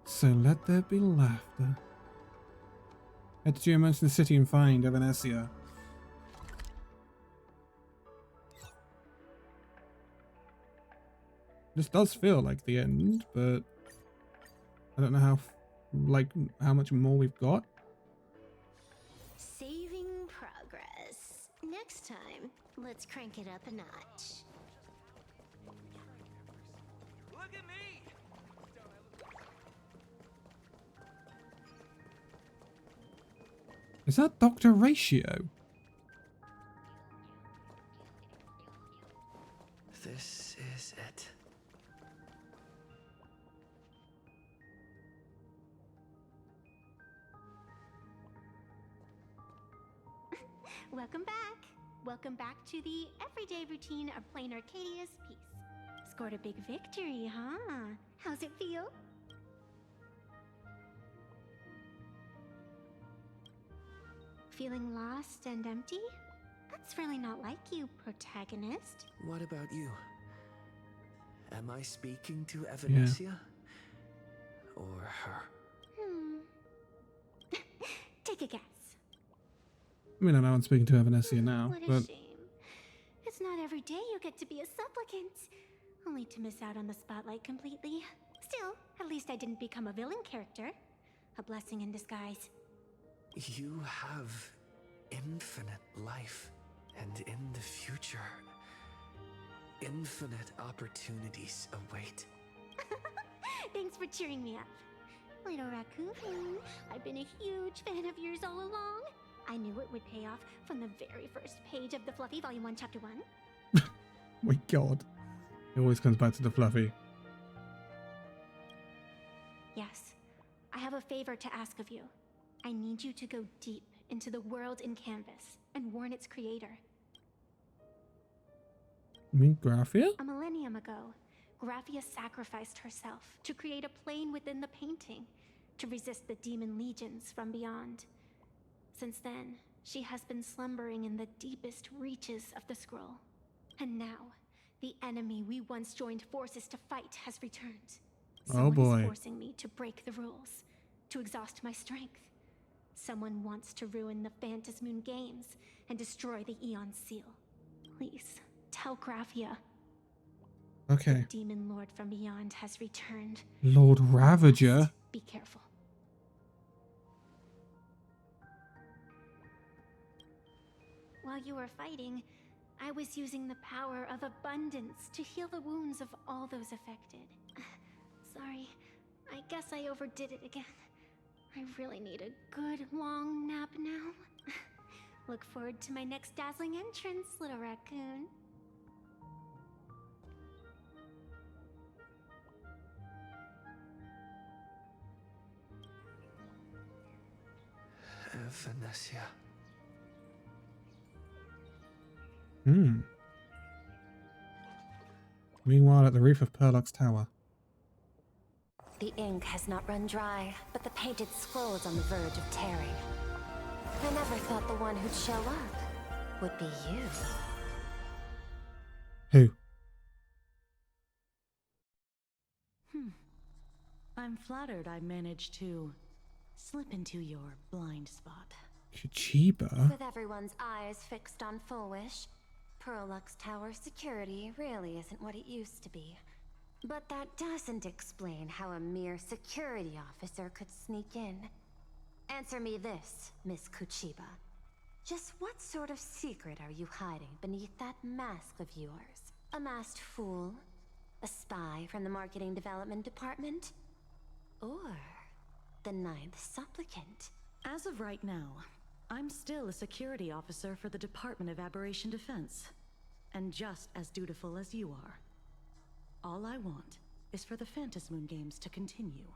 So let there be laughter. Head to Geomancer the city and find Evanescence. This does feel like the end, but I don't know how much more we've got. Saving progress. Next time, let's crank it up a notch. Look at me! Is that Dr. Ratio? This is it. Welcome back. Welcome back to the everyday routine of Planarcadia's peace. Scored a big victory, huh? How's it feel? Feeling lost and empty? That's really not like you, protagonist. What about you? Am I speaking to Evanesia? Or her? Take a guess. I mean, I know I'm speaking to Evanesia now, What a but shame. It's not every day you get to be a supplicant. Only to miss out on the spotlight completely. Still, at least I didn't become a villain character. A blessing in disguise. You have infinite life, and in the future, infinite opportunities await. Thanks for cheering me up. Little raccoon, I've been a huge fan of yours all along. I knew it would pay off from the very first page of the Fluffy Volume 1, Chapter 1. my god. It always comes back to the Fluffy. Yes, I have a favor to ask of you. I need you to go deep into the world in Canvas and warn its creator. You mean Graphia? A millennium ago, Graphia sacrificed herself to create a plane within the painting to resist the demon legions from beyond. Since then, she has been slumbering in the deepest reaches of the scroll. And now, the enemy we once joined forces to fight has returned. Someone is forcing me to break the rules, to exhaust my strength. Someone wants to ruin the Phantasmoon Games and destroy the Eon Seal. Please, tell Graphia. Okay. The demon lord from beyond has returned. Lord Ravager. Be careful. While you were fighting, I was using the power of abundance to heal the wounds of all those affected. Sorry, I guess I overdid it again. I really need a good long nap now. Look forward to my next dazzling entrance, little raccoon. Evanesia. Meanwhile, at the roof of Perlock's tower. The ink has not run dry, but the painted scroll's on the verge of tearing. I never thought the one who'd show up would be you. Who? I'm flattered I managed to slip into your blind spot. Kuchiba? With everyone's eyes fixed on Full Wish, Perlux Tower security really isn't what it used to be. But that doesn't explain how a mere security officer could sneak in. Answer me this, Miss Kuchiba. Just what sort of secret are you hiding beneath that mask of yours? A masked fool? A spy from the Marketing Development Department? Or the Ninth Supplicant? As of right now, I'm still a security officer for the Department of Aberration Defense, and just as dutiful as you are. All I want is for the Phantasmoon Games to continue.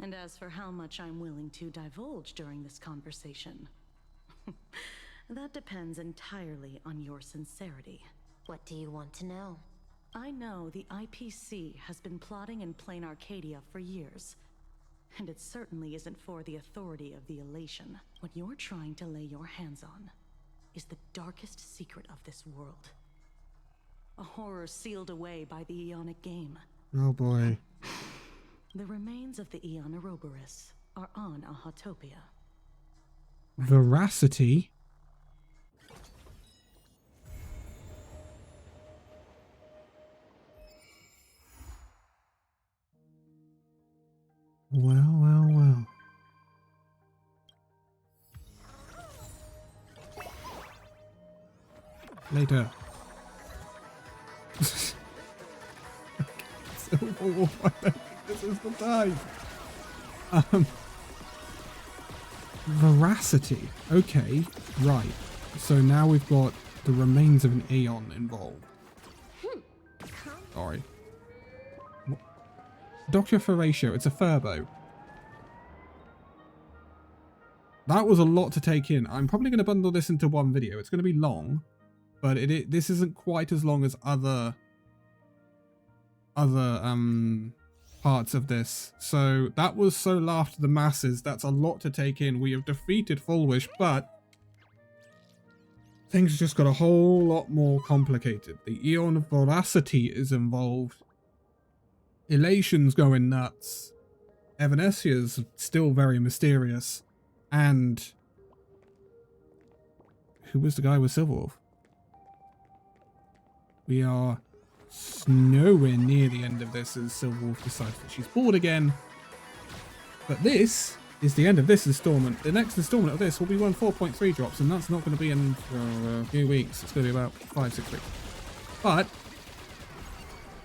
And as for how much I'm willing to divulge during this conversation, that depends entirely on your sincerity. What do you want to know? I know the IPC has been plotting in Planarcadia for years, and it certainly isn't for the authority of the Elation. What you're trying to lay your hands on is the darkest secret of this world. A horror sealed away by the Eonic Game. Oh boy. The remains of the Eon Ouroboros are on Ahatopia. Veracity? Well, well, well. Later. This is the time. Veracity. Okay, right. So now we've got the remains of an Aeon involved. Sorry. Dr. Ferratio, it's a Furbo. that was a lot to take in. I'm probably going to bundle this into one video. It's going to be long, but this isn't quite as long as other parts of this. So that was So Laughter the Masses. That's a lot to take in. We have defeated Full Wish, but things just got a whole lot more complicated. The Eon of Voracity is involved. Elation's going nuts. Evanesia's still very mysterious. And who was the guy with Silverwolf? We are nowhere near the end of this as Silverwolf decides that she's bored again. But this is the end of this installment. The next installment of this will be when 4.3 drops, and that's not going to be in for a few weeks. It's going to be about 5-6 weeks. But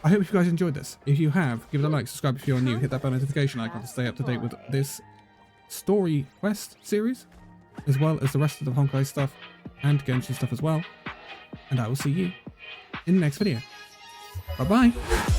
I hope you guys enjoyed this. If you have, give it a like, subscribe if you're new, hit that bell notification icon to stay up to date with this story quest series, as well as the rest of the Honkai stuff and Genshin stuff as well. And I will see you in the next video. Bye bye.